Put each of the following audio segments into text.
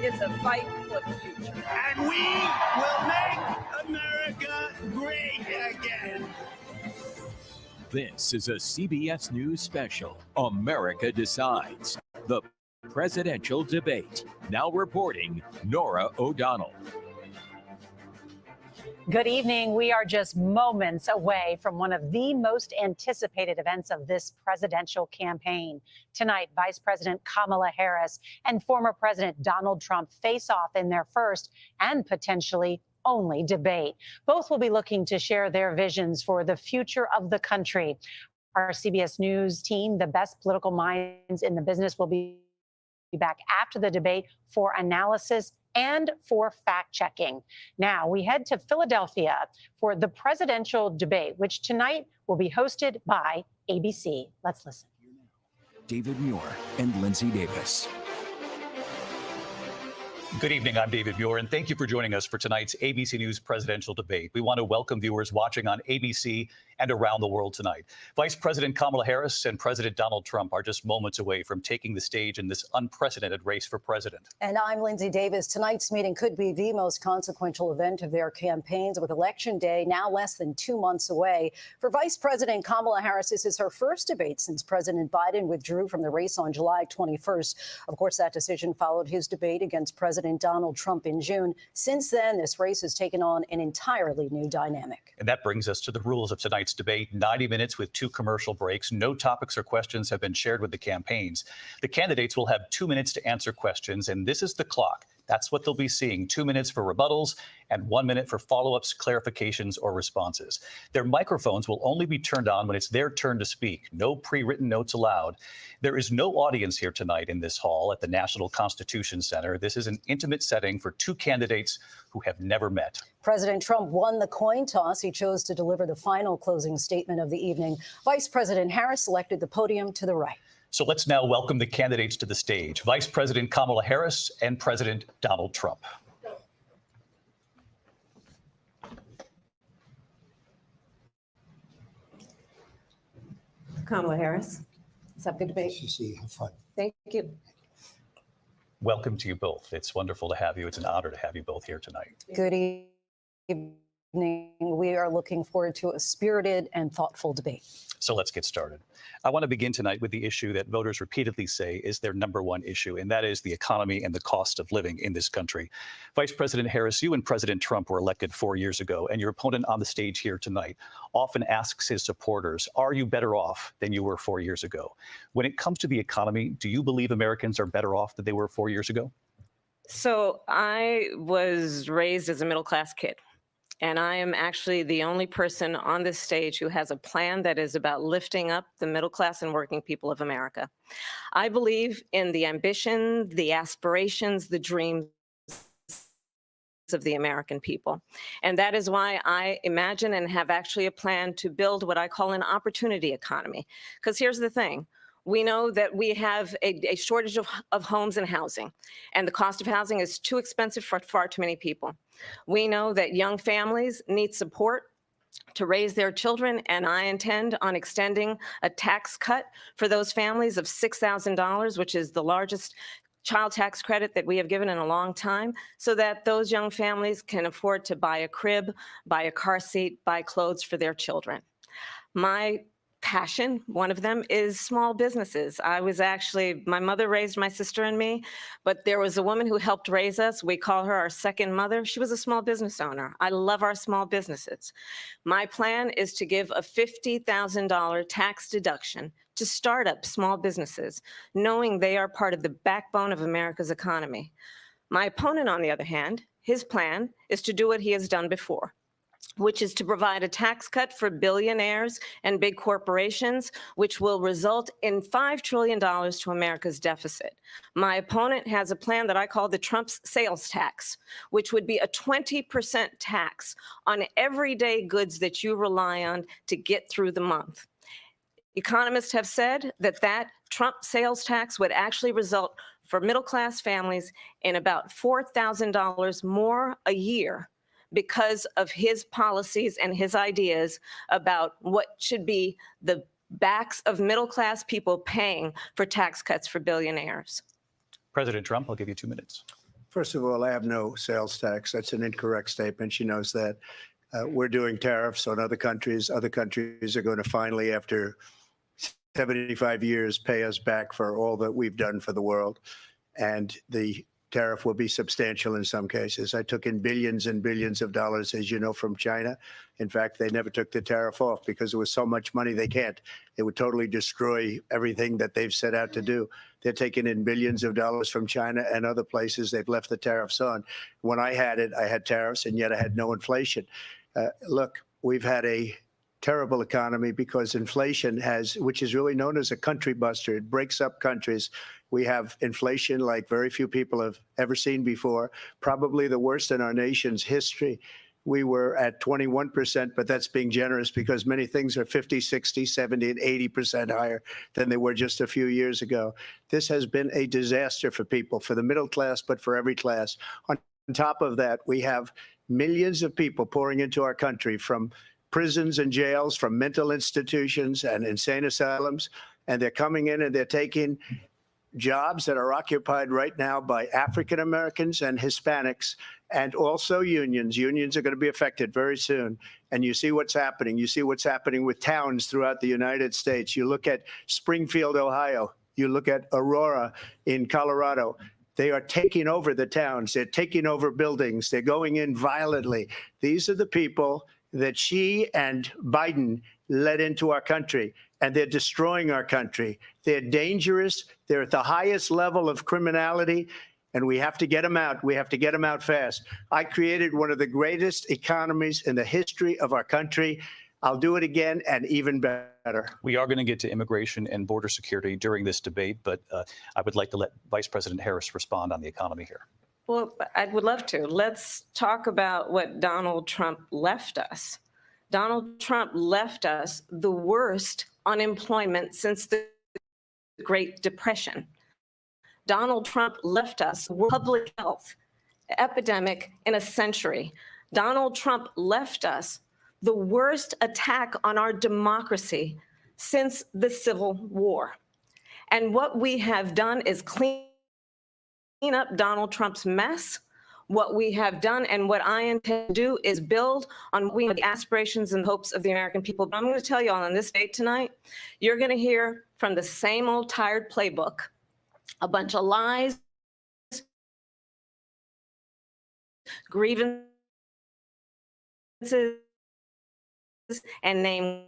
is a fight for the future. And we will make America great again. This is a CBS News special, America Decides, the presidential debate. Now reporting, Norah O'Donnell. Good evening. We are just moments away from one of the most anticipated events of this presidential campaign. Tonight, Vice President Kamala Harris and former President Donald Trump face off in their first and potentially only debate. Both will be looking to share their visions for the future of the country. Our CBS News team, the best political minds in the business, will be back after the debate for analysis and for fact-checking. Now, we head to Philadelphia for the presidential debate, which tonight will be hosted by ABC. Let's listen. David Muir and Lindsay Davis. Good evening. I'm David Muir, and thank you for joining us for tonight's ABC News presidential debate. We want to welcome viewers watching on ABC and around the world tonight. Vice President Kamala Harris and President Donald Trump are just moments away from taking the stage in this unprecedented race for president. And I'm Lindsay Davis. Tonight's meeting could be the most consequential event of their campaigns, with Election Day now less than 2 months away. For Vice President Kamala Harris, this is her first debate since President Biden withdrew from the race on July 21st. Of course, that decision followed his debate against President Donald Trump in June. Since then, this race has taken on an entirely new dynamic. And that brings us to the rules of tonight's debate. 90 minutes with 2 commercial breaks. No topics or questions have been shared with the campaigns. The candidates will have 2 minutes to answer questions, and this is the clock. That's what they'll be seeing. 2 minutes for rebuttals and 1 minute for follow-ups, clarifications, or responses. Their microphones will only be turned on when it's their turn to speak. No pre-written notes allowed. There is no audience here tonight in this hall at the National Constitution Center. This is an intimate setting for 2 candidates who have never met. President Trump won the coin toss. He chose to deliver the final closing statement of the evening. Vice President Harris selected the podium to the right. So let's now welcome the candidates to the stage, Vice President Kamala Harris and President Donald Trump. Kamala Harris. Let's have a good debate. Nice to see you. Have fun. Thank you. Welcome to you both. It's wonderful to have you. It's an honor to have you both here tonight. Good evening. We are looking forward to a spirited and thoughtful debate. So let's get started. I want to begin tonight with the issue that voters repeatedly say is their #1 issue, and that is the economy and the cost of living in this country. Vice President Harris, you and President Trump were elected 4 years ago, and your opponent on the stage here tonight often asks his supporters, are you better off than you were 4 years ago? When it comes to the economy, do you believe Americans are better off than they were 4 years ago? So I was raised as a middle-class kid. And I am actually the only person on this stage who has a plan that is about lifting up the middle class and working people of America. I believe in the ambition, the aspirations, the dreams of the American people. And that is why I imagine and have actually a plan to build what I call an opportunity economy. Because here's the thing. We know that we have a shortage of homes and housing, and the cost of housing is too expensive for far too many people. We know that young families need support to raise their children, and I intend on extending a tax cut for those families of $6,000, which is the largest child tax credit that we have given in a long time, so that those young families can afford to buy a crib, buy a car seat, buy clothes for their children. My passion, one of them, is small businesses. My mother raised my sister and me, but there was a woman who helped raise us. We call her our second mother. She was a small business owner. I love our small businesses. My plan is to give a $50,000 tax deduction to start up small businesses, knowing they are part of the backbone of America's economy. My opponent, on the other hand, his plan is to do what he has done before, which is to provide a tax cut for billionaires and big corporations, which will result in $5 trillion to America's deficit. My opponent has a plan that I call the Trump's sales tax, which would be a 20% tax on everyday goods that you rely on to get through the month. Economists have said that that Trump sales tax would actually result for middle-class families in about $4,000 more a year because of his policies and his ideas about what should be the backs of middle-class people paying for tax cuts for billionaires. President Trump, I'll give you 2 minutes. First of all, I have no sales tax. That's an incorrect statement. She knows that. We're doing tariffs on other countries. Other countries are going to finally, after 75 years, pay us back for all that we've done for the world. And the tariff will be substantial in some cases. I took in billions and billions of dollars, as you know, from China. In fact, they never took the tariff off because there was so much money they can't. It would totally destroy everything that they've set out to do. They're taking in billions of dollars from China and other places. They've left the tariffs on. When I had it, I had tariffs, and yet I had no inflation. Look, we've had a terrible economy because inflation has, which is really known as a country buster. It breaks up countries. We have inflation like very few people have ever seen before, probably the worst in our nation's history. We were at 21%, but that's being generous because many things are 50, 60, 70, and 80% higher than they were just a few years ago. This has been a disaster for people, for the middle class, but for every class. On top of that, we have millions of people pouring into our country from prisons and jails, from mental institutions and insane asylums, and they're coming in and they're taking jobs that are occupied right now by African Americans and Hispanics, and also unions. Unions are going to be affected very soon. And you see what's happening. You see what's happening with towns throughout the United States. You look at Springfield, Ohio. You look at Aurora in Colorado. They are taking over the towns. They're taking over buildings. They're going in violently. These are the people that Xi and Biden led into our country, and they're destroying our country. They're dangerous. They're at the highest level of criminality, and we have to get them out. We have to get them out fast. I created one of the greatest economies in the history of our country. I'll do it again and even better. We are going to get to immigration and border security during this debate, but I would like to let Vice President Harris respond on the economy here. Well, I would love to. Let's talk about what Donald Trump left us. Donald Trump left us the worst unemployment since the Great Depression. Donald Trump left us a public health epidemic in a century. Donald Trump left us the worst attack on our democracy since the Civil War. And what we have done is clean up Donald Trump's mess. What we have done and what I intend to do is build on the aspirations and hopes of the American people. But I'm going to tell you all on this date tonight, you're going to hear from the same old tired playbook, a bunch of lies, grievances, and name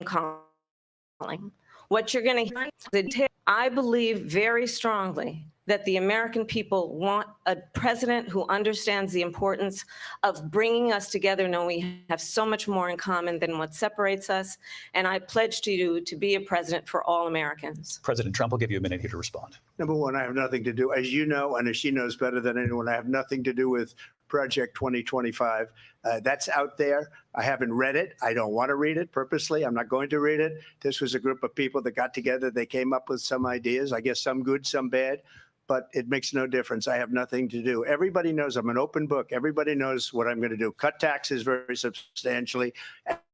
calling. What you're going to hear, I believe very strongly that the American people want a president who understands the importance of bringing us together, knowing we have so much more in common than what separates us. And I pledge to you to be a president for all Americans. President Trump, will give you a minute here to respond. Number one, I have nothing to do, as you know, and as she knows better than anyone, I have nothing to do with Project 2025. That's out there. I haven't read it. I don't want to read it purposely. I'm not going to read it. This was a group of people that got together. They came up with some ideas, I guess some good, some bad, but it makes no difference. I have nothing to do. Everybody knows I'm an open book. Everybody knows what I'm going to do. Cut taxes very substantially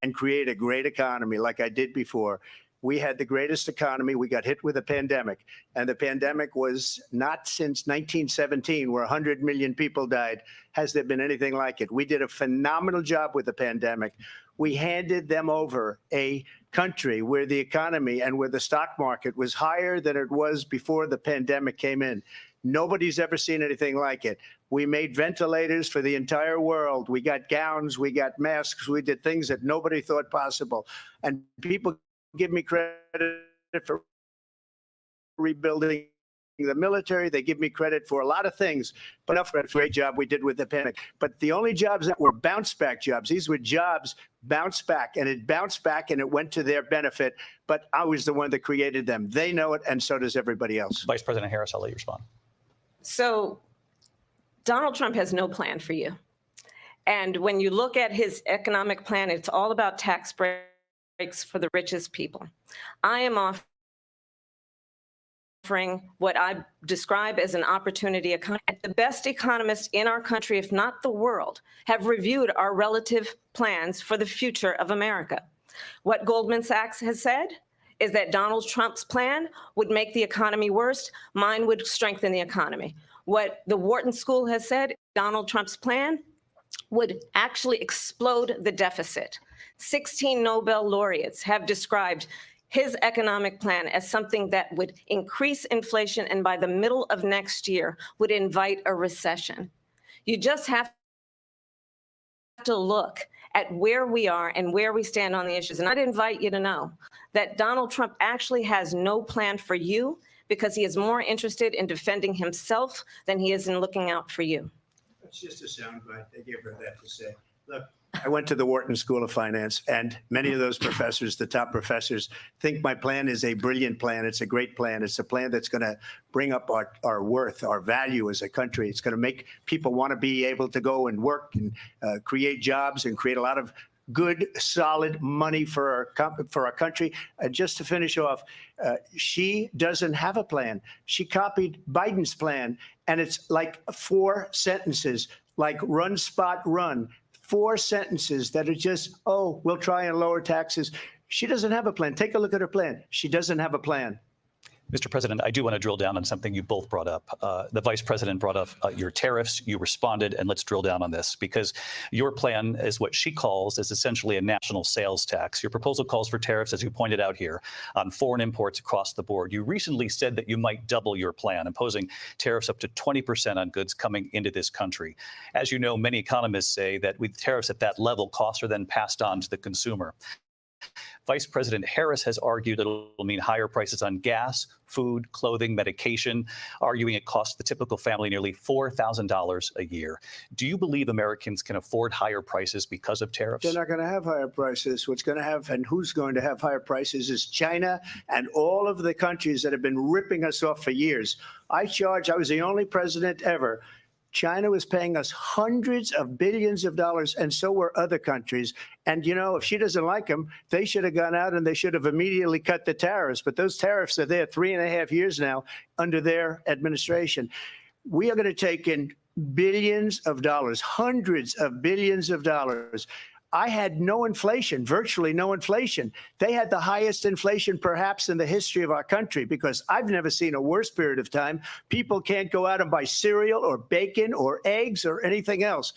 and create a great economy like I did before. We had the greatest economy. We got hit with a pandemic, and the pandemic was not since 1917, where 100 million people died. Has there been anything like it? We did a phenomenal job with the pandemic. We handed them over a country where the economy and where the stock market was higher than it was before the pandemic came in. Nobody's ever seen anything like it. We made ventilators for the entire world. We got gowns, we got masks, we did things that nobody thought possible. And people give me credit for rebuilding the military. They give me credit for a lot of things, but not for a great job we did with the pandemic. But the only jobs that were bounce back jobs, these were jobs bounce back, and it bounced back and it went to their benefit. But I was the one that created them. They know it, and so does everybody else. Vice President Harris, I'll let you respond. So Donald Trump has no plan for you. And when you look at his economic plan, it's all about tax breaks for the richest people. I am offering what I describe as an opportunity economy. The best economists in our country, if not the world, have reviewed our relative plans for the future of America. What Goldman Sachs has said is that Donald Trump's plan would make the economy worse. Mine would strengthen the economy. What the Wharton School has said, Donald Trump's plan would actually explode the deficit. 16 Nobel laureates have described his economic plan as something that would increase inflation and by the middle of next year would invite a recession. You just have to look at where we are and where we stand on the issues. And I'd invite you to know that Donald Trump actually has no plan for you because he is more interested in defending himself than he is in looking out for you. It's just a soundbite. They gave her that to say. Look, I went to the Wharton School of Finance, and many of those professors, the top professors, think my plan is a brilliant plan. It's a great plan. It's a plan that's going to bring up our worth, our value as a country. It's going to make people want to be able to go and work and create jobs and create a lot of good, solid money for our country. Just to finish off, she doesn't have a plan. She copied Biden's plan, and it's like 4 sentences, like run, spot, run. 4 sentences that are just, oh, we'll try and lower taxes. She doesn't have a plan. Take a look at her plan. She doesn't have a plan. Mr. President, I do want to drill down on something you both brought up. The Vice President brought up your tariffs. You responded, and let's drill down on this because your plan is what she calls is essentially a national sales tax. Your proposal calls for tariffs, as you pointed out here, on foreign imports across the board. You recently said that you might double your plan, imposing tariffs up to 20% on goods coming into this country. As you know, many economists say that with tariffs at that level, costs are then passed on to the consumer. Vice President Harris has argued that it will mean higher prices on gas, food, clothing, medication, arguing it costs the typical family nearly $4,000 a year. Do you believe Americans can afford higher prices because of tariffs? They're not going to have higher prices. What's going to have and who's going to have higher prices is China and all of the countries that have been ripping us off for years. I was the only president ever. China was paying us hundreds of billions of dollars, and so were other countries. And, you know, if she doesn't like them, they should have gone out and they should have immediately cut the tariffs. But those tariffs are there 3.5 years now under their administration. We are going to take in billions of dollars, hundreds of billions of dollars. I had no inflation, virtually no inflation. They had the highest inflation perhaps in the history of our country because I've never seen a worse period of time. People can't go out and buy cereal or bacon or eggs or anything else.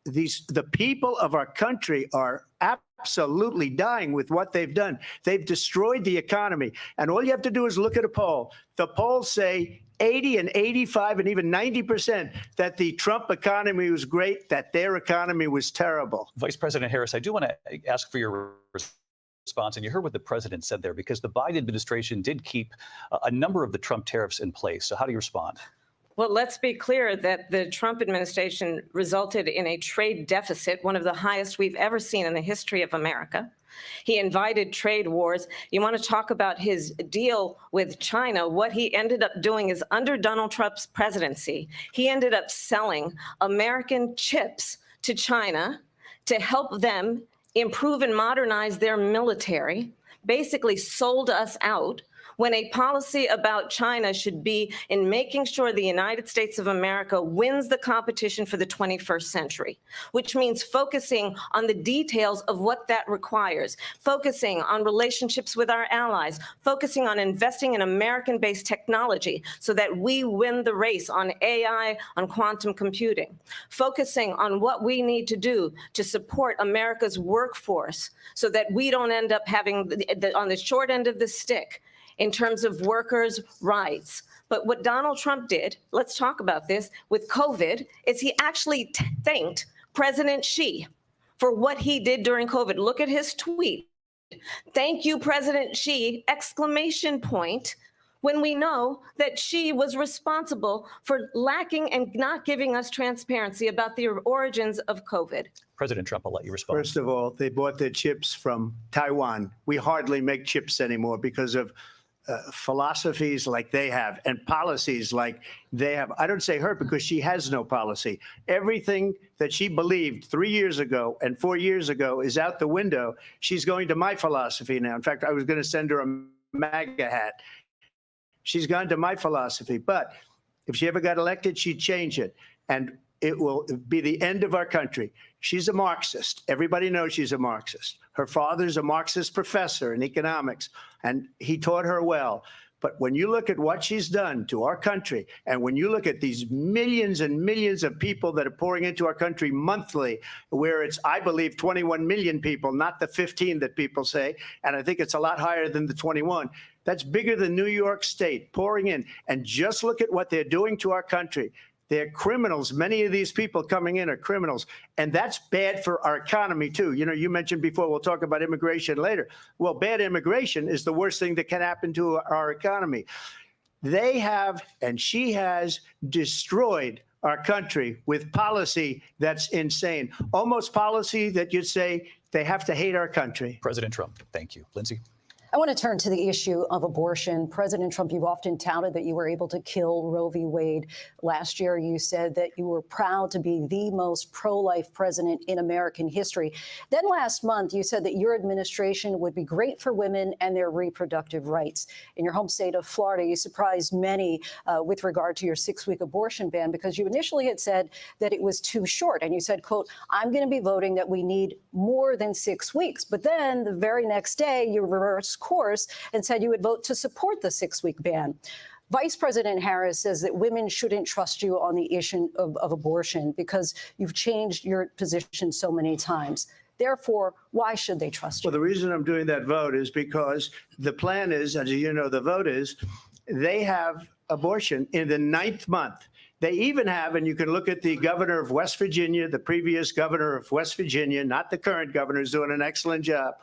The people of our country are absolutely dying with what they've done. They've destroyed the economy. And all you have to do is look at a poll. The polls say 80 and 85 and even 90% that the Trump economy was great, that their economy was terrible. Vice President Harris, I do want to ask for your response. And you heard what the president said there, because the Biden administration did keep a number of the Trump tariffs in place. So how do you respond? Well, let's be clear that the Trump administration resulted in a trade deficit, one of the highest we've ever seen in the history of America. He invited trade wars. You want to talk about his deal with China? What he ended up doing is under Donald Trump's presidency, he ended up selling American chips to China to help them improve and modernize their military, basically sold us out, when a policy about China should be in making sure the United States of America wins the competition for the 21st century, which means focusing on the details of what that requires, focusing on relationships with our allies, focusing on investing in American-based technology so that we win the race on AI, on quantum computing, focusing on what we need to do to support America's workforce so that we don't end up having on the short end of the stick in terms of workers' rights. But what Donald Trump did, let's talk about this, with COVID, is he actually thanked President Xi for what he did during COVID. Look at his tweet. Thank you, President Xi, exclamation point, when we know that Xi was responsible for lacking and not giving us transparency about the origins of COVID. President Trump, I'll let you respond. First of all, they bought their chips from Taiwan. We hardly make chips anymore because of philosophies like they have and policies like they have. I don't say her because she has no policy. Everything that she believed 3 years ago and 4 years ago is out the window. She's going to my philosophy now. In fact, I was going to send her a MAGA hat. She's gone to my philosophy. But if she ever got elected, she'd change it. And it will be the end of our country. She's a Marxist. Everybody knows she's a Marxist. Her father's a Marxist professor in economics, and he taught her well. But when you look at what she's done to our country, and when you look at these millions and millions of people that are pouring into our country monthly, where it's, I believe, 21 million people, not the 15 that people say, and I think it's a lot higher than the 21. That's bigger than New York State pouring in. And just look at what they're doing to our country. They're criminals. Many of these people coming in are criminals. And that's bad for our economy, too. You know, you mentioned before, we'll talk about immigration later. Well, bad immigration is the worst thing that can happen to our economy. They have, and she has, destroyed our country with policy that's insane. Almost policy that you'd say they have to hate our country. President Trump, thank you. Lindsay? I want to turn to the issue of abortion. President Trump, you've often touted that you were able to kill Roe v. Wade. Last year, you said that you were proud to be the most pro-life president in American history. Then last month, you said that your administration would be great for women and their reproductive rights. In your home state of Florida, you surprised many with regard to your 6-week abortion ban, because you initially had said that it was too short. And you said, quote, I'm going to be voting that we need more than 6 weeks. But then the very next day, you reversed course and said you would vote to support the 6-week ban. Vice President Harris says that women shouldn't trust you on the issue of abortion because you've changed your position so many times. Therefore, why should they trust you? Well, the reason I'm doing that vote is because the plan is, as you know, the vote is, they have abortion in the 9th month. They even have, and you can look at the governor of West Virginia, the previous governor of West Virginia, not the current governor, who's doing an excellent job,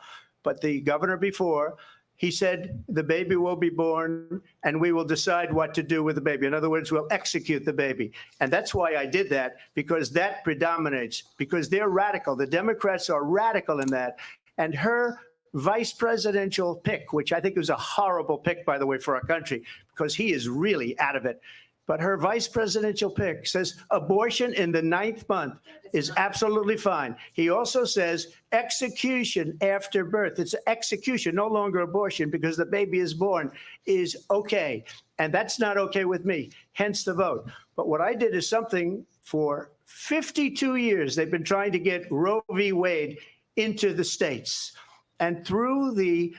but the governor before, he said the baby will be born and we will decide what to do with the baby. In other words, we'll execute the baby. And that's why I did that, because that predominates, because they're radical. The Democrats are radical in that. And her vice presidential pick, which I think was a horrible pick, by the way, for our country, because he is really out of it. But her vice presidential pick says abortion in the 9th month is absolutely fine. He also says execution after birth. It's execution, no longer abortion, because the baby is born, is okay. And that's not okay with me, hence the vote. But what I did is something for 52 years. They've been trying to get Roe v. Wade into the states. And through the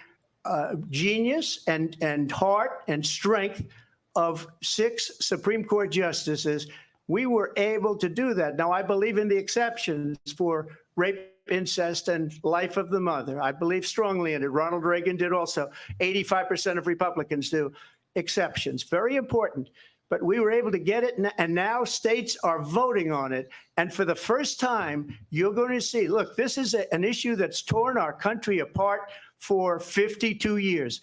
genius and heart and strength of 6 Supreme Court justices, we were able to do that. Now, I believe in the exceptions for rape, incest, and life of the mother. I believe strongly in it. Ronald Reagan did also. 85% of Republicans do. Exceptions, very important. But we were able to get it, and now states are voting on it. And for the first time, you're going to see, look, this is an issue that's torn our country apart for 52 years.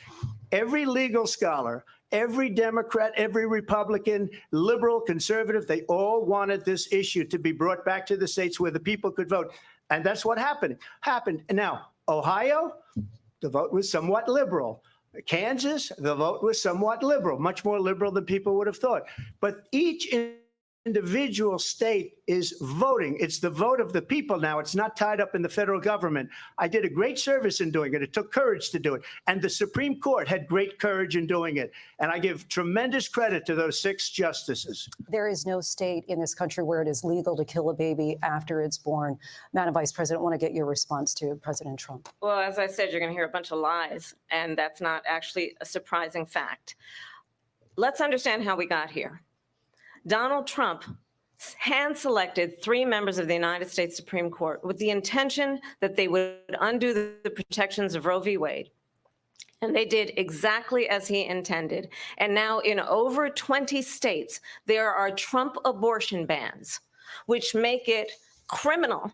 Every legal scholar, every Democrat, every Republican, liberal, conservative, they all wanted this issue to be brought back to the states where the people could vote. And that's what happened. And now, Ohio, the vote was somewhat liberal. Kansas, the vote was somewhat liberal, much more liberal than people would have thought. But each individual state is voting. It's the vote of the people now. It's not tied up in the federal government. I did a great service in doing it. It took courage to do it. And the Supreme Court had great courage in doing it. And I give tremendous credit to those 6 justices. There is no state in this country where it is legal to kill a baby after it's born. Madam Vice President, I want to get your response to President Trump. Well, as I said, you're going to hear a bunch of lies, and that's not actually a surprising fact. Let's understand how we got here. Donald Trump hand-selected 3 members of the United States Supreme Court with the intention that they would undo the protections of Roe v. Wade. And they did exactly as he intended. And now in over 20 states, there are Trump abortion bans, which make it criminal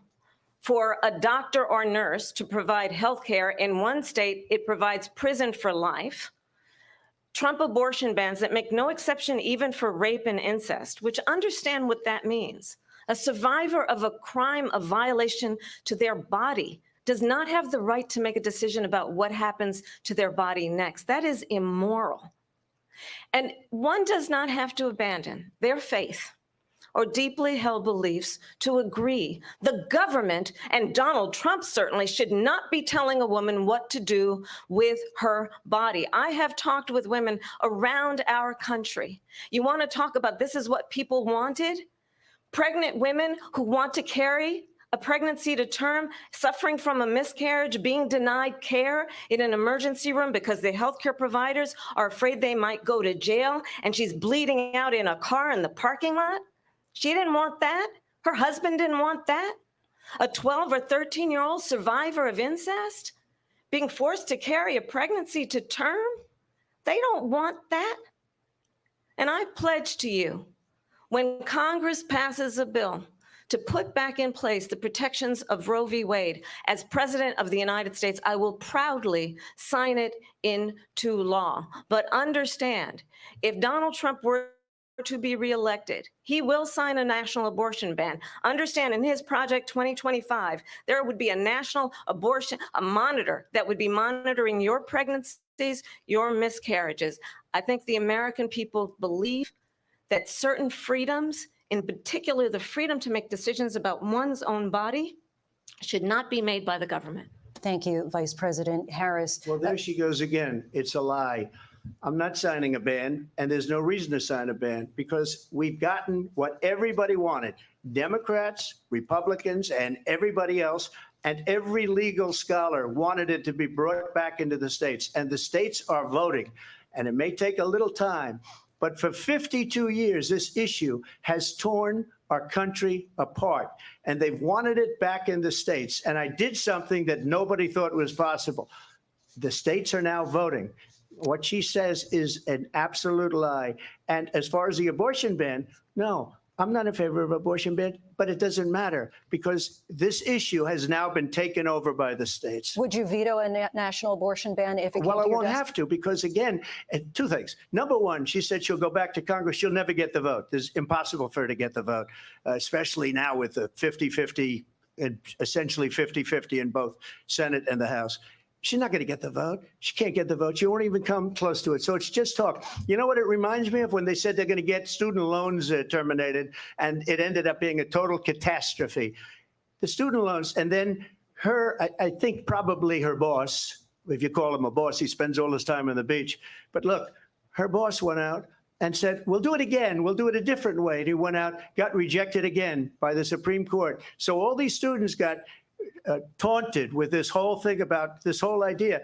for a doctor or nurse to provide health care. In one state, it provides prison for life. Trump abortion bans that make no exception even for rape and incest, which understand what that means. A survivor of a crime, a violation to their body, does not have the right to make a decision about what happens to their body next. That is immoral. And one does not have to abandon their faith or deeply held beliefs to agree. The government, and Donald Trump certainly, should not be telling a woman what to do with her body. I have talked with women around our country. You want to talk about this is what people wanted? Pregnant women who want to carry a pregnancy to term, suffering from a miscarriage, being denied care in an emergency room because the healthcare providers are afraid they might go to jail, and she's bleeding out in a car in the parking lot? She didn't want that. Her husband didn't want that. A 12 or 13-year-old survivor of incest being forced to carry a pregnancy to term? They don't want that. And I pledge to you, when Congress passes a bill to put back in place the protections of Roe v. Wade, as President of the United States, I will proudly sign it into law. But understand, if Donald Trump were to be reelected, he will sign a national abortion ban. Understand, in his Project 2025, there would be a national abortion, a monitor that would be monitoring your pregnancies, your miscarriages. I think the American people believe that certain freedoms, in particular the freedom to make decisions about one's own body, should not be made by the government. Thank you, Vice President Harris. Well, there she goes again. It's a lie. I'm not signing a ban, and there's no reason to sign a ban because we've gotten what everybody wanted. Democrats, Republicans, and everybody else, and every legal scholar wanted it to be brought back into the states, and the states are voting. And it may take a little time, but for 52 years, this issue has torn our country apart, and they've wanted it back in the states. And I did something that nobody thought was possible. The states are now voting. What she says is an absolute lie. And as far as the abortion ban, no, I'm not in favor of abortion ban, but it doesn't matter because this issue has now been taken over by the states. Would you veto a national abortion ban if it came to Well, I your won't desk? have to because, again, two things. Number one, she said she'll go back to Congress. She'll never get the vote. It's impossible for her to get the vote, especially now with the 50-50, essentially 50-50 in both Senate and the House. She's not going to get the vote. She can't get the vote. She won't even come close to it. So it's just talk. You know what it reminds me of? When they said they're going to get student loans terminated, and it ended up being a total catastrophe. The student loans, and then her, I think probably her boss, if you call him a boss, he spends all his time on the beach. But look, her boss went out and said, we'll do it again. We'll do it a different way. And he went out, got rejected again by the Supreme Court. So all these students got taunted with this whole thing about this whole idea,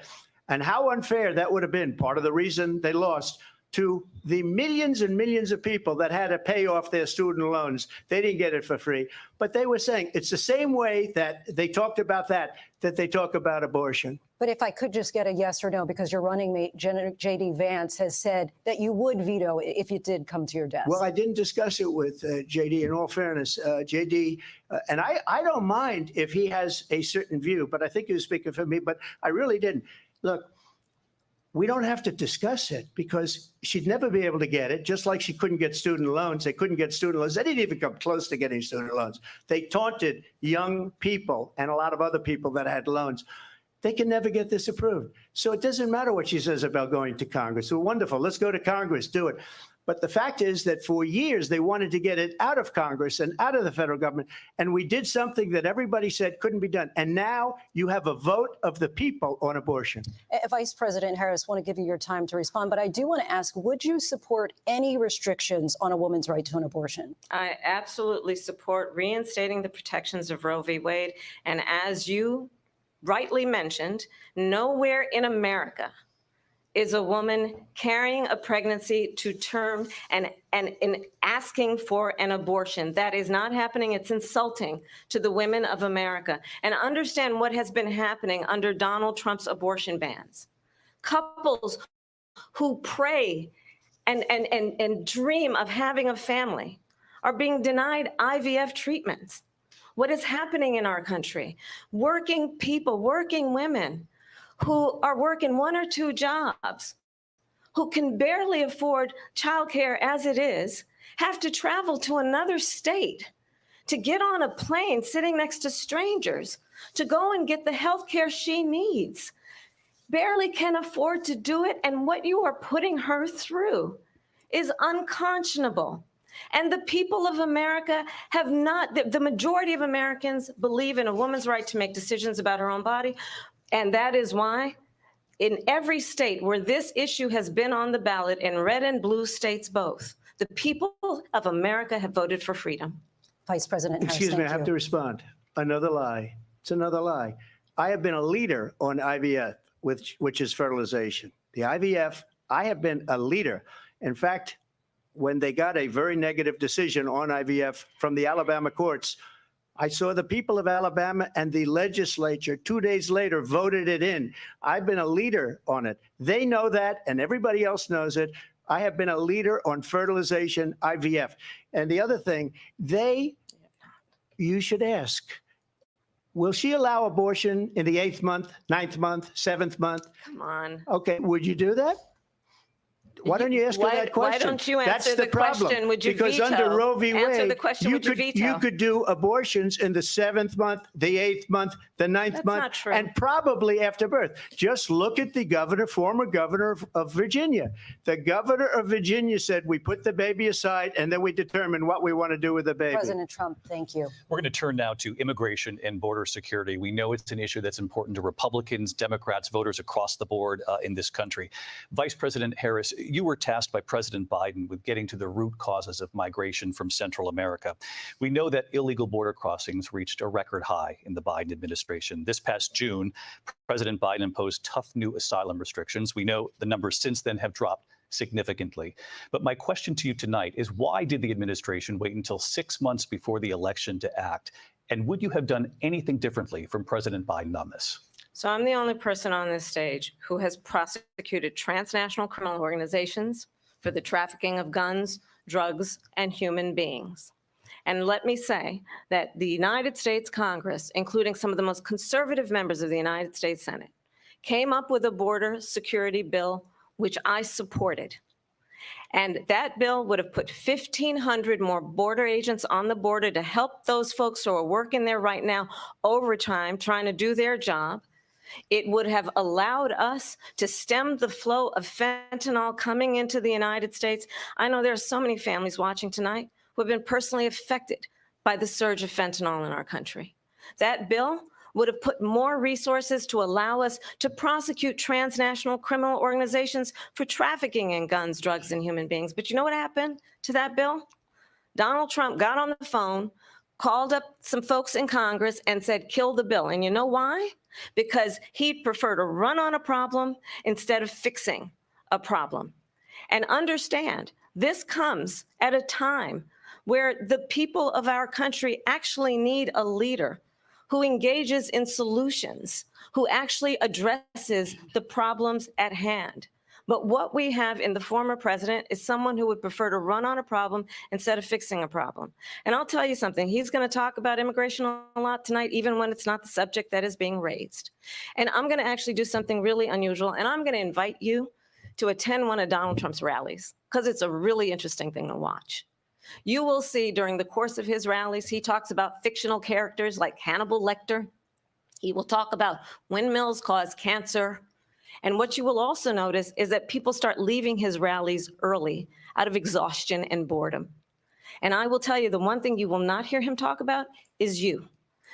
and how unfair that would have been. Part of the reason they lost to the millions and millions of people that had to pay off their student loans. They didn't get it for free, but they were saying it's the same way that they talked about that they talk about abortion. But if I could just get a yes or no, because your running mate, J.D. Vance, has said that you would veto it if it did come to your desk. Well, I didn't discuss it with J.D. In all fairness, J.D., and I don't mind if he has a certain view, but I think he was speaking for me, but I really didn't. Look, we don't have to discuss it because she'd never be able to get it, just like she couldn't get student loans. They couldn't get student loans. They didn't even come close to getting student loans. They taunted young people and a lot of other people that had loans. They can never get this approved. So it doesn't matter what she says about going to Congress. Well, wonderful. Let's go to Congress, do it. But the fact is that for years, they wanted to get it out of Congress and out of the federal government. And we did something that everybody said couldn't be done. And now you have a vote of the people on abortion. Vice President Harris, I want to give you your time to respond, but I do want to ask, would you support any restrictions on a woman's right to an abortion? I absolutely support reinstating the protections of Roe v. Wade. And as you rightly mentioned, nowhere in America is a woman carrying a pregnancy to term and asking for an abortion. That is not happening. It's insulting to the women of America. And understand what has been happening under Donald Trump's abortion bans. Couples who pray and dream of having a family are being denied IVF treatments. What is happening in our country? Working people, working women who are working 1 or 2 jobs, who can barely afford childcare as it is, have to travel to another state to get on a plane sitting next to strangers to go and get the health care she needs, barely can afford to do it. And what you are putting her through is unconscionable. And the people of America have not, the majority of Americans believe in a woman's right to make decisions about her own body. And that is why in every state where this issue has been on the ballot, in red and blue states both, the people of America have voted for freedom. Vice President Harris, Excuse me, I thank have you. to respond. Another lie. It's another lie. I have been a leader on IVF, which is fertilization. The IVF, I have been a leader. In fact, when they got a very negative decision on IVF from the Alabama courts, I saw the people of Alabama and the legislature 2 days later voted it in. I've been a leader on it. They know that, and everybody else knows it. I have been a leader on fertilization, IVF. And the other thing, you should ask, will she allow abortion in the 8th month, 9th month, 7th month? Come on. Okay, would you do that? Why don't you ask her that question? Why don't you answer That's the problem. question? Would you because veto? under Roe v. Answer Wade, the question, would you veto? you could do abortions in the 7th month, the 8th month, the 9th That's month, not true. and probably after birth. Just look at the former governor of Virginia. The governor of Virginia said, we put the baby aside and then we determine what we want to do with the baby. President Trump, thank you. We're going to turn now to immigration and border security. We know it's an issue that's important to Republicans, Democrats, voters across the board in this country. Vice President Harris, you were tasked by President Biden with getting to the root causes of migration from Central America. We know that illegal border crossings reached a record high in the Biden administration. This past June, President Biden imposed tough new asylum restrictions. We know the numbers since then have dropped significantly. But my question to you tonight is, why did the administration wait until 6 months before the election to act? And would you have done anything differently from President Biden on this? So I'm the only person on this stage who has prosecuted transnational criminal organizations for the trafficking of guns, drugs, and human beings. And let me say that the United States Congress, including some of the most conservative members of the United States Senate, came up with a border security bill, which I supported. And that bill would have put 1,500 more border agents on the border to help those folks who are working there right now overtime, trying to do their job. It would have allowed us to stem the flow of fentanyl coming into the United States. I know there are so many families watching tonight who have been personally affected by the surge of fentanyl in our country. That bill would have put more resources to allow us to prosecute transnational criminal organizations for trafficking in guns, drugs, and human beings. But you know what happened to that bill? Donald Trump got on the phone, called up some folks in Congress and said, kill the bill. And you know why? Because he'd prefer to run on a problem instead of fixing a problem. And understand, this comes at a time where the people of our country actually need a leader who engages in solutions, who actually addresses the problems at hand. But what we have in the former president is someone who would prefer to run on a problem instead of fixing a problem. And I'll tell you something, he's going to talk about immigration a lot tonight, even when it's not the subject that is being raised. And I'm going to actually do something really unusual, and I'm going to invite you to attend one of Donald Trump's rallies, because it's a really interesting thing to watch. You will see during the course of his rallies, he talks about fictional characters like Hannibal Lecter. He will talk about windmills cause cancer. And what you will also notice is that people start leaving his rallies early out of exhaustion and boredom. And I will tell you, the one thing you will not hear him talk about is you.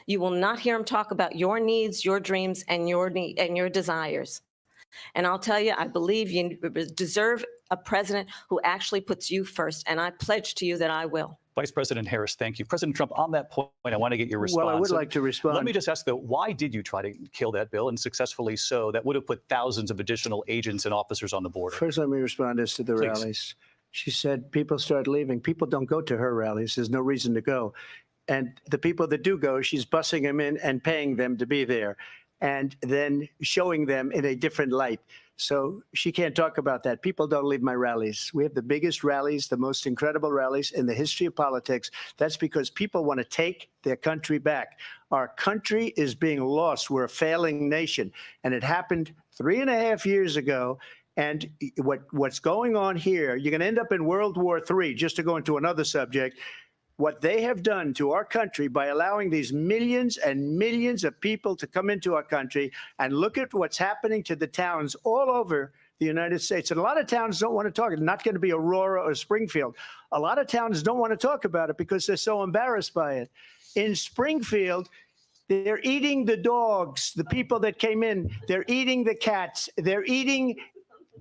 You will not hear him talk about your needs, your dreams, and your desires. And I'll tell you, I believe you deserve a president who actually puts you first. And I pledge to you that I will. Vice President Harris, thank you. President Trump, on that point, I want to get your response. Well, I would like to respond. Let me just ask, though, why did you try to kill that bill, and successfully so, that would have put thousands of additional agents and officers on the border? First, let me respond as to the Please. rallies. She said people start leaving. People don't go to her rallies. There's no reason to go. And the people that do go, she's bussing them in and paying them to be there, and then showing them in a different light. So she can't talk about that. People don't leave my rallies. We have the biggest rallies, the most incredible rallies in the history of politics. That's because people want to take their country back. Our country is being lost. We're a failing nation. And it happened 3.5 years ago. And what's going on here, you're going to end up in World War III, just to go into another subject. What they have done to our country by allowing these millions and millions of people to come into our country, and look at what's happening to the towns all over the United States. And a lot of towns don't want to talk. It's not going to be Aurora or Springfield. A lot of towns don't want to talk about it because they're so embarrassed by it. In Springfield, they're eating the dogs, the people that came in. They're eating the cats. They're eating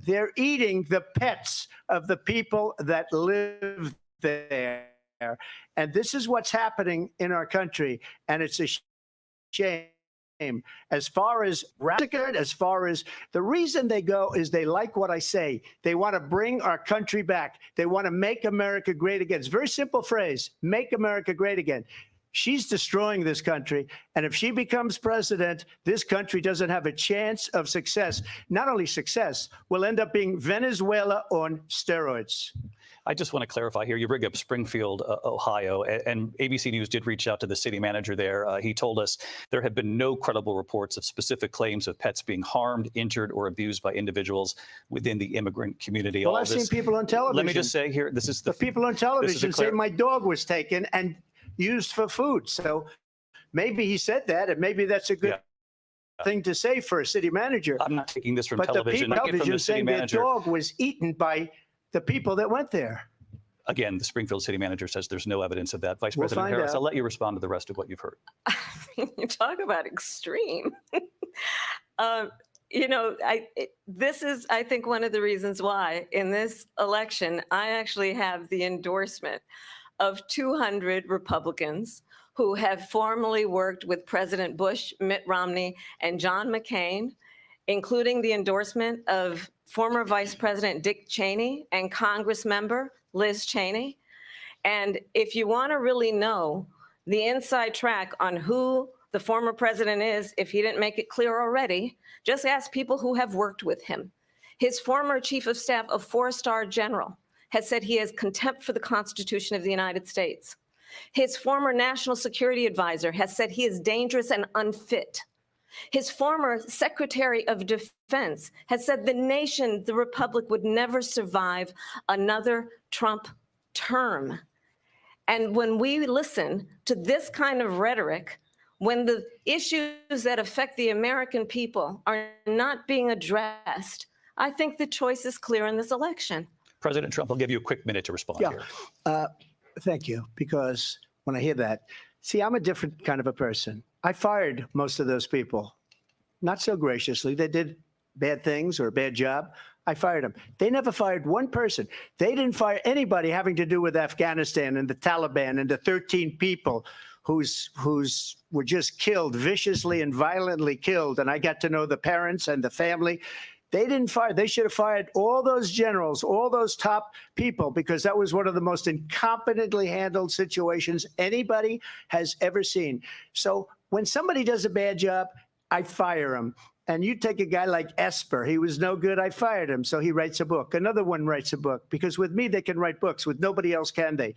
the pets of the people that live there. And this is what's happening in our country. And it's a shame. As far as as far as the reason they go is they like what I say. They want to bring our country back. They want to make America great again. It's a very simple phrase, make America great again. She's destroying this country. And if she becomes president, this country doesn't have a chance of success. Not only success, we'll end up being Venezuela on steroids. I just want to clarify here. You bring up Springfield, Ohio, and ABC News did reach out to the city manager there. He told us there have been no credible reports of specific claims of pets being harmed, injured, or abused by individuals within the immigrant community. Well, I've seen people on television. Let me just say here, this is the people on television say my dog was taken and used for food. So maybe he said that, and maybe that's a good thing to say for a city manager. I'm not taking this from but television. The people on television saying their dog was eaten by the people that went there. Again, the Springfield city manager says there's no evidence of that. Vice President Harris, I'll let you respond to the rest of what you've heard. You talk about extreme. This is, I think, one of the reasons why in this election, I actually have the endorsement of 200 Republicans who have formerly worked with President Bush, Mitt Romney, and John McCain, including the endorsement of former Vice President Dick Cheney and Congress member Liz Cheney. And if you want to really know the inside track on who the former president is, if he didn't make it clear already, just ask people who have worked with him. His former chief of staff, a four-star general, has said he has contempt for the Constitution of the United States. His former national security advisor has said he is dangerous and unfit. His former Secretary of Defense has said the nation, the republic, would never survive another Trump term. And when we listen to this kind of rhetoric, when the issues that affect the American people are not being addressed, I think the choice is clear in this election. President Trump, I'll give you a quick minute to respond here. Thank you, because when I hear that, see, I'm a different kind of a person. I fired most of those people, not so graciously. They did bad things or a bad job. I fired them. They never fired one person. They didn't fire anybody having to do with Afghanistan and the Taliban and the 13 people who's were just killed, viciously and violently killed. And I got to know the parents and the family. They didn't fire. They should have fired all those generals, all those top people, because that was one of the most incompetently handled situations anybody has ever seen. So when somebody does a bad job, I fire him. And you take a guy like Esper. He was no good. I fired him. So he writes a book. Another one writes a book, because with me, they can write books. With nobody else can they?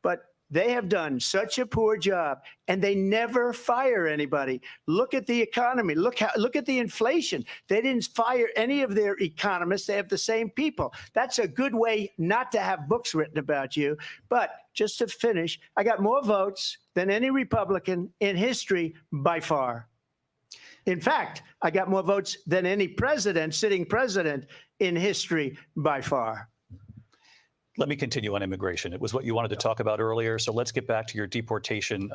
But they have done such a poor job, and they never fire anybody. Look at the economy. Look at the inflation. They didn't fire any of their economists. They have the same people. That's a good way not to have books written about you. But just to finish, I got more votes than any Republican in history by far. In fact, I got more votes than any president, sitting president in history by far. Let me continue on immigration. It was what you wanted to talk about earlier. So let's get back to your deportation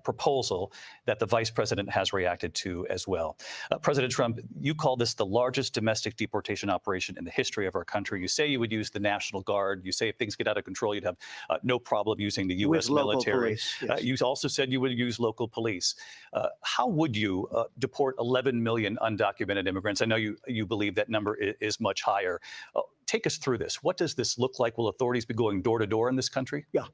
proposal that the vice president has reacted to as well. President Trump, you call this the largest domestic deportation operation in the history of our country. You say you would use the National Guard. You say if things get out of control, you'd have no problem using the U.S. military. Police, yes. You also said you would use local police. How would you deport 11 million undocumented immigrants? I know you believe that number is much higher. Take us through this. What does this look like? Will authorities be going door to door in this country? Yeah,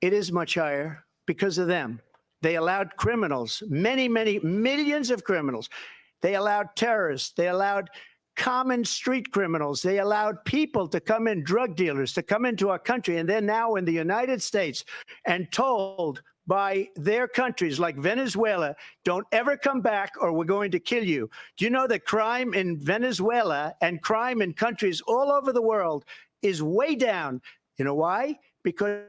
it is much higher because of them. They allowed criminals, many, many millions of criminals. They allowed terrorists. They allowed common street criminals. They allowed people to come in, drug dealers, to come into our country. And they're now in the United States and told by their countries like Venezuela, don't ever come back or we're going to kill you. Do you know that crime in Venezuela and crime in countries all over the world is way down? You know why? Because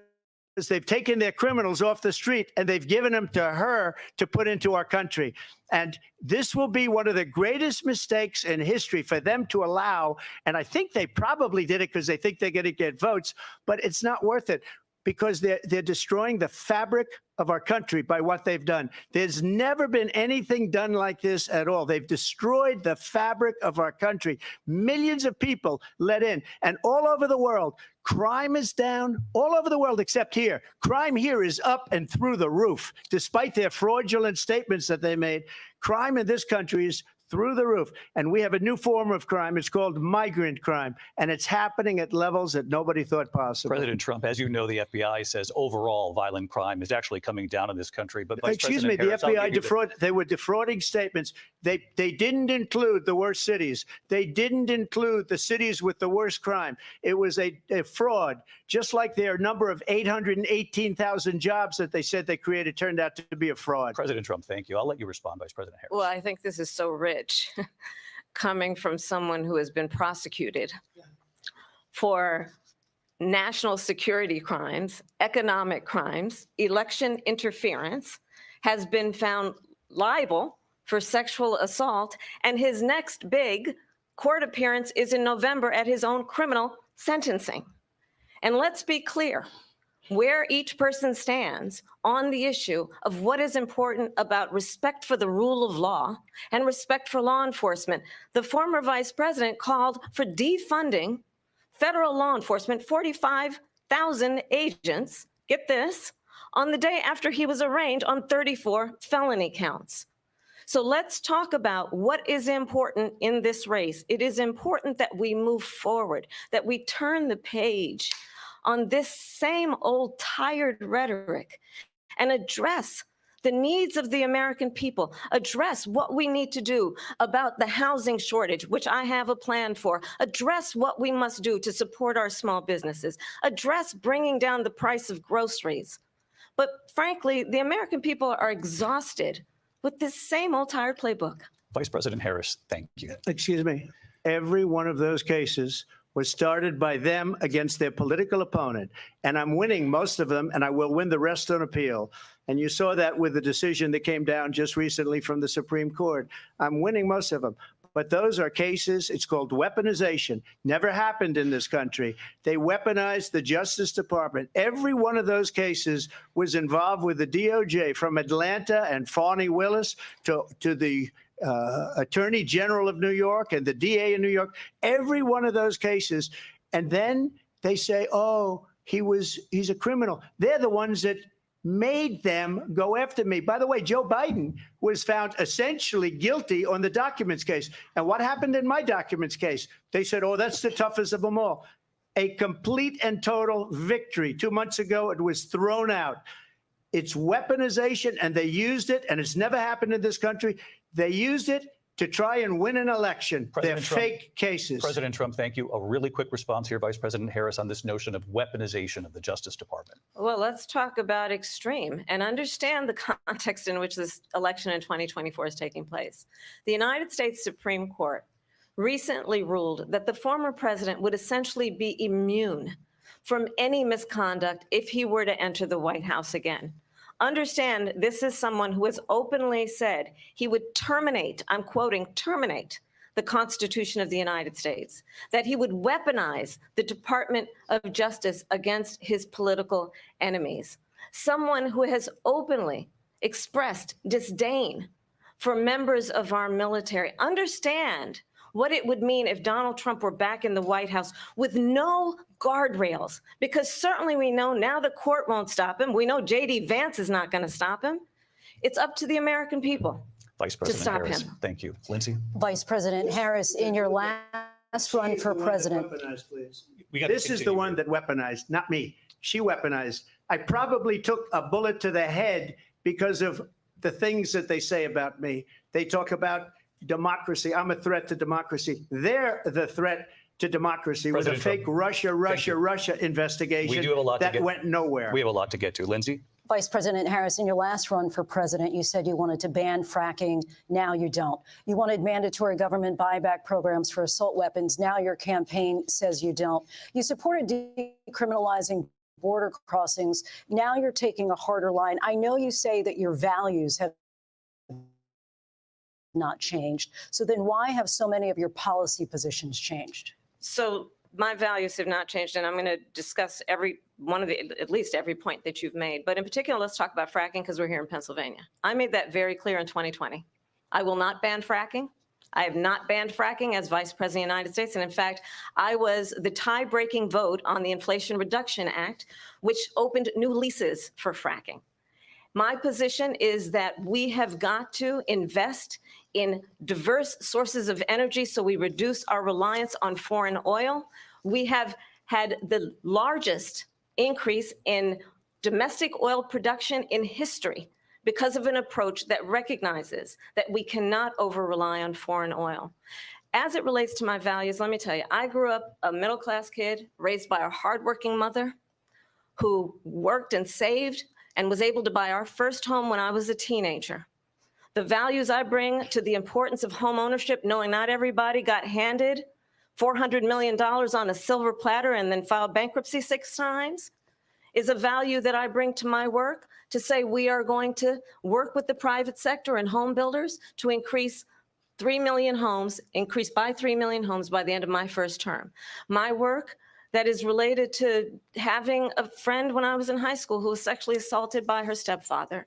they've taken their criminals off the street and they've given them to her to put into our country. And this will be one of the greatest mistakes in history for them to allow. And I think they probably did it because they think they're going to get votes, but it's not worth it. because they're destroying the fabric of our country by what they've done. There's never been anything done like this at all. They've destroyed the fabric of our country. Millions of people let in, and all over the world, crime is down all over the world except here. Crime here is up and through the roof, despite their fraudulent statements that they made. Crime in this country is through the roof. And we have a new form of crime. It's called migrant crime. And it's happening at levels that nobody thought possible. President Trump, as you know, the FBI says overall violent crime is actually coming down in this country. But Vice Excuse me, President the Harris, FBI they were defrauding statements. They didn't include the worst cities. They didn't include the cities with the worst crime. It was a fraud, just like their number of 818,000 jobs that they said they created turned out to be a fraud. President Trump, thank you. I'll let you respond, Vice President Harris. Well, I think this is so rich coming from someone who has been prosecuted for national security crimes, economic crimes, election interference, has been found liable for sexual assault, and his next big court appearance is in November at his own criminal sentencing. And let's be clear, where each person stands on the issue of what is important about respect for the rule of law and respect for law enforcement. The former vice president called for defunding federal law enforcement, 45,000 agents, get this, on the day after he was arraigned on 34 felony counts. So let's talk about what is important in this race. It is important that we move forward, that we turn the page on this same old tired rhetoric and address the needs of the American people, address what we need to do about the housing shortage, which I have a plan for, address what we must do to support our small businesses, address bringing down the price of groceries. But frankly, the American people are exhausted with this same old tired playbook. Vice President Harris, thank you. Excuse me. Every one of those cases was started by them against their political opponent. And I'm winning most of them, and I will win the rest on appeal. And you saw that with the decision that came down just recently from the Supreme Court. I'm winning most of them. But those are cases, it's called weaponization. Never happened in this country. They weaponized the Justice Department. Every one of those cases was involved with the DOJ, from Atlanta and Fani Willis to the Attorney General of New York and the DA in New York, every one of those cases. And then they say, oh, he's a criminal. They're the ones that made them go after me. By the way, Joe Biden was found essentially guilty on the documents case. And what happened in my documents case? They said, oh, that's the toughest of them all. A complete and total victory. 2 months ago, it was thrown out. It's weaponization, and they used it, and it's never happened in this country. They used it to try and win an election. They're fake cases. President Trump, thank you. A really quick response here, Vice President Harris, on this notion of weaponization of the Justice Department. Well, let's talk about extreme and understand the context in which this election in 2024 is taking place. The United States Supreme Court recently ruled that the former president would essentially be immune from any misconduct if he were to enter the White House again. Understand, this is someone who has openly said he would terminate, I'm quoting, terminate the Constitution of the United States, that he would weaponize the Department of Justice against his political enemies. Someone who has openly expressed disdain for members of our military. Understand what it would mean if Donald Trump were back in the White House with no guardrails, because certainly we know now the court won't stop him. We know J.D. Vance is not going to stop him. It's up to the American people Vice President Harris, thank you. Lindsay? Vice President Harris, in your last run for president. This is the one that weaponized, not me. She weaponized. I probably took a bullet to the head because of the things that they say about me. They talk about democracy. I'm a threat to democracy. They're the threat to democracy with a fake Russia investigation that went nowhere. We have a lot to get to. Lindsay? Vice President Harris, in your last run for president, you said you wanted to ban fracking. Now you don't. You wanted mandatory government buyback programs for assault weapons. Now your campaign says you don't. You supported decriminalizing border crossings. Now you're taking a harder line. I know you say that your values have not changed. So then why have so many of your policy positions changed? So my values have not changed, and I'm going to discuss every at least every point that you've made. But in particular, let's talk about fracking because we're here in Pennsylvania. I made that very clear in 2020. I will not ban fracking. I have not banned fracking as Vice President of the United States. And in fact, I was the tie-breaking vote on the Inflation Reduction Act, which opened new leases for fracking. My position is that we have got to invest in diverse sources of energy so we reduce our reliance on foreign oil. We have had the largest increase in domestic oil production in history because of an approach that recognizes that we cannot over-rely on foreign oil. As it relates to my values, let me tell you, I grew up a middle-class kid raised by a hardworking mother who worked and saved and was able to buy our first home when I was a teenager. The values I bring to the importance of home ownership, knowing not everybody got handed $400 million on a silver platter and then filed bankruptcy 6 times, is a value that I bring to my work to say we are going to work with the private sector and home builders to increase 3 million homes, increase by 3 million homes by the end of my first term. My work that is related to having a friend when I was in high school who was sexually assaulted by her stepfather.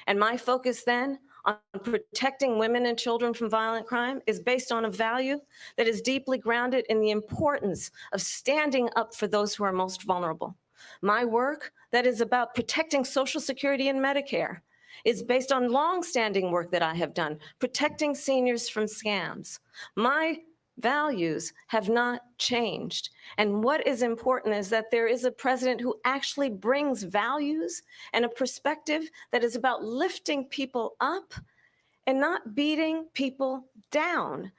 And my focus then on protecting women and children from violent crime is based on a value that is deeply grounded in the importance of standing up for those who are most vulnerable. My work that is about protecting Social Security and Medicare is based on long-standing work that I have done, protecting seniors from scams. My values have not changed. And what is important is that there is a president who actually brings values and a perspective that is about lifting people up and not beating people down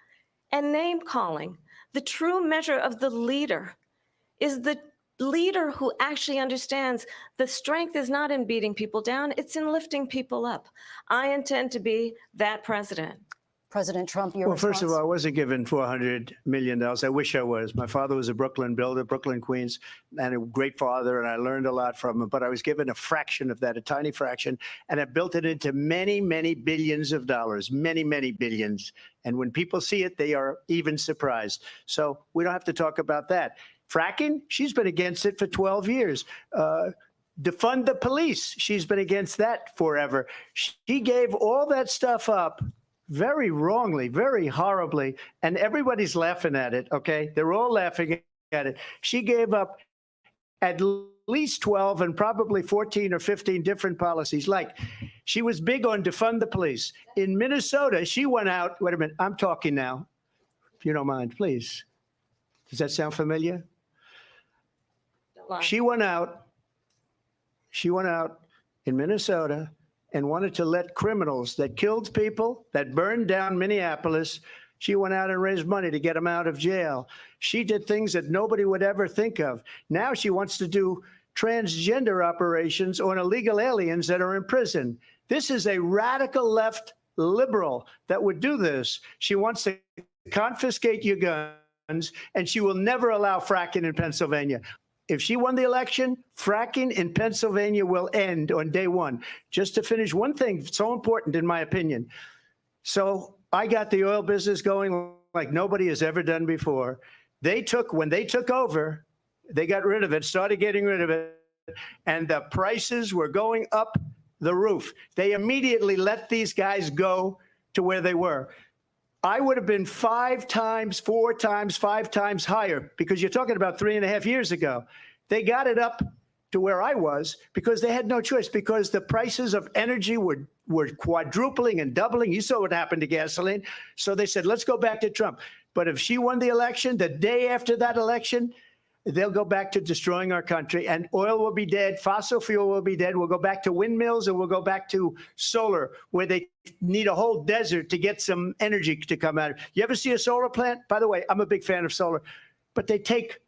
and name calling. The true measure of the leader is the leader who actually understands the strength is not in beating people down, it's in lifting people up. I intend to be that president. President Trump, your Well, first of response? all, I wasn't given $400 million. I wish I was. My father was a Brooklyn builder, Brooklyn, Queens, and a great father, and I learned a lot from him. But I was given a fraction of that, a tiny fraction, and I built it into many, many billions of dollars, many, many billions. And when people see it, they are even surprised. So we don't have to talk about that. Fracking, she's been against it for 12 years. Defund the police, she's been against that forever. She gave all that stuff up very wrongly, very horribly, and everybody's laughing at it, okay? They're all laughing at it. She gave up at least 12 and probably 14 or 15 different policies. Like, she was big on defund the police. In Minnesota, she went out, wait a minute, I'm talking now, if you don't mind, please. Does that sound familiar? She went out in Minnesota and wanted to let criminals that killed people, that burned down Minneapolis, she went out and raised money to get them out of jail. She did things that nobody would ever think of. Now she wants to do transgender operations on illegal aliens that are in prison. This is a radical left liberal that would do this. She wants to confiscate your guns, and she will never allow fracking in Pennsylvania. If she won the election, fracking in Pennsylvania will end on day one. Just to finish, one thing so important in my opinion. So I got the oil business going like nobody has ever done before. When they took over, they got rid of it, started getting rid of it, and the prices were going up the roof. They immediately let these guys go to where they were. I would have been 5 times, 4 times, 5 times higher, because you're talking about 3.5 years ago. They got it up to where I was because they had no choice, because the prices of energy were quadrupling and doubling. You saw what happened to gasoline. So they said, let's go back to Trump. But if she won the election, the day after that election, they'll go back to destroying our country, and oil will be dead. Fossil fuel will be dead. We'll go back to windmills, and we'll go back to solar, where they need a whole desert to get some energy to come out. You ever see a solar plant? By the way, I'm a big fan of solar, but they take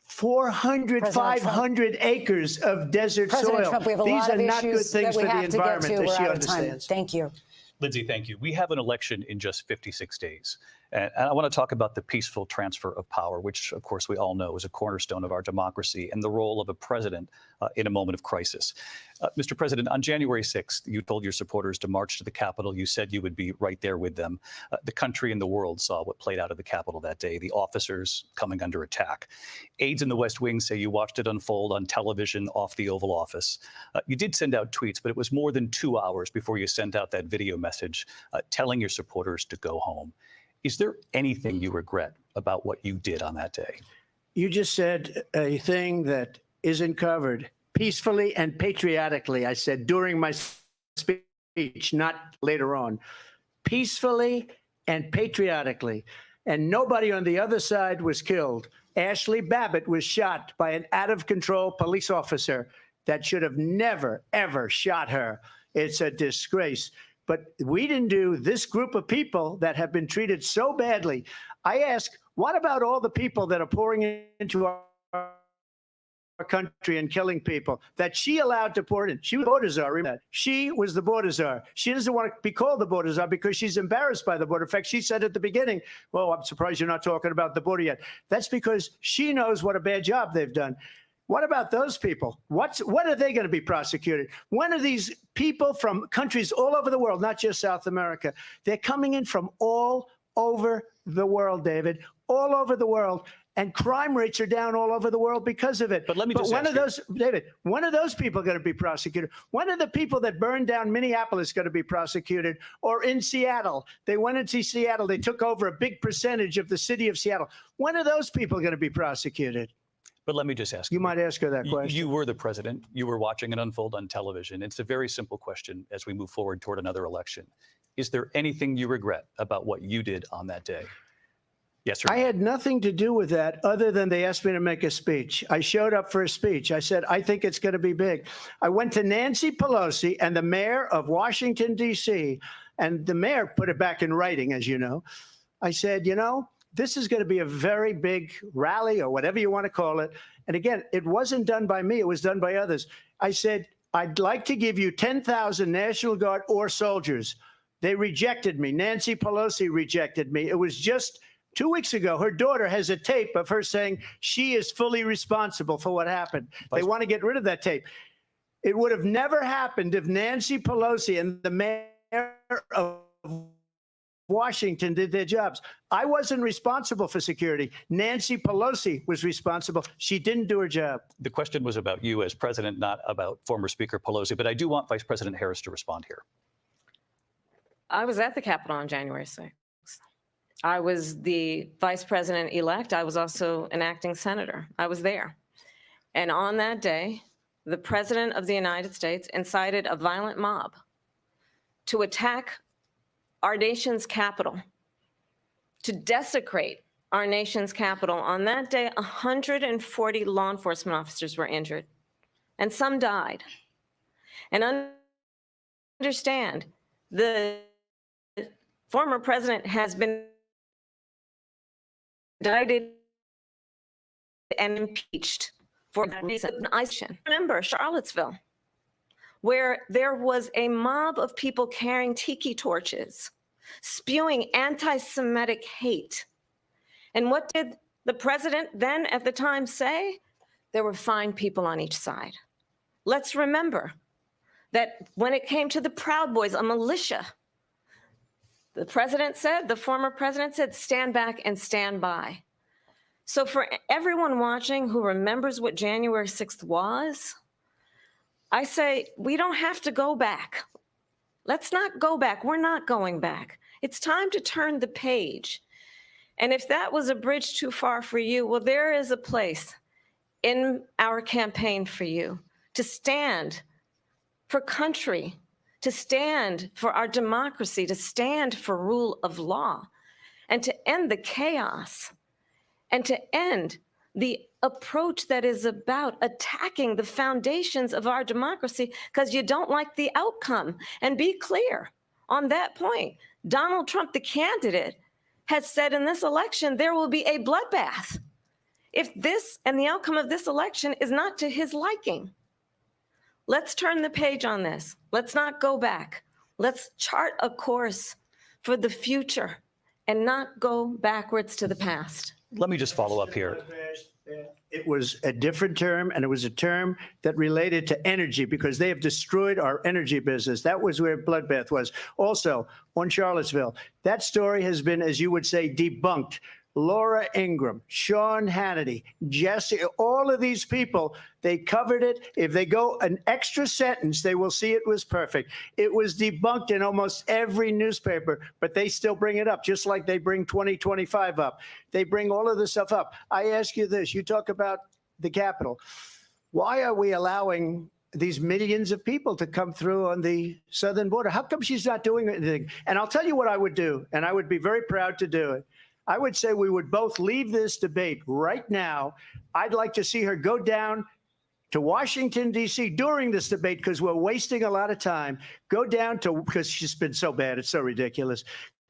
400, 500 acres of desert President soil. Trump, we have a These lot are of not good issues things that for we the have to get to. environment that We're she out of time. understands. Thank you. Lindsay, thank you. We have an election in just 56 days. And I want to talk about the peaceful transfer of power, which, of course, we all know is a cornerstone of our democracy, and the role of a president in a moment of crisis. Mr. President, on January 6th, you told your supporters to march to the Capitol. You said you would be right there with them. The country and the world saw what played out at the Capitol that day, the officers coming under attack. Aides in the West Wing say you watched it unfold on television off the Oval Office. You did send out tweets, but it was more than 2 hours before you sent out that video message telling your supporters to go home. Is there anything you regret about what you did on that day? You just said a thing that isn't covered. Peacefully and patriotically, I said during my speech, not later on. Peacefully and patriotically. And nobody on the other side was killed. Ashley Babbitt was shot by an out-of-control police officer that should have never, ever shot her. It's a disgrace. But we didn't do this group of people that have been treated so badly. I ask, what about all the people that are pouring into our country and killing people that she allowed to pour in? She was the border czar. Remember that. She was the border czar. She doesn't want to be called the border czar because she's embarrassed by the border. In fact, she said at the beginning, well, I'm surprised you're not talking about the border yet. That's because she knows what a bad job they've done. What about those people? When are they going to be prosecuted? When are these people from countries all over the world, not just South America? They're coming in from all over the world, David, all over the world. And crime rates are down all over the world because of it. But let me just when ask are those, David, when are those people going to be prosecuted? When are the people that burned down Minneapolis going to be prosecuted? Or in Seattle? They went into Seattle. They took over a big percentage of the city of Seattle. When are those people going to be prosecuted? But let me just ask you. You might ask her that question. You were the president. You were watching it unfold on television. It's a very simple question as we move forward toward another election. Is there anything you regret about what you did on that day? Yes, sir. I had nothing to do with that other than they asked me to make a speech. I showed up for a speech. I said, I think it's going to be big. I went to Nancy Pelosi and the mayor of Washington, D.C., and the mayor put it back in writing, as you know. I said, you know, this is going to be a very big rally or whatever you want to call it. And again, it wasn't done by me. It was done by others. I said, I'd like to give you 10,000 National Guard or soldiers. They rejected me. Nancy Pelosi rejected me. It was just 2 weeks ago. Her daughter has a tape of her saying she is fully responsible for what happened. They want to get rid of that tape. It would have never happened if Nancy Pelosi and the mayor of Washington did their jobs. I wasn't responsible for security. Nancy Pelosi was responsible. She didn't do her job. The question was about you as president, not about former Speaker Pelosi, but I do want Vice President Harris to respond here. I was at the Capitol on January 6th. I was the vice president-elect. I was also an acting senator. I was there. And on that day, the president of the United States incited a violent mob to attack our nation's capital, to desecrate our nation's capital. On that day, 140 law enforcement officers were injured, and some died. And understand, the former president has been indicted and impeached for that reason. I remember Charlottesville, where there was a mob of people carrying tiki torches, spewing anti-Semitic hate. And what did the president then at the time say? There were fine people on each side. Let's remember that when it came to the Proud Boys, a militia, the president said, the former president said, stand back and stand by. So for everyone watching who remembers what January 6th was, I say, we don't have to go back. Let's not go back. We're not going back. It's time to turn the page. And if that was a bridge too far for you, well, there is a place in our campaign for you to stand for country, to stand for our democracy, to stand for rule of law, and to end the chaos, and to end the approach that is about attacking the foundations of our democracy because you don't like the outcome. And be clear on that point. Donald Trump, the candidate, has said in this election there will be a bloodbath if this and the outcome of this election is not to his liking. Let's turn the page on this. Let's not go back. Let's chart a course for the future and not go backwards to the past. Let me just follow up here. It was a different term, and it was a term that related to energy because they have destroyed our energy business. That was where bloodbath was. Also, on Charlottesville, that story has been, as you would say, debunked. Laura Ingraham, Sean Hannity, Jesse, all of these people, they covered it. If they go an extra sentence, they will see it was perfect. It was debunked in almost every newspaper, but they still bring it up, just like they bring 2025 up. They bring all of this stuff up. I ask you this, you talk about the Capitol. Why are we allowing these millions of people to come through on the southern border? How come she's not doing anything? And I'll tell you what I would do, and I would be very proud to do it. I would say we would both leave this debate right now. I'd like to see her go down to Washington, D.C. during this debate because we're wasting a lot of time. Go down to, because she's been so bad, it's so ridiculous.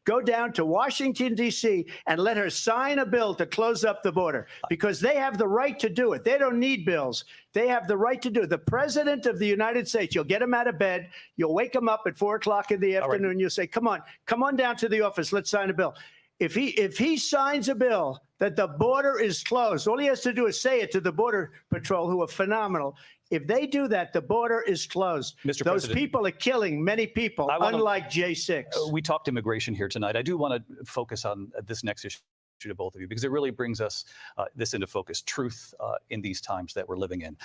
Go down to Washington, D.C. and let her sign a bill to close up the border because they have the right to do it. They don't need bills. They have the right to do it. The president of the United States, you'll get him out of bed. You'll wake him up at 4 o'clock in the afternoon. Right. You'll say, come on down to the office. Let's sign a bill. If he signs a bill that the border is closed, all he has to do is say it to the Border Patrol, who are phenomenal. If they do that, the border is closed. Mr. Those President, people are killing many people, unlike J6. We talked immigration here tonight. I do want to focus on this next issue to both of you because it really brings us this into focus, truth in these times that we're living in.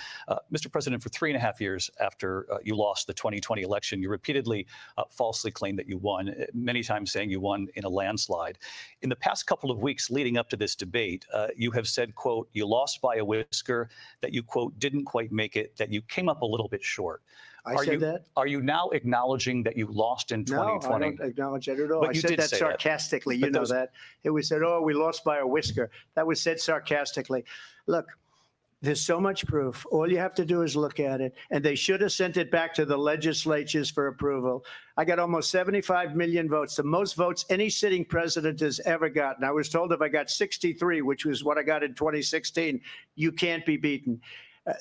Mr. President, for 3.5 years after you lost the 2020 election, you repeatedly falsely claimed that you won, many times saying you won in a landslide. In the past couple of weeks leading up to this debate, you have said, quote, you lost by a whisker, that you, quote, didn't quite make it, that you came up a little bit short. I said that? Are you now acknowledging that you lost in 2020? No, I don't acknowledge that at all. But I you said did that say sarcastically. That. You know that. It was said, oh, we lost by a whisker. That was said sarcastically. Look, there's so much proof. All you have to do is look at it. And they should have sent it back to the legislatures for approval. I got almost 75 million votes, the most votes any sitting president has ever gotten. I was told if I got 63, which was what I got in 2016, you can't be beaten.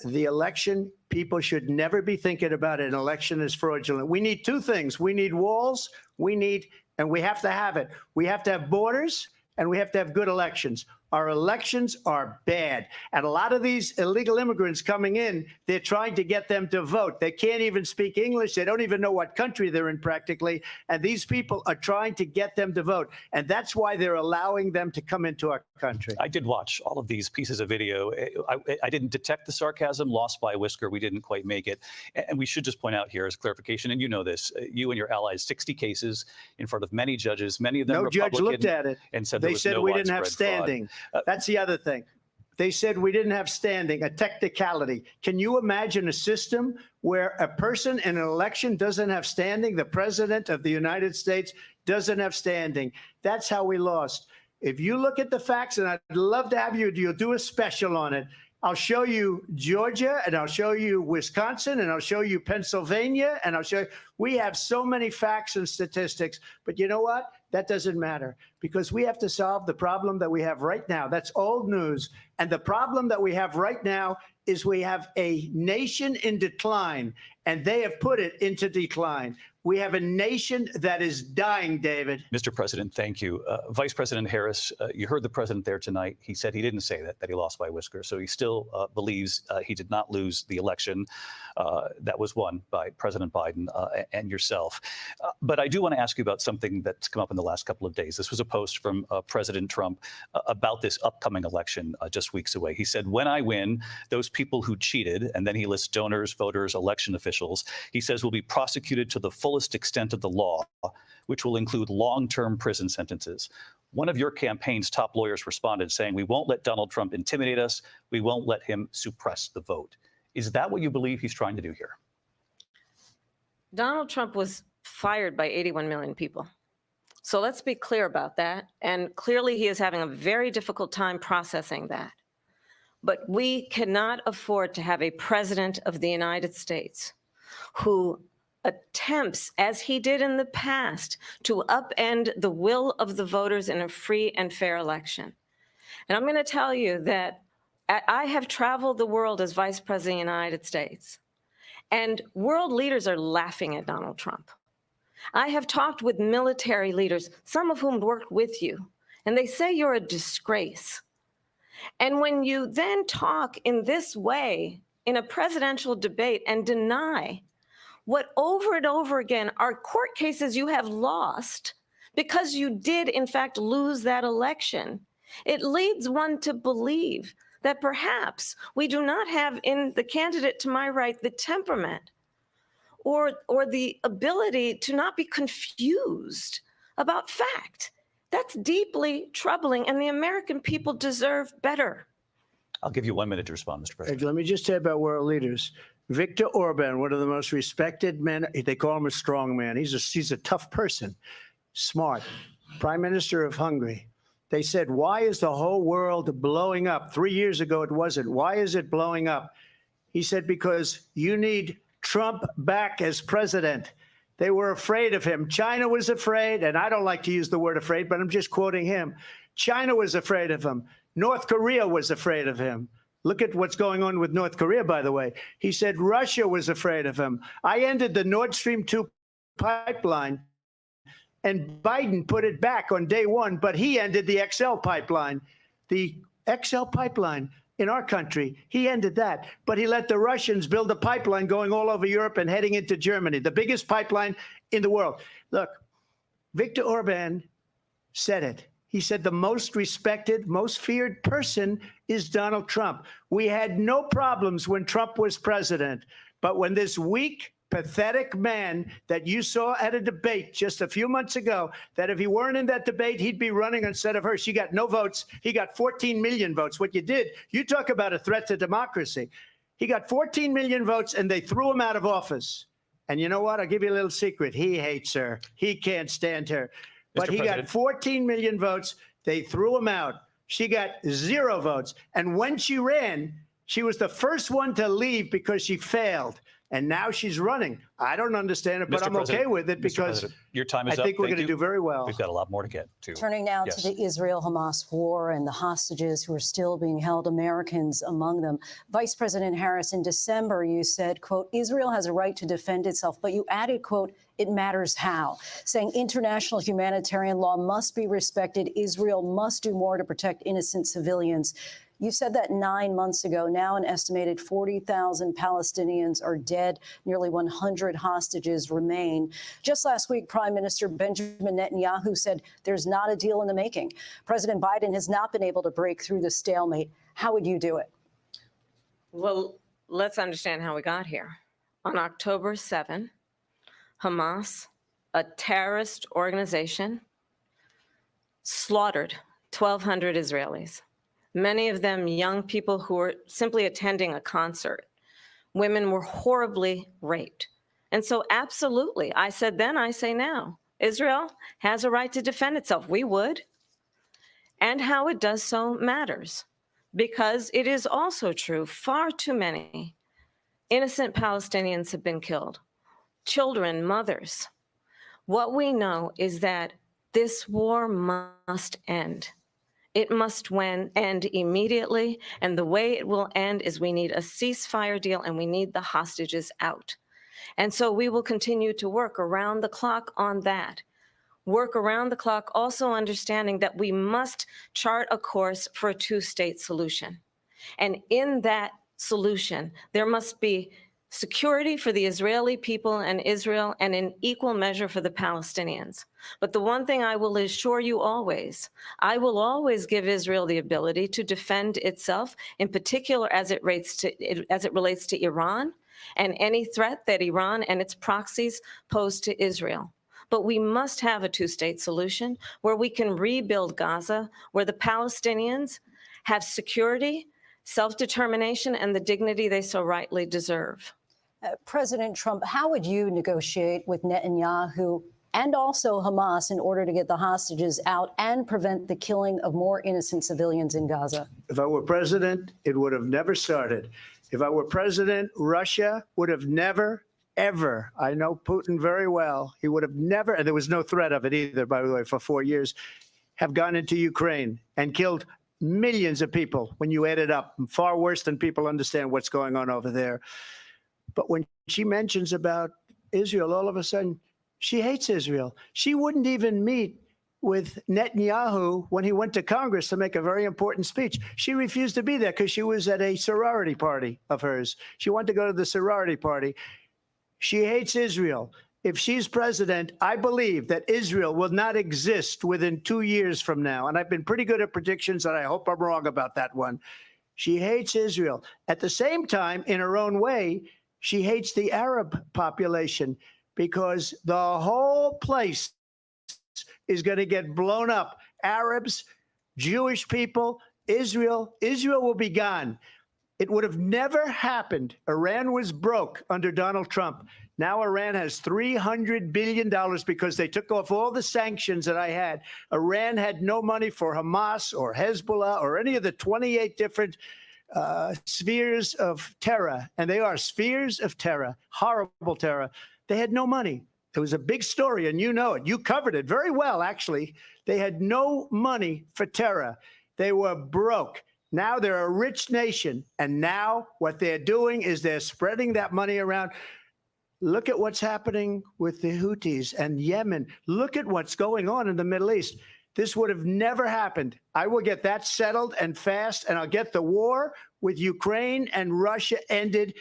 The election, people should never be thinking about an election as fraudulent. We need two things. We need walls, and we have to have it. We have to have borders, and we have to have good elections. Our elections are bad. And a lot of these illegal immigrants coming in, they're trying to get them to vote. They can't even speak English. They don't even know what country they're in practically. And these people are trying to get them to vote. And that's why they're allowing them to come into our country. I did watch all of these pieces of video. I didn't detect the sarcasm, lost by a whisker. We didn't quite make it. And we should just point out here as clarification, and you know this, you and your allies, 60 cases in front of many judges, many of them no Republican. Judge looked at it. And said they said we didn't have standing. That's the other thing. They said we didn't have standing, a technicality. Can you imagine a system where a person in an election doesn't have standing? The president of the United States doesn't have standing. That's how we lost. If you look at the facts, and I'd love to have you'll do a special on it. I'll show you Georgia, and I'll show you Wisconsin, and I'll show you Pennsylvania, and I'll show you. We have so many facts and statistics, but you know what? That doesn't matter because we have to solve the problem that we have right now. That's old news. And the problem that we have right now is we have a nation in decline, and they have put it into decline. We have a nation that is dying, David. Mr. President, thank you. Vice President Harris, you heard the president there tonight. He said he didn't say that he lost by a whisker. So he still believes he did not lose the election that was won by President Biden and yourself. But I do want to ask you about something that's come up in the last couple of days. This was a post from President Trump about this upcoming election just weeks away. He said, when I win, those people who cheated, and then he lists donors, voters, election officials, he says will be prosecuted to the fullest extent of the law, which will include long-term prison sentences. One of your campaign's top lawyers responded saying, we won't let Donald Trump intimidate us. We won't let him suppress the vote. Is that what you believe he's trying to do here? Donald Trump was fired by 81 million people. So let's be clear about that. And clearly he is having a very difficult time processing that. But we cannot afford to have a president of the United States who attempts, as he did in the past, to upend the will of the voters in a free and fair election. And I'm going to tell you that I have traveled the world as Vice President of the United States, and world leaders are laughing at Donald Trump. I have talked with military leaders, some of whom worked with you, and they say you're a disgrace. And when you then talk in this way in a presidential debate and deny what over and over again are court cases you have lost because you did, in fact, lose that election, it leads one to believe that perhaps we do not have in the candidate to my right the temperament or the ability to not be confused about fact. That's deeply troubling, and the American people deserve better. I'll give you 1 minute to respond, Mr. President. Let me just say about world leaders. Viktor Orban, one of the most respected men, they call him a strong man. He's a tough person, smart. Prime Minister of Hungary. They said, why is the whole world blowing up? 3 years ago, it wasn't. Why is it blowing up? He said, because you need Trump back as president. They were afraid of him. China was afraid, and I don't like to use the word afraid, but I'm just quoting him. China was afraid of him. North Korea was afraid of him. Look at what's going on with North Korea, by the way. He said Russia was afraid of him. I ended the Nord Stream 2 pipeline, and Biden put it back on day one, but he ended the XL pipeline. The XL pipeline in our country, he ended that. But he let the Russians build a pipeline going all over Europe and heading into Germany, the biggest pipeline in the world. Look, Viktor Orban said it. He said the most respected, most feared person is Donald Trump. We had no problems when Trump was president. But when this weak, pathetic man that you saw at a debate just a few months ago, that if he weren't in that debate, he'd be running instead of her. She got no votes. He got 14 million votes. What you did, you talk about a threat to democracy. He got 14 million votes, and they threw him out of office. And you know what? I'll give you a little secret. He hates her. He can't stand her. But he got 14 million votes. They threw him out. She got 0 votes. And when she ran, she was the first one to leave because she failed. And now she's running. I don't understand it, but I'm okay with it because your time is I think we're going to do very well. We've got a lot more to get to. Turning now to the Israel-Hamas war and the hostages who are still being held, Americans among them. Vice President Harris, in December, you said, quote, Israel has a right to defend itself, but you added, quote, it matters how, saying international humanitarian law must be respected. Israel must do more to protect innocent civilians. You said that 9 months ago. Now an estimated 40,000 Palestinians are dead. Nearly 100 hostages remain. Just last week, Prime Minister Benjamin Netanyahu said there's not a deal in the making. President Biden has not been able to break through the stalemate. How would you do it? Well, let's understand how we got here. On October 7, Hamas, a terrorist organization, slaughtered 1,200 Israelis. Many of them young people who were simply attending a concert. Women were horribly raped. And so absolutely, I said then, I say now, Israel has a right to defend itself. We would. And how it does so matters, because it is also true, far too many innocent Palestinians have been killed. Children, mothers. What we know is that this war must end. It must end immediately, and the way it will end is we need a ceasefire deal and we need the hostages out. And so we will continue to work around the clock on that. Work around the clock, also understanding that we must chart a course for a two-state solution. And in that solution, there must be security for the Israeli people and Israel, and in equal measure for the Palestinians. But the one thing I will assure you always, I will always give Israel the ability to defend itself, in particular as it relates to Iran and any threat that Iran and its proxies pose to Israel. But we must have a two-state solution where we can rebuild Gaza, where the Palestinians have security, self-determination, and the dignity they so rightly deserve. President Trump, how would you negotiate with Netanyahu and also Hamas in order to get the hostages out and prevent the killing of more innocent civilians in Gaza? If I were president, it would have never started. If I were president, Russia would have never, ever, I know Putin very well, he would have never, and there was no threat of it either, by the way, for 4 years, have gone into Ukraine and killed millions of people when you add it up, far worse than people understand what's going on over there. But when she mentions about Israel, all of a sudden, She hates Israel. She wouldn't even meet with Netanyahu when he went to Congress to make a very important speech. She refused to be there because she was at a sorority party of hers. She wanted to go to the sorority party. She hates Israel. If she's president, I believe that Israel will not exist within 2 years from now. And I've been pretty good at predictions, and I hope I'm wrong about that one. She hates Israel. At the same time, in her own way, she hates the Arab population because the whole place is going to get blown up. Arabs, Jewish people, Israel will be gone. It would have never happened. Iran was broke under Donald Trump. Now Iran has $300 billion because they took off all the sanctions that I had. Iran had no money for Hamas or Hezbollah or any of the 28 different spheres of terror. And they are spheres of terror, horrible terror. They had no money. It was a big story, and you know it. You covered it very well, actually. They had no money for terror. They were broke. Now they're a rich nation, and now what they're doing is they're spreading that money around. Look at what's happening with the Houthis and Yemen. Look at what's going on in the Middle East. This would have never happened. I will get that settled and fast, and I'll get the war with Ukraine and Russia ended.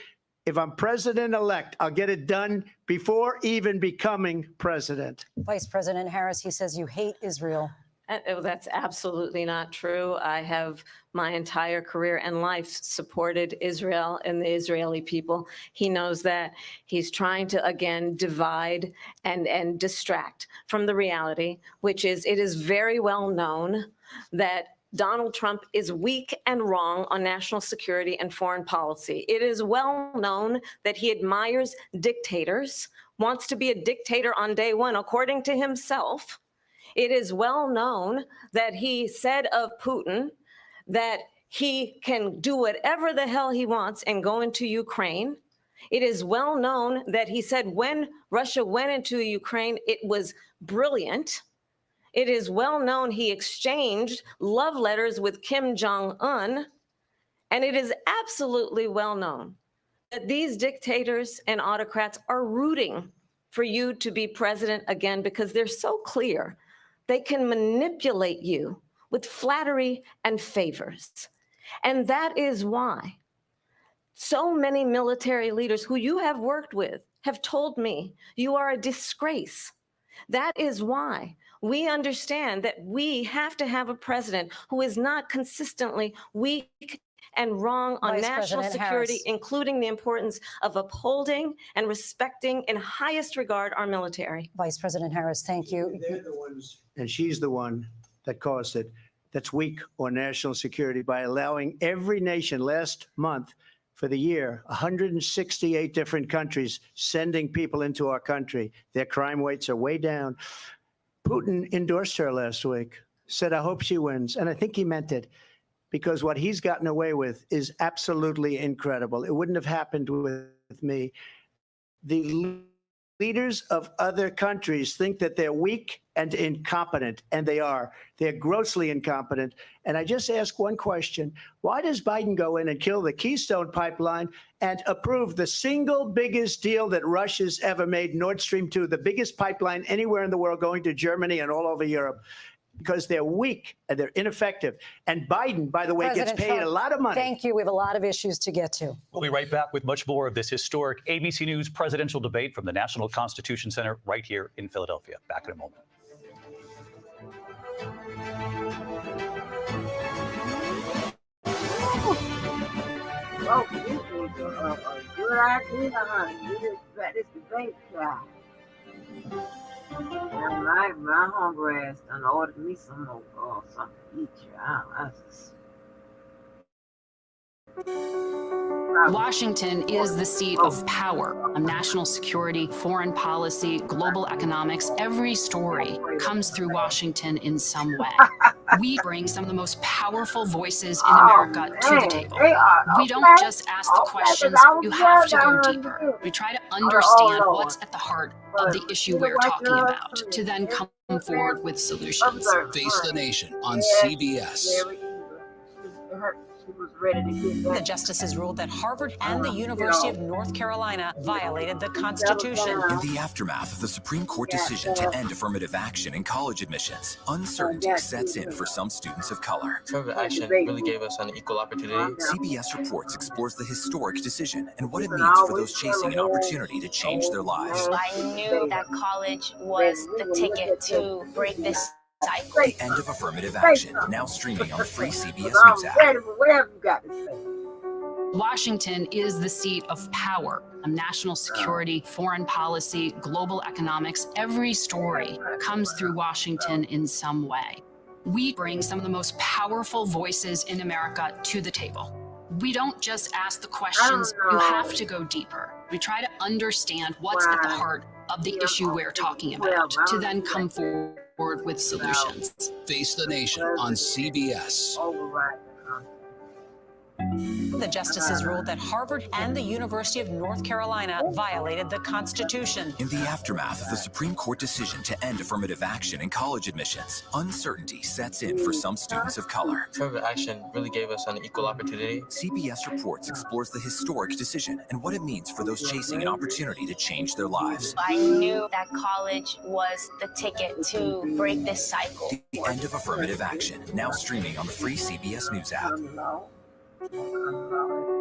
If I'm president-elect, I'll get it done before even becoming president. Vice President Harris, he says you hate Israel. That's absolutely not true. I have my entire career and life supported Israel and the Israeli people. He knows that. He's trying to, again, divide and distract from the reality, which is it is very well known that Donald Trump is weak and wrong on national security and foreign policy. It is well known that he admires dictators, wants to be a dictator on day one, according to himself. It is well known that he said of Putin that he can do whatever the hell he wants and go into Ukraine. It is well known that he said when Russia went into Ukraine, it was brilliant. It is well known he exchanged love letters with Kim Jong-un, and it is absolutely well known that these dictators and autocrats are rooting for you to be president again because they're so clear. They can manipulate you with flattery and favors. And that is why so many military leaders who you have worked with have told me you are a disgrace. That is why we understand that we have to have a president who is not consistently weak and wrong on national security, including the importance of upholding and respecting in highest regard our military. Vice President Harris, thank you. They're the ones, and she's the one that caused it, that's weak on national security by allowing every nation last month for the year, 168 different countries sending people into our country. Their crime rates are way down. Putin endorsed her last week, said, I hope she wins. And I think he meant it because what he's gotten away with is absolutely incredible. It wouldn't have happened with me. The leaders of other countries think that they're weak and incompetent, and they are. They're grossly incompetent. And I just ask one question. Why does Biden go in and kill the Keystone Pipeline and approve the single biggest deal that Russia's ever made, Nord Stream 2, the biggest pipeline anywhere in the world going to Germany and all over Europe? Because they're weak and they're ineffective. And Biden, by the way, President gets paid Trump, a lot of money. Thank you. We have a lot of issues to get to. We'll be right back with much more of this historic ABC News presidential debate from the National Constitution Center right here in Philadelphia. Back in a moment. Oh, this was a good idea, honey. This debate trial. And my hungry ass done ordered me some more something to eat. Washington is the seat of power on national security, foreign policy, global economics. Every story comes through Washington in some way. We bring some of the most powerful voices in America to the table. We don't just ask the questions, you have to go deeper. We try to understand what's at the heart of the issue we're talking about, to then come forward with solutions. Face the Nation on CBS. she was ready to get that. The justices ruled that Harvard and the University of North Carolina violated the Constitution. In the aftermath of the Supreme Court decision to end affirmative action in college admissions, uncertainty sets in for some students of color. Affirmative action really gave us an equal opportunity. CBS Reports explores the historic decision and what it means for those chasing an opportunity to change their lives. I knew that college was the ticket to break this cycle. The end of affirmative action, now streaming on the free CBS News app. Whatever you got to say. Washington is the seat of power, national security, foreign policy, global economics. Every story comes through Washington in some way. We bring some of the most powerful voices in America to the table. We don't just ask the questions, you have to go deeper. We try to understand what's at the heart of the issue we're talking about to then come forward with solutions. Face the Nation on CBS. The justices ruled that Harvard and the University of North Carolina violated the Constitution. In the aftermath of the Supreme Court decision to end affirmative action in college admissions, uncertainty sets in for some students of color. Affirmative action really gave us an equal opportunity. CBS Reports explores the historic decision and what it means for those chasing an opportunity to change their lives. I knew that college was the ticket to break this cycle. The end of affirmative action, now streaming on the free CBS News app.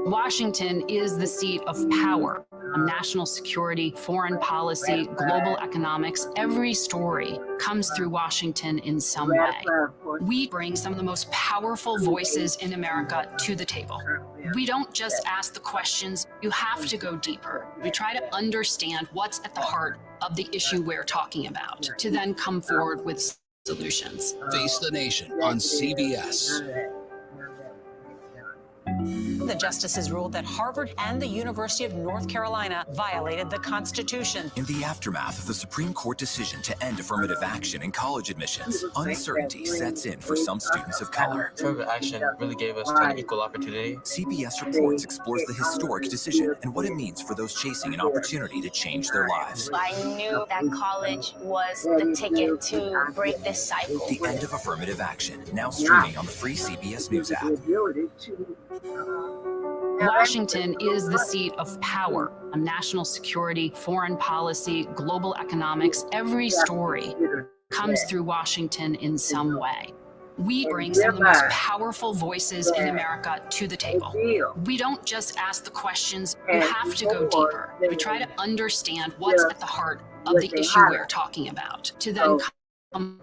Washington is the seat of power, national security, foreign policy, global economics. Every story comes through Washington in some way. We bring some of the most powerful voices in America to the table. We don't just ask the questions, you have to go deeper. We try to understand what's at the heart of the issue we're talking about to then come forward with solutions. Face the Nation on CBS. The justices ruled that Harvard and the University of North Carolina violated the Constitution. In the aftermath of the Supreme Court decision to end affirmative action in college admissions, uncertainty sets in for some students of color. Affirmative action really gave us an equal opportunity. CBS Reports explores the historic decision and what it means for those chasing an opportunity to change their lives. I knew that college was the ticket to break this cycle. The end of affirmative action, now streaming on the free CBS News app. Washington is the seat of power, national security, foreign policy, global economics. Every story comes through Washington in some way. We bring some of the most powerful voices in America to the table. We don't just ask the questions, you have to go deeper. We try to understand what's at the heart of the issue we're talking about to then come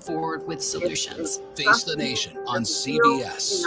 forward with solutions. Face the Nation on CBS.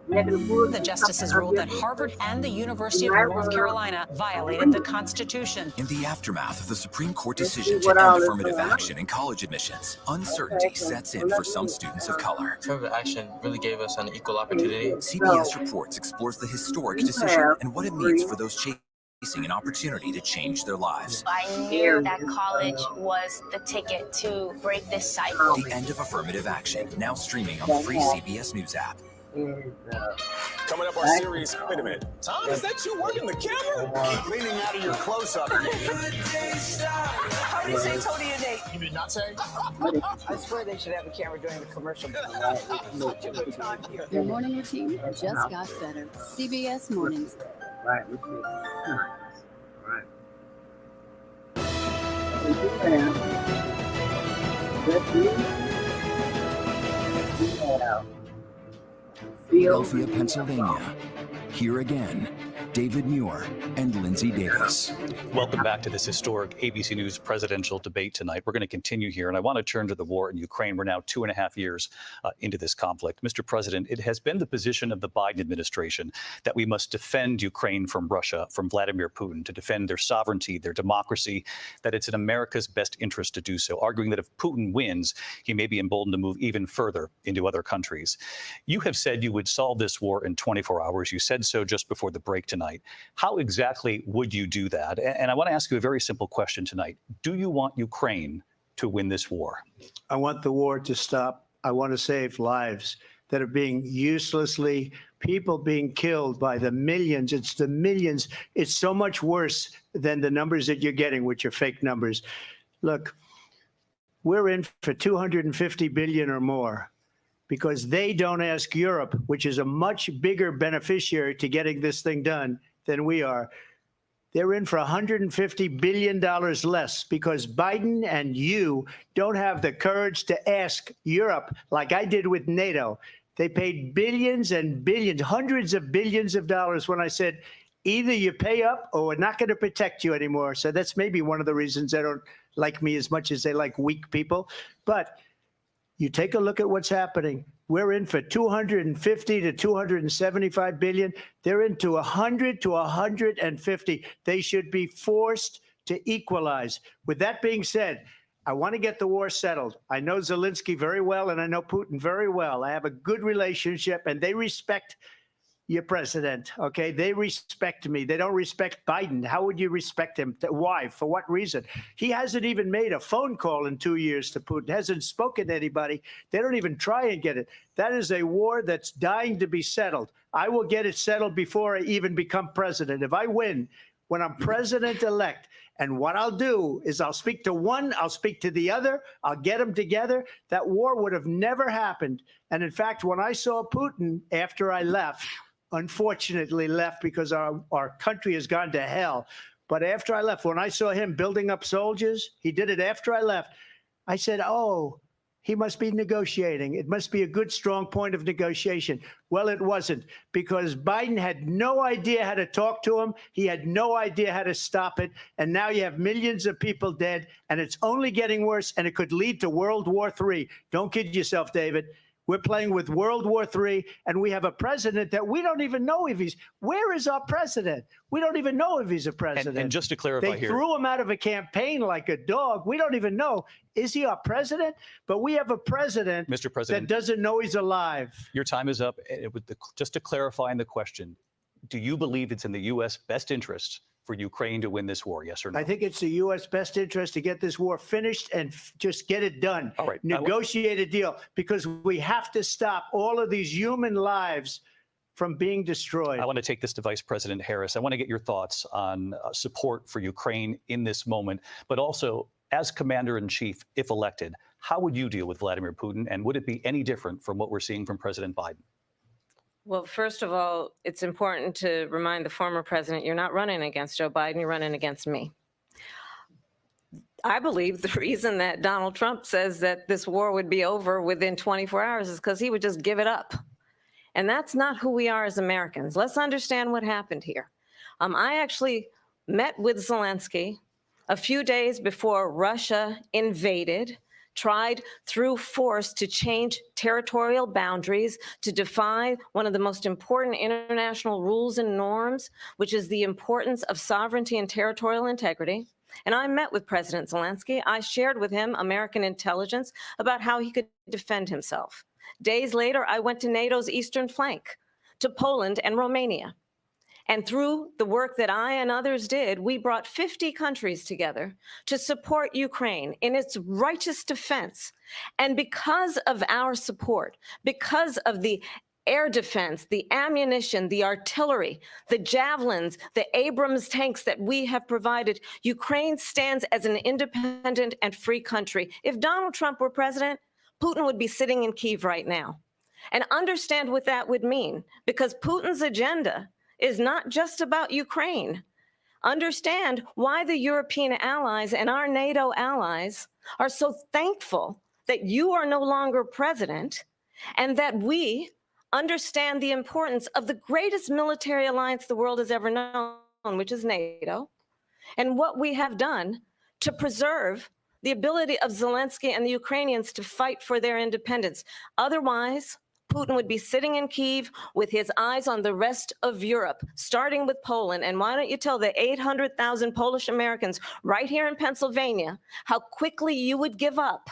The justices ruled that Harvard and the University of North Carolina violated the Constitution. In the aftermath of the Supreme Court decision to end affirmative action in college admissions, uncertainty sets in for some students of color. Affirmative action really gave us an equal opportunity. CBS Reports explores the historic decision and what it means for those chasing an opportunity to change their lives. I knew that college was the ticket to break this cycle. The end of affirmative action, now streaming on the free CBS News app. Coming up our series. Wait a minute. Tom, is that you working the camera? Keep leaning out of your close-up. How do you say Tony and Nate? You did not say? I swear they should have a camera during the commercial. Your morning routine just got better. CBS Mornings. Right. Philadelphia, Pennsylvania. Here again, David Muir and Lindsay Davis. Welcome back to this historic ABC News presidential debate tonight. We're going to continue here, and I want to turn to the war in Ukraine. We're now 2.5 years into this conflict. Mr. President, it has been the position of the Biden administration that we must defend Ukraine from Russia, from Vladimir Putin, to defend their sovereignty, their democracy, that it's in America's best interest to do so, arguing that if Putin wins, he may be emboldened to move even further into other countries. You have said you would solve this war in 24 hours. You said so just before the break tonight. How exactly would you do that? And I want to ask you a very simple question tonight. Do you want Ukraine to win this war? I want the war to stop. I want to save lives that are being uselessly, people being killed by the millions. It's the millions. It's so much worse than the numbers that you're getting, which are fake numbers. Look, we're in for 250 billion or more. because they don't ask Europe, which is a much bigger beneficiary to getting this thing done than we are. They're in for $150 billion less because Biden and you don't have the courage to ask Europe like I did with NATO. They paid billions and billions, hundreds of billions of dollars when I said, either you pay up or we're not going to protect you anymore. So that's maybe one of the reasons they don't like me as much as they like weak people. But you take a look at what's happening. We're in for 250 to 275 billion. They're into 100 to 150. They should be forced to equalize. With that being said, I want to get the war settled. I know Zelensky very well, and I know Putin very well. I have a good relationship, and they respect your president, okay? They respect me. They don't respect Biden. How would you respect him? Why? For what reason? He hasn't even made a phone call in 2 years to Putin, hasn't spoken to anybody. They don't even try and get it. That is a war that's dying to be settled. I will get it settled before I even become president. If I win, when I'm president-elect, and what I'll do is I'll speak to one, I'll speak to the other, I'll get them together. That war would have never happened. And in fact, when I saw Putin after I left, unfortunately left because our country has gone to hell. But after I left, when I saw him building up soldiers, he did it after I left. I said, oh, he must be negotiating. It must be a good, strong point of negotiation. Well, it wasn't, because Biden had no idea how to talk to him. He had no idea how to stop it. And now you have millions of people dead, and it's only getting worse, and it could lead to World War III. Don't kid yourself, David. We're playing with World War III, and we have a president that we don't even know if where is our president? We don't even know if he's a president. And just to clarify they here. threw him out of a campaign like a dog. We don't even know. Is he our president? But we have a president, Mr. President, that doesn't know he's alive. Your time is up. Just to clarify in the question, do you believe it's in the U.S. best interest for Ukraine to win this war, yes or no? I think it's the U.S. best interest to get this war finished and just get it done. All right. Negotiate a deal, because we have to stop all of these human lives from being destroyed. I want to take this to Vice President Harris. I want to get your thoughts on support for Ukraine in this moment, but also as Commander-in-Chief, if elected, how would you deal with Vladimir Putin, and would it be any different from what we're seeing from President Biden? Well, first of all, it's important to remind the former president, you're not running against Joe Biden, you're running against me. I believe the reason that Donald Trump says that this war would be over within 24 hours is because he would just give it up. And that's not who we are as Americans. Let's understand what happened here. I actually met with Zelensky a few days before Russia invaded, tried through force to change territorial boundaries, to defy one of the most important international rules and norms, which is the importance of sovereignty and territorial integrity. And I met with President Zelensky. I shared with him American intelligence about how he could defend himself. Days later, I went to NATO's eastern flank, to Poland and Romania. And through the work that I and others did, we brought 50 countries together to support Ukraine in its righteous defense. And because of our support, because of the air defense, the ammunition, the artillery, the javelins, the Abrams tanks that we have provided, Ukraine stands as an independent and free country. If Donald Trump were president, Putin would be sitting in Kyiv right now. And understand what that would mean, because Putin's agenda is not just about Ukraine. Understand why the European allies and our NATO allies are so thankful that you are no longer president, and that we understand the importance of the greatest military alliance the world has ever known, which is NATO, and what we have done to preserve the ability of Zelensky and the Ukrainians to fight for their independence. Otherwise, Putin would be sitting in Kyiv with his eyes on the rest of Europe, starting with Poland. And why don't you tell the 800,000 Polish Americans right here in Pennsylvania how quickly you would give up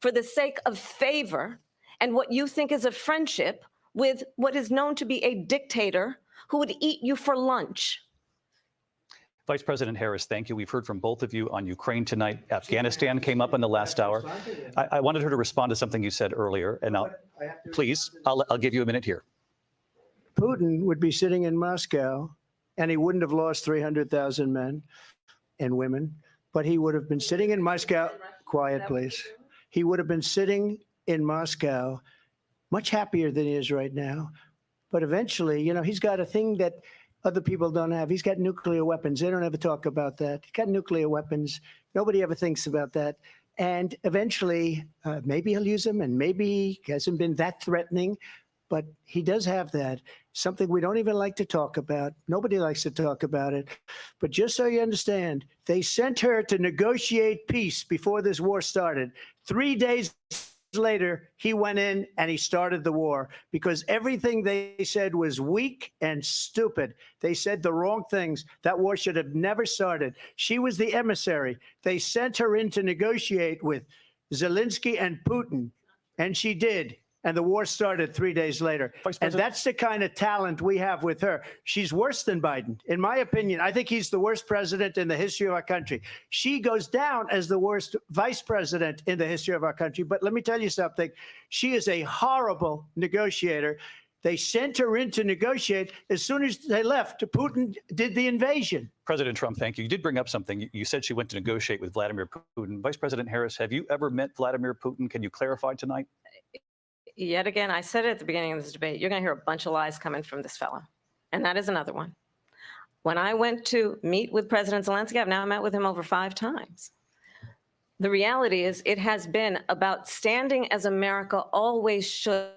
for the sake of favor and what you think is a friendship with what is known to be a dictator who would eat you for lunch. Vice President Harris, thank you. We've heard from both of you on Ukraine tonight. Afghanistan came up in the last hour. I wanted her to respond to something you said earlier, and please, I'll give you a minute here. Putin would be sitting in Moscow, and he wouldn't have lost 300,000 men and women, but he would have been sitting in Moscow. Quiet, please. He would have been sitting in Moscow much happier than he is right now. But eventually, you know, he's got a thing that other people don't have. He's got nuclear weapons. They don't ever talk about that. He's got nuclear weapons. Nobody ever thinks about that. And eventually, maybe he'll use them, and maybe he hasn't been that threatening. But he does have that, something we don't even like to talk about. Nobody likes to talk about it. But just so you understand, they sent her to negotiate peace before this war started. 3 days later, he went in and he started the war because everything they said was weak and stupid. They said the wrong things. That war should have never started. She was the emissary. They sent her in to negotiate with Zelensky and Putin, and she did. And the war started 3 days later. And that's the kind of talent we have with her. She's worse than Biden. In my opinion, I think he's the worst president in the history of our country. She goes down as the worst vice president in the history of our country. But let me tell you something. She is a horrible negotiator. They sent her in to negotiate. As soon as they left, Putin did the invasion. President Trump, thank you. You did bring up something. You said she went to negotiate with Vladimir Putin. Vice President Harris, have you ever met Vladimir Putin? Can you clarify tonight? Yet again, I said it at the beginning of this debate, you're going to hear a bunch of lies coming from this fellow. And that is another one. When I went to meet with President Zelensky, I've now met with him over 5 times. The reality is it has been about standing as America always should,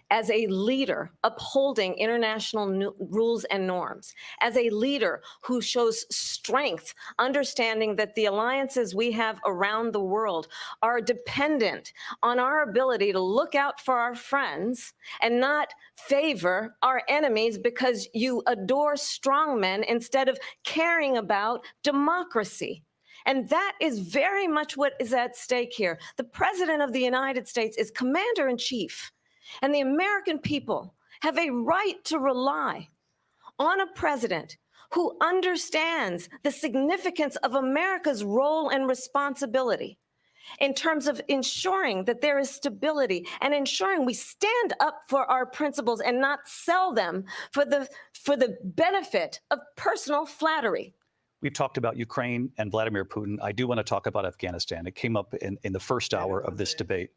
as a leader upholding international rules and norms, as a leader who shows strength, understanding that the alliances we have around the world are dependent on our ability to look out for our friends and not favor our enemies because you adore strong men instead of caring about democracy. And that is very much what is at stake here. The President of the United States is commander-in-chief. And the American people have a right to rely on a president who understands the significance of America's role and responsibility in terms of ensuring that there is stability and ensuring we stand up for our principles and not sell them for the benefit of personal flattery. We've talked about Ukraine and Vladimir Putin. I do want to talk about Afghanistan. It came up in the first hour of this debate.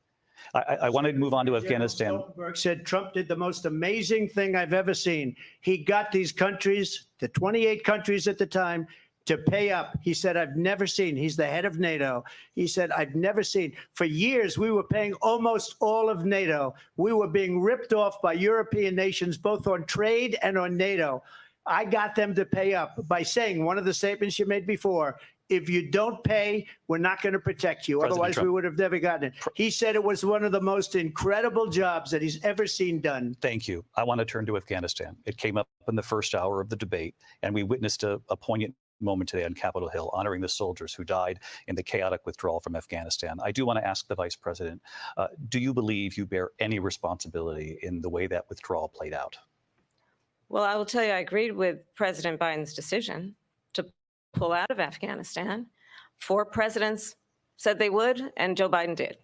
I wanted to move on to Afghanistan. Stoltenberg said Trump did the most amazing thing I've ever seen. He got these countries, the 28 countries at the time, to pay up. He said, I've never seen. He's the head of NATO. He said, I've never seen. For years, we were paying almost all of NATO. We were being ripped off by European nations, both on trade and on NATO. I got them to pay up by saying one of the statements you made before, if you don't pay, we're not going to protect you. President Otherwise, Trump. we would have never gotten it. He said it was one of the most incredible jobs that he's ever seen done. Thank you. I want to turn to Afghanistan. It came up in the first hour of the debate, and we witnessed a poignant moment today on Capitol Hill, honoring the soldiers who died in the chaotic withdrawal from Afghanistan. I do want to ask the Vice President, do you believe you bear any responsibility in the way that withdrawal played out? Well, I will tell you, I agreed with President Biden's decision to pull out of Afghanistan. 4 presidents said they would, and Joe Biden did.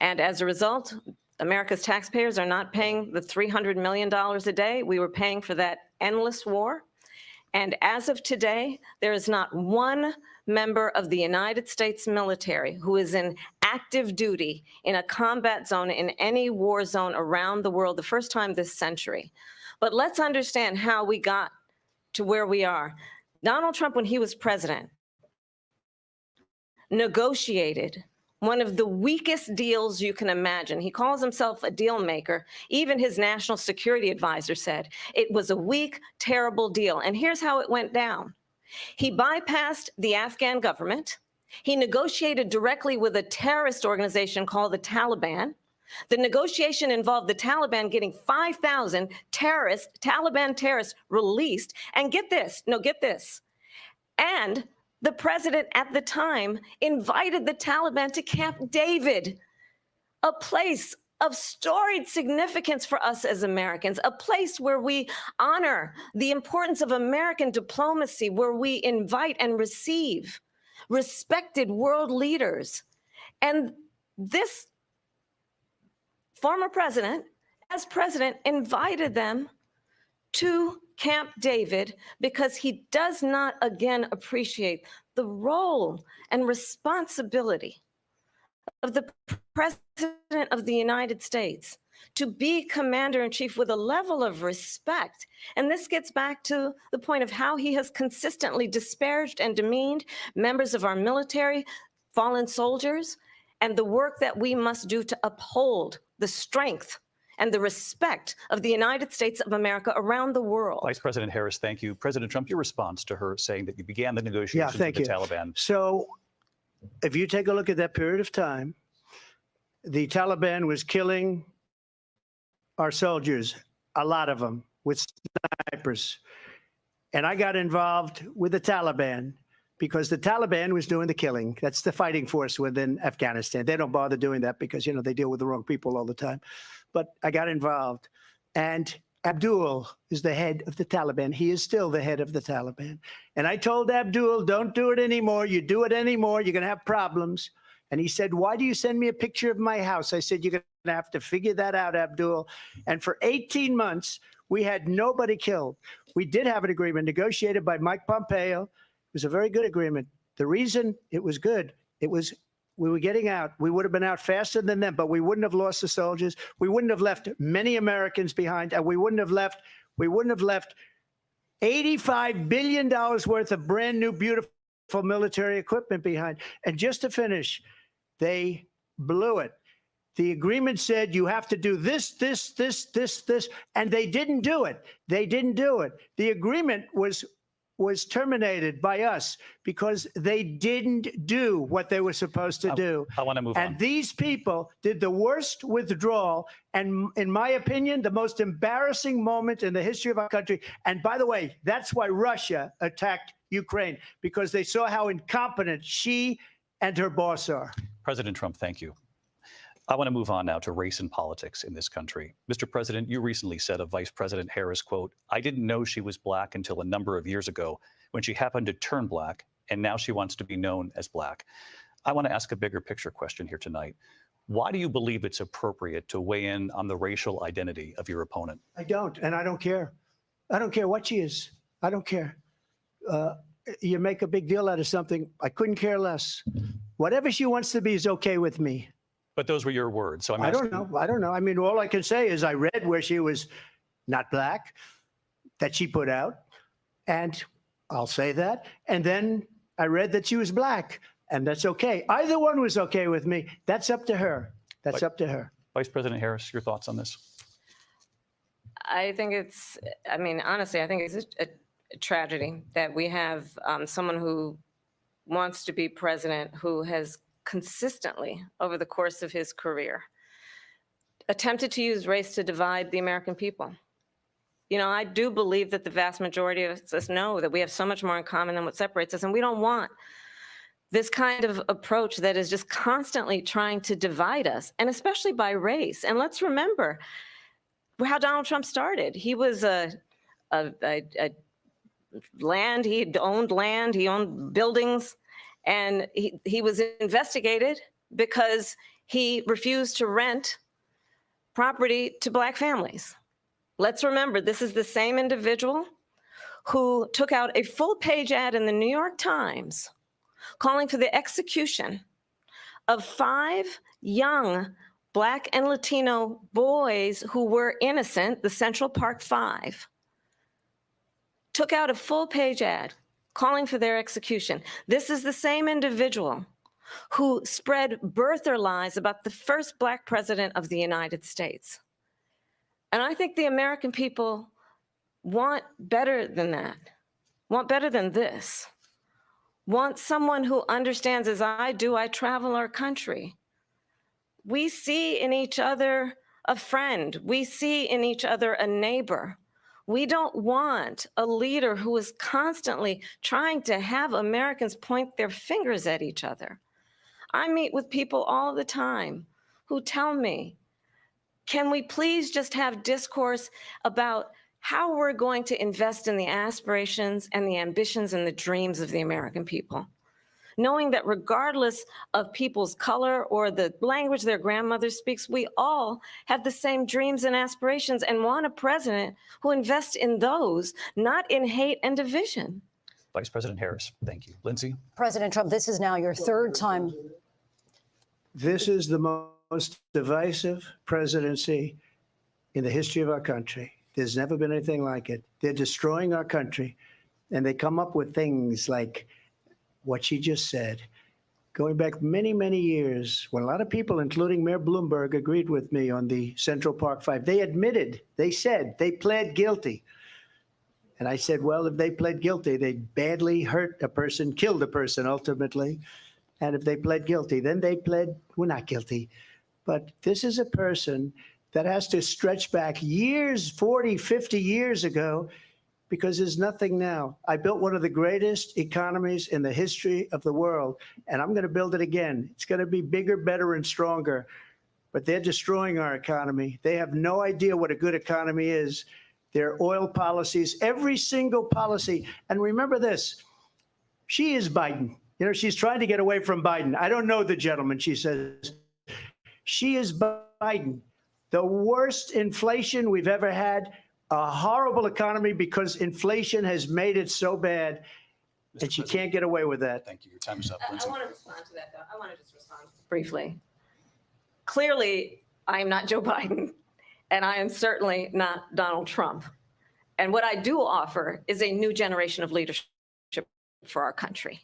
And as a result, America's taxpayers are not paying the $300 million a day we were paying for that endless war. And as of today, there is not one member of the United States military who is in active duty in a combat zone in any war zone around the world, the first time this century. But let's understand how we got to where we are. Donald Trump, when he was president, negotiated one of the weakest deals you can imagine. He calls himself a deal maker. Even his national security advisor said it was a weak, terrible deal. And here's how it went down. He bypassed the Afghan government. He negotiated directly with a terrorist organization called the Taliban. The negotiation involved the Taliban getting 5,000 Taliban terrorists released. And get this, and the president at the time invited the Taliban to Camp David, a place of storied significance for us as Americans, a place where we honor the importance of American diplomacy, where we invite and receive respected world leaders. And this former president, as president, invited them to Camp David because he does not, again, appreciate the role and responsibility of the President of the United States to be commander-in-chief with a level of respect. And this gets back to the point of how he has consistently disparaged and demeaned members of our military, fallen soldiers, and the work that we must do to uphold the strength and the respect of the United States of America around the world. Vice President Harris, thank you. President Trump, your response to her saying that you began the negotiations thank with the you. Taliban. So if you take a look at that period of time, the Taliban was killing our soldiers, a lot of them, with snipers. And I got involved with the Taliban because the Taliban was doing the killing. That's the fighting force within Afghanistan. They don't bother doing that because, you know, they deal with the wrong people all the time. But I got involved. And Abdul is the head of the Taliban. He is still the head of the Taliban. And I told Abdul, don't do it anymore. You do it anymore, you're going to have problems. And he said, why do you send me a picture of my house? I said, you're going to have to figure that out, Abdul. And for 18 months, we had nobody killed. We did have an agreement negotiated by Mike Pompeo. It was a very good agreement. The reason it was good, it was we were getting out. We would have been out faster than them, but we wouldn't have lost the soldiers. We wouldn't have left many Americans behind, and we wouldn't have left $85 billion worth of brand new, beautiful military equipment behind. And just to finish, they blew it. The agreement said you have to do this, and they didn't do it. They didn't do it. The agreement was terminated by us because they didn't do what they were supposed to do. I want to move on. And these people did the worst withdrawal and, in my opinion, the most embarrassing moment in the history of our country. And by the way, that's why Russia attacked Ukraine, because they saw how incompetent she and her boss are. President Trump, thank you. I want to move on now to race and politics in this country. Mr. President, you recently said of Vice President Harris, quote, I didn't know she was black until a number of years ago when she happened to turn black, and now she wants to be known as black. I want to ask a bigger picture question here tonight. Why do you believe it's appropriate to weigh in on the racial identity of your opponent? I don't, and I don't care. I don't care what she is. I don't care. You make a big deal out of something. I couldn't care less. Whatever she wants to be is okay with me. But those were your words. So I don't know. I mean, all I can say is I read where she was not black, that she put out, and I'll say that. And then I read that she was black, and that's okay. Either one was okay with me. That's up to her. That's up to her. Vice President Harris, your thoughts on this? I think it's, I mean, honestly, I think it's a tragedy that we have someone who wants to be president who has consistently, over the course of his career, attempted to use race to divide the American people. You know, I do believe that the vast majority of us know that we have so much more in common than what separates us, and we don't want this kind of approach that is just constantly trying to divide us, and especially by race. And let's remember how Donald Trump started. He was land, he owned buildings, and he was investigated because he refused to rent property to black families. Let's remember, this is the same individual who took out a full-page ad in the New York Times calling for the execution of 5 young Black and Latino boys who were innocent, the Central Park 5. Took out a full-page ad calling for their execution. This is the same individual who spread birther lies about the first Black president of the United States. And I think the American people want better than that, want better than this, want someone who understands, as I do, I travel our country. We see in each other a friend. We see in each other a neighbor. We don't want a leader who is constantly trying to have Americans point their fingers at each other. I meet with people all the time who tell me, can we please just have discourse about how we're going to invest in the aspirations and the ambitions and the dreams of the American people? Knowing that regardless of people's color or the language their grandmother speaks, we all have the same dreams and aspirations and want a president who invests in those, not in hate and division. Vice President Harris, thank you. Lindsay? President Trump, this is now your third time. This is the most divisive presidency in the history of our country. There's never been anything like it. They're destroying our country, and they come up with things like what she just said. Going back many, many years, when a lot of people, including Mayor Bloomberg, agreed with me on the Central Park Five, they admitted, they said, they pled guilty. And I said, well, if they pled guilty, they badly hurt a person, killed a person ultimately. And if they pled guilty, then they pled, we're not guilty. But this is a person that has to stretch back years, 40, 50 years ago, because there's nothing now. I built one of the greatest economies in the history of the world, and I'm going to build it again. It's going to be bigger, better, and stronger. But they're destroying our economy. They have no idea what a good economy is. Their oil policies, every single policy. And remember this, she is Biden. You know, she's trying to get away from Biden. I don't know the gentleman, she says. She is Biden. The worst inflation we've ever had, a horrible economy because inflation has made it so bad, and she can't get away with that. Thank you. Your time is up. I want to respond to that, though. I want to just respond briefly. Clearly, I am not Joe Biden, and I am certainly not Donald Trump. And what I do offer is a new generation of leadership for our country,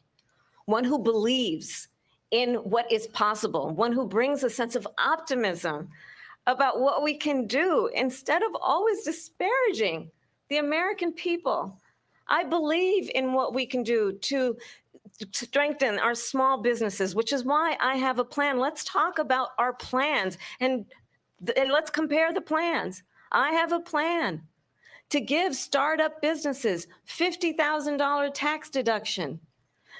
one who believes in what is possible, one who brings a sense of optimism about what we can do instead of always disparaging the American people. I believe in what we can do to strengthen our small businesses, which is why I have a plan. Let's talk about our plans and let's compare the plans. I have a plan to give startup businesses $50,000 tax deduction,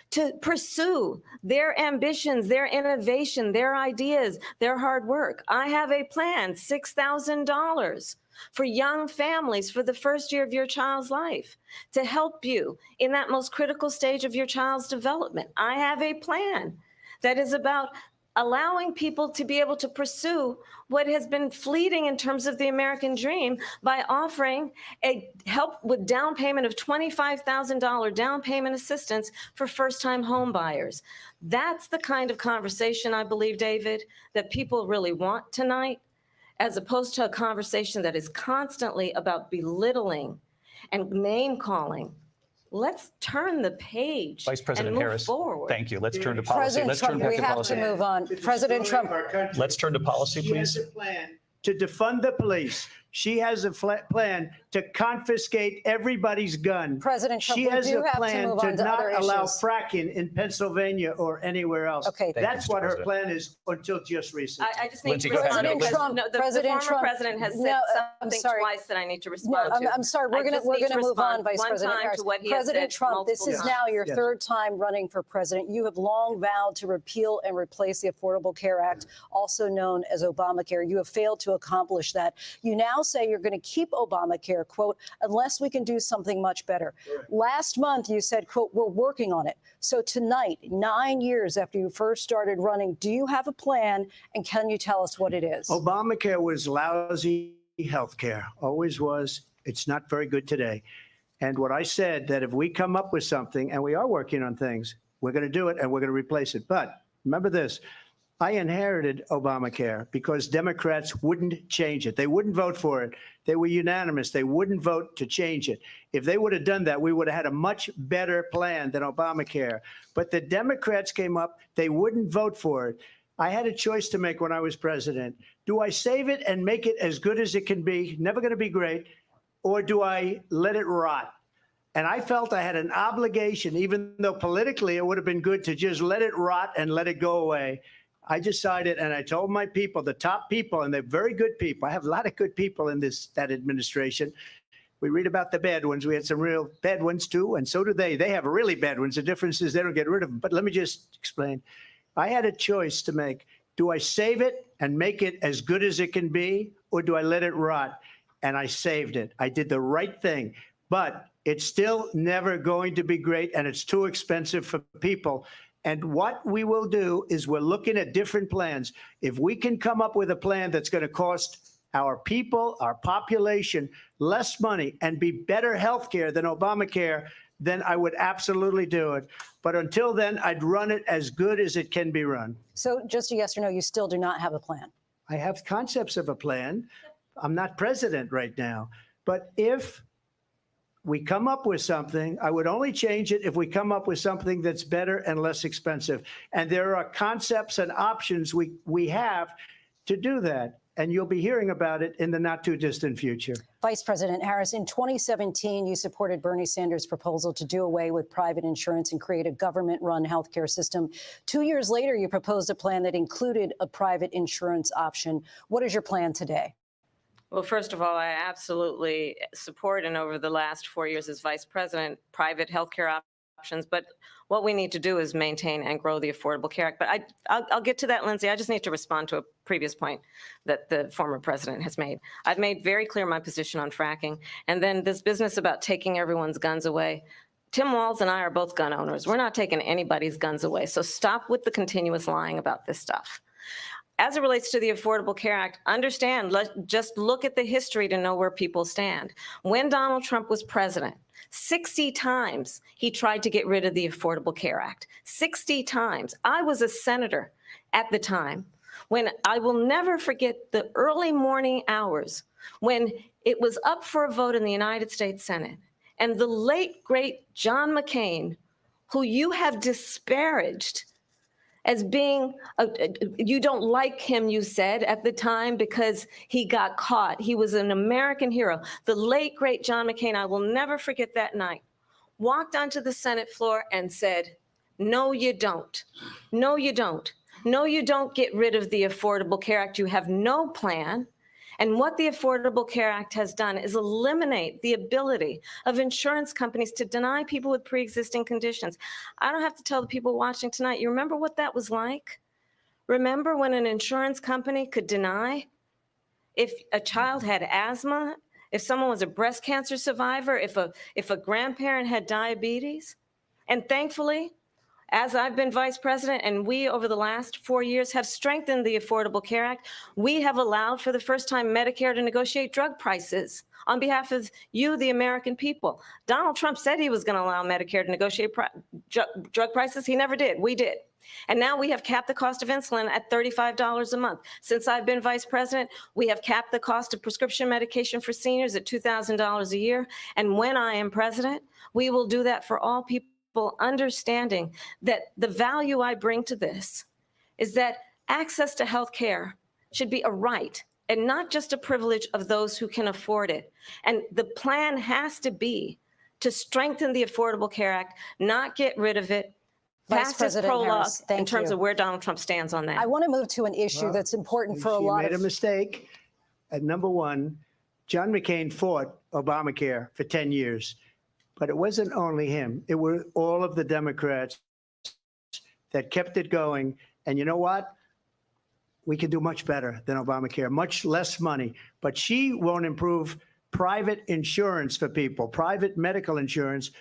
to pursue their ambitions, their innovation, their ideas, their hard work. I have a plan, $6,000 for young families for the first year of your child's life to help you in that most critical stage of your child's development. I have a plan that is about allowing people to be able to pursue what has been fleeting in terms of the American dream by offering a help with down payment of $25,000 down payment assistance for first-time home buyers. That's the kind of conversation, I believe, David, that people really want tonight, as opposed to a conversation that is constantly about belittling and name-calling. Let's turn the page Vice President and move Harris, forward. Thank you. Let's turn to policy. President Let's Trump, turn back we to have policy. to move on. President Trump. Let's turn to policy, She has please. a plan to defund the police. She has a plan to confiscate everybody's gun. President Trump, she we has do a have to plan move to on to not other allow issues. fracking in Pennsylvania or anywhere else. Okay. Thank you, That's Mr. what her President. plan is until just recently. I just need Lindsay, to go ahead. respond President because Trump, the President former Trump, president has said no, I'm something sorry. twice that I need to No, respond to. I'm sorry. We're I just going need to to move on, respond Vice one President time Harris. to what he has President said Trump, this multiple is times. now your Yes. third time running for president. You have long vowed to repeal and replace the Affordable Care Act, also known as Obamacare. You have failed to accomplish that. You now say you're going to keep Obamacare, quote, unless we can do something much better. Last month, you said, quote, we're working on it. So tonight, 9 years after you first started running, do you have a plan, and can you tell us what it is? Obamacare was lousy health care, always was. It's not very good today. And what I said, that if we come up with something, and we are working on things, we're going to do it and we're going to replace it. But remember this, I inherited Obamacare because Democrats wouldn't change it. They wouldn't vote for it. They were unanimous. They wouldn't vote to change it. If they would have done that, we would have had a much better plan than Obamacare. But the Democrats came up. They wouldn't vote for it. I had a choice to make when I was president. Do I save it and make it as good as it can be, never going to be great, or do I let it rot? And I felt I had an obligation, even though politically it would have been good to just let it rot and let it go away. I decided, and I told my people, the top people, and they're very good people. I have a lot of good people in that administration. We read about the bad ones. We had some real bad ones, too, and so do they. They have really bad ones. The difference is they don't get rid of them. But let me just explain. I had a choice to make. Do I save it and make it as good as it can be, or do I let it rot? And I saved it. I did the right thing. But it's still never going to be great, and it's too expensive for people. And what we will do is we're looking at different plans. If we can come up with a plan that's going to cost our people, our population, less money and be better health care than Obamacare, then I would absolutely do it. But until then, I'd run it as good as it can be run. So just a yes or no, you still do not have a plan? I have concepts of a plan. I'm not president right now. But if we come up with something, I would only change it if we come up with something that's better and less expensive. And there are concepts and options we have to do that. And you'll be hearing about it in the not too distant future. Vice President Harris, in 2017, you supported Bernie Sanders' proposal to do away with private insurance and create a government-run healthcare system. 2 years later, you proposed a plan that included a private insurance option. What is your plan today? Well, first of all, I absolutely support, and over the last 4 years as vice president, private healthcare options. But what we need to do is maintain and grow the Affordable Care Act. But I'll get to that, Lindsay. I just need to respond to a previous point that the former president has made. I've made very clear my position on fracking. And then this business about taking everyone's guns away. Tim Walz and I are both gun owners. We're not taking anybody's guns away. So stop with the continuous lying about this stuff. As it relates to the Affordable Care Act, understand, just look at the history to know where people stand. When Donald Trump was president, 60 times he tried to get rid of the Affordable Care Act. 60 times. I was a senator at the time when I will never forget the early morning hours when it was up for a vote in the United States Senate. And the late, great John McCain, who you have disparaged as being, you don't like him, you said at the time, because he got caught. He was an American hero. The late, great John McCain, I will never forget that night, walked onto the Senate floor and said, no, you don't. No, you don't. No, you don't get rid of the Affordable Care Act. You have no plan. And what the Affordable Care Act has done is eliminate the ability of insurance companies to deny people with pre-existing conditions. I don't have to tell the people watching tonight, you remember what that was like? Remember when an insurance company could deny if a child had asthma, if someone was a breast cancer survivor, if a grandparent had diabetes? And thankfully, as I've been vice president and we over the last 4 years have strengthened the Affordable Care Act, we have allowed for the first time Medicare to negotiate drug prices on behalf of you, the American people. Donald Trump said he was going to allow Medicare to negotiate drug prices. He never did. We did. And now we have capped the cost of insulin at $35 a month. Since I've been vice president, we have capped the cost of prescription medication for seniors at $2,000 a year. And when I am president, we will do that for all people, understanding that the value I bring to this is that access to health care should be a right and not just a privilege of those who can afford it. And the plan has to be to strengthen the Affordable Care Act, not get rid of it. Vice President Harris, in terms of where Donald Trump stands on that. I want to move to an issue that's important for a lot of... You made a mistake. At number one, John McCain fought Obamacare for 10 years. But it wasn't only him. It were all of the Democrats that kept it going. And you know what? We can do much better than Obamacare, much less money. But she won't improve private insurance for people, private medical insurance.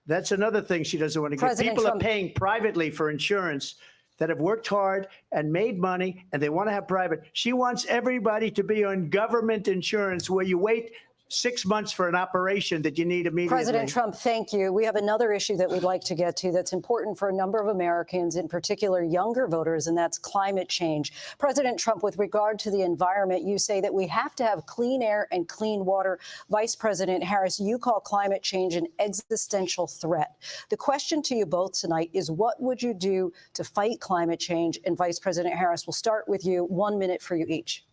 That's another thing she doesn't want to get. People are paying privately for insurance that have worked hard and made money, and they want to have private. She wants everybody to be on government insurance where you wait 6 months for an operation that you need immediately. President Trump, thank you. We have another issue that we'd like to get to that's important for a number of Americans, in particular younger voters, and that's climate change. President Trump, with regard to the environment, you say that we have to have clean air and clean water. Vice President Harris, you call climate change an existential threat. The question to you both tonight is, what would you do to fight climate change? And Vice President Harris, we'll start with you. 1 minute for you each.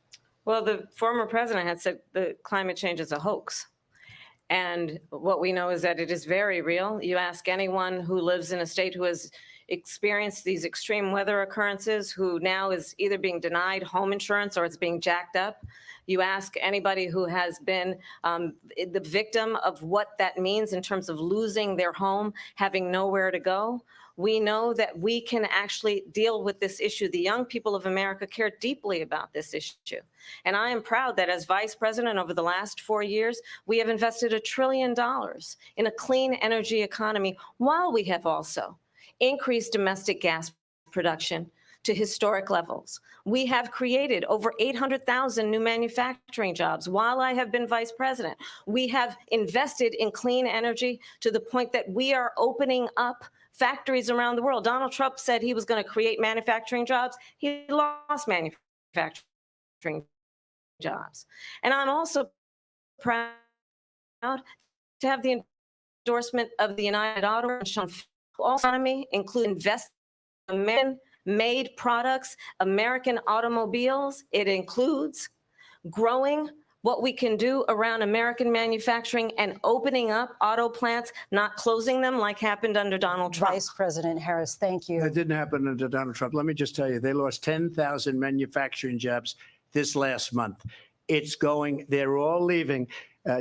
Well, the former president had said the climate change is a hoax. And what we know is that it is very real. You ask anyone who lives in a state who has experienced these extreme weather occurrences, who now is either being denied home insurance or it's being jacked up. You ask anybody who has been the victim of what that means in terms of losing their home, having nowhere to go. We know that we can actually deal with this issue. The young people of America care deeply about this issue. And I am proud that as vice president over the last 4 years, we have invested $1 trillion in a clean energy economy, while we have also increased domestic gas production to historic levels. We have created over 800,000 new manufacturing jobs while I have been vice president. We have invested in clean energy to the point that we are opening up factories around the world. Donald Trump said he was going to create manufacturing jobs. He lost manufacturing jobs. And I'm also proud to have the endorsement of the United Auto Workers economy, include invest in American-made products, American automobiles. It includes growing what we can do around American manufacturing and opening up auto plants, not closing them like happened under Donald Trump. Vice President Harris, thank you. That didn't happen under Donald Trump. Let me just tell you, they lost 10,000 manufacturing jobs this last month. It's going, they're all leaving.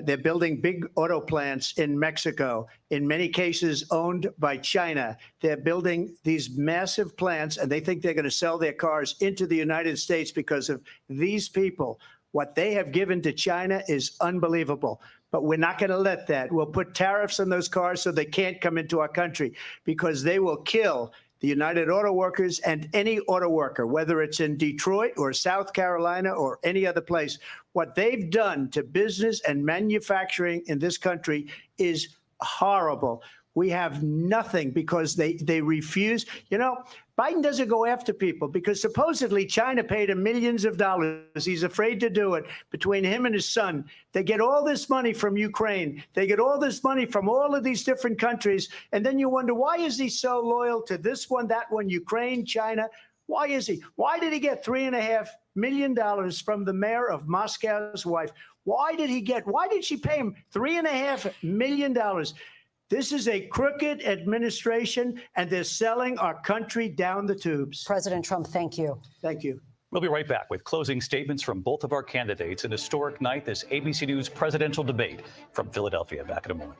They're building big auto plants in Mexico, in many cases owned by China. They're building these massive plants, and they think they're going to sell their cars into the United States because of these people. What they have given to China is unbelievable. But we're not going to let that. We'll put tariffs on those cars so they can't come into our country, because they will kill the United Auto Workers and any auto worker, whether it's in Detroit or South Carolina or any other place. What they've done to business and manufacturing in this country is horrible. We have nothing because they refuse. You know, Biden doesn't go after people because supposedly China paid him millions of dollars. He's afraid to do it. Between him and his son, they get all this money from Ukraine. They get all this money from all of these different countries. And then you wonder, why is he so loyal to this one, that one, Ukraine, China? Why is he? Why did he get $3.5 million from the mayor of Moscow's wife? Why did she pay him $3.5 million? This is a crooked administration, and they're selling our country down the tubes. President Trump, thank you. Thank you. We'll be right back with closing statements from both of our candidates. An historic night, this ABC News presidential debate from Philadelphia. Back in a moment.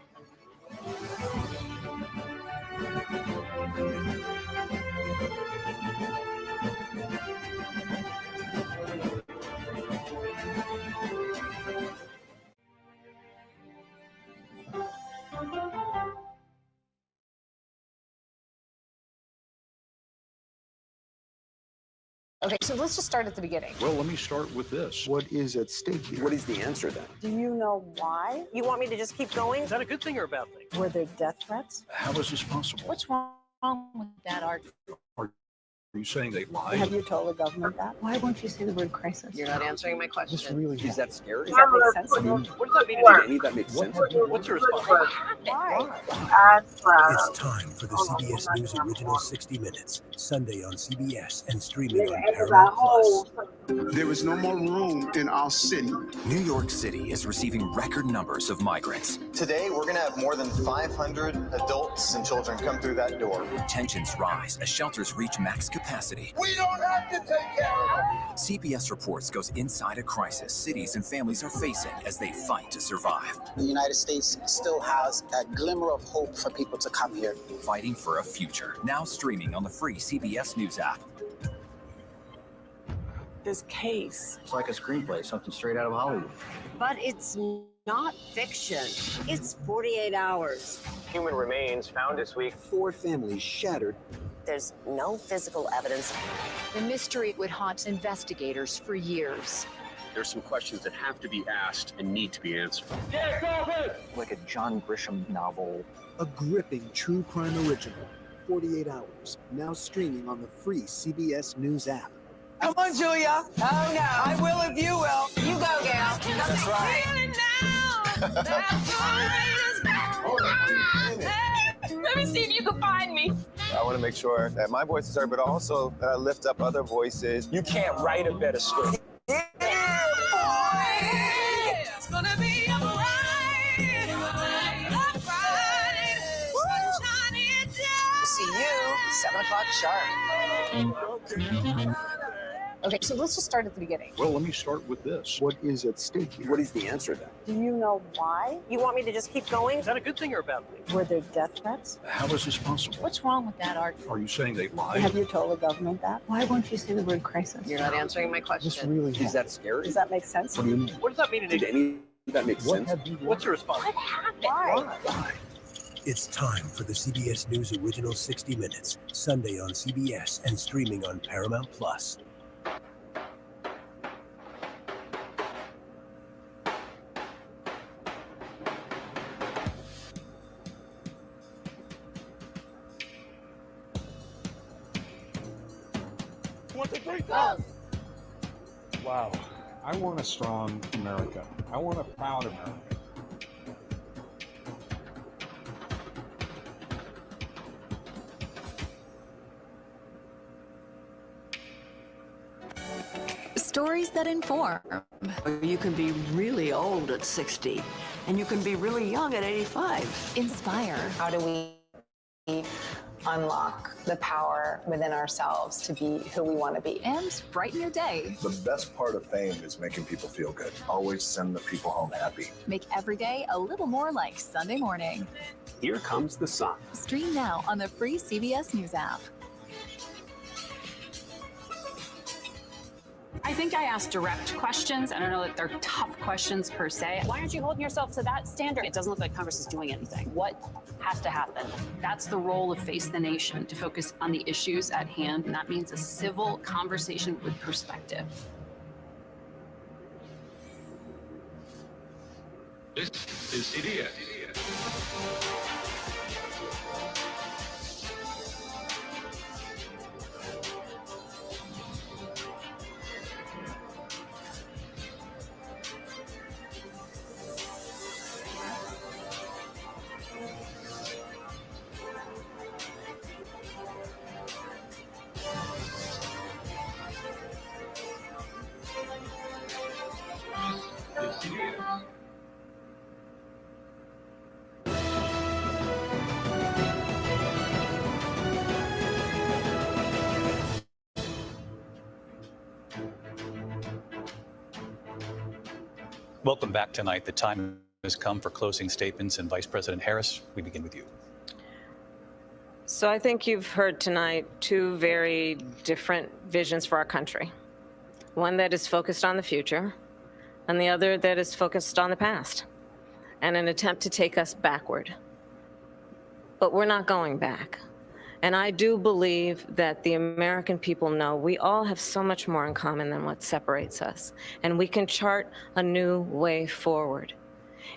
Okay, so let's just start at the beginning. Well, let me start with this. What is at stake here? What is the answer then? Do you know why? You want me to just keep going? Is that a good thing or a bad thing? Were there death threats? How is this possible? What's wrong with that argument? Are you saying they lied? Have you told the government that? Why won't you say the word crisis? You're not answering my question. This really is that scary? Does that make sense to you? What does that mean? Did any of that make sense? What's your response? Why? It's time for the CBS News original 60 Minutes, Sunday on CBS and streaming on Paramount Plus. There is no more room in our city. New York City is receiving record numbers of migrants. Today, we're going to have more than 500 adults and children come through that door. Tensions rise as shelters reach max capacity. We don't have to take care of them. CBS Reports goes inside a crisis cities and families are facing as they fight to survive. The United States still has that glimmer of hope for people to come here. Fighting for a future. Now streaming on the free CBS News app. This case. It's like a screenplay, something straight out of Hollywood. But it's not fiction. It's 48 hours. Human remains found this week. 4 families shattered. There's no physical evidence. The mystery would haunt investigators for years. There's some questions that have to be asked and need to be answered. Like a John Grisham novel. A gripping true crime original, 48 hours, now streaming on the free CBS News app. Come on, Julia. Oh, no. I will if you will. You go, gal. That's right. Let me see if you can find me. I want to make sure that my voice is heard, but also lift up other voices. You can't write a better script. Yeah, boy. It's gonna be a ride. See you 7 o'clock sharp. Okay, so let's just start at the beginning. Well, let me start with this. What is at stake here? What is the answer then? Do you know why? You want me to just keep going? Is that a good thing or a bad thing? Were there death threats? How is this possible? What's wrong with that argument? Are you saying they lied? Have you told the government that? Why won't you say the word crisis? You're not answering my question. This really is that scary? Does that make sense? What do you mean? What does that mean? Did any of that make sense? Have you What's your response? What happened? Why? It's time for the CBS News Original 60 Minutes, Sunday on CBS and streaming on Paramount Plus. Wow. I want a strong America. I want a proud America. Stories that inform. You can be really old at 60, and you can be really young at 85. Inspire. How do we unlock the power within ourselves to be who we want to be? And brighten your day. The best part of fame is making people feel good. Always send the people home happy. Make every day a little more like Sunday morning. Here comes the sun. Stream now on the free CBS News app. I think I asked direct questions. I don't know that they're tough questions per se. Why aren't you holding yourself to that standard? It doesn't look like Congress is doing anything. What has to happen? That's the role of Face the Nation, to focus on the issues at hand. And that means a civil conversation with perspective. This is CBS. Welcome back tonight. The time has come for closing statements, and Vice President Harris, we begin with you. So I think you've heard tonight two very different visions for our country. One that is focused on the future, and the other that is focused on the past, and an attempt to take us backward. But we're not going back. And I do believe that the American people know we all have so much more in common than what separates us. And we can chart a new way forward.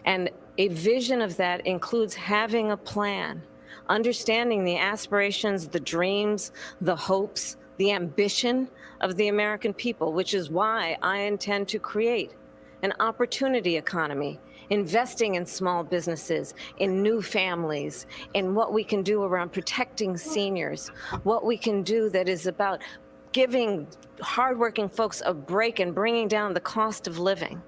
And a vision of that includes having a plan, understanding the aspirations, the dreams, the hopes, the ambition of the American people, which is why I intend to create an opportunity economy, investing in small businesses, in new families, in what we can do around protecting seniors, what we can do that is about giving hardworking folks a break and bringing down the cost of living.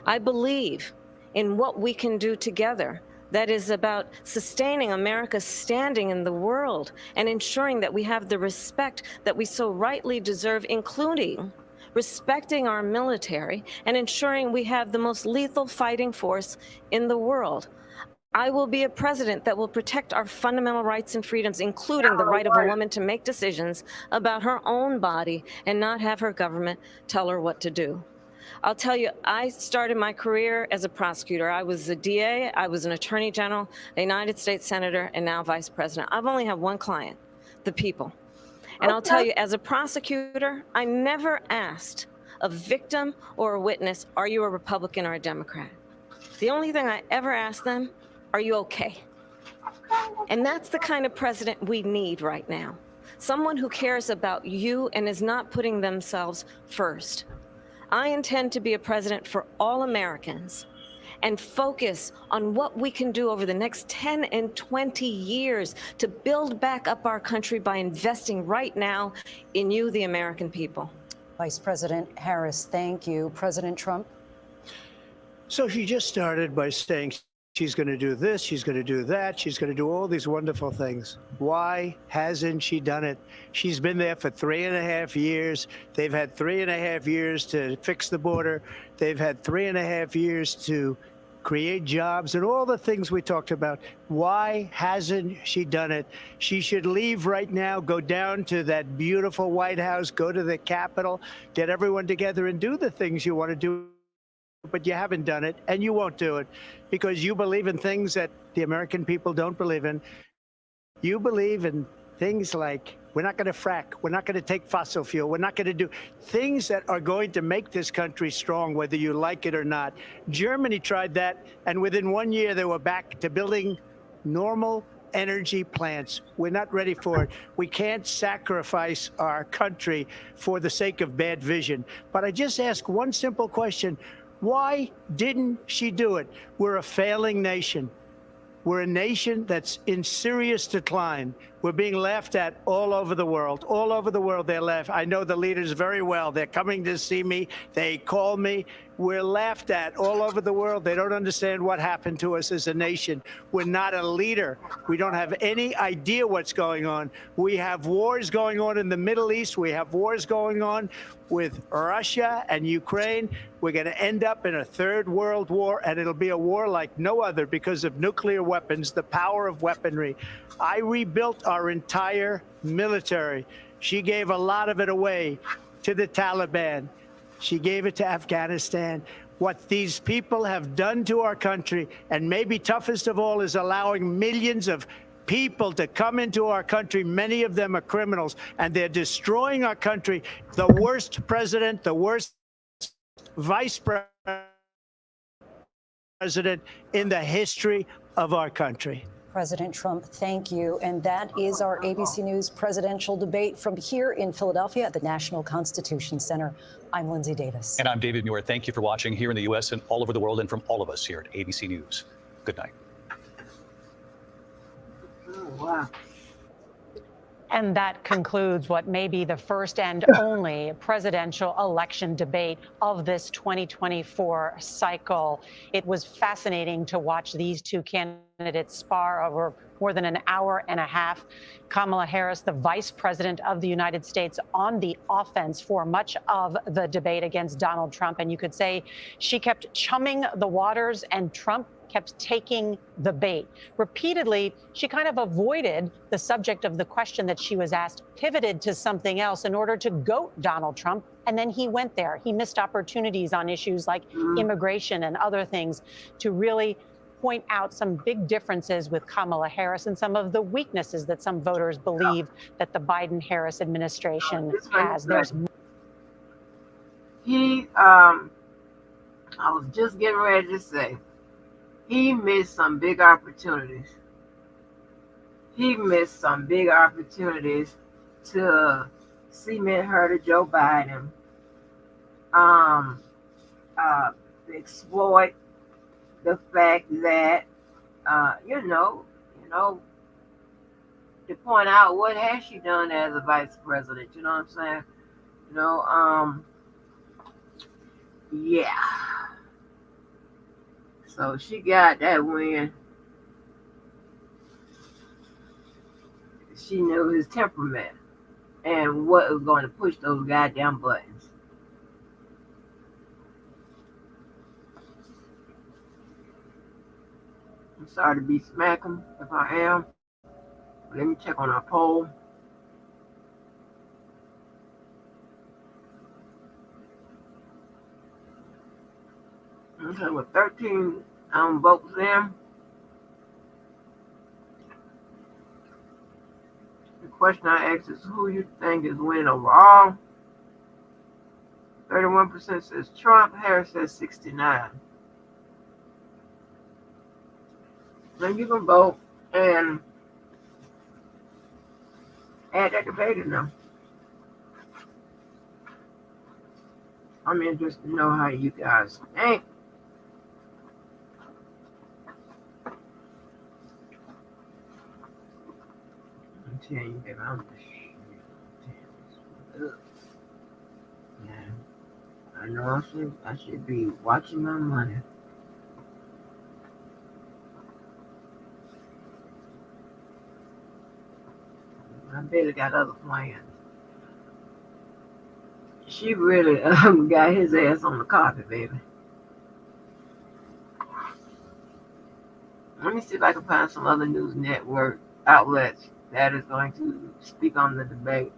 I believe in what we can do together that is about sustaining America's standing in the world and ensuring that we have the respect that we so rightly deserve, including respecting our military and ensuring we have the most lethal fighting force in the world. I will be a president that will protect our fundamental rights and freedoms, including the right of a woman to make decisions about her own body and not have her government tell her what to do. I'll tell you, I started my career as a prosecutor. I was a DA, I was an attorney general, a United States senator, and now vice president. I've only had one client, the people. And I'll tell you, as a prosecutor, I never asked a victim or a witness, are you a Republican or a Democrat? The only thing I ever asked them, are you okay? And that's the kind of president we need right now. Someone who cares about you and is not putting themselves first. I intend to be a president for all Americans and focus on what we can do over the next 10 and 20 years to build back up our country by investing right now in you, the American people. Vice President Harris, thank you. President Trump? So she just started by saying she's going to do this, she's going to do that, she's going to do all these wonderful things. Why hasn't she done it? She's been there for 3.5 years. They've had 3.5 years to fix the border. They've had 3.5 years to create jobs and all the things we talked about. Why hasn't she done it? She should leave right now, go down to that beautiful White House, go to the Capitol, get everyone together and do the things you want to do but you haven't done it, and you won't do it because you believe in things that the American people don't believe in. You believe in things like we're not going to frack, we're not going to take fossil fuel, we're not going to do things that are going to make this country strong, whether you like it or not. Germany tried that, and within 1 year, they were back to building normal energy plants. We're not ready for it. We can't sacrifice our country for the sake of bad vision. But I just ask one simple question. Why didn't she do it? We're a failing nation. We're a nation that's in serious decline. We're being laughed at all over the world. All over the world, they're laughed. I know the leaders very well. They're coming to see me. They call me. We're laughed at all over the world. They don't understand what happened to us as a nation. We're not a leader. We don't have any idea what's going on. We have wars going on in the Middle East. We have wars going on with Russia and Ukraine. We're going to end up in a third world war, and it'll be a war like no other because of nuclear weapons, the power of weaponry. I rebuilt our entire military. She gave a lot of it away to the Taliban. She gave it to Afghanistan. What these people have done to our country, and maybe toughest of all, is allowing millions of people to come into our country. Many of them are criminals, and they're destroying our country. The worst president, the worst vice president in the history of our country. President Trump, thank you. And that is our ABC News presidential debate from here in Philadelphia at the National Constitution Center. I'm Lindsay Davis. And I'm David Muir. Thank you for watching here in the U.S. and all over the world, and from all of us here at ABC News. Good night. Oh, wow. And that concludes what may be the first and only presidential election debate of this 2024 cycle. It was fascinating to watch these two candidates spar over more than an hour and a half. Kamala Harris, the vice president of the United States, on the offense for much of the debate against Donald Trump. And you could say she kept chumming the waters, and Trump kept taking the bait. Repeatedly, she kind of avoided the subject of the question that she was asked, pivoted to something else in order to goat Donald Trump, and then he went there. He missed opportunities on issues like immigration and other things to really point out some big differences with Kamala Harris and some of the weaknesses that some voters believe that the Biden-Harris administration has. I was just getting ready to say, he missed some big opportunities. He missed some big opportunities to cement her to Joe Biden, exploit the fact that, to point out what has she done as a vice president. You know what I'm saying? Yeah. So she got that win. She knew his temperament and what was going to push those goddamn buttons. I'm sorry to be smacking if I am. Let me check on our poll. Okay, with 13 votes in. The question I asked is who you think is winning overall. 31% says Trump, Harris says 69. Then you can vote and add that debate in them. I'm interested to know how you guys think. I'm telling you, baby, I'm yeah. I know I should be watching my money. I barely got other plans. She really got his ass on the carpet, baby. Let me see if I can find some other news network outlets that is going to speak on the debate.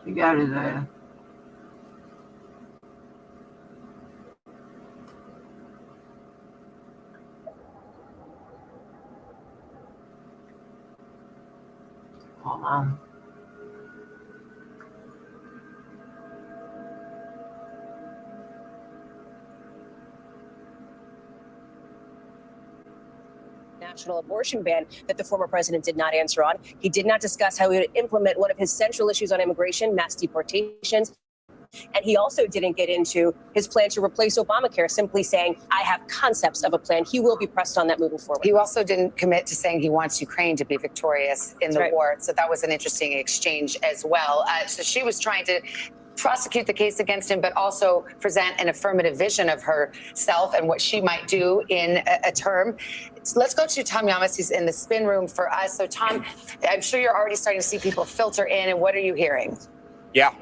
He got his ass. Hold on. National abortion ban that the former president did not answer on. He did not discuss how he would implement one of his central issues on immigration, mass deportations. And he also didn't get into his plan to replace Obamacare, simply saying, I have concepts of a plan. He will be pressed on that moving forward. He also didn't commit to saying he wants Ukraine to be victorious in the war. So that was an interesting exchange as well. So she was trying to prosecute the case against him, but also present an affirmative vision of herself and what she might do in a term. So let's go to Tom Yamas. He's in the spin room for us. So Tom, I'm sure you're already starting to see people filter in. And what are you hearing? Yeah.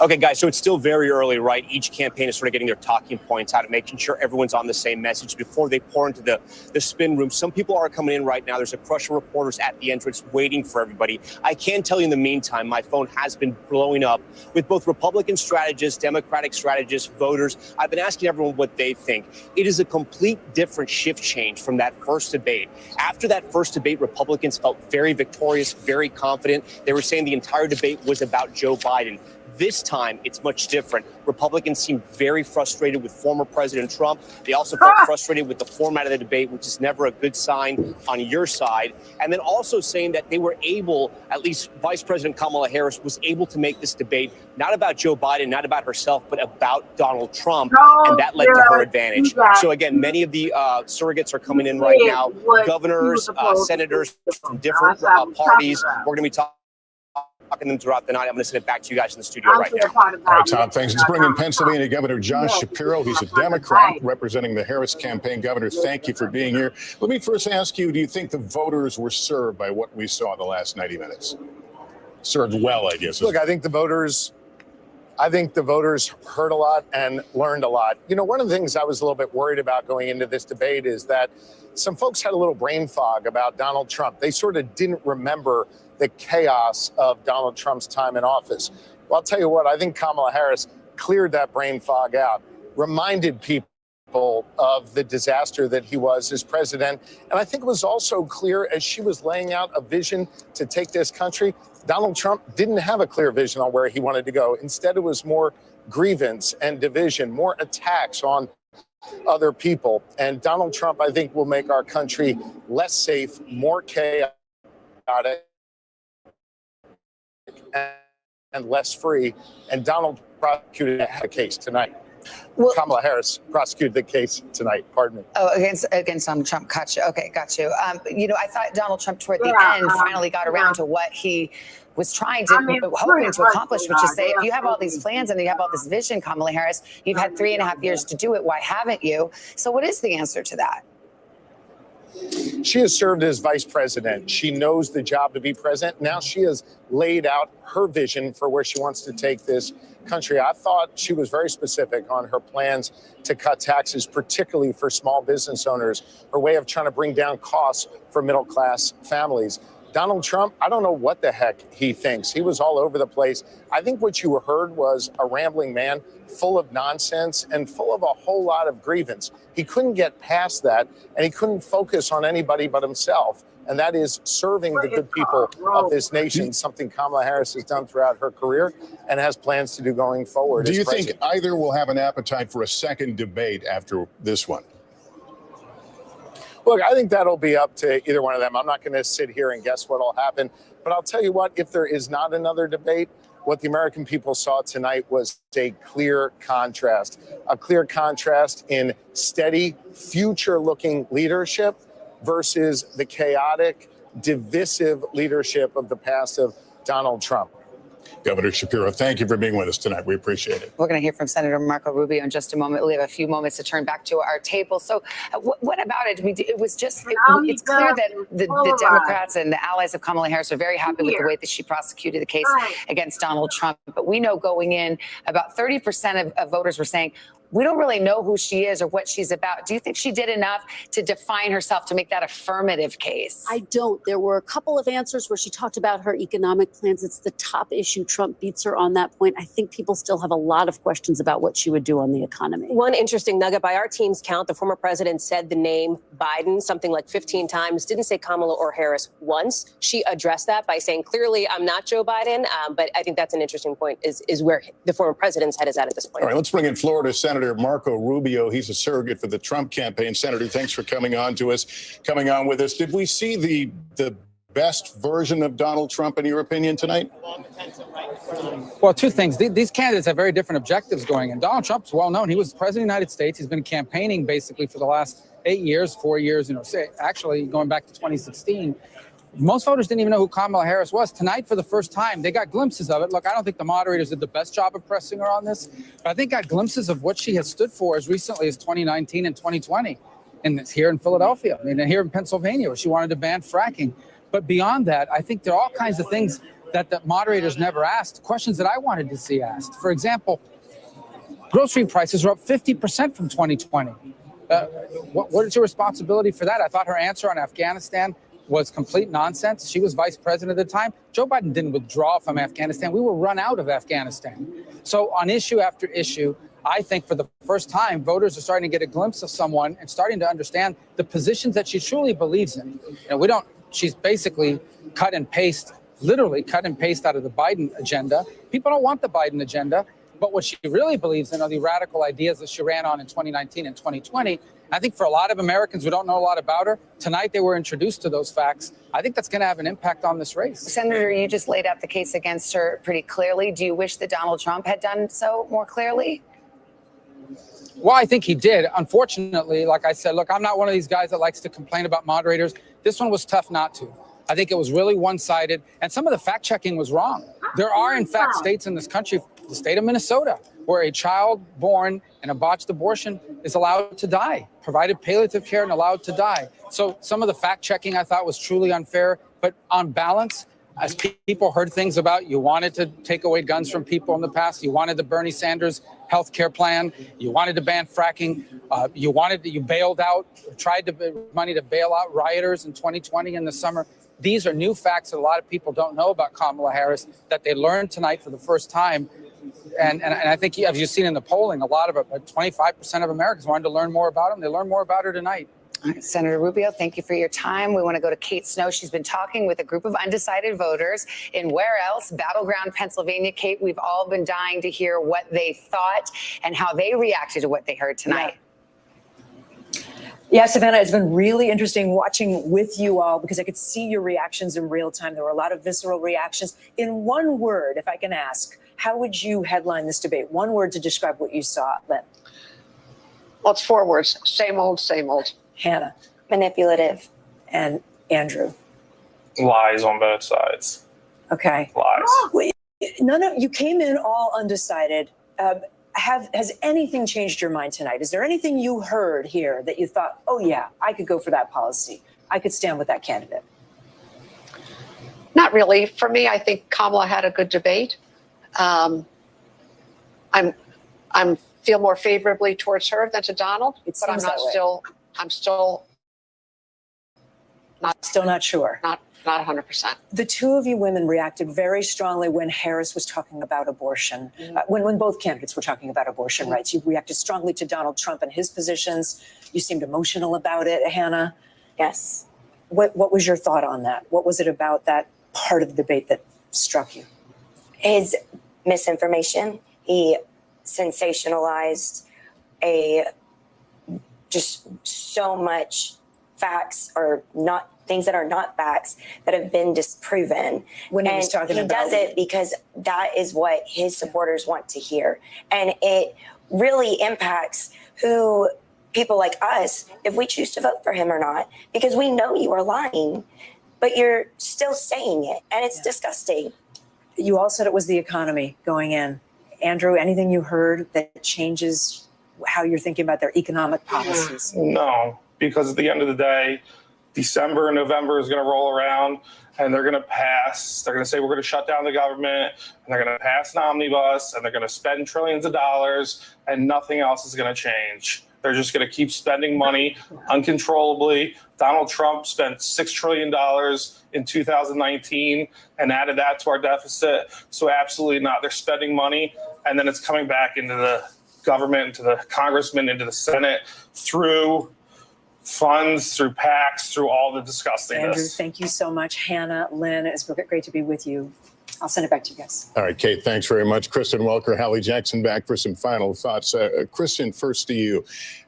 Okay, guys, so it's still very early, right? Each campaign is sort of getting their talking points out and making sure everyone's on the same message before they pour into the spin room. Some people are coming in right now. There's a crush of reporters at the entrance waiting for everybody. I can tell you in the meantime, my phone has been blowing up with both Republican strategists, Democratic strategists, voters. I've been asking everyone what they think. It is a complete different shift change from that first debate. After that first debate, Republicans felt very victorious, very confident. They were saying the entire debate was about Joe Biden. This time, it's much different. Republicans seem very frustrated with former President Trump. They also felt frustrated with the format of the debate, which is never a good sign on your side. And then also saying that they were able, at least Vice President Kamala Harris was able to make this debate not about Joe Biden, not about herself, but about Donald Trump. And that led to her advantage. So again, many of the surrogates are coming in right now. Governors, senators from different parties. We're going to be talking them throughout the night. I'm going to send it back to you guys in the studio right now. All right, Tom, thanks. Let's bring in Pennsylvania Governor Josh Shapiro. He's a Democrat representing the Harris campaign. Governor, thank you for being here. Let me first ask you, do you think the voters were served by what we saw the last 90 minutes? Served well, I guess. Look, I think the voters heard a lot and learned a lot. You know, one of the things I was a little bit worried about going into this debate is that some folks had a little brain fog about Donald Trump. They sort of didn't remember the chaos of Donald Trump's time in office. Well, I'll tell you what, I think Kamala Harris cleared that brain fog out, reminded people of the disaster that he was as president. And I think it was also clear as she was laying out a vision to take this country, Donald Trump didn't have a clear vision on where he wanted to go. Instead, it was more grievance and division, more attacks on other people. And Donald Trump, I think, will make our country less safe, more chaotic, and less free. And Donald prosecuted the case tonight. Well, Kamala Harris prosecuted the case tonight. Pardon me. Oh, against Donald Trump. Gotcha. Okay, got you. You know, I thought Donald Trump toward the end finally got around to what he was trying to, hoping to accomplish, which is say, if you have all these plans and you have all this vision, Kamala Harris, you've had 3.5 years to do it. Why haven't you? So what is the answer to that? She has served as vice president. She knows the job to be president. Now she has laid out her vision for where she wants to take this country. I thought she was very specific on her plans to cut taxes, particularly for small business owners, her way of trying to bring down costs for middle class families. Donald Trump, I don't know what the heck he thinks. He was all over the place. I think what you heard was a rambling man full of nonsense and full of a whole lot of grievance. He couldn't get past that, and he couldn't focus on anybody but himself. And that is serving the good people of this nation, something Kamala Harris has done throughout her career and has plans to do going forward. Do you think either will have an appetite for a second debate after this one? Look, I think that'll be up to either one of them. I'm not going to sit here and guess what'll happen. But I'll tell you what, if there is not another debate, what the American people saw tonight was a clear contrast in steady, future-looking leadership versus the chaotic, divisive leadership of the past of Donald Trump. Governor Shapiro, thank you for being with us tonight. We appreciate it. We're going to hear from Senator Marco Rubio in just a moment. We have a few moments to turn back to our table. So what about it? It was just, it's clear that the Democrats and the allies of Kamala Harris are very happy with the way that she prosecuted the case against Donald Trump. But we know going in, about 30% of voters were saying, we don't really know who she is or what she's about. Do you think she did enough to define herself to make that affirmative case? I don't. There were a couple of answers where she talked about her economic plans. It's the top issue. Trump beats her on that point. I think people still have a lot of questions about what she would do on the economy. One interesting nugget: by our team's count, the former president said the name Biden something like 15 times, didn't say Kamala or Harris once. She addressed that by saying, clearly, I'm not Joe Biden. But I think that's an interesting point, is where the former president's head is at this point. All right, let's bring in Florida Senator Marco Rubio. He's a surrogate for the Trump campaign. Senator, thanks for coming on with us. Did we see the best version of Donald Trump, in your opinion, tonight? Well, two things. These candidates have very different objectives going in. Donald Trump's well known. He was president of the United States. He's been campaigning basically for the last 8 years, 4 years, actually going back to 2016. Most voters didn't even know who Kamala Harris was. Tonight, for the first time, they got glimpses of it. Look, I don't think the moderators did the best job of pressing her on this, but I think got glimpses of what she has stood for as recently as 2019 and 2020. And here in Philadelphia, and here in Pennsylvania, where she wanted to ban fracking. But beyond that, I think there are all kinds of things that the moderators never asked, questions that I wanted to see asked. For example, grocery prices are up 50% from 2020. What is your responsibility for that? I thought her answer on Afghanistan was complete nonsense. She was vice president at the time. Joe Biden didn't withdraw from Afghanistan. We were run out of Afghanistan. So on issue after issue, I think for the first time, voters are starting to get a glimpse of someone and starting to understand the positions that she truly believes in. She's basically cut and paste, literally cut and paste out of the Biden agenda. People don't want the Biden agenda, but what she really believes in are the radical ideas that she ran on in 2019 and 2020. I think for a lot of Americans who don't know a lot about her, tonight they were introduced to those facts. I think that's going to have an impact on this race. Senator, you just laid out the case against her pretty clearly. Do you wish that Donald Trump had done so more clearly? Well, I think he did. Unfortunately, like I said, look, I'm not one of these guys that likes to complain about moderators. This one was tough not to. I think it was really one-sided, and some of the fact-checking was wrong. There are, in fact, states in this country, the state of Minnesota, where a child born in a botched abortion is allowed to die, provided palliative care and allowed to die. So some of the fact-checking I thought was truly unfair, but on balance, as people heard things about, you wanted to take away guns from people in the past, you wanted the Bernie Sanders health care plan, you wanted to ban fracking, you bailed out, tried to money to bail out rioters in 2020 in the summer. These are new facts that a lot of people don't know about Kamala Harris that they learned tonight for the first time. And I think, as you've seen in the polling, a lot of 25% of Americans wanted to learn more about him. They learned more about her tonight. Senator Rubio, thank you for your time. We want to go to Kate Snow. She's been talking with a group of undecided voters in where else? Battleground, Pennsylvania. Kate, we've all been dying to hear what they thought and how they reacted to what they heard tonight. Yeah, Savannah, it's been really interesting watching with you all because I could see your reactions in real time. There were a lot of visceral reactions. In one word, if I can ask, how would you headline this debate? One word to describe what you saw, Lynn. Well, it's 4 words. Same old, same old. Hannah. Manipulative. And Andrew. Lies on both sides. Okay. Lies. Wait, you came in all undecided. Has anything changed your mind tonight? Is there anything you heard here that you thought, oh yeah, I could go for that policy. I could stand with that candidate? Not really. For me, I think Kamala had a good debate. I'm feel more favorably towards her than to Donald, but I'm still not sure. Not 100%. The two of you women reacted very strongly when Harris was talking about abortion, when both candidates were talking about abortion rights. You reacted strongly to Donald Trump and his positions. You seemed emotional about it, Hannah. Yes. What was your thought on that? What was it about that part of the debate that struck you? His misinformation. He sensationalized just so much facts or not things that are not facts that have been disproven. When he was talking he does it because that is what his supporters want to hear. And it really impacts who people like us, if we choose to vote for him or not, because we know you are lying, but you're still saying it. And it's disgusting. You all said it was the economy going in. Andrew, anything you heard that changes how you're thinking about their economic policies? No, because at the end of the day, December and November is going to roll around, and they're going to pass. They're going to say we're going to shut down the government, and they're going to pass an omnibus, and they're going to spend trillions of dollars, and nothing else is going to change. They're just going to keep spending money uncontrollably. Donald Trump spent $6 trillion in 2019 and added that to our deficit. So absolutely not. They're spending money, and then it's coming back into the government, into the congressman, into the Senate through funds, through PACs, through all the disgustingness. Andrew, thank you so much. Hannah, Lynn, it's great to be with you. I'll send it back to you guys. All right, Kate, thanks very much. Kristen Welker, Hallie Jackson back for some final thoughts. Kristen, first to you.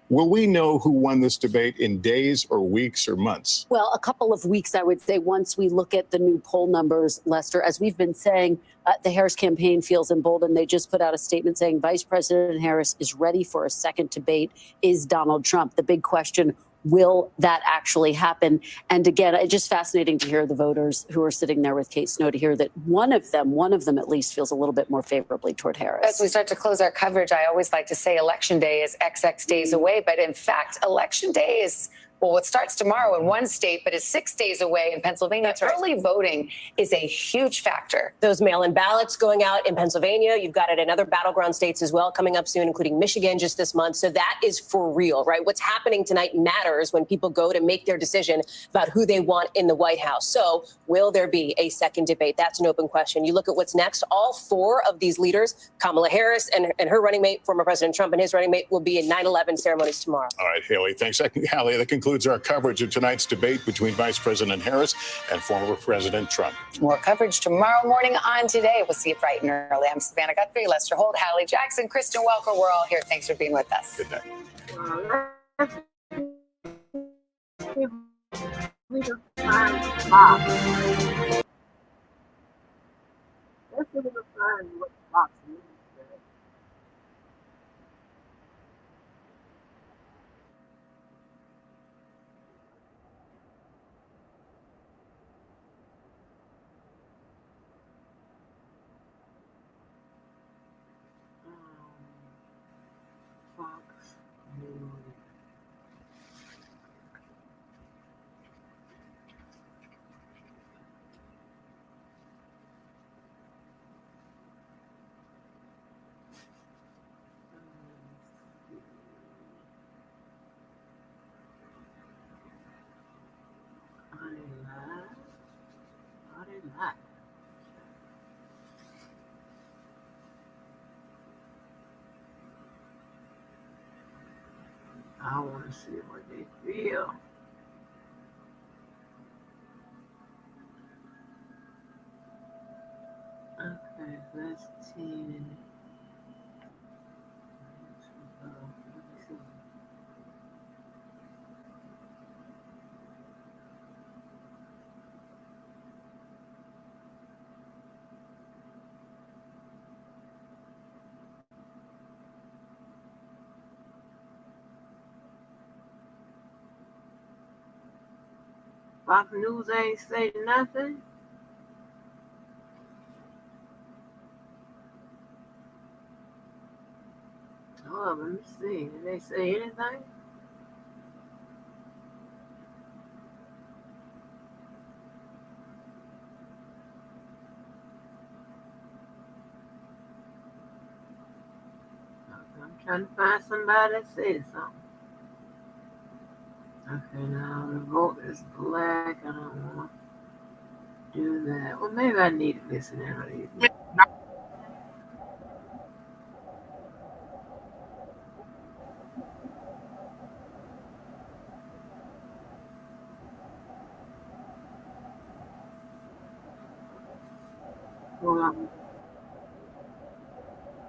Will we know who won this debate in days or weeks or months? Well, a couple of weeks, I would say, once we look at the new poll numbers, Lester. As we've been saying, the Harris campaign feels emboldened. They just put out a statement saying Vice President Harris is ready for a second debate. Is Donald Trump? The big question, will that actually happen? And again, it's just fascinating to hear the voters who are sitting there with Kate Snow, to hear that one of them at least feels a little bit more favorably toward Harris. As we start to close our coverage, I always like to say Election Day is XX days away. But in fact, Election Day is, well, it starts tomorrow in one state, but it's 6 days away in Pennsylvania. That's right. Early voting is a huge factor. Those mail-in ballots going out in Pennsylvania. You've got it in other battleground states as well coming up soon, including Michigan just this month. So that is for real, right? What's happening tonight matters when people go to make their decision about who they want in the White House. So will there be a second debate? That's an open question. You look at what's next. All four of these leaders, Kamala Harris and her running mate, former President Trump and his running mate, will be in 9/11 ceremonies tomorrow. All right, Haley, thanks. Haley, that concludes our coverage of tonight's debate between Vice President Harris and former President Trump. More coverage tomorrow morning on Today. We'll see you bright and early. I'm Savannah Guthrie, Lester Holt, Hallie Jackson, Kristen Welker. We're all here. Thanks for being with us. Good night. I want to see what they feel. Okay, that's 10. Let me see. Fox News ain't say nothing. Oh, let me see. Did they say anything? Okay, I'm trying to find somebody that said something. Okay, now the vote is black. I don't want to do that. Well, maybe I need to listen in on these.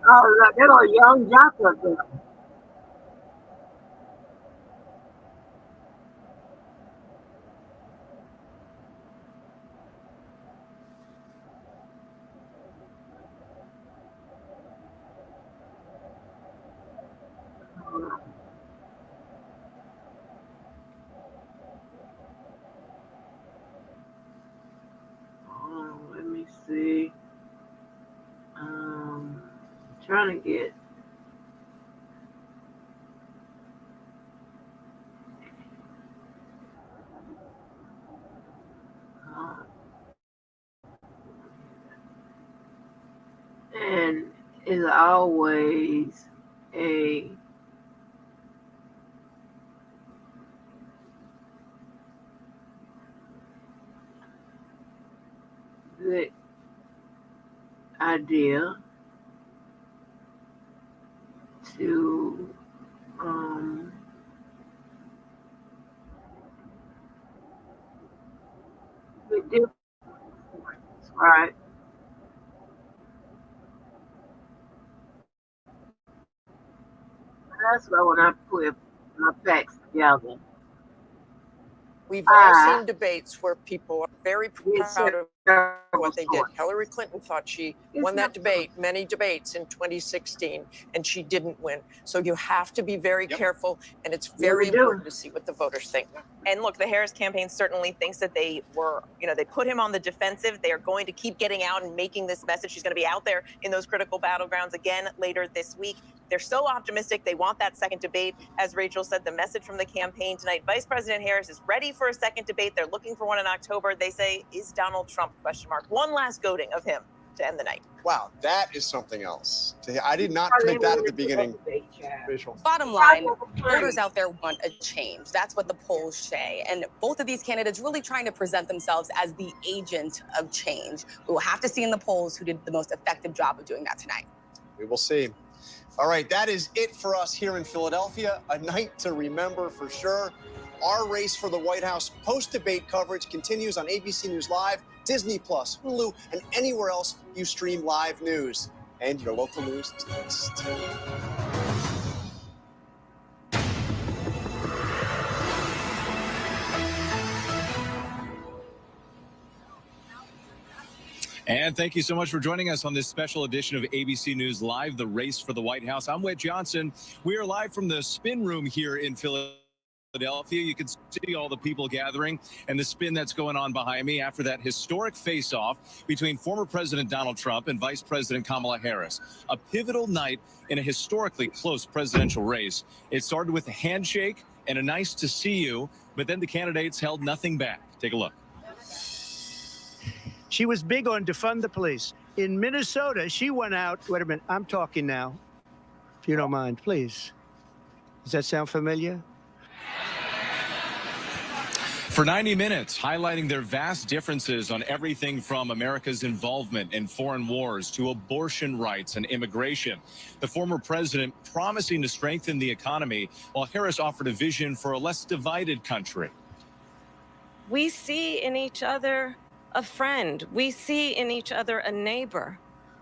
Oh, look, there are young jocks up there. Let me see. Trying to get. and is always a good idea to the difference, right? That's why when I put my facts together, We've all seen debates where people are very proud of what they did. Hillary Clinton thought she won that debate, many debates in 2016, and she didn't win. So you have to be very careful, and it's very important to see what the voters think. And look, the Harris campaign certainly thinks that they were, they put him on the defensive. They are going to keep getting out and making this message. She's going to be out there in those critical battlegrounds again later this week. They're so optimistic. They want that second debate. As Rachel said, the message from the campaign tonight, Vice President Harris is ready for a second debate. They're looking for one in October. They say, is Donald Trump, ? One last goading of him to end the night. Wow, that is something else. I did not predict that at the beginning. Bottom line, voters out there want a change. That's what the polls say. And both of these candidates really trying to present themselves as the agent of change. We will have to see in the polls who did the most effective job of doing that tonight. We will see. All right, that is it for us here in Philadelphia. A night to remember for sure. Our race for the White House post-debate coverage continues on ABC News Live, Disney+, Hulu, and anywhere else you stream live news. And your local news is next. And thank you so much for joining us on this special edition of ABC News Live, the race for the White House. I'm Whit Johnson. We are live from the spin room here in Philadelphia. You can see all the people gathering and the spin that's going on behind me after that historic face-off between former President Donald Trump and Vice President Kamala Harris. A pivotal night in a historically close presidential race. It started with a handshake and a nice to see you, but then the candidates held nothing back. Take a look. She was big on defund the police. In Minnesota, she went out. Wait a minute, I'm talking now. If you don't mind, please. Does that sound familiar? For 90 minutes, highlighting their vast differences on everything from America's involvement in foreign wars to abortion rights and immigration. The former president promising to strengthen the economy, while Harris offered a vision for a less divided country. We see in each other a friend. We see in each other a neighbor.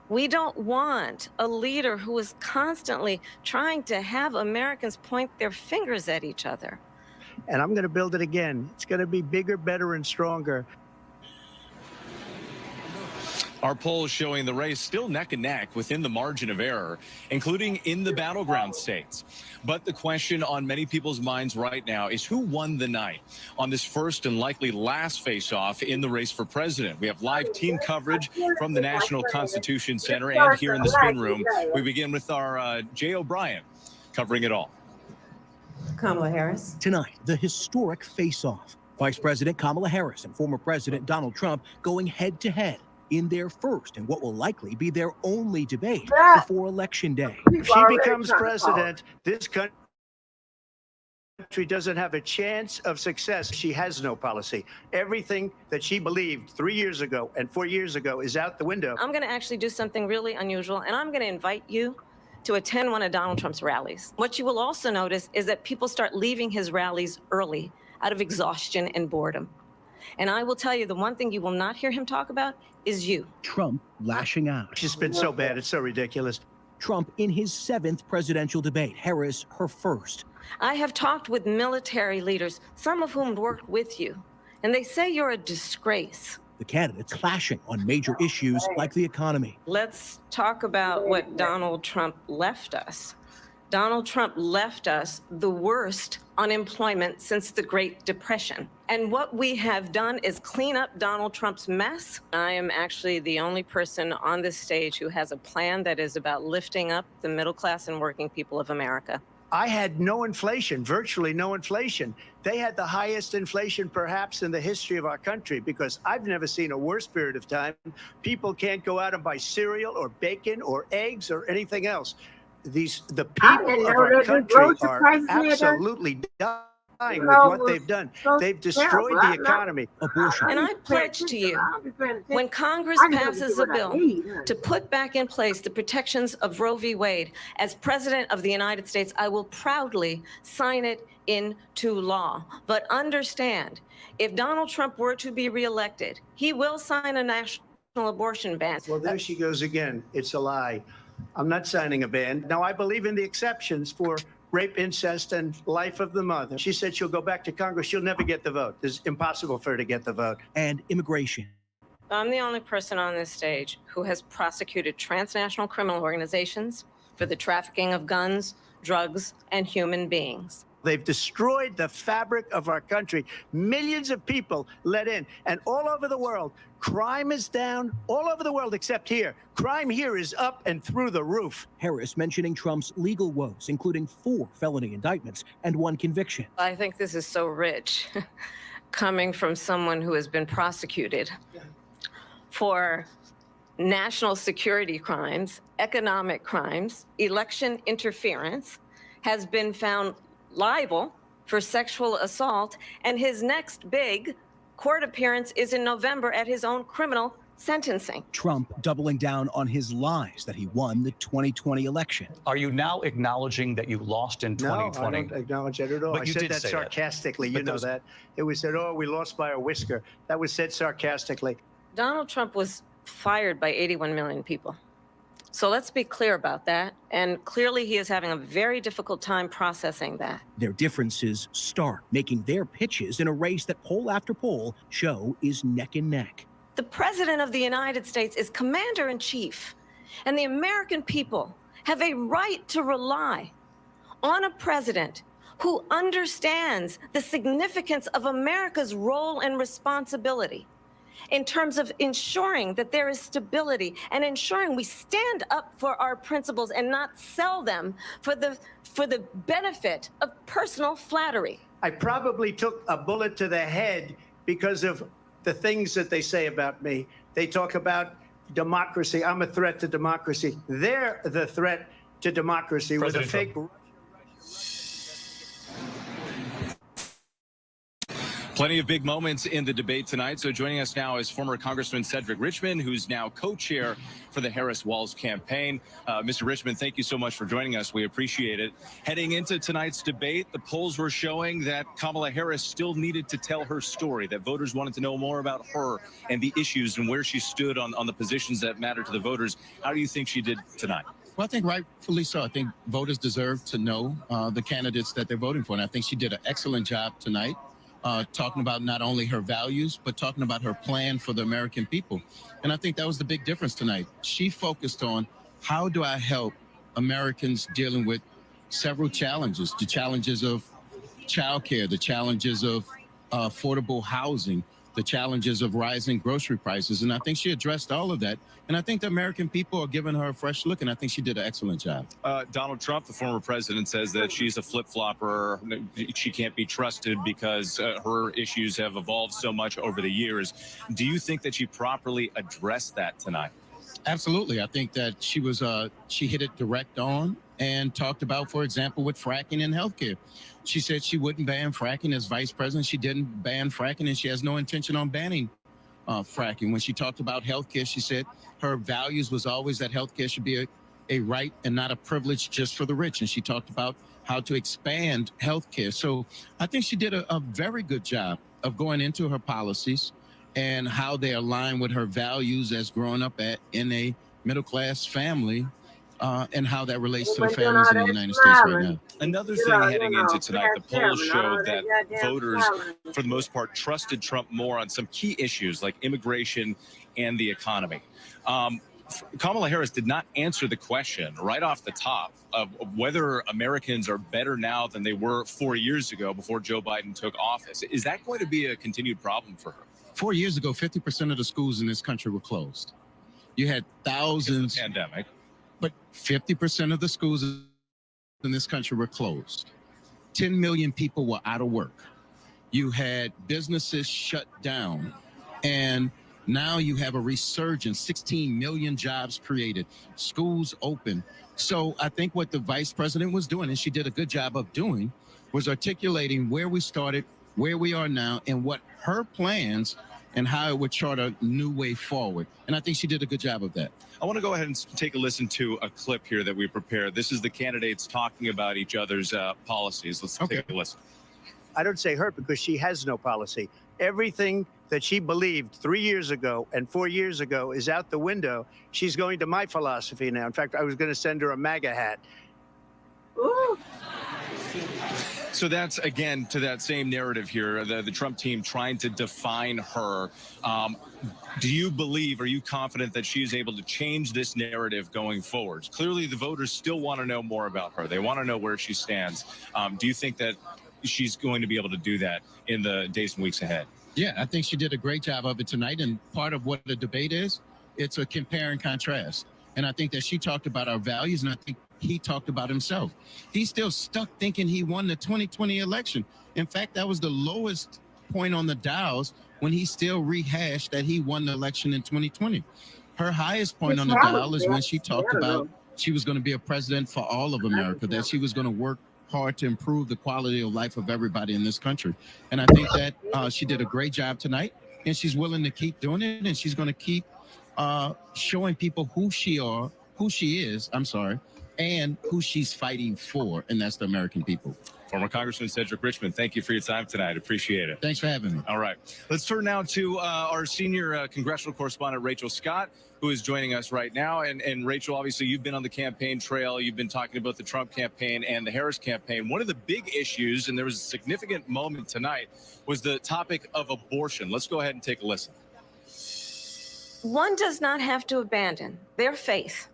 We don't want a leader who is constantly trying to have Americans point their fingers at each other. And I'm going to build it again. It's going to be bigger, better, and stronger. Our polls showing the race still neck and neck within the margin of error, including in the battleground states. But the question on many people's minds right now is who won the night on this first and likely last face-off in the race for president. We have live team coverage from the National Constitution Center and here in the spin room. We begin with our Jay O'Brien covering it all. Kamala Harris. Tonight, the historic face-off. Vice President Kamala Harris and former President Donald Trump going head-to-head in their first and what will likely be their only debate before Election Day. If she becomes president, this country doesn't have a chance of success. She has no policy. Everything that she believed 3 years ago and 4 years ago is out the window. I'm going to actually do something really unusual, and I'm going to invite you to attend one of Donald Trump's rallies. What you will also notice is that people start leaving his rallies early out of exhaustion and boredom. And I will tell you, the one thing you will not hear him talk about is you. Trump lashing out. She's been so bad. It's so ridiculous. Trump in his 7th presidential debate, Harris her first. I have talked with military leaders, some of whom worked with you, and they say you're a disgrace. The candidates clashing on major issues like the economy. Let's talk about what Donald Trump left us. Donald Trump left us the worst unemployment since the Great Depression. And what we have done is clean up Donald Trump's mess. I am actually the only person on this stage who has a plan that is about lifting up the middle class and working people of America. I had no inflation, virtually no inflation. They had the highest inflation perhaps in the history of our country, because I've never seen a worse period of time. People can't go out and buy cereal or bacon or eggs or anything else. The people of our country are absolutely dying with what they've done. They've destroyed the economy. Abortion. And I pledge to you, when Congress passes a bill to put back in place the protections of Roe v. Wade, as President of the United States, I will proudly sign it into law. But understand, if Donald Trump were to be reelected, he will sign a national abortion ban. Well, there she goes again. It's a lie. I'm not signing a ban. Now, I believe in the exceptions for rape, incest, and life of the mother. She said she'll go back to Congress. She'll never get the vote. It's impossible for her to get the vote. And immigration. I'm the only person on this stage who has prosecuted transnational criminal organizations for the trafficking of guns, drugs, and human beings. They've destroyed the fabric of our country. Millions of people let in. And all over the world, crime is down all over the world except here. Crime here is up and through the roof. Harris mentioning Trump's legal woes, including 4 felony indictments and 1 conviction. I think this is so rich, coming from someone who has been prosecuted for national security crimes, economic crimes, election interference, has been found liable for sexual assault, and his next big court appearance is in November at his own criminal sentencing. Trump doubling down on his lies that he won the 2020 election. Are you now acknowledging that you lost in 2020? No, I don't acknowledge that at all. But I you said did that say sarcastically. That. You know that. It was said, oh, we lost by a whisker. That was said sarcastically. Donald Trump was fired by 81 million people. So let's be clear about that. And clearly he is having a very difficult time processing that. Their differences stark, making their pitches in a race that poll after poll show is neck and neck. The President of the United States is commander-in-chief, and the American people have a right to rely on a president who understands the significance of America's role and responsibility in terms of ensuring that there is stability and ensuring we stand up for our principles and not sell them for the benefit of personal flattery. I probably took a bullet to the head because of the things that they say about me. They talk about democracy. I'm a threat to democracy. They're the threat to democracy with a fake. Plenty of big moments in the debate tonight. So joining us now is former Congressman Cedric Richmond, who's now co-chair for the Harris-Walz campaign. Mr. Richmond, thank you so much for joining us. We appreciate it. Heading into tonight's debate, the polls were showing that Kamala Harris still needed to tell her story, that voters wanted to know more about her and the issues and where she stood on the positions that matter to the voters. How do you think she did tonight? Well, I think rightfully so. I think voters deserve to know the candidates that they're voting for. And I think she did an excellent job tonight. Talking about not only her values, but talking about her plan for the American people. And I think that was the big difference tonight. She focused on how do I help Americans dealing with several challenges, the challenges of childcare, the challenges of affordable housing, the challenges of rising grocery prices. And I think she addressed all of that. And I think the American people are giving her a fresh look, and I think she did an excellent job. Donald Trump, the former president, says that she's a flip-flopper. She can't be trusted because her issues have evolved so much over the years. Do you think that she properly addressed that tonight? Absolutely. I think that she hit it direct on and talked about, for example, with fracking and healthcare. She said she wouldn't ban fracking as vice president. She didn't ban fracking, and she has no intention on banning fracking. When she talked about healthcare, she said her values was always that healthcare should be a right and not a privilege just for the rich. And she talked about how to expand healthcare. So I think she did a very good job of going into her policies and how they align with her values as growing up in a middle-class family. And how that relates to the families in the United States right now. Another thing heading into tonight, the polls showed that voters, for the most part, trusted Trump more on some key issues like immigration and the economy. Kamala Harris did not answer the question right off the top of whether Americans are better now than they were 4 years ago before Joe Biden took office. Is that going to be a continued problem for her? 4 years ago, 50% of the schools in this country were closed. You had thousands. Pandemic. But 50% of the schools in this country were closed. 10 million people were out of work. You had businesses shut down. And now you have a resurgence, 16 million jobs created, schools open. So I think what the vice president was doing, and she did a good job of doing, was articulating where we started, where we are now, and what her plans and how it would chart a new way forward. And I think she did a good job of that. I want to go ahead and take a listen to a clip here that we prepared. This is the candidates talking about each other's policies. Let's take a listen. I don't say her because she has no policy. Everything that she believed 3 years ago and 4 years ago is out the window. She's going to my philosophy now. In fact, I was going to send her a MAGA hat. Ooh. So that's, again, to that same narrative here, the Trump team trying to define her. Do you believe, are you confident that she is able to change this narrative going forward? Clearly, the voters still want to know more about her. They want to know where she stands. Do you think that she's going to be able to do that in the days and weeks ahead? Yeah, I think she did a great job of it tonight. And part of what the debate is, it's a compare and contrast. And I think that she talked about our values, and I think he talked about himself. He's still stuck thinking he won the 2020 election. In fact, that was the lowest point on the dials when he still rehashed that he won the election in 2020. Her highest point on the dial is when she talked about she was going to be a president for all of America, that she was going to work hard to improve the quality of life of everybody in this country. And I think that she did a great job tonight, and she's willing to keep doing it, and she's going to keep showing people who she is, and who she's fighting for, and that's the American people. Former Congressman Cedric Richmond, thank you for your time tonight. Appreciate it. Thanks for having me. All right. Let's turn now to our senior congressional correspondent, Rachel Scott, who is joining us right now. And Rachel, obviously, you've been on the campaign trail. You've been talking about the Trump campaign and the Harris campaign. One of the big issues, and there was a significant moment tonight, was the topic of abortion. Let's go ahead and take a listen. One does not have to abandon their faith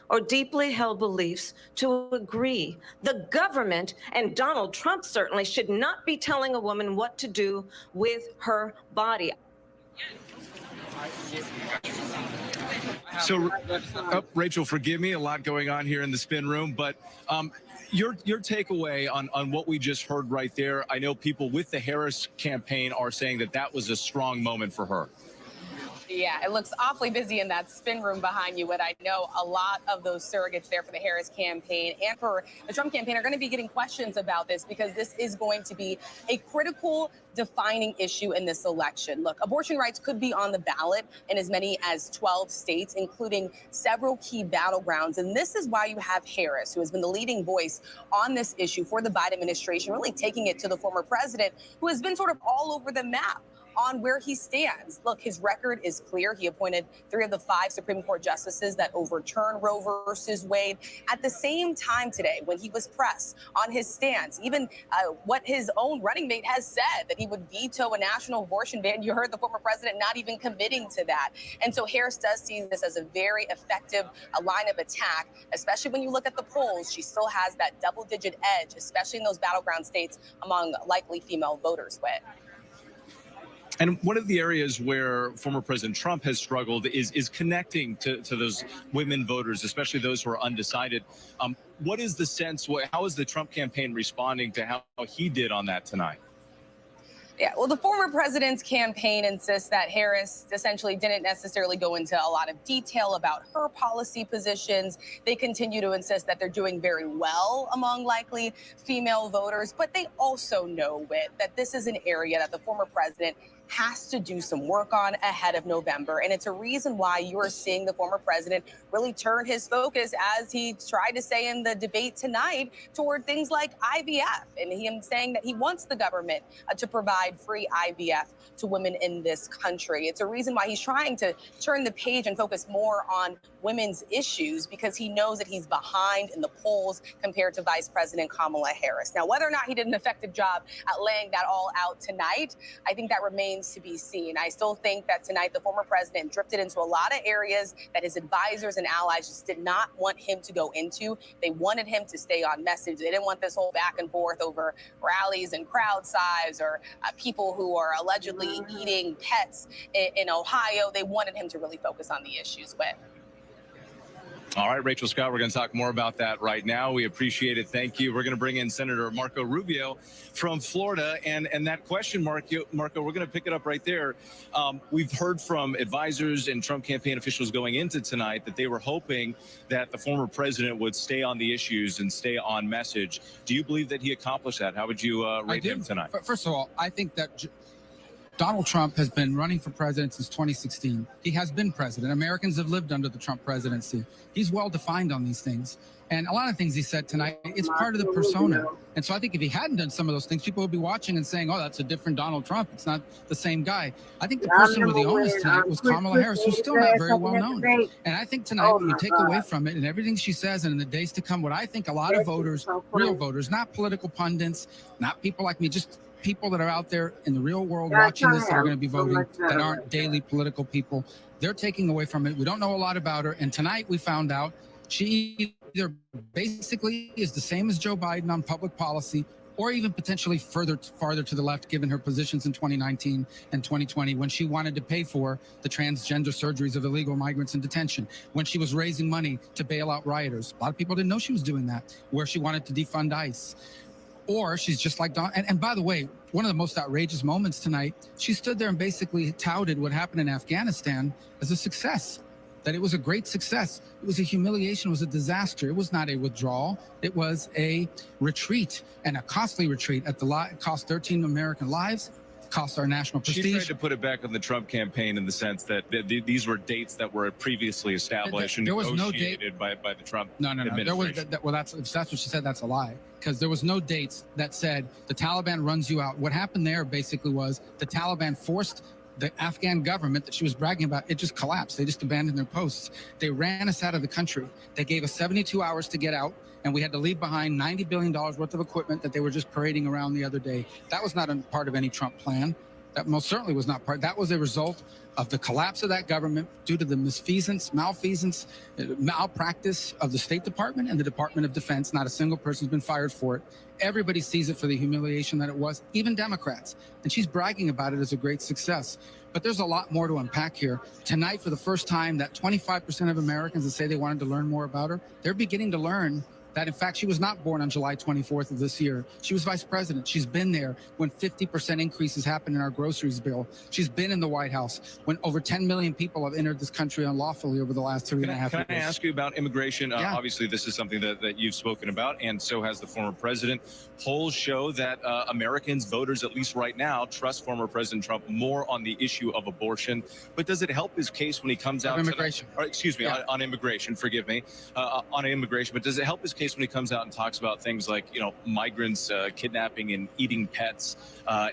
or deeply held beliefs to agree. The government, and Donald Trump certainly, should not be telling a woman what to do with her body. So, Rachel, forgive me, a lot going on here in the spin room, but your takeaway on what we just heard right there. I know people with the Harris campaign are saying that that was a strong moment for her. Yeah, it looks awfully busy in that spin room behind you, but I know a lot of those surrogates there for the Harris campaign and for the Trump campaign are going to be getting questions about this, because this is going to be a critical defining issue in this election. Look, abortion rights could be on the ballot in as many as 12 states, including several key battlegrounds. And this is why you have Harris, who has been the leading voice on this issue for the Biden administration, really taking it to the former president, who has been sort of all over the map on where he stands. Look, his record is clear. He appointed 3 of the 5 Supreme Court justices that overturned Roe versus Wade. At the same time today, when he was pressed on his stance, even what his own running mate has said, that he would veto a national abortion ban, you heard the former president not even committing to that. And so Harris does see this as a very effective line of attack, especially when you look at the polls. She still has that double-digit edge, especially in those battleground states among likely female voters with. And one of the areas where former President Trump has struggled is connecting to those women voters, especially those who are undecided. What is the sense? How is the Trump campaign responding to how he did on that tonight? Yeah, well, the former president's campaign insists that Harris essentially didn't necessarily go into a lot of detail about her policy positions. They continue to insist that they're doing very well among likely female voters, but they also know, Whit, that this is an area that the former president has to do some work on ahead of November. And it's a reason why you are seeing the former president really turn his focus, as he tried to say in the debate tonight, toward things like IVF. And him saying that he wants the government to provide free IVF to women in this country. It's a reason why he's trying to turn the page and focus more on women's issues, because he knows that he's behind in the polls compared to Vice President Kamala Harris. Now, whether or not he did an effective job at laying that all out tonight, I think that remains to be seen. I still think that tonight the former president drifted into a lot of areas that his advisors and allies just did not want him to go into. They wanted him to stay on message. They didn't want this whole back and forth over rallies and crowd size or people who are allegedly eating pets in Ohio. They wanted him to really focus on the issues with. All right, Rachel Scott, we're going to talk more about that right now. We appreciate it. Thank you. We're going to bring in Senator Marco Rubio from Florida. And that question, Marco, we're going to pick it up right there. We've heard from advisors and Trump campaign officials going into tonight that they were hoping that the former president would stay on the issues and stay on message. Do you believe that he accomplished that? How would you rate him tonight? First of all, I think that Donald Trump has been running for president since 2016. He has been president. Americans have lived under the Trump presidency. He's well defined on these things. And a lot of things he said tonight, it's part of the persona. And so I think if he hadn't done some of those things, people would be watching and saying, oh, that's a different Donald Trump. It's not the same guy. I think the person with the onus tonight was Kamala Harris, who's still not very well known. And I think tonight, when you take away from it and everything she says and in the days to come, what I think a lot of voters, real voters, not political pundits, not people like me, just people that are out there in the real world watching this that are going to be voting, that aren't daily political people, they're taking away from it. We don't know a lot about her. And tonight we found out she either basically is the same as Joe Biden on public policy, or even potentially farther to the left, given her positions in 2019 and 2020, when she wanted to pay for the transgender surgeries of illegal migrants in detention, when she was raising money to bail out rioters. A lot of people didn't know she was doing that, where she wanted to defund ICE. Or she's just like Don. And by the way, one of the most outrageous moments tonight, she stood there and basically touted what happened in Afghanistan as a success, that it was a great success. It was a humiliation. It was a disaster. It was not a withdrawal. It was a retreat, and a costly retreat. It cost 13 American lives. Cost our national prestige. She tried to put it back on the Trump campaign in the sense that these were dates that were previously established and negotiated by the Trump administration. There was well, that's what she said. That's a lie, because there was no dates that said the Taliban runs you out. What happened there basically was the Taliban forced the Afghan government that she was bragging about, it just collapsed. They just abandoned their posts. They ran us out of the country. They gave us 72 hours to get out, and we had to leave behind $90 billion worth of equipment that they were just parading around the other day. That was not a part of any Trump plan. That most certainly was not part. That was a result of the collapse of that government due to the malfeasance, malpractice of the State Department and the Department of Defense. Not a single person's been fired for it. Everybody sees it for the humiliation that it was, even Democrats. And she's bragging about it as a great success. But there's a lot more to unpack here. Tonight, for the first time, that 25% of Americans that say they wanted to learn more about her, they're beginning to learn that, in fact, she was not born on July 24th of this year. She was vice president. She's been there when 50% increases happened in our groceries bill. She's been in the White House when over 10 million people have entered this country unlawfully over the last 3.5 years. Can I ask you about immigration? Obviously, this is something that you've spoken about, and so has the former president. Polls show that Americans, voters, at least right now, trust former President Trump more on the issue of abortion. But does it help his case when he comes out? Immigration. On immigration, forgive me. On immigration, but does it help his case when he comes out and talks about things like, migrants kidnapping and eating pets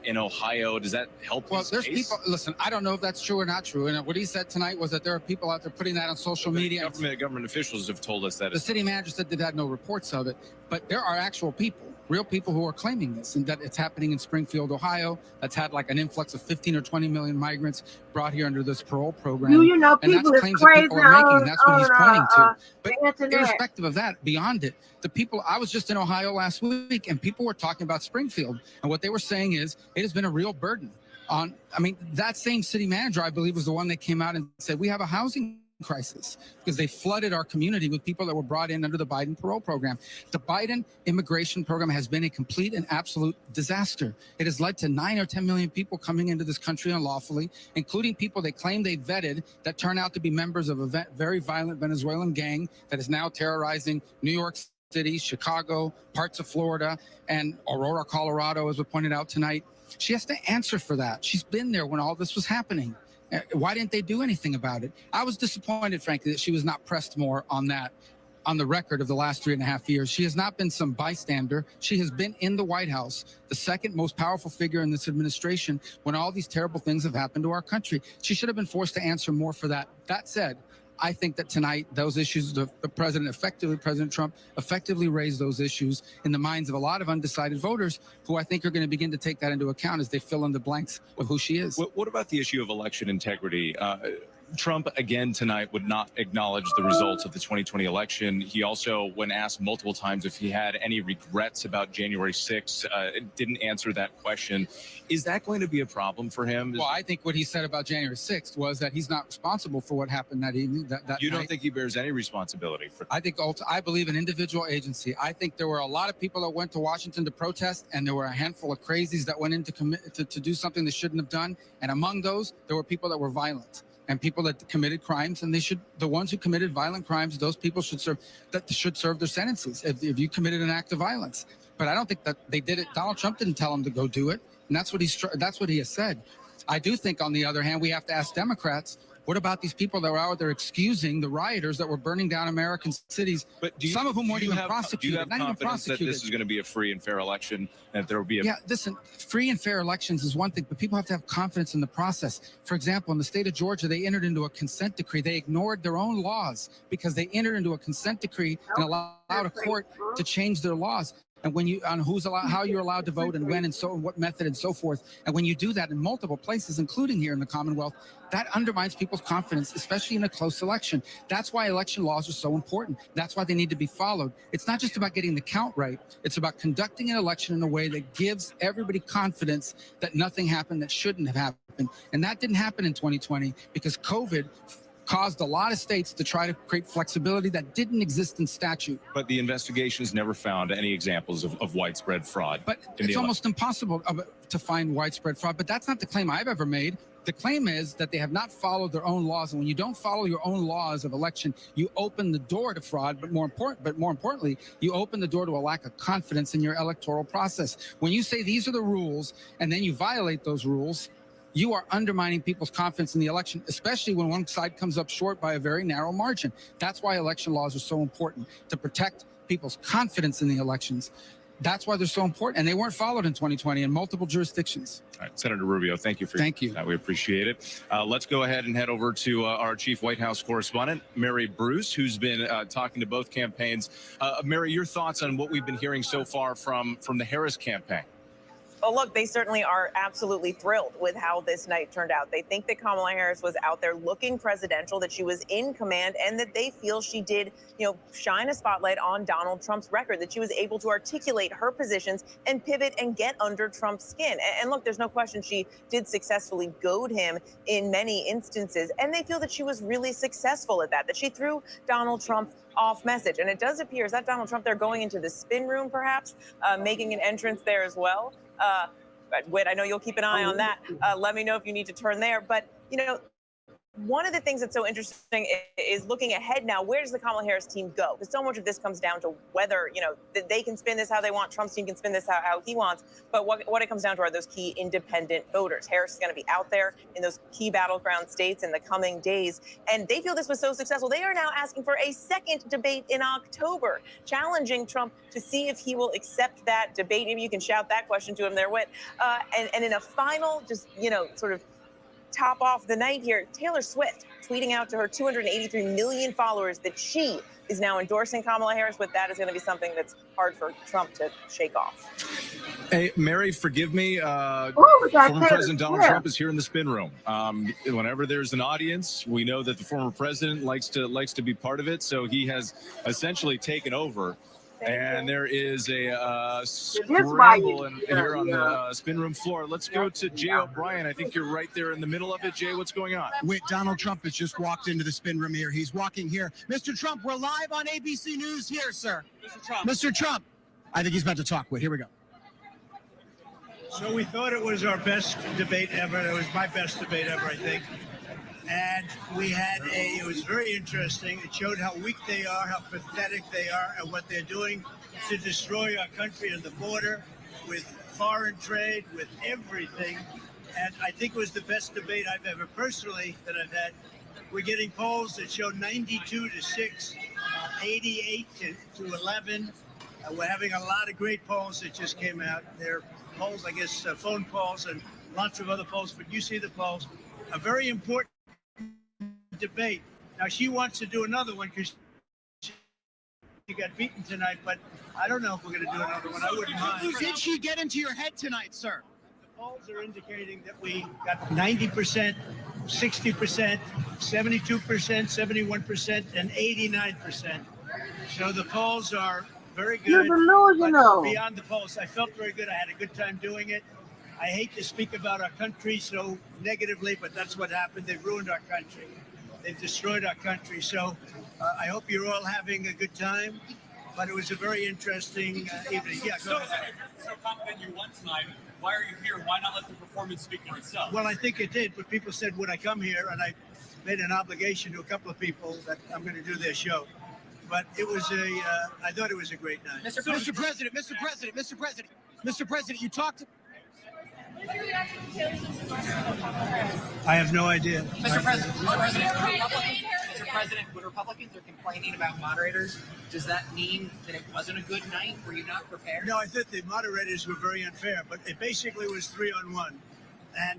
in Ohio? Does that help his there's case? people, listen, I don't know if that's true or not true. And what he said tonight was that there are people out there putting that on social media. Government officials have told us that. The city manager said they had no reports of it, but there are actual people, real people who are claiming this, and that it's happening in Springfield, Ohio. That's had like an influx of 15 or 20 million migrants brought here under this parole program. And that's claims that people are making, and that's what he's pointing to. But irrespective of that, beyond it, the people, I was just in Ohio last week, and people were talking about Springfield, and what they were saying is it has been a real burden on, that same city manager, I believe, was the one that came out and said, we have a housing crisis because they flooded our community with people that were brought in under the Biden parole program. The Biden immigration program has been a complete and absolute disaster. It has led to 9 or 10 million people coming into this country unlawfully, including people they claim they vetted that turn out to be members of a very violent Venezuelan gang that is now terrorizing New York City, Chicago, parts of Florida, and Aurora, Colorado, as we pointed out tonight. She has to answer for that. She's been there when all this was happening. Why didn't they do anything about it? I was disappointed, frankly, that she was not pressed more on that, on the record of the last 3.5 years. She has not been some bystander. She has been in the White House, the second most powerful figure in this administration, when all these terrible things have happened to our country. She should have been forced to answer more for that. That said, I think that tonight, those issues, the President Trump effectively raised those issues in the minds of a lot of undecided voters who I think are going to begin to take that into account as they fill in the blanks of who she is. What about the issue of election integrity? Trump again tonight would not acknowledge the results of the 2020 election. He also, when asked multiple times if he had any regrets about January 6th, didn't answer that question. Is that going to be a problem for him? Well, I think what he said about January 6th was that he's not responsible for what happened that evening. You don't think he bears any responsibility for that? I believe in individual agency. I think there were a lot of people that went to Washington to protest, and there were a handful of crazies that went in to do something they shouldn't have done. And among those, there were people that were violent and people that committed crimes. And the ones who committed violent crimes, those people should serve their sentences if you committed an act of violence. But I don't think that they did it. Donald Trump didn't tell them to go do it. And that's what he has said. I do think, on the other hand, we have to ask Democrats, what about these people that were out there excusing the rioters that were burning down American cities, some of whom weren't even prosecuted? Do you have confidence that this is going to be a free and fair election, and that there will be a... Yeah, listen, free and fair elections is one thing, but people have to have confidence in the process. For example, in the state of Georgia, they entered into a consent decree. They ignored their own laws because they entered into a consent decree and allowed a court to change their laws. And how you're allowed to vote and when and what method and so forth. And when you do that in multiple places, including here in the Commonwealth, that undermines people's confidence, especially in a close election. That's why election laws are so important. That's why they need to be followed. It's not just about getting the count right. It's about conducting an election in a way that gives everybody confidence that nothing happened that shouldn't have happened. And that didn't happen in 2020 because COVID caused a lot of states to try to create flexibility that didn't exist in statute. But the investigations never found any examples of widespread fraud. But it's almost impossible to find widespread fraud. But that's not the claim I've ever made. The claim is that they have not followed their own laws. And when you don't follow your own laws of election, you open the door to fraud. But more importantly, you open the door to a lack of confidence in your electoral process. When you say these are the rules and then you violate those rules, you are undermining people's confidence in the election, especially when one side comes up short by a very narrow margin. That's why election laws are so important, to protect people's confidence in the elections. That's why they're so important. And they weren't followed in 2020 in multiple jurisdictions. All right, Senator Rubio, thank you for that. We appreciate it. Let's go ahead and head over to our chief White House correspondent, Mary Bruce, who's been talking to both campaigns. Mary, your thoughts on what we've been hearing so far from the Harris campaign? Well, look, they certainly are absolutely thrilled with how this night turned out. They think that Kamala Harris was out there looking presidential, that she was in command, and that they feel she did, shine a spotlight on Donald Trump's record, that she was able to articulate her positions and pivot and get under Trump's skin. And look, there's no question she did successfully goad him in many instances, and they feel that she was really successful at that she threw Donald Trump off message. And it does appear, is that Donald Trump, they're going into the spin room, perhaps, making an entrance there as well. Whit, I know you'll keep an eye on that. Let me know if you need to turn there. But, one of the things that's so interesting is looking ahead now. Where does the Kamala Harris team go? Because so much of this comes down to whether, they can spin this how they want. Trump's team can spin this how he wants. But what it comes down to are those key independent voters. Harris is going to be out there in those key battleground states in the coming days. And they feel this was so successful. They are now asking for a second debate in October, challenging Trump to see if he will accept that debate. Maybe you can shout that question to him there, Whit. And in a final, sort of top off the night here, Taylor Swift tweeting out to her 283 million followers that she is now endorsing Kamala Harris. But that is going to be something that's hard for Trump to shake off. Hey, Mary, forgive me. Former President Donald Trump is here in the spin room. Whenever there's an audience, we know that the former president likes to be part of it. So he has essentially taken over. And there is a scramble here on the spin room floor. Let's go to Jay O'Brien. I think you're right there in the middle of it. Jay, what's going on? Wait, Donald Trump has just walked into the spin room here. He's walking here. Mr. Trump, we're live on ABC News here, sir. Mr. Trump. I think he's about to talk. Wait, here we go. So we thought it was our best debate ever. It was my best debate ever, I think. And we had it was very interesting. It showed how weak they are, how pathetic they are, and what they're doing to destroy our country and the border with foreign trade, with everything. And I think it was the best debate I've ever personally that I've had. We're getting polls that show 92-6, 88 to 11. We're having a lot of great polls that just came out. They're polls, I guess, phone polls and lots of other polls, but you see the polls. A very important debate. Now she wants to do another one because she got beaten tonight, but I don't know if we're going to do another one. I wouldn't mind. Did she get into your head tonight, sir? The polls are indicating that we got 90% 60%, 72%, 71%, and 89%. So the polls are very good. You're delusional. But beyond the polls, I felt very good. I had a good time doing it. I hate to speak about our country so negatively, but that's what happened. They've ruined our country. They've destroyed our country. So I hope you're all having a good time. But it was a very interesting evening. Yeah, go ahead. So confident you won tonight. Why are you here? Why not let the performance speak for itself? Well, I think it did, but people said, would I come here? And I made an obligation to a couple of people that I'm going to do their show. But it was I thought it was a great night. Mr. President, Mr. President, you talked. I have no idea. Mr. President, when Republicans are complaining about moderators, does that mean that it wasn't a good night? Were you not prepared? No, I thought the moderators were very unfair, but it basically was 3-on-1.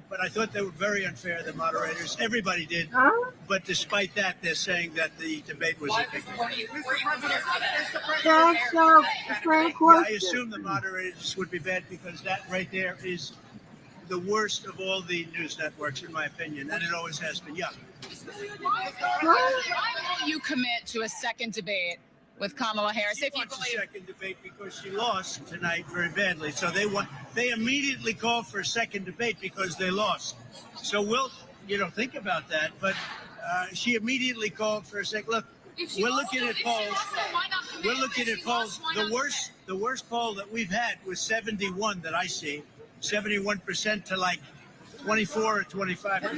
But I thought they were very unfair, the moderators. Everybody did. Huh? But despite that, they're saying that the debate was a big That's the same question. I assume the moderators would be bad because that right there is the worst of all the news networks, in my opinion, and it always has been. Yeah. Why won't you commit to a second debate with Kamala Harris? She wants a second debate because she lost tonight very badly. So they immediately called for a second debate because they lost. So we'll, think about that. But she immediately called for a second. Look, we're looking at polls. We're looking at polls. The worst poll that we've had was 71 that I see, 71% to like 24 or 25%.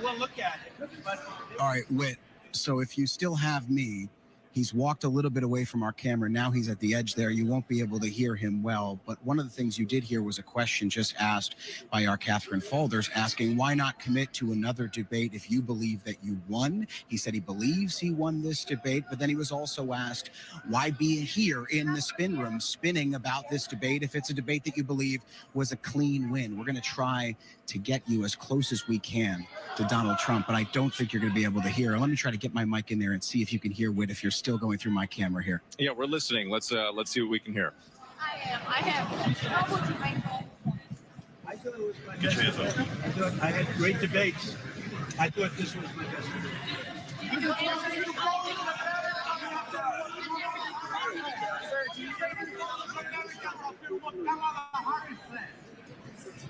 We'll look at it. But all right, Whit. So if you still have me, he's walked a little bit away from our camera. Now he's at the edge there. You won't be able to hear him well. But one of the things you did hear was a question just asked by our Catherine Falders asking, why not commit to another debate if you believe that you won? He said he believes he won this debate, but then he was also asked, why be here in the spin room spinning about this debate if it's a debate that you believe was a clean win? We're going to try to get you as close as we can to Donald Trump, but I don't think you're going to be able to hear. Let me try to get my mic in there and see if you can hear Whit if you're still going through my camera here. Yeah, we're listening. Let's see what we can hear. I thought it was my best debate. I thought I had great debates. I thought this was my best debate.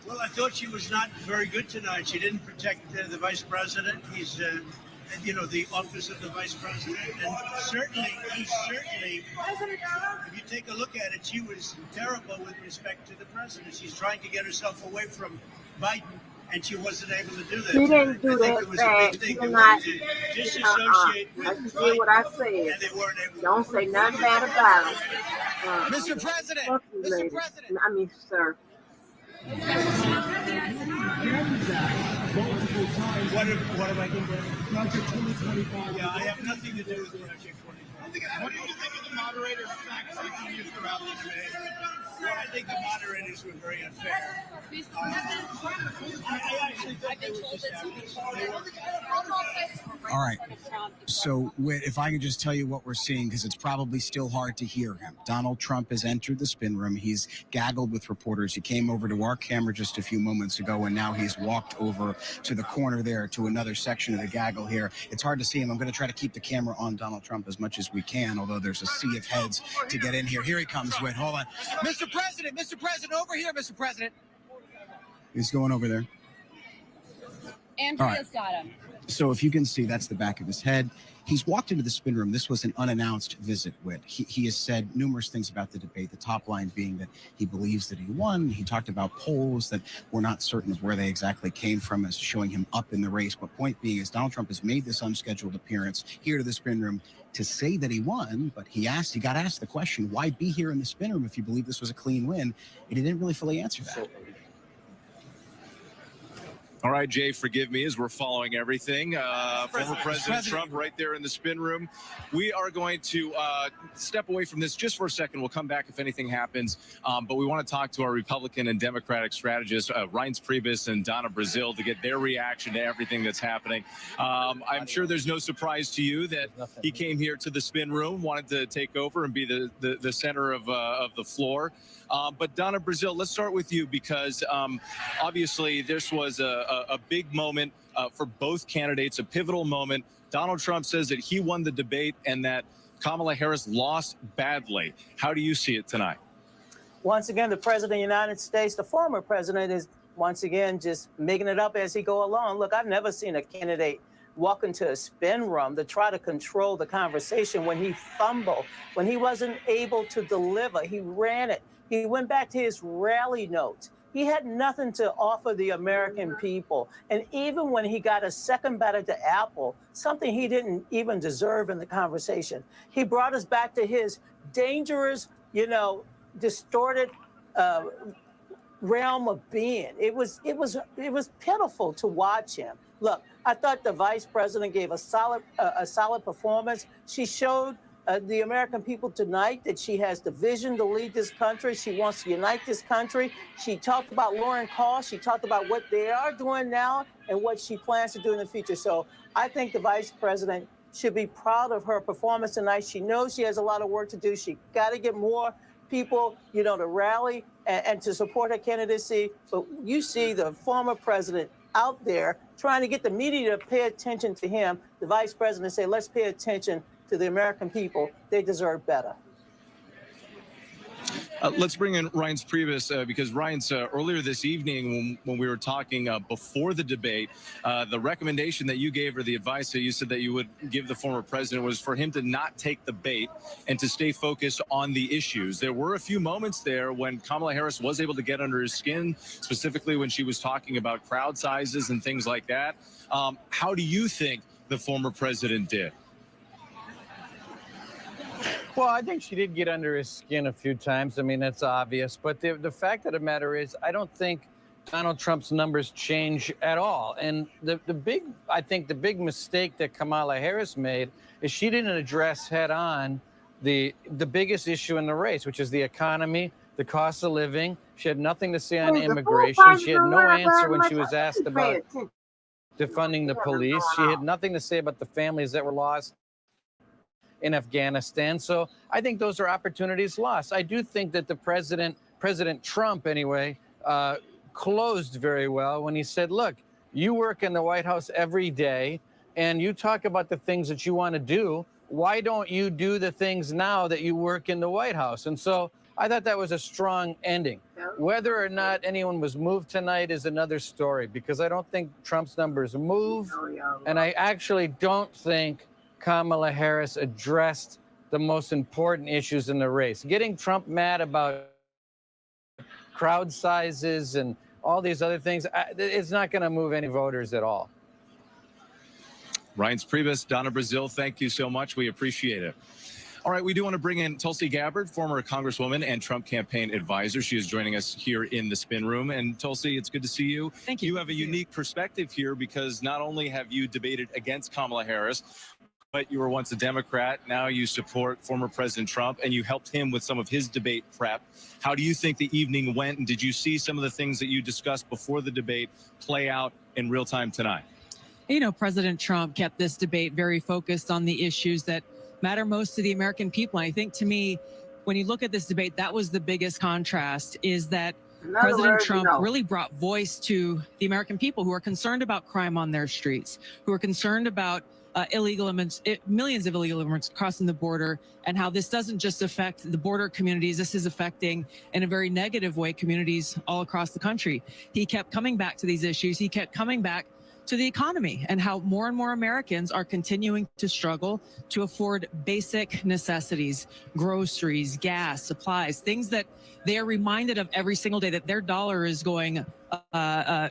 Well, I thought she was not very good tonight. She didn't protect the vice president. He's, the office of the vice president. And certainly, if you take a look at it, she was terrible with respect to the president. She's trying to get herself away from Biden, and she wasn't able to do that. She didn't do that bad. She did not. Disassociate with I see what I said. and they weren't able to. Don't say nothing bad about it. Mr. President, Fuck you, lady. I mean, sir. What have I done? Project 2025. Yeah, I have nothing to do with Project 2025. What do you think of the moderators' facts that you used throughout the debate? Well, I think the moderators were very unfair. I actually think they were just All right. So, Whit, if I could just tell you what we're seeing, because it's probably still hard to hear him. Donald Trump has entered the spin room. He's gaggled with reporters. He came over to our camera just a few moments ago, and now he's walked over to the corner there to another section of the gaggle here. It's hard to see him. I'm going to try to keep the camera on Donald Trump as much as we can, although there's a sea of heads to get in here. Here he comes, Whit. Hold on. Mr. President, over here, Mr. President. He's going over there. Andrea's got him. So if you can see, that's the back of his head. He's walked into the spin room. This was an unannounced visit, Whit. He has said numerous things about the debate, the top line being that he believes that he won. He talked about polls that we're not certain of where they exactly came from as showing him up in the race. But point being is Donald Trump has made this unscheduled appearance here to the spin room to say that he won, but he got asked the question, why be here in the spin room if you believe this was a clean win? And he didn't really fully answer that. All right, Jay, forgive me as we're following everything. Former President Trump right there in the spin room. We are going to step away from this just for a second. We'll come back if anything happens. But we want to talk to our Republican and Democratic strategists, Reince Priebus and Donna Brazile, to get their reaction to everything that's happening. I'm sure there's no surprise to you that he came here to the spin room, wanted to take over and be the center of the floor. But Donna Brazile, let's start with you because obviously this was a big moment for both candidates, a pivotal moment. Donald Trump says that he won the debate and that Kamala Harris lost badly. How do you see it tonight? Once again, the president of the United States, the former president, is once again just making it up as he go along. Look, I've never seen a candidate walk into a spin room to try to control the conversation when he fumbled, when he wasn't able to deliver. He ran it. He went back to his rally notes. He had nothing to offer the American people. And even when he got a second bite at the apple, something he didn't even deserve in the conversation, he brought us back to his dangerous, distorted realm of being. It was pitiful to watch him. Look, I thought the vice president gave a solid performance. She showed the American people tonight that she has the vision to lead this country. She wants to unite this country. She talked about lowering costs. She talked about what they are doing now and what she plans to do in the future. So I think the vice president should be proud of her performance tonight. She knows she has a lot of work to do. She got to get more people, to rally and to support her candidacy. But you see the former president out there trying to get the media to pay attention to him. The vice president say, let's pay attention to the American people. They deserve better. Let's bring in Reince Priebus because Reince, earlier this evening when we were talking before the debate, the recommendation that you gave or the advice that you said that you would give the former president was for him to not take the bait and to stay focused on the issues. There were a few moments there when Kamala Harris was able to get under his skin, specifically when she was talking about crowd sizes and things like that. How do you think the former president did? Well, I think she did get under his skin a few times. I mean, that's obvious. But the fact of the matter is, I don't think Donald Trump's numbers change at all. And I think the big mistake that Kamala Harris made is she didn't address head on the biggest issue in the race, which is the economy, the cost of living. She had nothing to say on immigration. She had no answer when she was asked about defunding the police. She had nothing to say about the families that were lost in Afghanistan. So I think those are opportunities lost. I do think that the President Trump anyway, closed very well when he said, look, you work in the White House every day and you talk about the things that you want to do. Why don't you do the things now that you work in the White House? And so I thought that was a strong ending. Whether or not anyone was moved tonight is another story because I don't think Trump's numbers move. And I actually don't think Kamala Harris addressed the most important issues in the race. Getting Trump mad about crowd sizes and all these other things, it's not going to move any voters at all. Reince Priebus, Donna Brazile, thank you so much. We appreciate it. All right, we do want to bring in Tulsi Gabbard, former Congresswoman and Trump campaign advisor. She is joining us here in the spin room. And Tulsi, it's good to see you. Thank you. You have a unique perspective here because not only have you debated against Kamala Harris, but you were once a Democrat. Now you support former President Trump, and you helped him with some of his debate prep. How do you think the evening went, and did you see some of the things that you discussed before the debate play out in real time tonight? President Trump kept this debate very focused on the issues that matter most to the American people. And I think, to me, when you look at this debate, that was the biggest contrast, is that President Trump really brought voice to the American people who are concerned about crime on their streets, who are concerned about millions of illegal immigrants crossing the border, and how this doesn't just affect the border communities. This is affecting, in a very negative way, communities all across the country. He kept coming back to these issues. He kept coming back to the economy and how more and more Americans are continuing to struggle to afford basic necessities, groceries, gas, supplies, things that they are reminded of every single day, that their dollar is going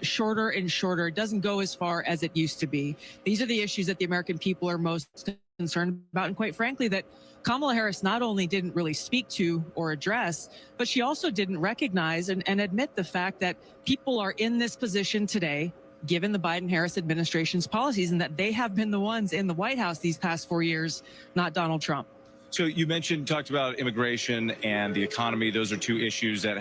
shorter and shorter. It doesn't go as far as it used to be. These are the issues that the American people are most concerned about. And quite frankly, that Kamala Harris not only didn't really speak to or address, but she also didn't recognize and admit the fact that people are in this position today given the Biden-Harris administration's policies and that they have been the ones in the White House these past 4 years, not Donald Trump. So you talked about immigration and the economy. Those are two issues that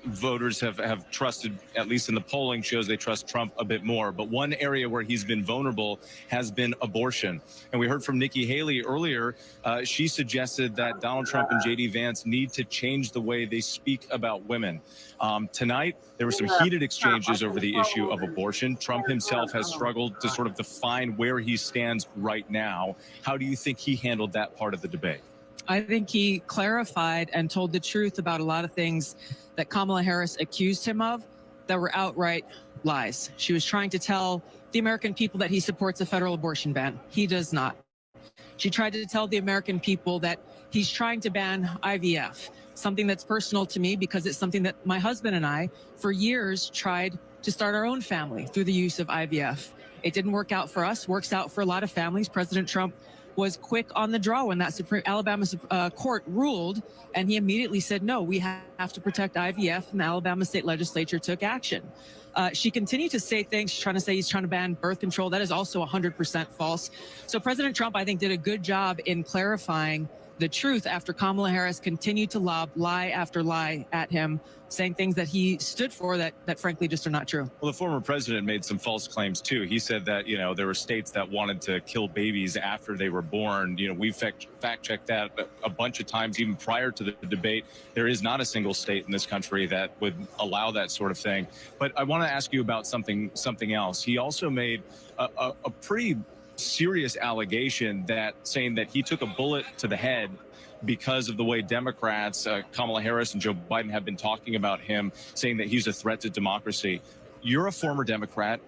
voters have trusted, at least in the polling shows they trust Trump a bit more. But one area where he's been vulnerable has been abortion. And we heard from Nikki Haley earlier. She suggested that Donald Trump and J.D. Vance need to change the way they speak about women. Tonight, there were some heated exchanges over the issue of abortion. Trump himself has struggled to sort of define where he stands right now. How do you think he handled that part of the debate? I think he clarified and told the truth about a lot of things that Kamala Harris accused him of that were outright lies. She was trying to tell the American people that he supports a federal abortion ban. He does not. She tried to tell the American people that he's trying to ban IVF, something that's personal to me because it's something that my husband and I, for years, tried to start our own family through the use of IVF. It didn't work out for us, works out for a lot of families. President Trump was quick on the draw when that Alabama court ruled, and he immediately said, no, we have to protect IVF, and the Alabama state legislature took action. She continued to say things. She's trying to say he's trying to ban birth control. That is also 100% false. So President Trump, I think, did a good job in clarifying the truth after Kamala Harris continued to lob lie after lie at him, saying things that he stood for that frankly just are not true. Well, the former president made some false claims too. He said that, there were states that wanted to kill babies after they were born. We fact-checked that a bunch of times, even prior to the debate. There is not a single state in this country that would allow that sort of thing. But I want to ask you about something else. He also made a pretty serious allegation saying that he took a bullet to the head because of the way Democrats, Kamala Harris and Joe Biden, have been talking about him, saying that he's a threat to democracy. You're a former Democrat.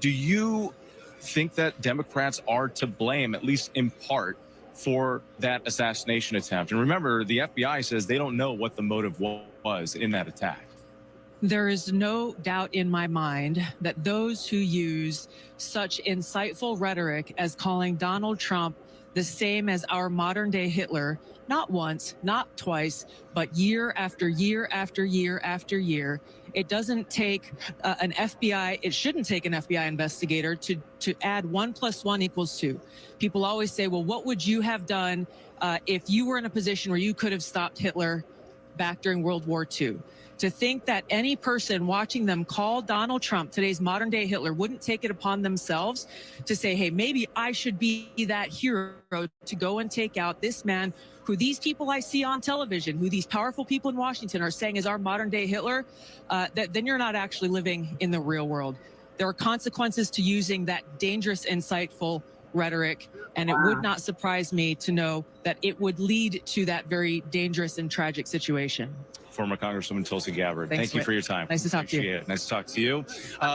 Do you think that Democrats are to blame, at least in part, for that assassination attempt? And remember, the FBI says they don't know what the motive was in that attack. There is no doubt in my mind that those who use such insightful rhetoric as calling Donald Trump the same as our modern day Hitler, not once, not twice, but year after year after year after year, it doesn't take it shouldn't take an FBI investigator to add 1 + 1 = 2. People always say, well, what would you have done if you were in a position where you could have stopped Hitler back during World War II? To think that any person watching them call Donald Trump today's modern day Hitler wouldn't take it upon themselves to say, hey, maybe I should be that hero to go and take out this man who these people I see on television, who these powerful people in Washington are saying is our modern day Hitler, then you're not actually living in the real world. There are consequences to using that dangerous, insightful rhetoric, and it would not surprise me to know that it would lead to that very dangerous and tragic situation. Former Congresswoman Tulsi Gabbard. Thanks, Thank you for your time. Nice to talk to you. Nice to talk to you.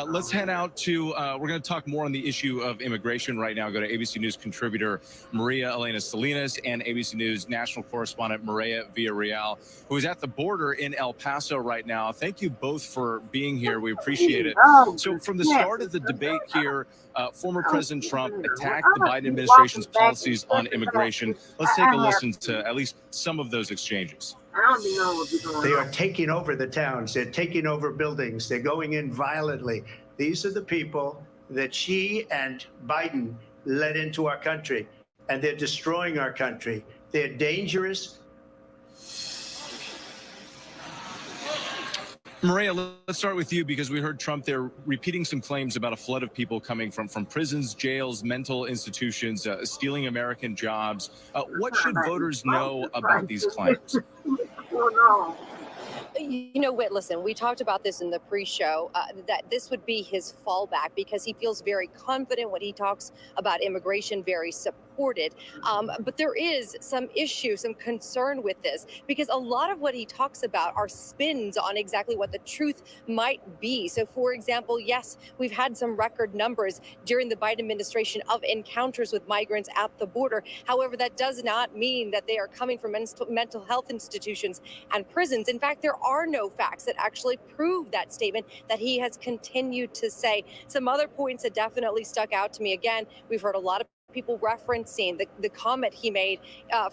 Let's head out to, we're going to talk more on the issue of immigration right now. Go to ABC News contributor Maria Elena Salinas and ABC News national correspondent Maria Villarreal, who is at the border in El Paso right now. Thank you both for being here. We appreciate it. So from the start of the debate here, former President Trump attacked the Biden administration's policies on immigration. Let's take a listen to at least some of those exchanges. I don't even know what's going on. They are taking over the towns. They're taking over buildings. They're going in violently. These are the people that she and Biden led into our country, and they're destroying our country. They're dangerous. Maria, let's start with you because we heard Trump there repeating some claims about a flood of people coming from prisons, jails, mental institutions, stealing American jobs. What should voters know about these claims? Whit, listen, we talked about this in the pre-show, that this would be his fallback because he feels very confident when he talks about immigration, very supported. But there is some issue, some concern with this, because a lot of what he talks about are spins on exactly what the truth might be. So, for example, yes, we've had some record numbers during the Biden administration of encounters with migrants at the border. However, that does not mean that they are coming from mental health institutions and prisons. In fact, there are no facts that actually prove that statement that he has continued to say. Some other points that definitely stuck out to me. Again, we've heard a lot of people referencing the comment he made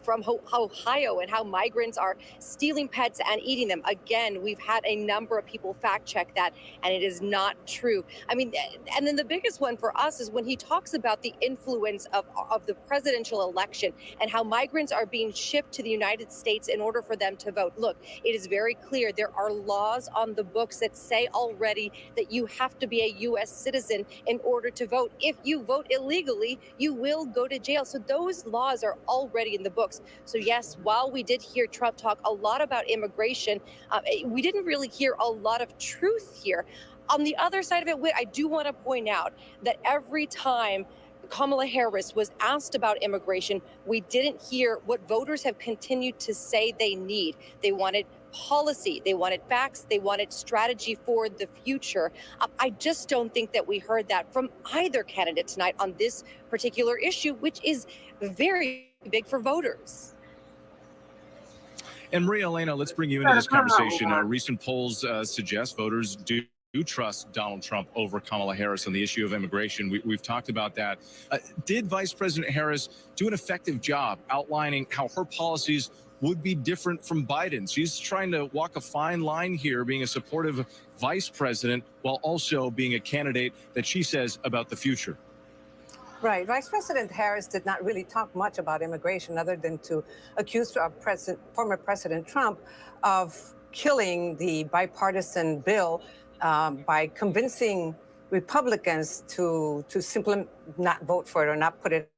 from Ohio and how migrants are stealing pets and eating them. Again, we've had a number of people fact check that, and it is not true. I mean, and then the biggest one for us is when he talks about the influence of the presidential election and how migrants are being shipped to the United States in order for them to vote. Look, it is very clear there are laws on the books that say already that you have to be a U.S. citizen in order to vote. If you vote illegally, you will go to jail. So those laws are already in the books. So yes, while we did hear Trump talk a lot about immigration, we didn't really hear a lot of truth here. On the other side of it, I do want to point out that every time Kamala Harris was asked about immigration, we didn't hear what voters have continued to say they need. They wanted policy, they wanted facts, they wanted strategy for the future. I just don't think that we heard that from either candidate tonight on this particular issue, which is very big for voters. And Maria Elena, let's bring you into this conversation. Recent polls suggest voters do trust Donald Trump over Kamala Harris on the issue of immigration. We've talked about that. Did Vice President Harris do an effective job outlining how her policies would be different from Biden's? She's trying to walk a fine line here, being a supportive vice president while also being a candidate that she says about the future. Right. Vice President Harris did not really talk much about immigration other than to accuse former President Trump of killing the bipartisan bill by convincing Republicans to simply not vote for it or not put it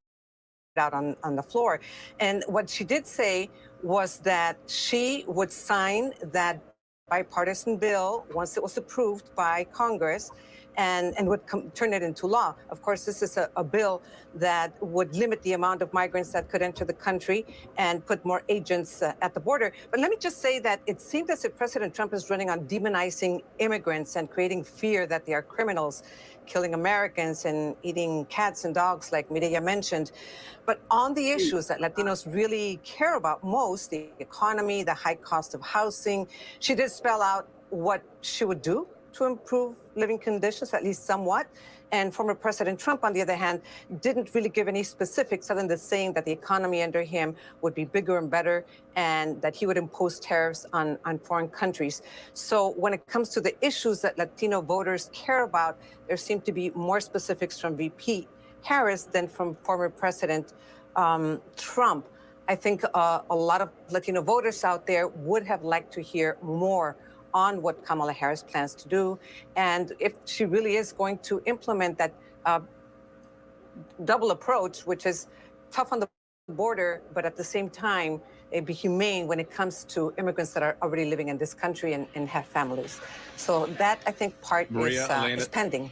out on the floor. And what she did say was that she would sign that bipartisan bill once it was approved by Congress and would turn it into law. Of course, this is a bill that would limit the amount of migrants that could enter the country and put more agents at the border. But let me just say that it seems as if President Trump is running on demonizing immigrants and creating fear that they are criminals, killing Americans and eating cats and dogs, like Mireya mentioned. But on the issues that Latinos really care about most, the economy, the high cost of housing, she did spell out what she would do to improve living conditions, at least somewhat. And former President Trump, on the other hand, didn't really give any specifics other than saying that the economy under him would be bigger and better and that he would impose tariffs on foreign countries. So when it comes to the issues that Latino voters care about, there seem to be more specifics from VP Harris than from former President Trump. I think a lot of Latino voters out there would have liked to hear more on what Kamala Harris plans to do, and if she really is going to implement that double approach, which is tough on the border, but at the same time, be humane when it comes to immigrants that are already living in this country and have families. So that, I think, part is pending.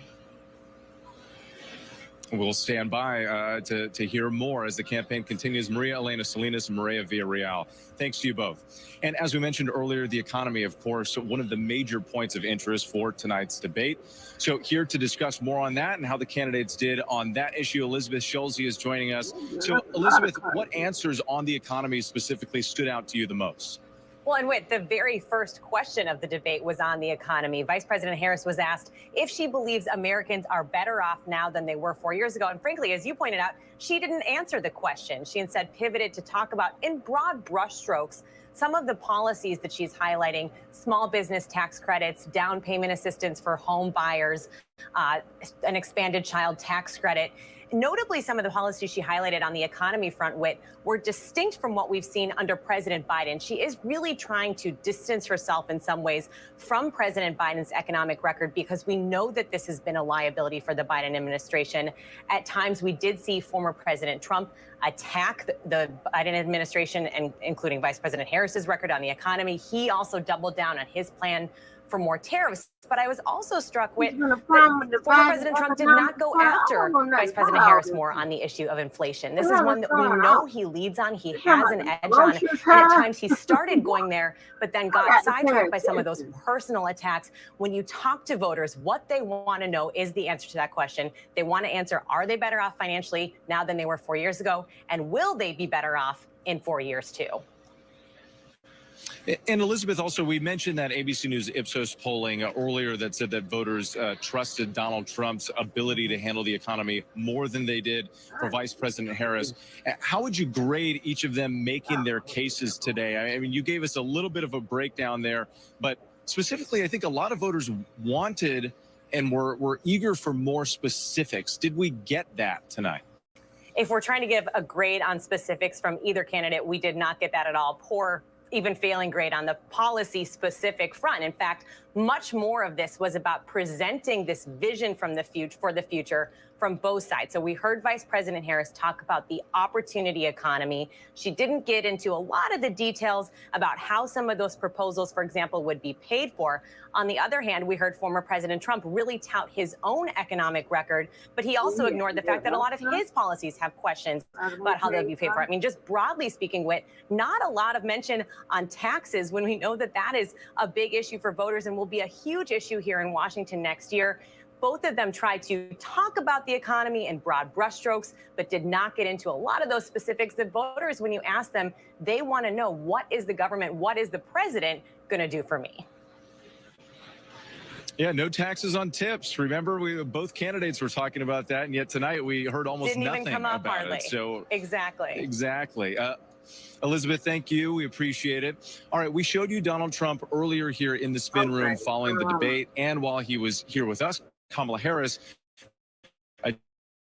We'll stand by to hear more as the campaign continues. Maria Elena Salinas and Maria Villarreal, thanks to you both. And as we mentioned earlier, the economy, of course, one of the major points of interest for tonight's debate. So here to discuss more on that and how the candidates did on that issue, Elizabeth Schulze is joining us. So, Elizabeth, what answers on the economy specifically stood out to you the most? Well, and Whit, the very first question of the debate was on the economy. Vice President Harris was asked if she believes Americans are better off now than they were 4 years ago. And frankly, as you pointed out, she didn't answer the question. She instead pivoted to talk about, in broad brushstrokes, some of the policies that she's highlighting: small business tax credits, down payment assistance for home buyers, an expanded child tax credit. Notably, some of the policies she highlighted on the economy front, Whit, were distinct from what we've seen under President Biden. She is really trying to distance herself in some ways from President Biden's economic record, because we know that this has been a liability for the Biden administration. At times, we did see former President Trump attack the Biden administration, and including Vice President Harris's record on the economy. He also doubled down on his plan for more tariffs. But I was also struck with that former President Trump did not go after Vice President Harris more on the issue of inflation. This is one that we know he leads on, he has an edge on, and at times he started going there, but then got sidetracked by some of those personal attacks. When you talk to voters, what they want to know is the answer to that question. They want to answer, are they better off financially now than they were 4 years ago? And will they be better off in 4 years too? And Elizabeth, also, we mentioned that ABC News Ipsos polling earlier that said that voters trusted Donald Trump's ability to handle the economy more than they did for Vice President Harris. How would you grade each of them making their cases today? I mean, you gave us a little bit of a breakdown there, but specifically, I think a lot of voters wanted and were eager for more specifics. Did we get that tonight? If we're trying to give a grade on specifics from either candidate, we did not get that at all. Poor, even failing grade on the policy specific front. In fact, much more of this was about presenting this vision from the future for the future from both sides. So we heard Vice President Harris talk about the opportunity economy. She didn't get into a lot of the details about how some of those proposals, for example, would be paid for. On the other hand, we heard former President Trump really tout his own economic record, but he also ignored the fact that a lot of his policies have questions about how they'll be paid for. I mean, just broadly speaking, Whit, not a lot of mention on taxes when we know that that is a big issue for voters and will be a huge issue here in Washington next year. Both of them tried to talk about the economy in broad brushstrokes, but did not get into a lot of those specifics that voters, when you ask them, they want to know, what is the government, what is the president going to do for me? Yeah, no taxes on tips. Remember, both candidates were talking about that, and yet tonight we heard almost nothing about hardly. it. So Exactly. Elizabeth, thank you. We appreciate it. All right, we showed you Donald Trump earlier here in the spin room following the debate, and while he was here with us, Kamala Harris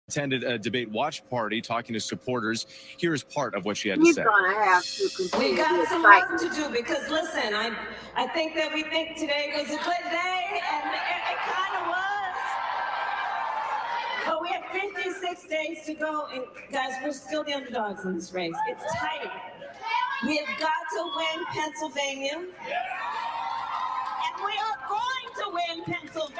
attended a debate watch party talking to supporters. Here's part of what she had to say. He's going to have to continue. We got some work to do because, listen, I think that we think today was a good day, and it kind of was. But we have 56 days to go, and guys, we're still the underdogs in this race. It's tight. We have got to win Pennsylvania, and we are going to win Pennsylvania.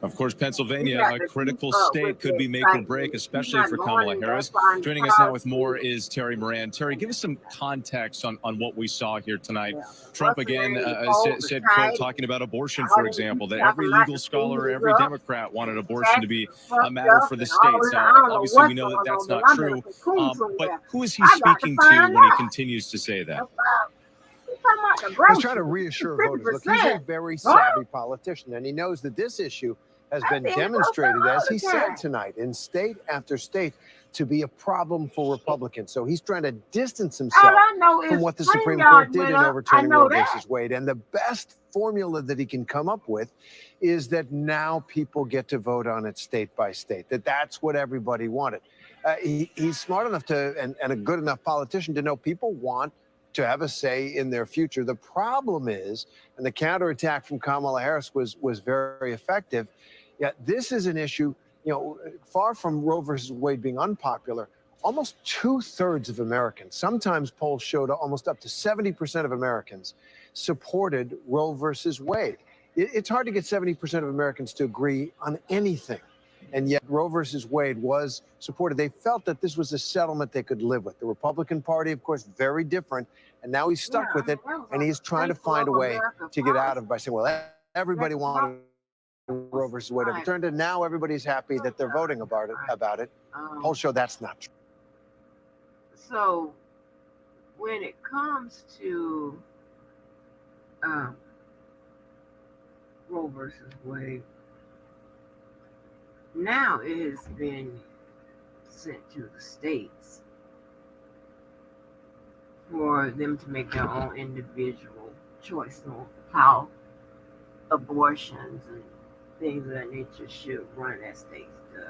Of course, Pennsylvania, a critical state, could be make or break, especially for Kamala Harris. Joining us now with more is Terry Moran. Terry, give us some context on what we saw here tonight. Trump again said, quote, talking about abortion, for example, that every legal scholar, every Democrat wanted abortion to be a matter for the states. Now, obviously, we know that that's not true. But who is he speaking to when he continues to say that? He's trying to reassure voters. Look, he's a very savvy politician, and he knows that this issue has been demonstrated, as he said tonight, in state after state, to be a problem for Republicans. So he's trying to distance himself from what the Supreme Court did in overturning Roe versus Wade. And the best formula that he can come up with is that now people get to vote on it state by state, that's what everybody wanted. He's smart enough to, and a good enough politician to know people want to have a say in their future. The problem is, and the counterattack from Kamala Harris was very effective, this is an issue, far from Roe versus Wade being unpopular, almost 2/3 of Americans, sometimes polls showed almost up to 70% of Americans supported Roe versus Wade. It's hard to get 70% of Americans to agree on anything. And yet Roe versus Wade was supported. They felt that this was a settlement they could live with. The Republican Party, of course, very different. And now he's stuck with it. And he's trying to find a way to get out of it by saying, well, everybody wanted Roe versus Wade overturned, and now everybody's happy that they're voting about it. Polls show that's not true. So when it comes to Roe versus Wade, now it has been sent to the states for them to make their own individual choice on how abortions and things of that nature should run as states do.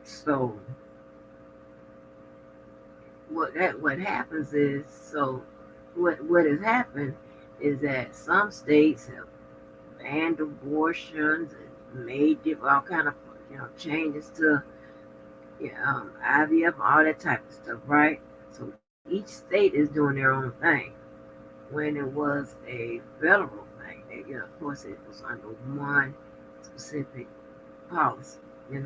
So what happens is, what has happened is that some states have banned abortions and made all kind of changes to IVF, all that type of stuff, right? So each state is doing their own thing. When it was a federal thing, of course it was under one specific policy, and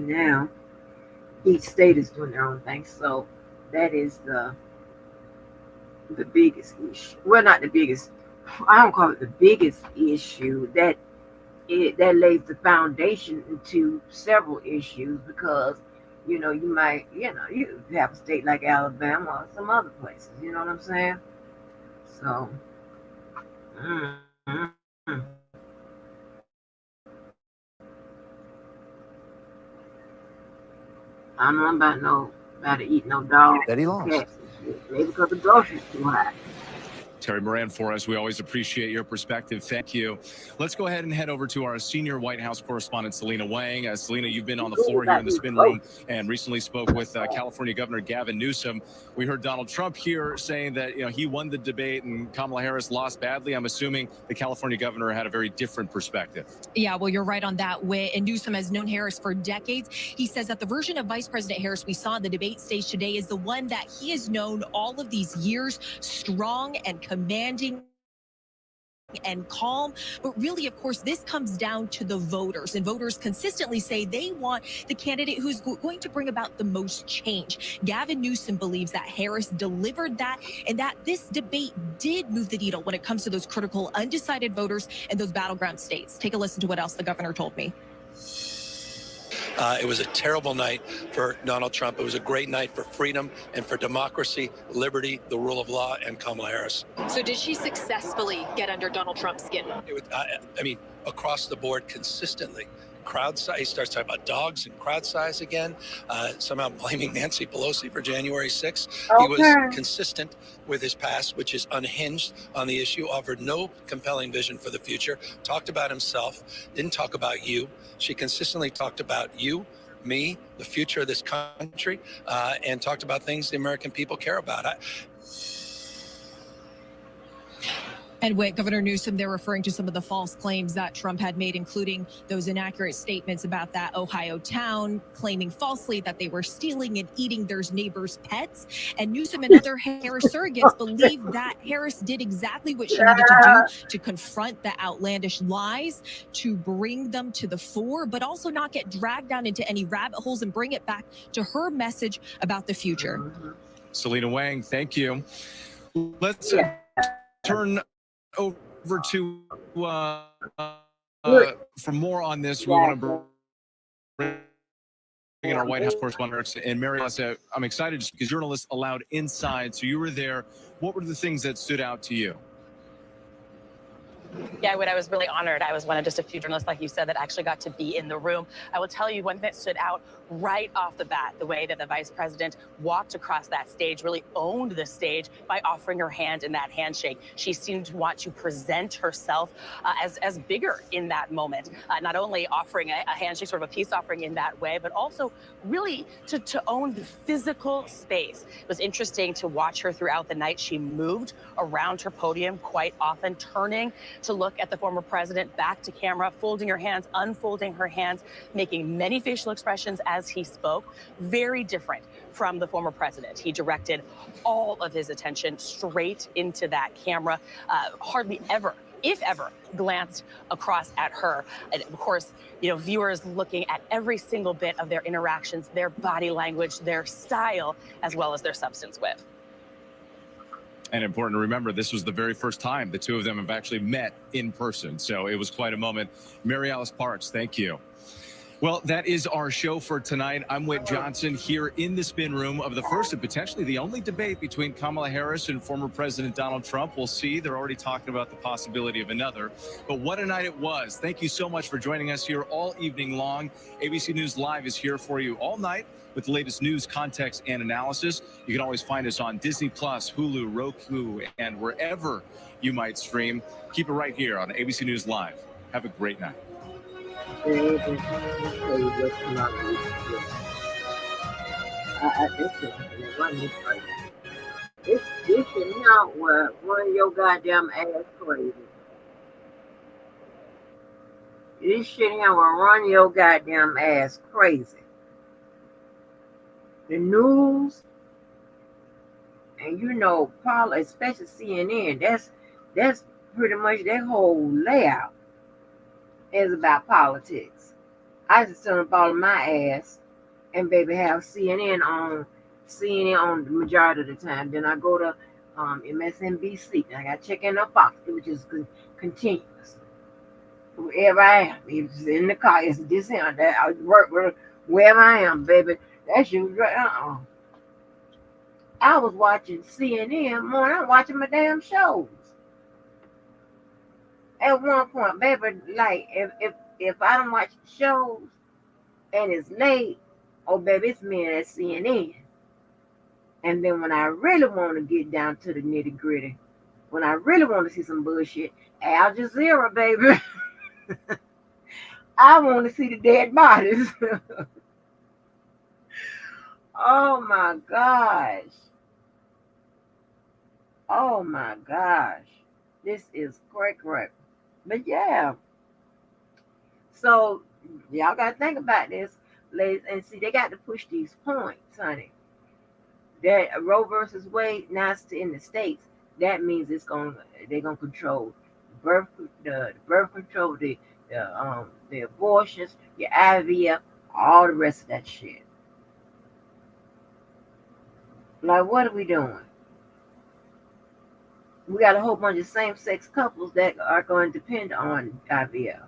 now each state is doing their own thing. So that is the biggest issue. Well, not the biggest. I don't call it the biggest issue. That that lays the foundation into several issues because, you might, you have a state like Alabama or some other places. You know what I'm saying? So, mm-hmm. I don't know about to eat no dog. That he lost. Cats and shit. Maybe because the groceries too high. Terry Moran for us. We always appreciate your perspective. Thank you. Let's go ahead and head over to our senior White House correspondent, Selena Wang. Selena, you've been on the floor here in the spin room and recently spoke with California Governor Gavin Newsom. We heard Donald Trump here saying that he won the debate and Kamala Harris lost badly. I'm assuming the California governor had a very different perspective. Yeah, well, you're right on that, Whit. And Newsom has known Harris for decades. He says that the version of Vice President Harris we saw on the debate stage today is the one that he has known all of these years, strong and commanding and calm. But really, of course, this comes down to the voters, and voters consistently say they want the candidate who's going to bring about the most change. Gavin Newsom believes that Harris delivered that, and that this debate did move the needle when it comes to those critical undecided voters in those battleground states. Take a listen to what else the governor told me. It was a terrible night for Donald Trump. It was a great night for freedom and for democracy, liberty, the rule of law, and Kamala Harris. So did she successfully get under Donald Trump's skin? I mean, across the board consistently. Crowd size, he starts talking about dogs and crowd size again, somehow blaming Nancy Pelosi for January 6th. He was consistent with his past, which is unhinged on the issue, offered no compelling vision for the future, talked about himself, didn't talk about you. She consistently talked about you, me, the future of this country, and talked about things the American people care about. And with Governor Newsom, they're referring to some of the false claims that Trump had made, including those inaccurate statements about that Ohio town, claiming falsely that they were stealing and eating their neighbors' pets. And Newsom and other Harris surrogates believe that Harris did exactly what she needed to do to confront the outlandish lies, to bring them to the fore, but also not get dragged down into any rabbit holes and bring it back to her message about the future. Selena Wang, thank you. Let's turn over to for more on this. We want to bring in our White House correspondent and Mary. I'm excited just because journalists allowed inside, so you were there. What were the things that stood out to you? Yeah, I was really honored. I was one of just a few journalists, like you said, that actually got to be in the room. I will tell you one thing that stood out right off the bat, the way that the vice president walked across that stage, really owned the stage by offering her hand in that handshake. She seemed to want to present herself as bigger in that moment, not only offering a handshake, sort of a peace offering in that way, but also really to own the physical space. It was interesting to watch her throughout the night. She moved around her podium quite often, turning to look at the former president, back to camera, folding her hands, unfolding her hands, making many facial expressions as he spoke. Very different from the former president. He directed all of his attention straight into that camera, hardly ever, if ever, glanced across at her. And of course, viewers looking at every single bit of their interactions, their body language, their style, as well as their substance with. And important to remember, this was the very first time the two of them have actually met in person. So it was quite a moment. Mary Alice Parks, thank you. Well, that is our show for tonight. I'm Whit Johnson here in the spin room of the first and potentially the only debate between Kamala Harris and former President Donald Trump. We'll see. They're already talking about the possibility of another. But what a night it was. Thank you so much for joining us here all evening long. ABC News Live is here for you all night with the latest news, context, and analysis. You can always find us on Disney+, Hulu, Roku, and wherever you might stream. Keep it right here on ABC News Live. Have a great night. It's sitting out where run your goddamn ass crazy. This shit here will run your goddamn ass crazy. The news, and especially CNN, that's pretty much their whole layout is about politics. I just turn up all of my ass and baby have CNN on the majority of the time. Then I go to MSNBC. I got to check in on Fox, which is continuous. wherever I am. If it's in the car, it's this here, that I work with wherever I am, baby. That's you. I was watching CNN morning. I'm watching my damn shows. At one point, baby, like if I don't watch the shows and it's late, oh baby, it's me at CNN. And then when I really want to get down to the nitty gritty, when I really want to see some bullshit, Al Jazeera, baby. I want to see the dead bodies. Oh my gosh. Oh my gosh. This is great. But yeah. So y'all gotta think about this, ladies, and see they got to push these points, honey. That Roe versus Wade now it's in the states. That means they're gonna control the birth control, the abortions, your IVF, all the rest of that shit. Like, what are we doing? We got a whole bunch of same-sex couples that are going to depend on IVF.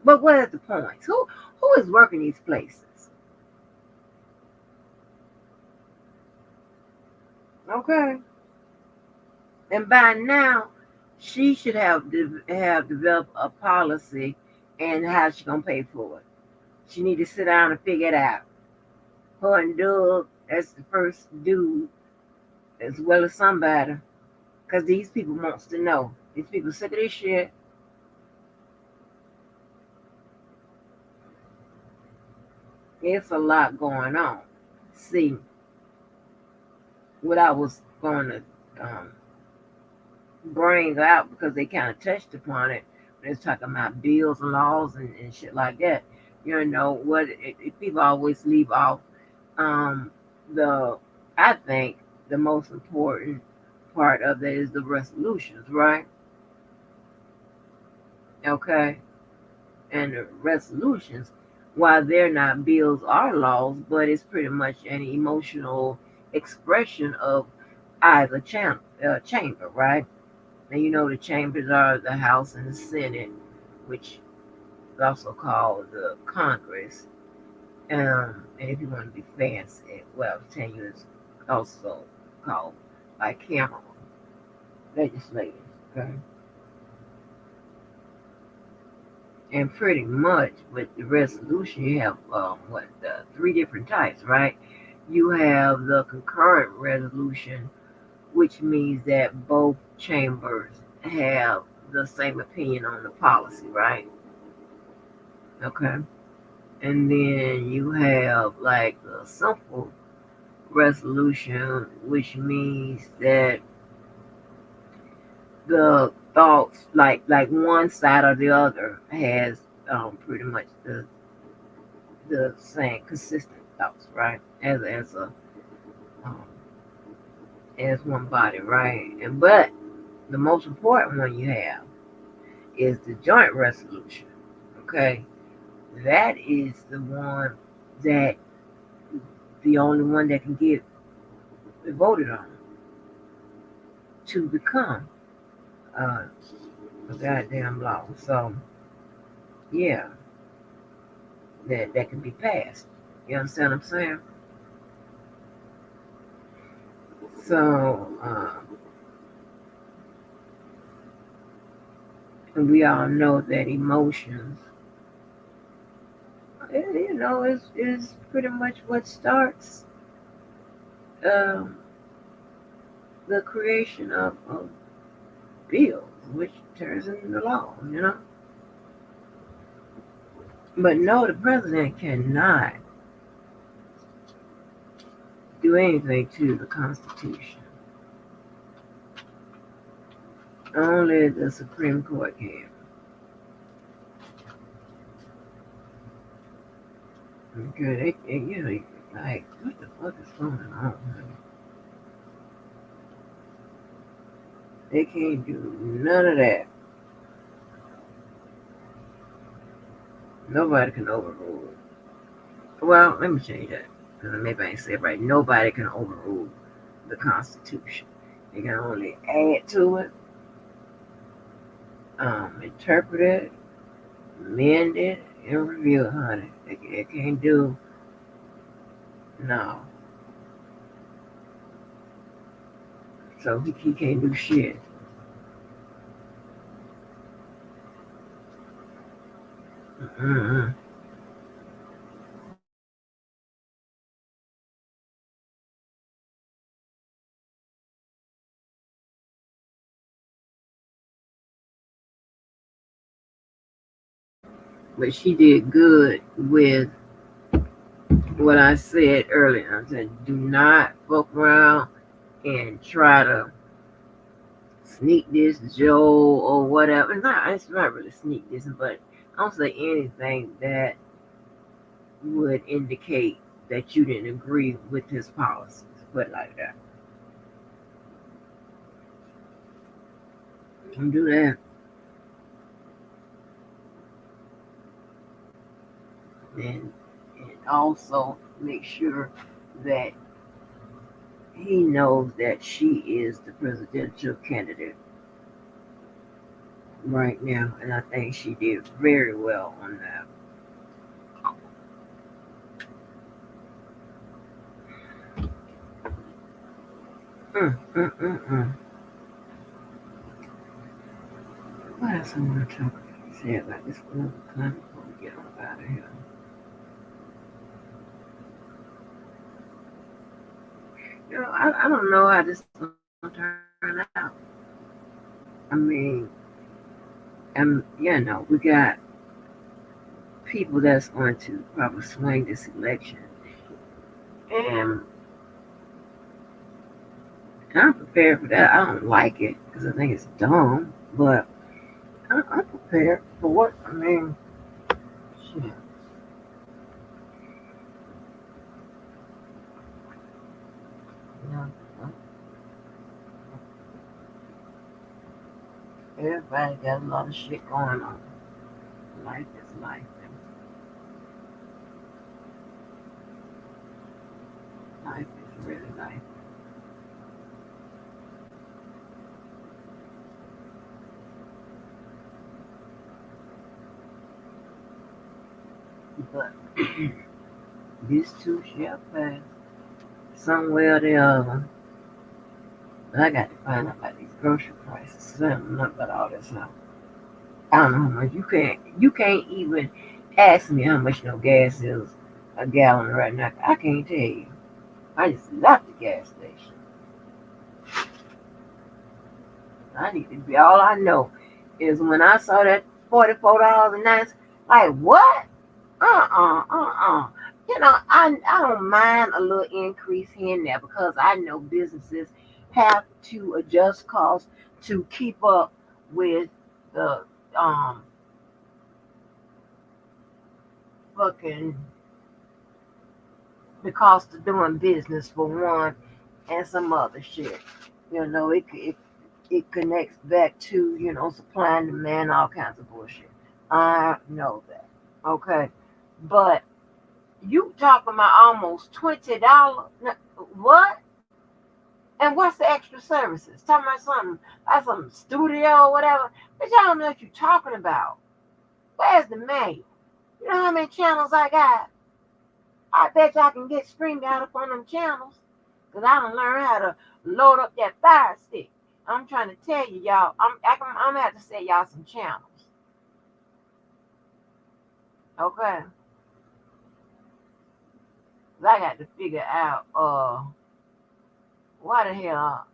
But what are the points? Who is working these places? Okay. And by now, she should have developed a policy and how she's gonna pay for it. She need to sit down and figure it out. Her and Doug, that's the first dude, as well as somebody, because these people wants to know. These people sick of this shit. It's a lot going on. See, what I was going to bring out, because they kind of touched upon it, when it's talking about bills and laws and shit like that. You know what? People always leave off I think the most important part of that is the resolutions, right? Okay. And the resolutions, while they're not bills or laws, but it's pretty much an emotional expression of either chamber, right? And you know the chambers are the House and the Senate, which is also called the Congress. And if you want to be fancy, well, I'm telling you, it's also called bicameral legislative, okay? And pretty much with the resolution, you have three different types, right? You have the concurrent resolution, which means that both chambers have the same opinion on the policy, right? Okay. And then you have like the simple resolution, which means that the thoughts, like one side or the other, has pretty much the same consistent thoughts, right? As one body, right? But the most important one you have is the joint resolution. Okay, that is the one that the only one that can get voted on to become a goddamn law. So yeah, that can be passed. You understand what I'm saying? So and we all know that emotions, is pretty much what starts the creation of bills, which turns into law, But no, the president cannot do anything to the Constitution. Only the Supreme Court can. Okay, like, what the fuck is going on? They can't do none of that. Nobody can overrule it. Well, let me change that, because maybe I ain't say it right. Nobody can overrule the Constitution. They can only add to it, interpret it, Mend it and review it, honey. They can't do no. So he can't do shit. Mm-hmm. But she did good with what I said earlier. I said, do not fuck around and try to sneak this Joe or whatever. It's not really sneak this, but I don't say anything that would indicate that you didn't agree with his policies. Put it like that. Don't do that. And also make sure that he knows that she is the presidential candidate right now, and I think she did very well on that. What else I want to say about this political climate before we get on out of here? I don't know how this is going to turn out. I mean, we got people that's going to probably swing this election. And I'm prepared for that. I don't like it because I think it's dumb, but I'm prepared for what, I mean, shit. Everybody got a lot of shit going on. Life is life. Life is really life. But these two shall pass somewhere or the other. But I got to find out about these grocery prices. I don't know about all this now. I don't know how much. You can't even ask me how much no gas is a gallon right now. I can't tell you. I just left the gas station. I need to be. All I know is when I saw that $44 a night, like what? I don't mind a little increase here and there because I know businesses have to adjust costs to keep up with the fucking the cost of doing business for one and some other shit. It connects back to, supply and demand, all kinds of bullshit. I know that. Okay. But you talking about almost $20. What? And what's the extra services? Talking about something like some studio or whatever. But y'all don't know what you're talking about. Where's the manual? You know how many channels I got? I bet y'all can get streamed out up on them channels. Because I done learned how to load up that Fire Stick. I'm trying to tell you, y'all. I'm going to have to sell y'all some channels. Okay? I got to figure out why the hell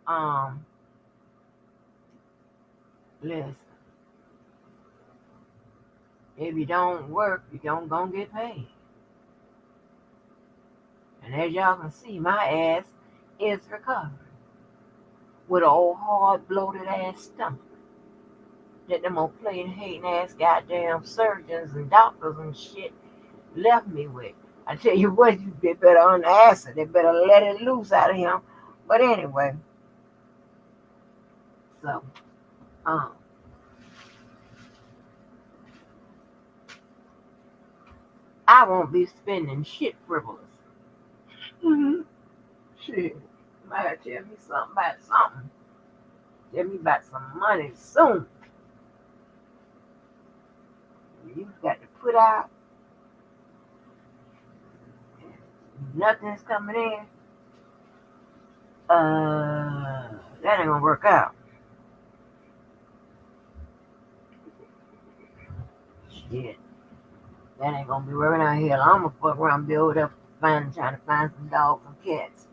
listen. If you don't work, you don't gonna get paid. And as y'all can see, my ass is recovering with an old hard bloated ass stomach that them old plain hating ass goddamn surgeons and doctors and shit left me with. I tell you what, they better unass it. They better let it loose out of him. But anyway, so I won't be spending shit frivolous. Mm-hmm. Shit, you might tell me something about something. Tell me about some money soon. You got to put out. Nothing's coming in. That ain't gonna work out. Shit. That ain't gonna be working out here. I'm gonna fuck around, build up, trying to find some dogs and cats.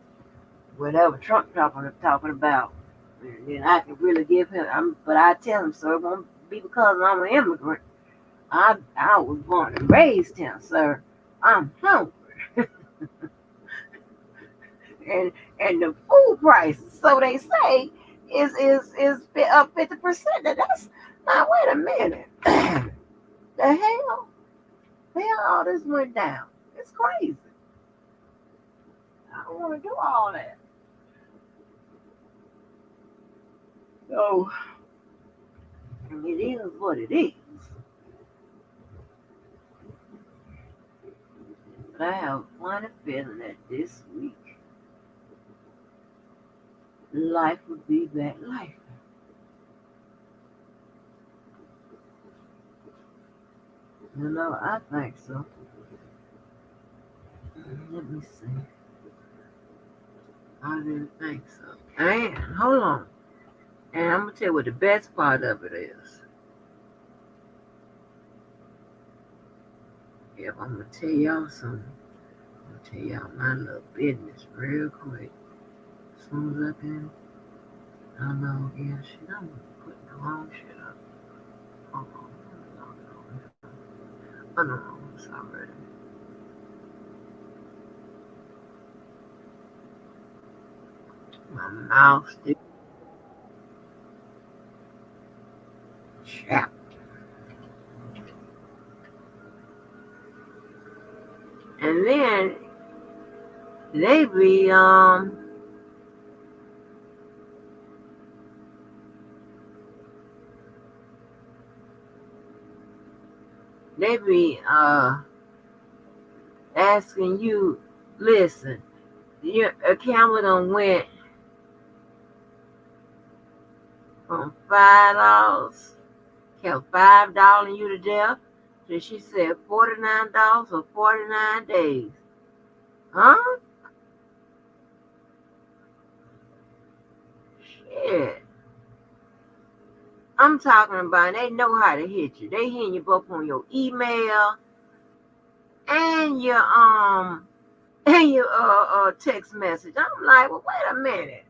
Whatever Trump talking about. And then I can really give him, but I tell him, sir, it won't be because I'm an immigrant. I was born and raised here, sir. I'm hungry. and the food prices, so they say, is up 50%. That's now wait a minute. The hell all this went down. It's crazy. I don't want to do all that. So it is what it is. But I have a funny feeling that this week life would be back life. You know, I think so. Let me see. I really think so. And hold on. And I'm gonna tell you what the best part of it is. If I'm gonna tell y'all something, I'm gonna tell y'all my little business real quick. As soon as I can. I know, yeah, shit, I'm putting the wrong shit up. Hold on. Oh no, it's already. My mouth still chapped. And then they be asking you, listen, your camera done went from $5, kept $5 you to death, till she said $49 for 49 days. Huh? Shit. I'm talking about they know how to hit you. They hitting you both on your email and your text message. I'm like, well, wait a minute.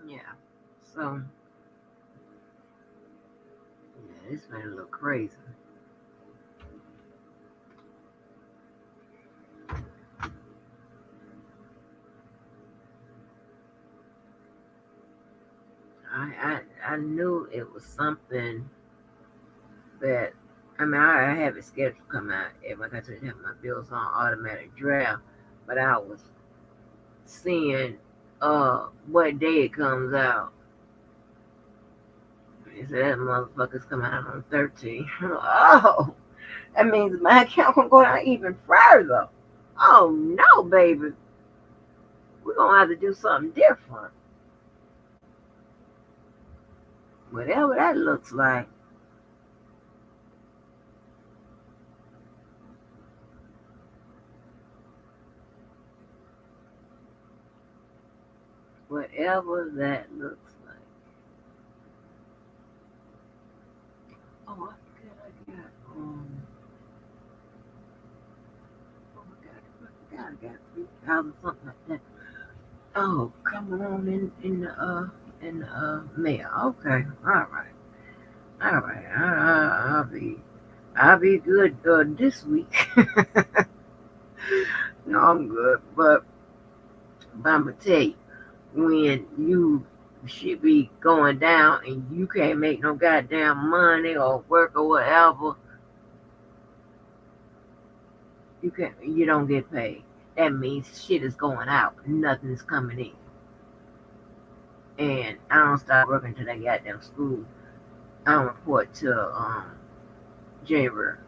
Yeah. So, yeah, it's been a little crazy. I knew it was something that, I mean, I have it scheduled to come out if I got to have my bills on automatic draft, but I was seeing what day it comes out. He said that motherfucker's coming out on 13. Oh, that means my account can go down even further. Oh no, baby. We're gonna have to do something different. Whatever that looks like. Whatever that looks like. Oh, I got I got 3,000 something like that. Oh, coming on in the mail. Okay, all right. I'll be good this week. No, I'm good. But I'm going to tell you, when you should be going down and you can't make no goddamn money or work or whatever, you don't get paid. That means shit is going out. Nothing is coming in. And I don't start working till that goddamn school. I don't report till January.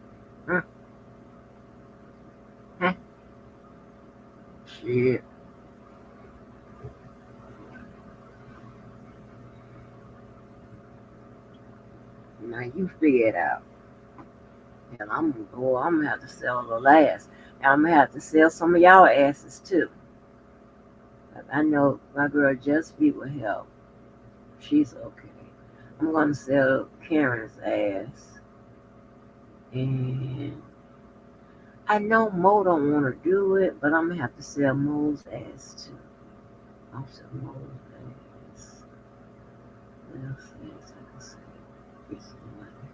Huh? Huh? Shit. Now you figure it out. And I'm gonna have to sell a little ass. And I'm gonna have to sell some of y'all asses too. I know my girl Just Be will help. She's okay. I'm gonna sell Karen's ass. And I know Mo don't want to do it, but I'm gonna have to sell Mo's ass too. I'll sell Mo's ass. What else ass I can sell? Get some money.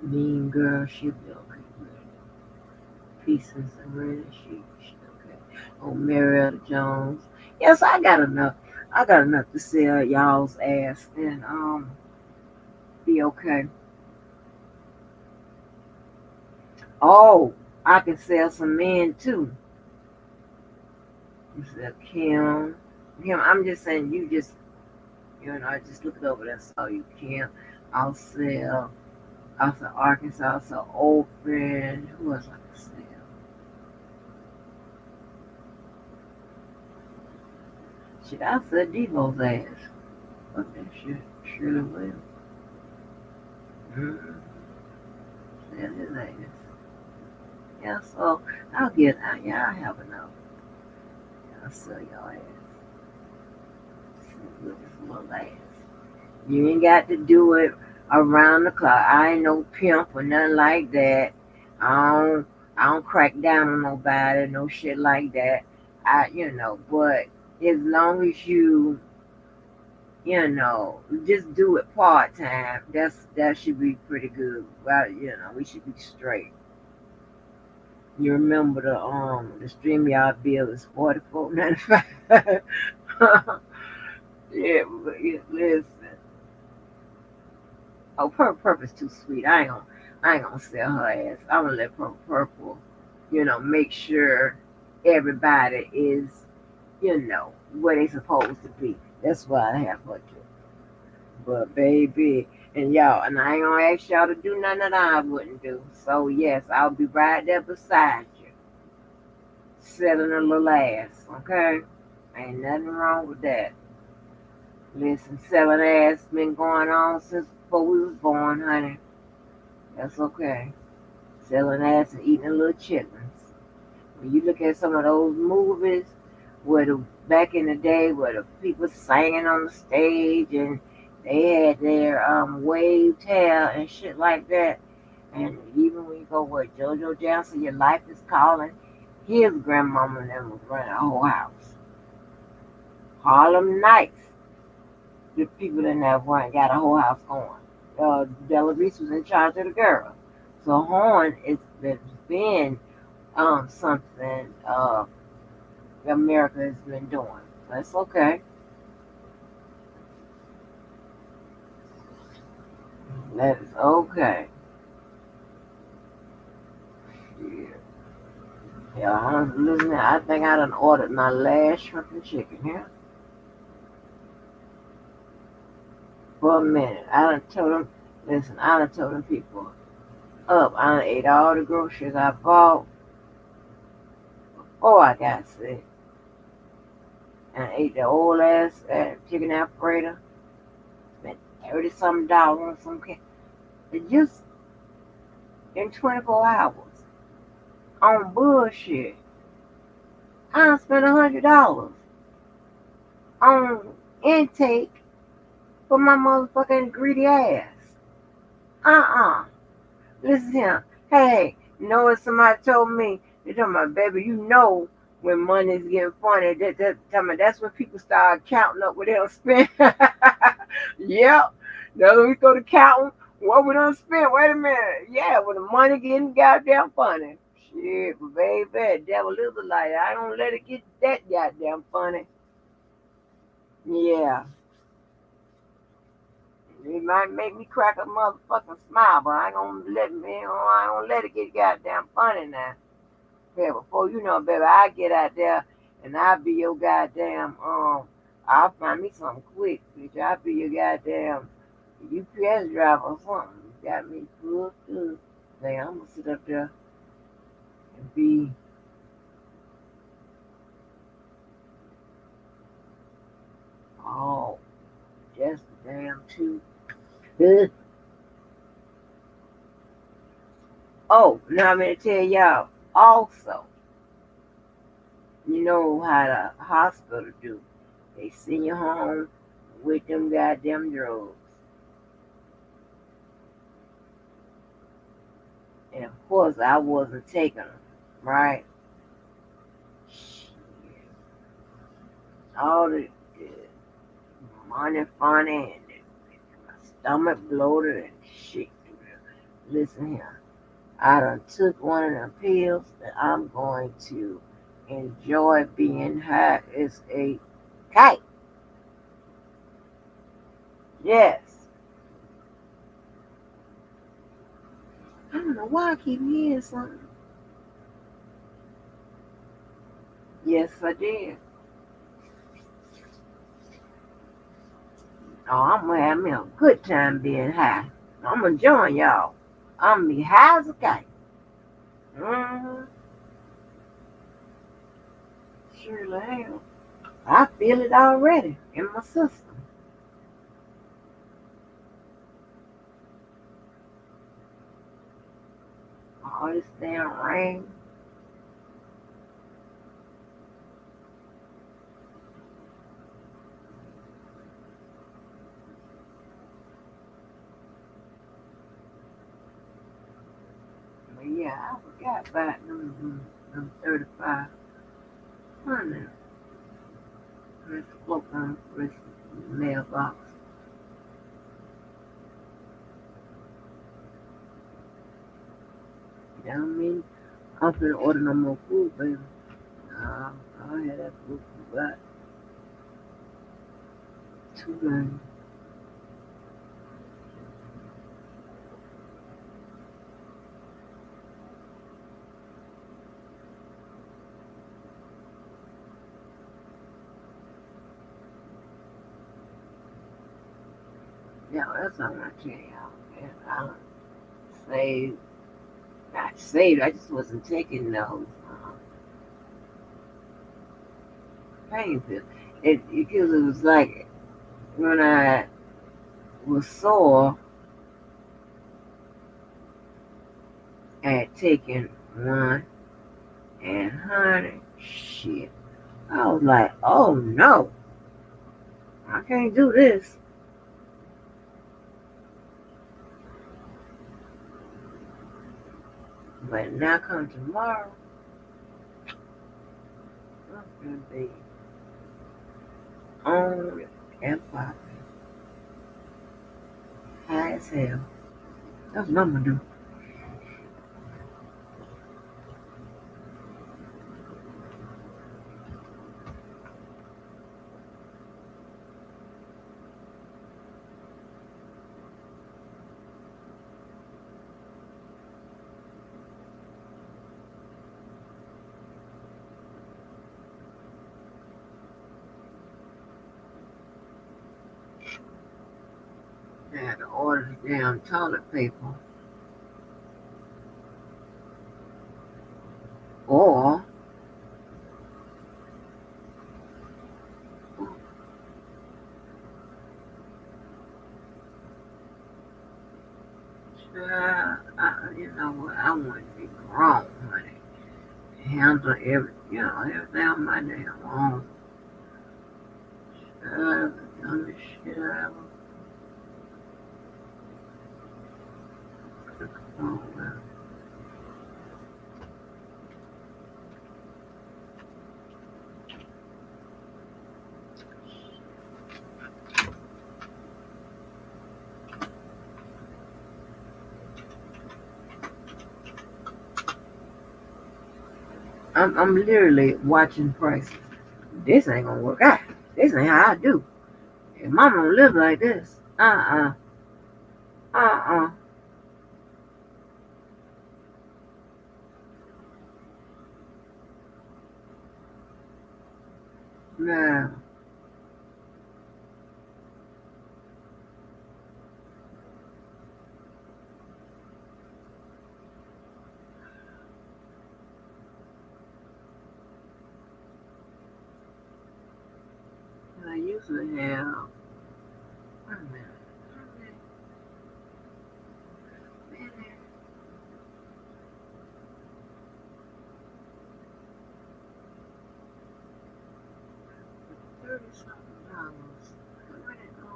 Mean Girl, she'll be okay. Peace and Serenity, she okay. Oh, Marietta Jones. Yes, I got enough. I got enough to sell y'all's ass and be okay. Oh, I can sell some men too. You sell Kim. I'm just saying you just I just look it over there, saw you Kim. I'll sell Arkansas, I'll sell Old Friend. Who else I can sell? Shit, I'll sell Devo's ass. Fuck that shit. Surely will. Mm-hmm. Sell his ass. Yeah, so I have enough. Yeah, I'll sell your ass. Look at some little ass. You ain't got to do it around the clock. I ain't no pimp or nothing like that. I don't crack down on nobody, no shit like that. But as long as you just do it part time, that should be pretty good. Well, we should be straight. You remember the StreamYard bill is $44.95. Yeah, but listen. Oh, Purple's too sweet. I ain't gonna sell her ass. I'm gonna let Purple, make sure everybody is, where they supposed to be. That's why I have her to. But baby, and y'all, and I ain't gonna ask y'all to do nothing that I wouldn't do. So yes, I'll be right there beside you, selling a little ass. Okay, ain't nothing wrong with that. Listen, selling ass been going on since before we was born, honey. That's okay. Selling ass and eating a little chitlins. When you look at some of those movies back in the day where the people singing on the stage and they had their wave tail and shit like that. And even when you go with JoJo Johnson, Your Life is Calling, his grandmama and them was running a whole house. Harlem Nights, the people in that one got a whole house going. Della Reese was in charge of the girl. So Horn it's been something America has been doing. That's okay. That is okay. Yeah, I'm listening. I think I done ordered my last shrimp and chicken here. For a minute. I done told them people up. I done ate all the groceries I bought before I got sick. And I ate the old ass chicken Alfredo. Spent $30-something on some it just in 24 hours on bullshit. I done spent $100 on intake for my motherfucking greedy ass. Listen here. Hey, what somebody told me? They told me, baby, when money's getting funny, that's when people start counting up what they'll spend. Yep. Now we go to counting What we done spent? Wait a minute. Yeah, when the money getting goddamn funny. Shit, but baby, devil is a liar. I don't let it get that goddamn funny. Yeah. It might make me crack a motherfucking smile, but I ain't gonna I don't let it get goddamn funny now. Yeah, before you know, baby, I get out there and I'll be your goddamn I'll find me something quick, bitch. I'll be your goddamn UPS driver or something. You got me good. Man, I'm gonna sit up there and be all just damn too good. Oh, now I'm gonna tell y'all also, you know how the hospital do. They send you home with them goddamn drugs. And of course I wasn't taking them, right? All the money funny and my stomach bloated and shit. Listen here. I done took one of them pills that I'm going to enjoy being high as a kite. Yes. I don't know why I keep hearing something. Yes, I did. Oh, I'm gonna have me a good time being high. I'm gonna join y'all. I'm gonna be high as a kite. Mm-hmm. Surely hell. I feel it already in my system. All this damn rain. But yeah, I forgot about them 3,500. Let's look on this mailbox. I mean, I'm finna order no more food, baby. I'll have that food for about 2 days. Yeah, that's all I tell y'all. Man, I don't save, not saved. I just wasn't taking those pain pills. Because it was like when I was sore, I had taken one, and honey, shit. I was like, oh no, I can't do this. But now come tomorrow, I'm gonna be on and popping, high as hell. That's what I'm gonna do. I had to order the damn toilet paper. Or you know what, I want to be grown, honey. Handle everything on my damn own. The dumbest shit ever. Oh, well. I'm literally watching prices. This ain't gonna work out. This ain't how I do. If mama don't live like this, uh-uh. No. I usually have. Wait a minute. $30-something. Where did it go?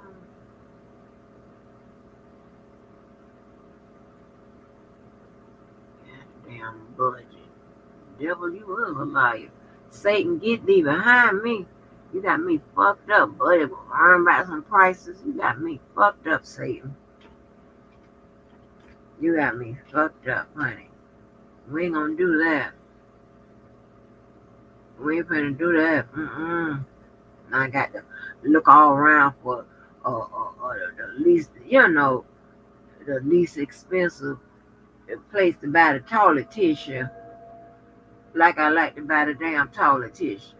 Goddamn budget. Devil, you was a liar. Satan, get thee behind me. You got me fucked up, buddy. Learn about some prices. You got me fucked up, Satan. You got me fucked up, honey. We ain't gonna do that. We ain't finna do that. I got to look all around for the least, the least expensive place to buy the toilet tissue. Like I like to buy the damn toilet tissue.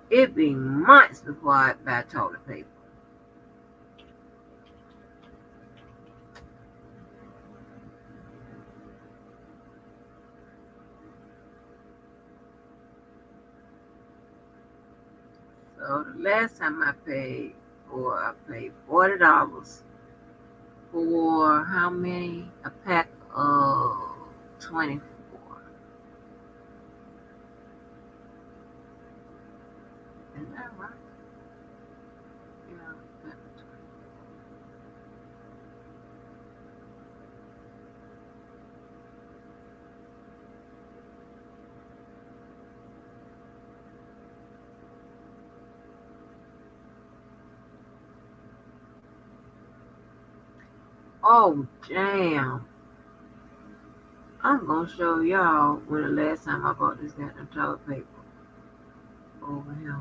It be months before I buy toilet paper. So the last time I paid $40 for how many? A pack of 24. Is that right? Yeah, pack of 24. Oh, damn. I'm gonna show y'all when the last time I bought this goddamn toilet paper over here.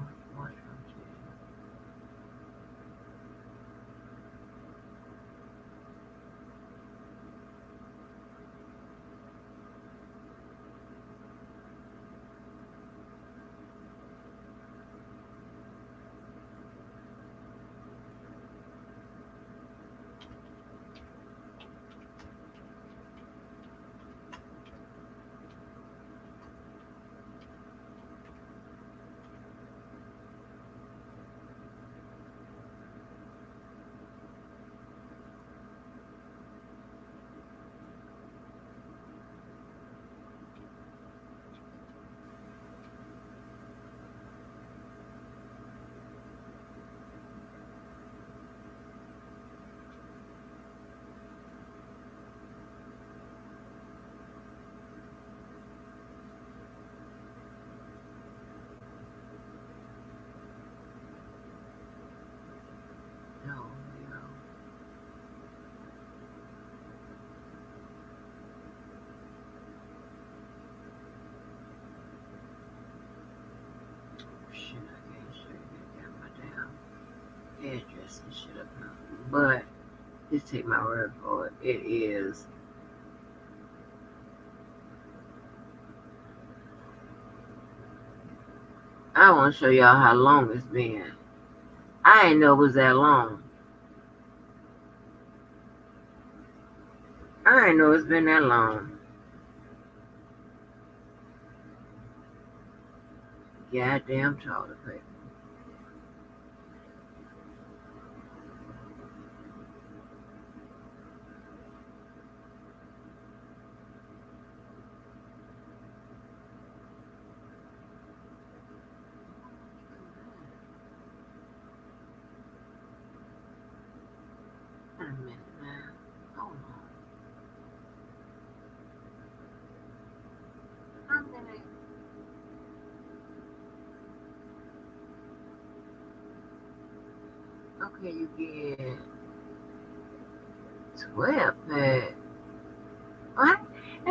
Shit, I can't show you that my damn address and shit up now. But just take my word for it. It is. I want to show y'all how long it's been. I didn't know it was that long. I didn't know it's been that long. Goddamn toilet paper. Wait a minute now. Hold on. How many? Okay, you get 12 pack. What?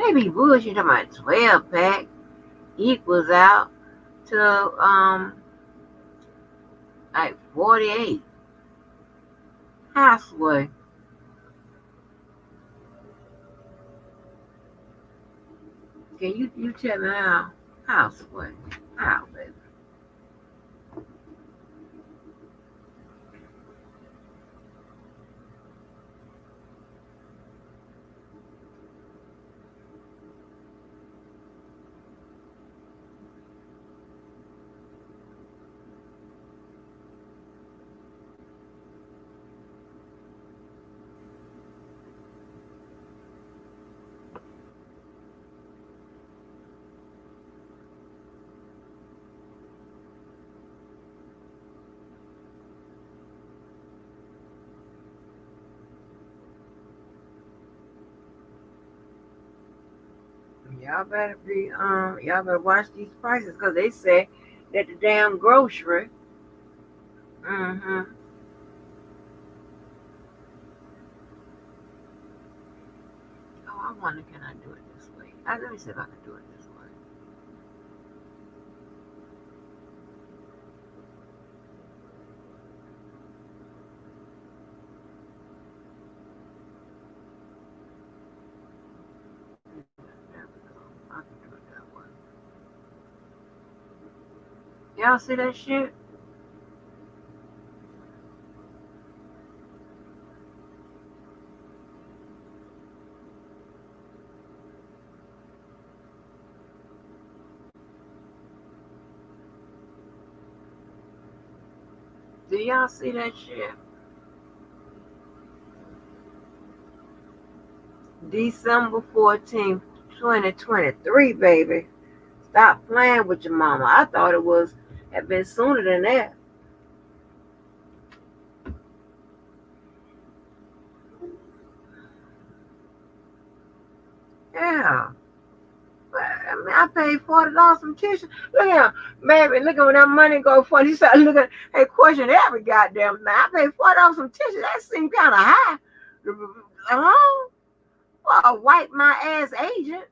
They be bullshit about 12 pack equals out to like 48. Halfway. Can you tell me how? Halfway. How, baby? Y'all better watch these prices because they say that the damn grocery. Mm-hmm. Oh, I wonder, can I do it this way? Let me see if I can do it this way. There we go. I can do it that way. Y'all see that shit? Do y'all see that shit? December 14th, 2023, baby. Stop playing with your mama. I thought it had been sooner than that. Yeah. I mean, I paid $40 from tissue. Look at him, baby. Look at when that money go for. He started looking. Hey, question every goddamn thing. I paid $40 from tissue. That seemed kind of high. Huh? Well, a white my ass agent.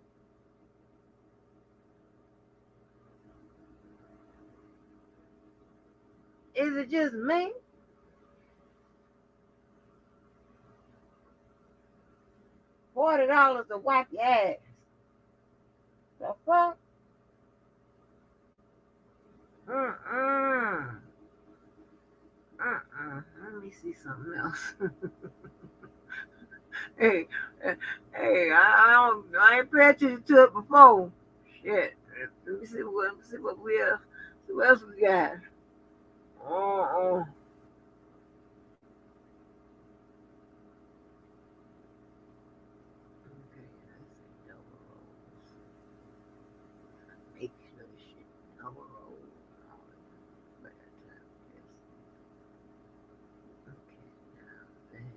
Is it just me? $40 to wipe your ass. The fuck? Let me see something else. Hey, I ain't paid attention to it before. Shit. Let me see what else we got. Uh-uh. Okay, that's double rolls. Make sure shit double rolls. Okay, now that is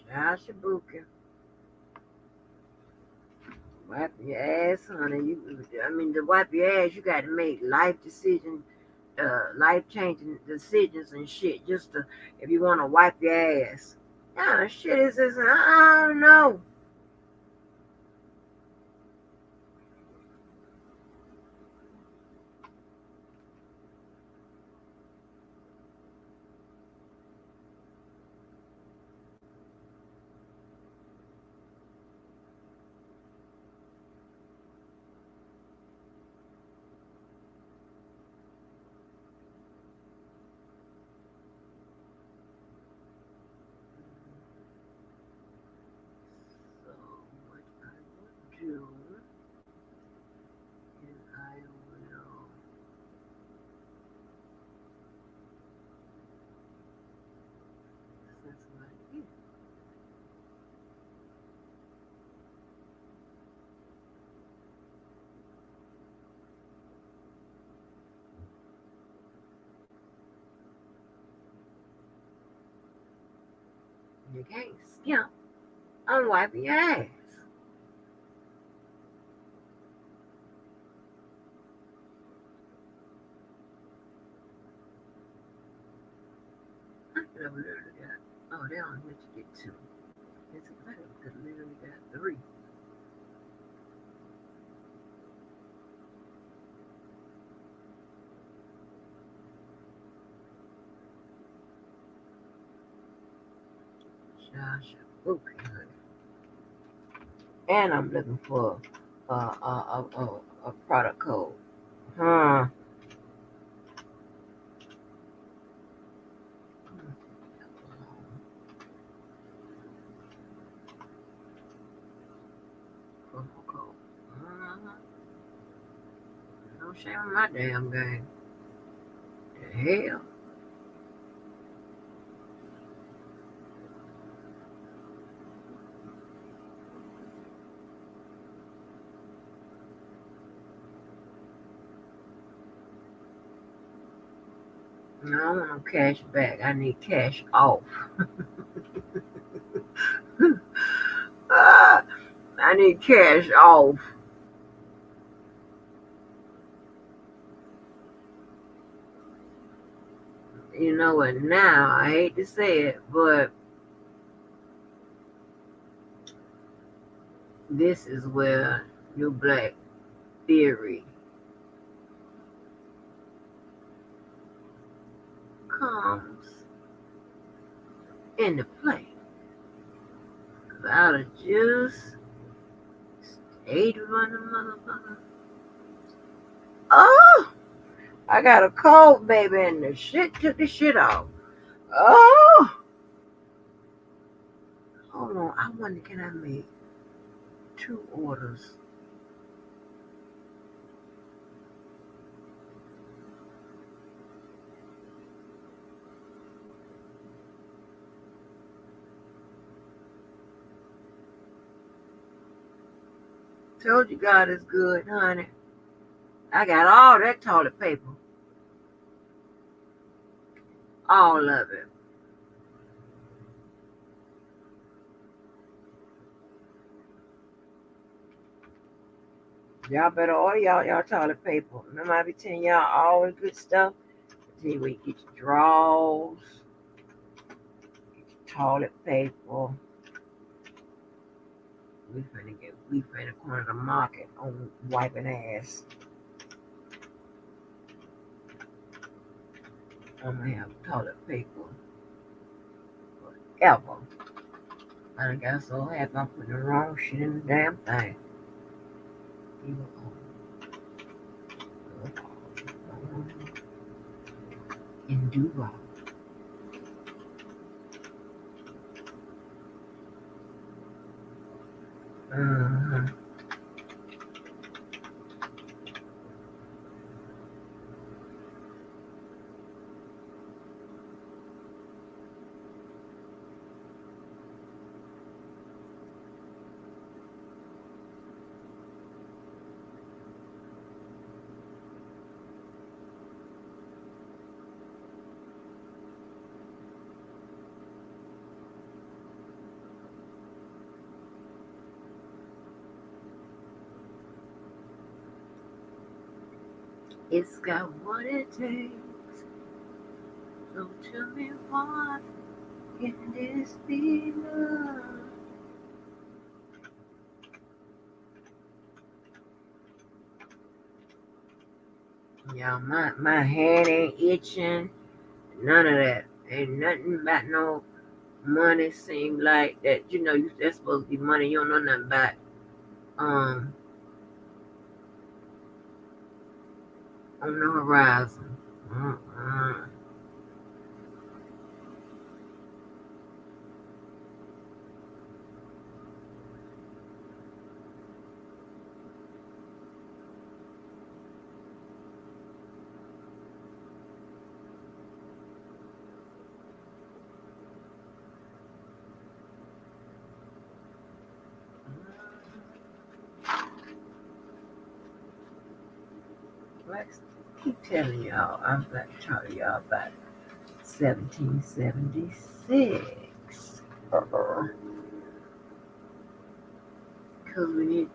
18. Child Shibuka. Wipe your ass, honey. To wipe your ass, you got to make life decisions, life-changing decisions and shit. Just if you want to wipe your ass. Yeah, shit is this. I don't know. So what I will do is I will. That's what I do. You can't skimp on wiping your ass. have literally got, oh, they only let you get 2. It's I could have literally got 3. Okay, honey. And I'm looking for a product code. Huh. Promo code. No shame on my damn game. The hell? No, I don't want no cash back. I need cash off. I need cash off. You know what? Now, I hate to say it, but this is where your black theory comes into play. I'd have just stayed on the motherfucker. Oh! I got a cold, baby, and the shit took the shit off. Oh! Hold on. I wonder, can I make 2 orders? Told you God is good, honey. I got all that toilet paper. All of it. Y'all better order y'all toilet paper. Remember I be telling y'all all the good stuff. See where you get your drawers, get your toilet paper. We finna corner the market on wiping ass. I'm gonna have toilet paper forever. I done got so happy I'm putting the wrong shit in the damn thing. In Dubai. It's got what it takes. So tell me what can this be love? Y'all, my hand ain't itching. None of that. Ain't nothing about no money seem like that. You know, that's supposed to be money. You don't know nothing about on the horizon. Let's keep telling y'all. I'm about to tell y'all about 1776. Because we need,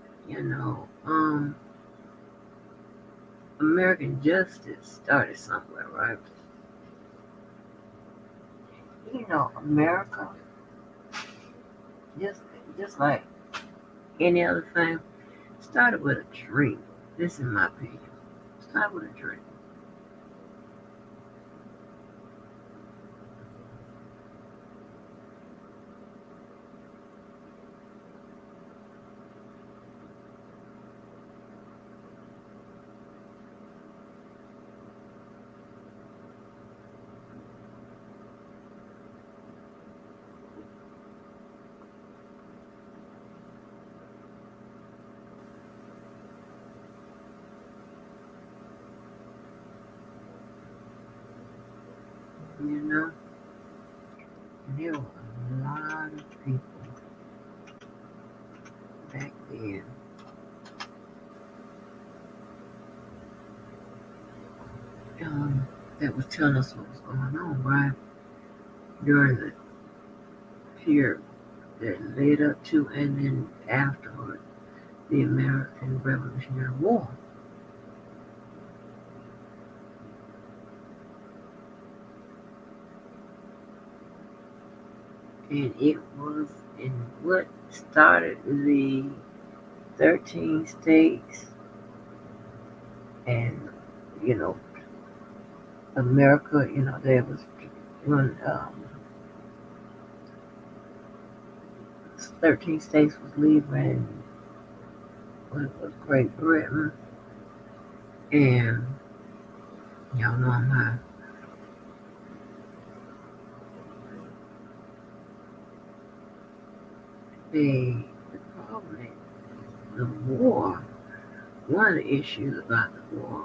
American justice started somewhere, right? you know, America, just like any other thing, started with a dream. This is my opinion. Started with a dream. You know, and there were a lot of people back then that was telling us what was going on, right? During the period that led up to and then afterward the American Revolutionary War. And it was in what started the 13 states and, you know, America, you know, there was when 13 states was leaving what was Great Britain, and y'all know I'm high. The problem is the war. One of the issues about the war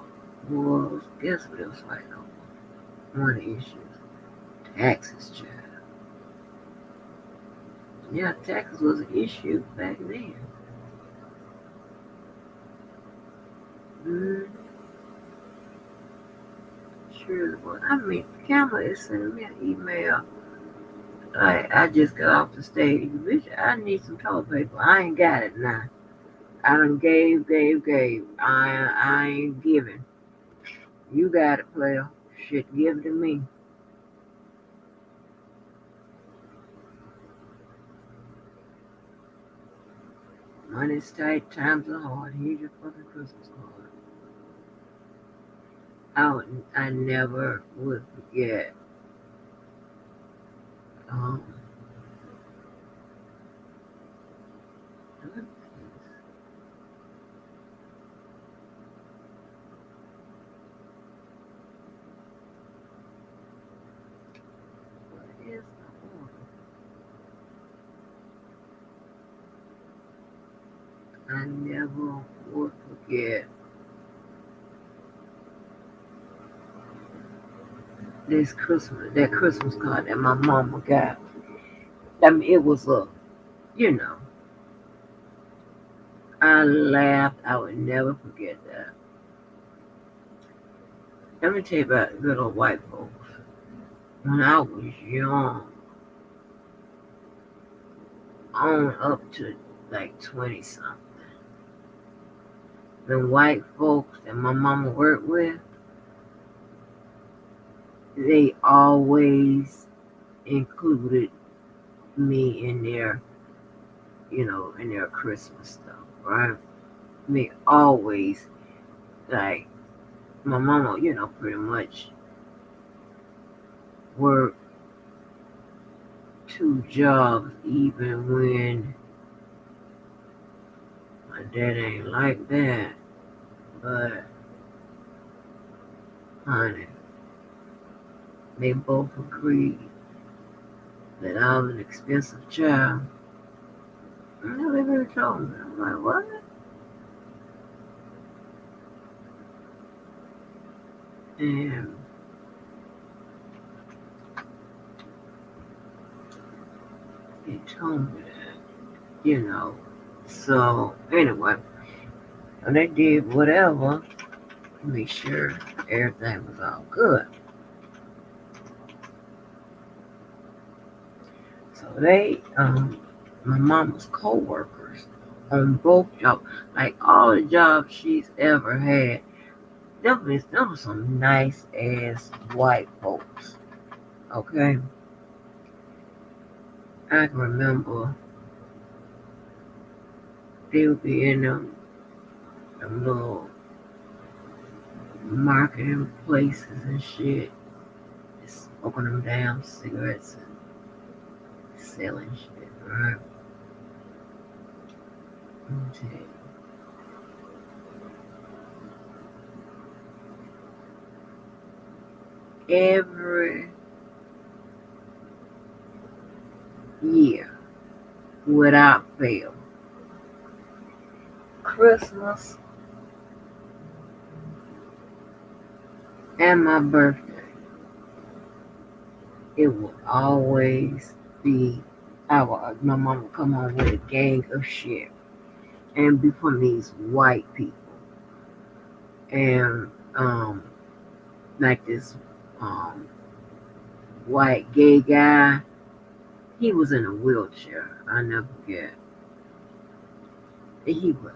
was, guess what it was like? One of the issues, taxes, child. Yeah, taxes was an issue back then. Sure it was. I mean, Campbell is sending me an email. I just got off the stage. Bitch, I need some toilet paper. I ain't got it now. I done gave. I ain't giving. You got it, player. Shit, give it to me. Money's tight, times are hard. Here's your fucking Christmas card. I never would forget. What is the order? I never would forget that Christmas card that my mama got. I mean, it was you know, I laughed. I would never forget that. Let me tell you about good old white folks. When I was young, on up to like 20 something, the white folks that my mama worked with, they always included me in their, you know, in their Christmas stuff, right? They always, like, my mama, you know, pretty much worked 2 jobs even when my dad ain't like that. But, honey, they both agreed that I was an expensive child. I never really told me. I'm like, what? And they told me that, you know. So, anyway, and they did whatever to make sure everything was all good. So they, my mama's co-workers on both jobs, like all the jobs she's ever had, them were some nice ass white folks, okay? I can remember they would be in them little marketing places and shit, just smoking them damn cigarettes and selling shit, right? Let me tell you. Every year, without fail, Christmas and my birthday, it will always be my mom would come home with a gang of shit and be from these white people. And like this um white gay guy, he was in a wheelchair. I never forget. He would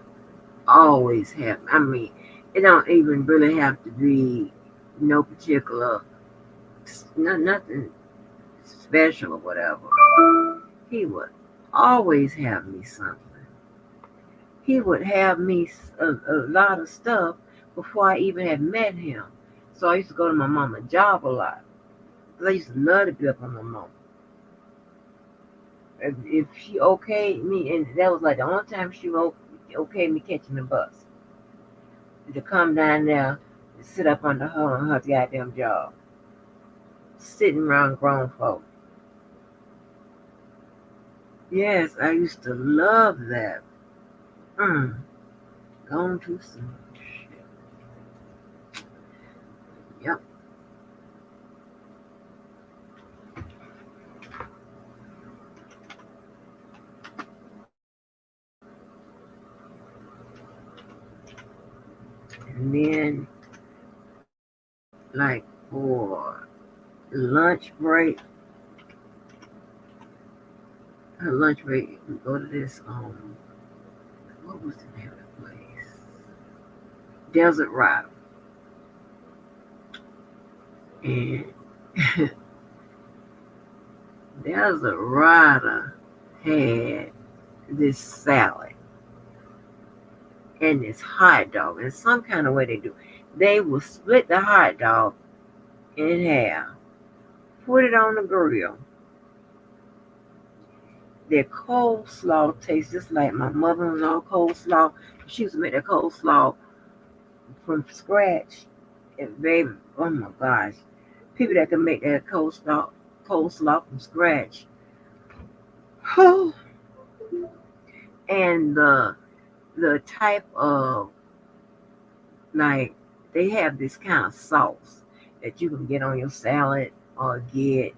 always have, I mean, it don't even really have to be no particular, nothing special or whatever. He would always have me something. He would have me a lot of stuff before I even had met him. So I used to go to my mama's job a lot. 'Cause I used to love to be up on my mama. If she okayed me, and that was like the only time she okayed me catching the bus, to come down there and sit up under her on her goddamn job, sitting around grown folk. Yes, I used to love that. Gone too soon. Shit. Yep. And then, like for lunch break, her lunch break, we go to this what was the name of the place? Desert Rider. And Desert Rider had this salad and this hot dog. And some kind of way they will split the hot dog in half, put it on the grill. Their coleslaw tastes just like my mother-in-law coleslaw. She used to make that coleslaw from scratch. And baby, oh my gosh, people that can make that coleslaw from scratch. And the type of, like, they have this kind of sauce that you can get on your salad or get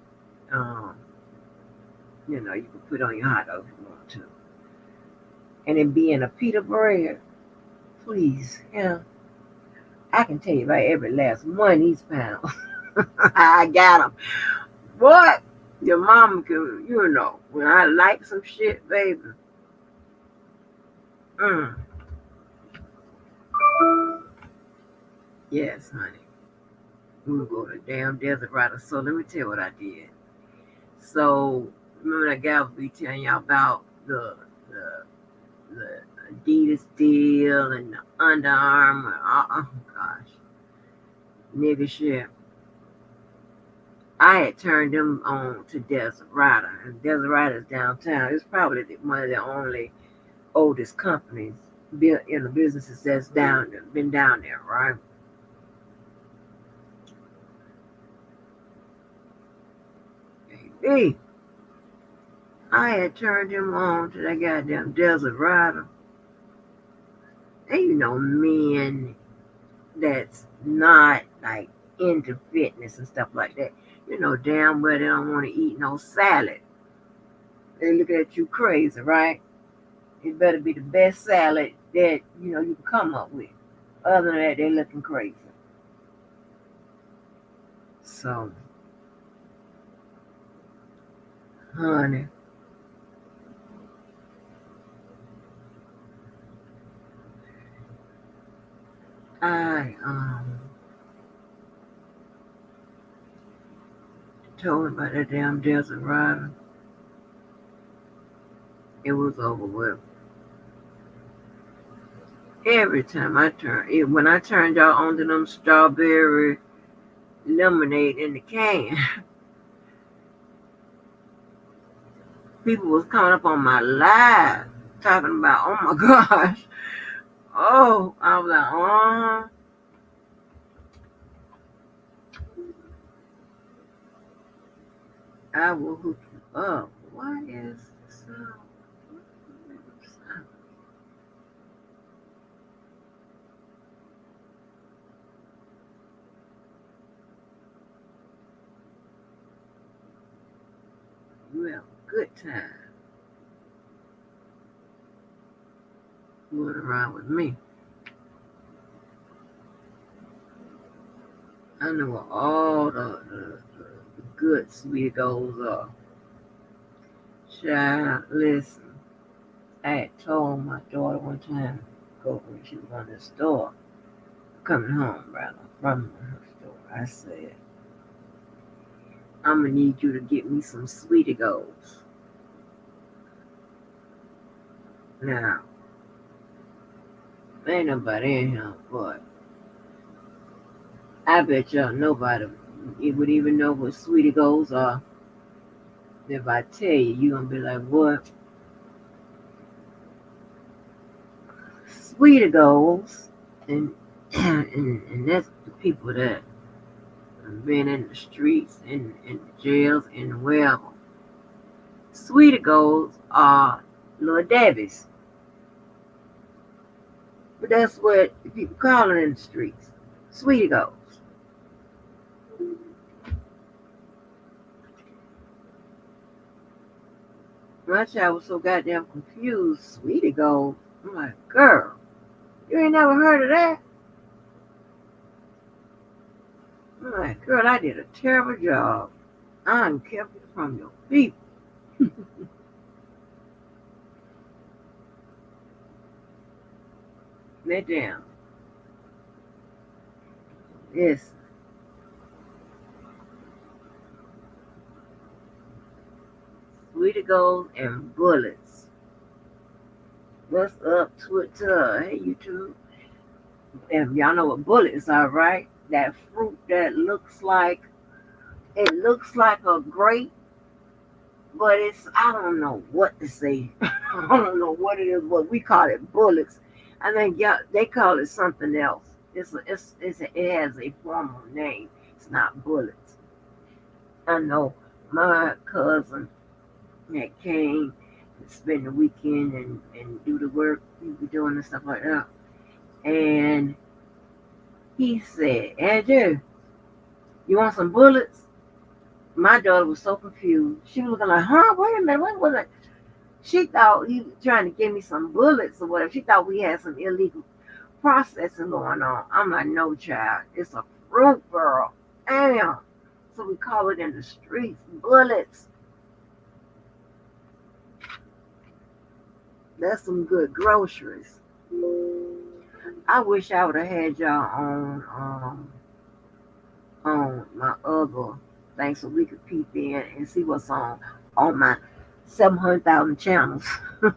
you can put on your hot dog if you want to. And it being a pita bread, please, I can tell you about every last one of these pounds. I got them. What? Your mama can, when I like some shit, baby. Yes, honey. We would go to damn Desert Rider. So let me tell you what I did. So remember that guy was be telling y'all about the Adidas deal and the Under Armour. Oh gosh, nigga shit. I had turned them on to Desert Rider, and Desert Rider's downtown. It's probably one of the only oldest companies, businesses that's been down there, right? Hey, I had turned him on to that goddamn Desert Rider. And men that's not like into fitness and stuff like that, damn well they don't want to eat no salad. They look at you crazy, right? It better be the best salad that you can come up with. Other than that, they're looking crazy. So, honey, I told him about that damn Desert Rider. it was over with. Every time when I turned y'all on to them strawberry lemonade in the can, people was coming up on my live talking about, oh my gosh. Oh, I was like, I will hook you up. Why is the sound? You have a good time fooling around with me. I know what all the good sweet goals are. Child, listen. I had told my daughter one time, go when she was on the store, coming home rather from her store. I said, I'm gonna need you to get me some sweetie goals. Now, ain't nobody in here, but I bet y'all nobody would even know what sweetie goals are. If I tell you, you're gonna be like, what? Sweetie goals, and and that's the people that have been in the streets, in the jails, and wherever. Sweetie goals are little Debbie's. But that's what people call it in the streets. Sweetie goals. My child was so goddamn confused. Sweetie goals. I'm like, girl, you ain't never heard of that? I'm like, girl, I did a terrible job. I kept it from your people. Let down. Yes. Sweetie goals and bullets. What's up, Twitter? Hey, YouTube. And y'all know what bullets are, right? That fruit that looks like a grape, but I don't know what to say. I don't know what it is, but we call it bullets. I think they call it something else. It has a formal name. It's not bullets. I know my cousin that came to spend the weekend and do the work he was doing and stuff like that. And he said, Andrew, you want some bullets? My daughter was so confused. She was looking like, huh? Wait a minute, what was it? She thought he was trying to give me some bullets or whatever. She thought we had some illegal processing going on. I'm like, no, child. It's a fruit, girl. Damn. So we call it in the streets bullets. That's some good groceries. I wish I would have had y'all on my other thing so we could peep in and see what's on my 700,000 channels. And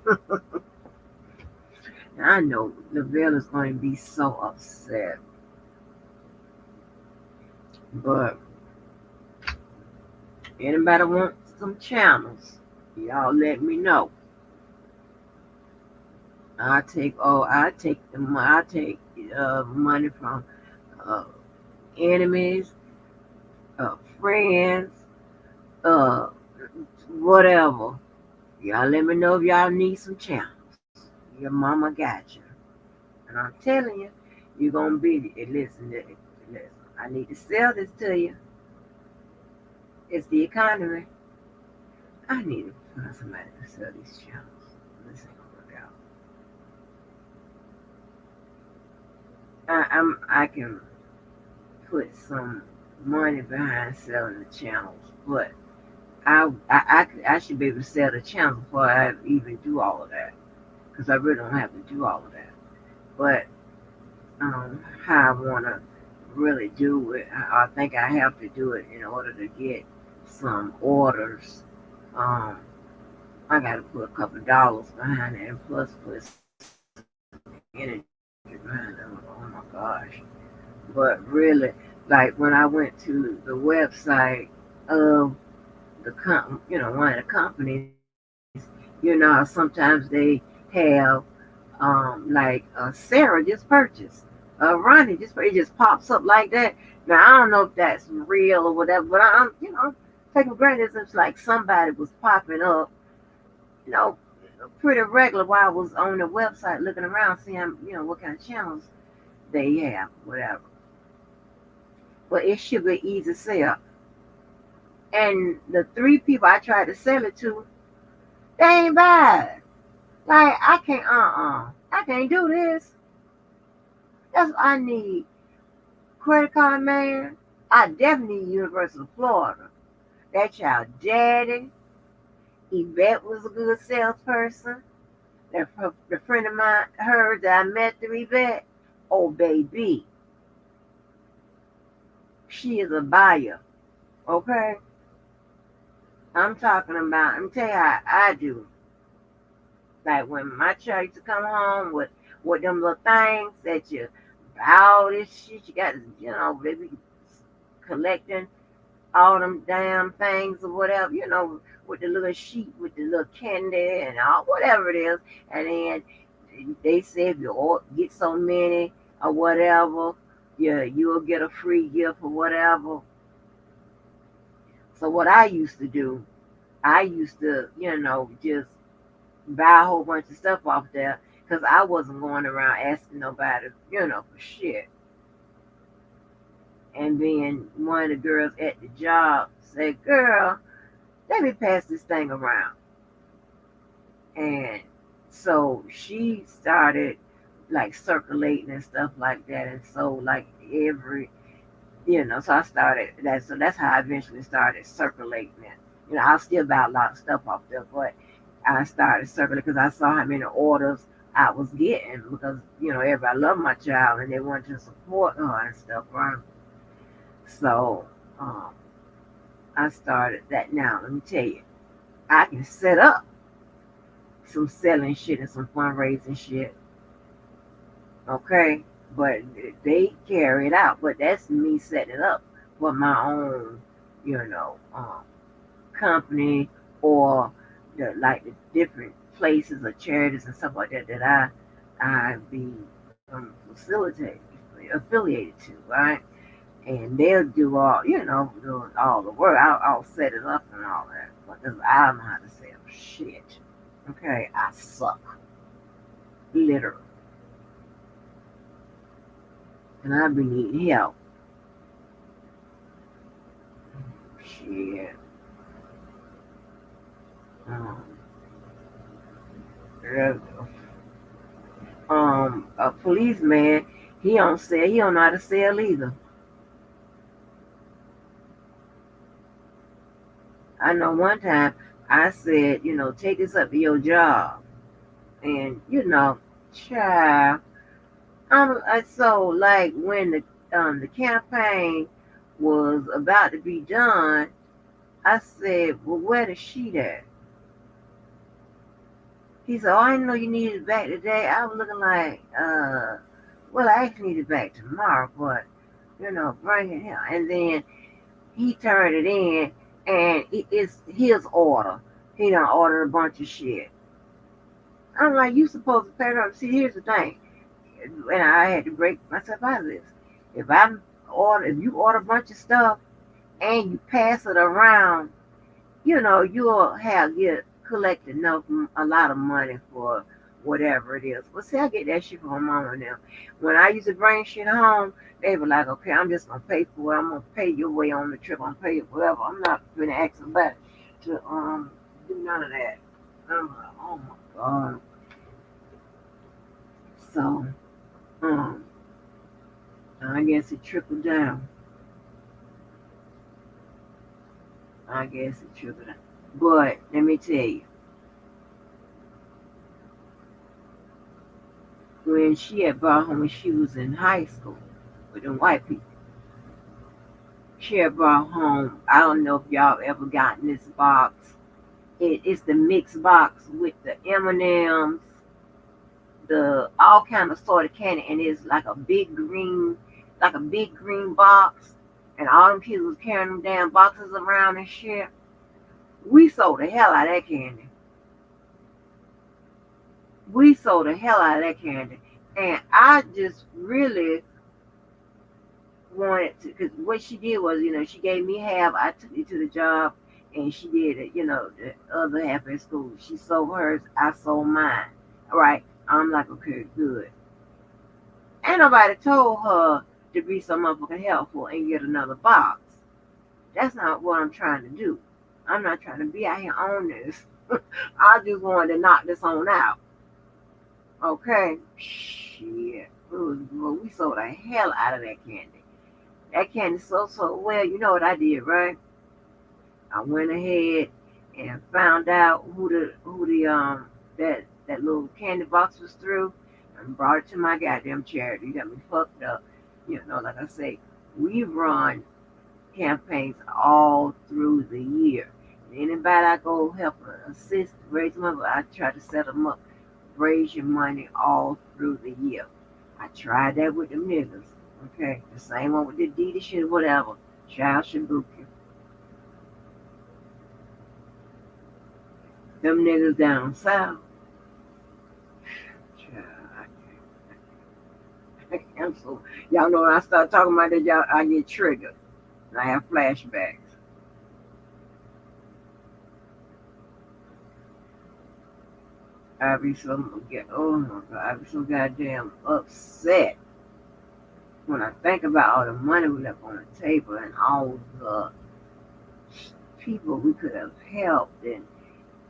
I know Lavelle is going to be so upset. But anybody want some channels, y'all let me know. I take money from enemies, friends, whatever. Y'all let me know if y'all need some channels. Your mama got you. And I'm telling you, you're going to be, listen, I need to sell this to you. It's the economy. I need to find somebody to sell these channels. This ain't gonna work out. I can put some money behind selling the channels, but I should be able to sell the channel before I even do all of that, because I really don't have to do all of that. But how I want to really do it, I think I have to do it in order to get some orders I got to put a couple of dollars behind it, and plus put energy behind it. Oh my gosh. But really, like when I went to the website of one of the companies, sometimes they have Sarah just purchased, Ronnie it just pops up like that. Now I don't know if that's real or whatever, but I'm taking granted it's like somebody was popping up, you know, pretty regular while I was on the website looking around, seeing what kind of channels they have, whatever. But it should be easy to sell. And the 3 people I tried to sell it to, they ain't bad. Like I can't I can't do this. That's what I need. Credit card man. I definitely need University of Florida. That child daddy. Yvette was a good salesperson. The friend of mine, her that I met through Yvette, oh baby. She is a buyer. Okay? I'm talking about, let me tell you how I do. Like when my child used to come home with them little things that you buy all this shit, you got to, baby, collecting all them damn things or whatever, with the little sheet with the little candy and all whatever it is. And then they say if you get so many or whatever, you'll get a free gift or whatever. So what I used to do, I used to, just buy a whole bunch of stuff off there because I wasn't going around asking nobody, for shit. And then one of the girls at the job said, "Girl, let me pass this thing around." And so she started like circulating and stuff like that. And so like every, so I started that. So that's how I eventually started circulating it. I still buy a lot of stuff off there, but I started circulating because I saw how many orders I was getting because, everybody loved my child and they wanted to support her and stuff, right? So I started that now. Let me tell you, I can set up some selling shit and some fundraising shit. Okay? But they carry it out. But that's me setting it up for my own, company or the different places or charities and stuff like that I be affiliated to, right? And they'll do all, do all the work. I'll set it up and all that. Because I don't know how to sell shit. Okay, I suck. Literally. And I've been needing help. Shit. A policeman, he don't know how to sell either. I know one time I said, take this up to your job. And, child, so like when the campaign was about to be done, I said, well, where the sheet at? He said, oh, I didn't know you needed it back today. I was looking like, well, I actually need it back tomorrow, but, bring it here. And then he turned it in, and it's his order. He done ordered a bunch of shit. I'm like, you supposed to pay it up. See, here's the thing. And I had to break myself out of this. If you order a bunch of stuff and you pass it around, you'll collect a lot of money for whatever it is. But see, I get that shit from my mama now. When I used to bring shit home, they were like, okay, I'm just gonna pay for it. I'm gonna pay your way on the trip. I'm gonna pay it whatever. I'm not gonna ask somebody to do none of that. I'm like, oh my God. So I guess it trickled down. But let me tell you, when she had brought home when she was in high school with them white people, she had brought home, I don't know if y'all ever gotten this box It's the mixed box with the M&Ms, the all kind of sorted candy, and it's like a big green box, and all them kids was carrying them damn boxes around and shit. We sold the hell out of that candy. We sold the hell out of that candy, and I just really wanted to, because what she did was, she gave me half. I took it to the job, and she did it, the other half at school. She sold hers, I sold mine. All right, I'm like, okay, good. Ain't nobody told her to be so motherfucking helpful and get another box. That's not what I'm trying to do. I'm not trying to be out here on this. I just wanted to knock this on out. Okay? Shit. We sold the hell out of that candy. That candy so well. You know what I did, right? I went ahead and found out who the that little candy box was through, and brought it to my goddamn charity. You got me fucked up. Like I say, we run campaigns all through the year. Anybody I go help assist, raise money, I try to set them up, raise your money all through the year. I tried that with them niggas. Okay, the same one with the Adidas shit, whatever. Child Shibuki. Them niggas down south. I'm so, y'all know when I start talking about that, y'all, I get triggered. I have flashbacks. I be so goddamn upset when I think about all the money we left on the table and all the people we could have helped,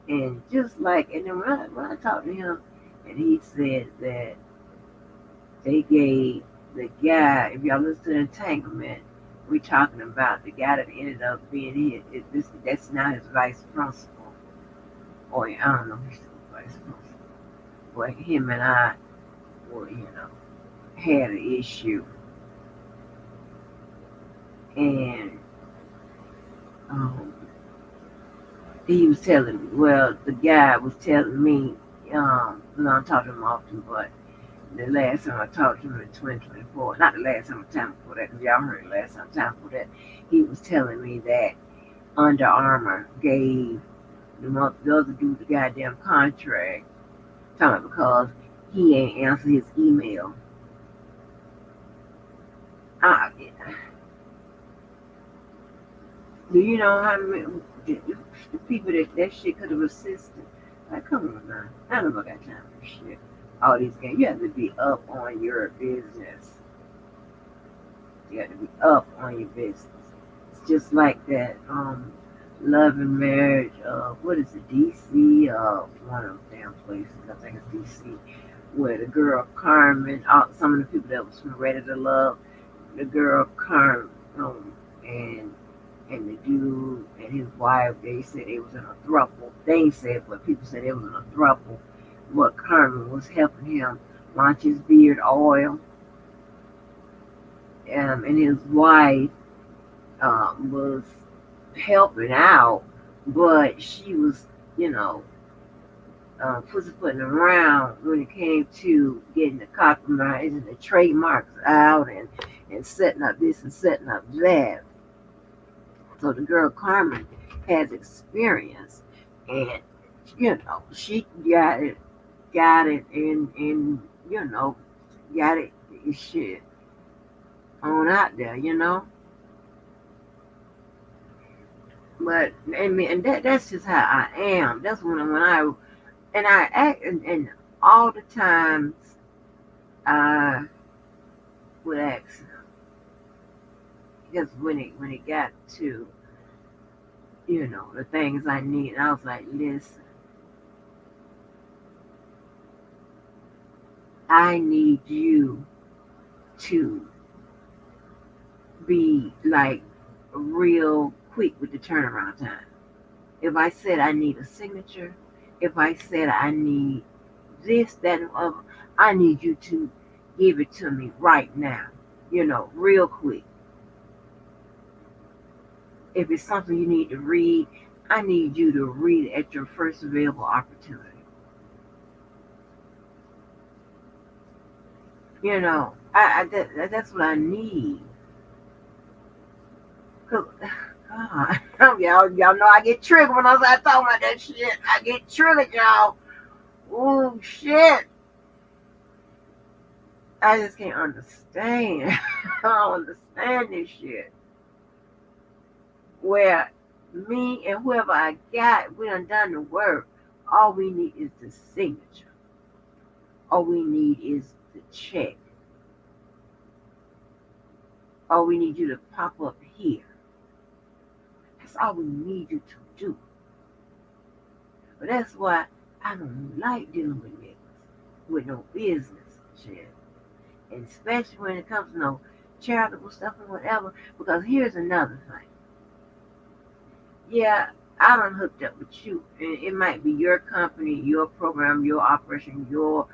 and just like, and then when I talked to him, and he said that they gave the guy, if y'all listen to the Entanglement, we're talking about the guy that ended up being that's now his vice principal, or I don't know if he's the vice principal, but him and I were, had an issue, and he was telling me, the guy was telling me, I don't talk to him often, but the last time I talked to him in 2024, not the last time before that, because y'all heard the last time before that, he was telling me that Under Armour gave the other dude the goddamn contract, because he ain't answered his email. Do you know how many the people that shit could have assisted? Like, come on now. I don't know got time for shit. All these games. You have to be up on your business. You have to be up on your business. It's just like that Love and Marriage, what is it, DC? One of them damn places, I think it's DC, where the girl Carmen, some of the people that was from Ready to Love, the girl Carmen, and the dude and his wife, they said it was in a throuple. They said, but people said it was in a throuple. What Carmen was helping him launch his beard oil, and his wife was helping out, but she was, putting around when it came to getting the copyrights and the trademarks out, and setting up this and setting up that. So the girl Carmen has experience, and she got it, and got it shit on out there, But and that's just how I am. That's when I act, and all the times I would ask him, because when it got to the things I need, I was like, listen, I need you to be like real quick with the turnaround time. If I said I need a signature, if I said I need this, that, and other, I need you to give it to me right now, real quick. If it's something you need to read, I need you to read it at your first available opportunity. You know, that's what I need. Cause, God, y'all know I get triggered when I start talking about that shit. I get triggered, y'all. Oh shit! I just can't understand. I don't understand this shit. Where me and whoever I got, we done the work. All we need is the signature. All we need is the check. All we need you to pop up here. That's all we need you to do. But that's why I don't like dealing with niggas with no business shit. And especially when it comes to no charitable stuff and whatever. Because here's another thing. Yeah, I done hooked up with you. And it might be your company, your program, your operation, your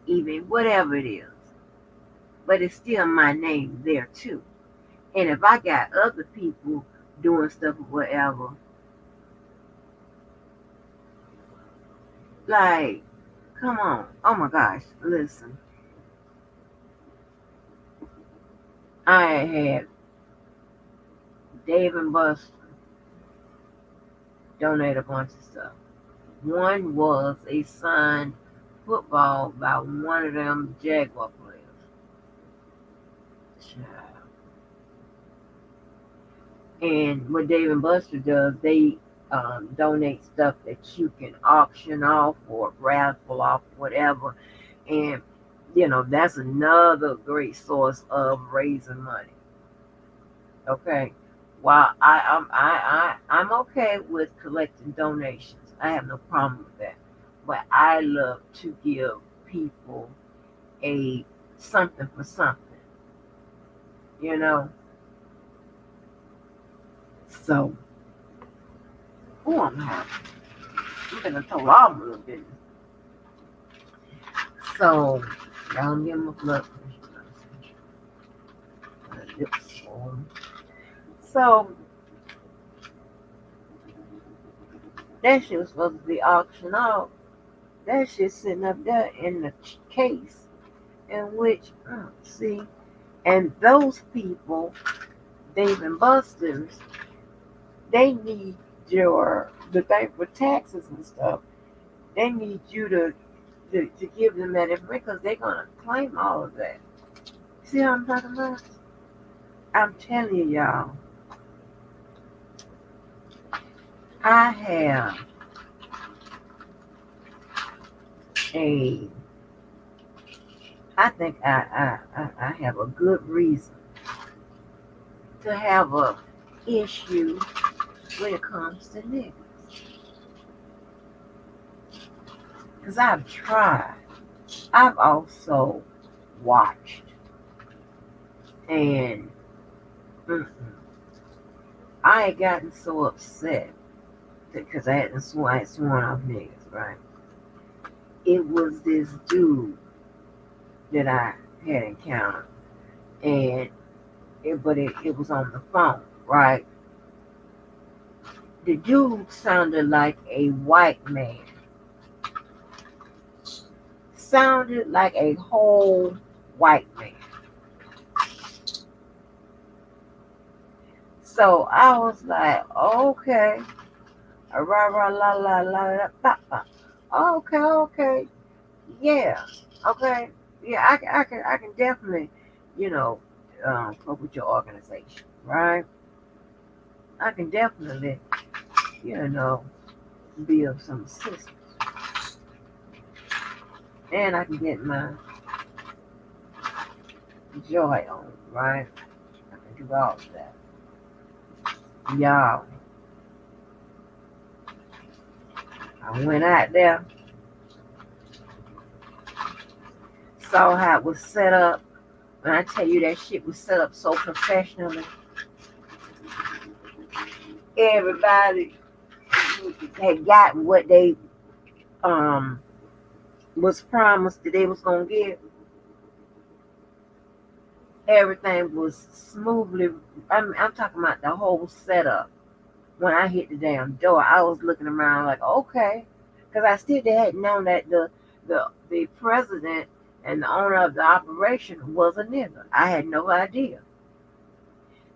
event, whatever it is. But it's still my name there too. And if I got other people doing stuff or whatever, like, come on. Oh my gosh, listen. I had Dave and Buster donate a bunch of stuff. One was a signed football by one of them Jaguar players. Child. And what Dave and Buster does, they donate stuff that you can auction off or raffle off, whatever. And you know, that's another great source of raising money. Okay. While I'm okay with collecting donations. I have no problem with that. But I love to give people a something for something. You know? So I'm happy. I'm gonna tell all a little bit. So y'all give them a blood pressure. So that shit was supposed to be auctioned off. That shit sitting up there in the case in which, see, and those people, Dave and Buster's, they need the thing for taxes and stuff. They need you to give them that information because they're gonna claim all of that. See what I'm talking about? I'm telling you, y'all. I have I think I have a good reason to have a issue when it comes to niggas. Because I've tried. I've also watched. And I had gotten so upset because I had sworn off niggas, right? It was this dude that I had encountered. And it was on the phone, right? The dude sounded like a white man. Sounded like a whole white man. So I was like, okay. Okay. Yeah. Okay. Yeah, I can definitely, cope with your organization, right? I can definitely, be of some assistance. And I can get my joy on, right? I can do all of that. Y'all, I went out there, saw how it was set up. When I tell you that shit was set up so professionally, everybody had gotten what they was promised that they was gonna get. Everything was smoothly. I'm talking about the whole setup. when I hit the damn door, I was looking around like, okay, because I still hadn't known that the president and the owner of the operation was a nigga. I had no idea.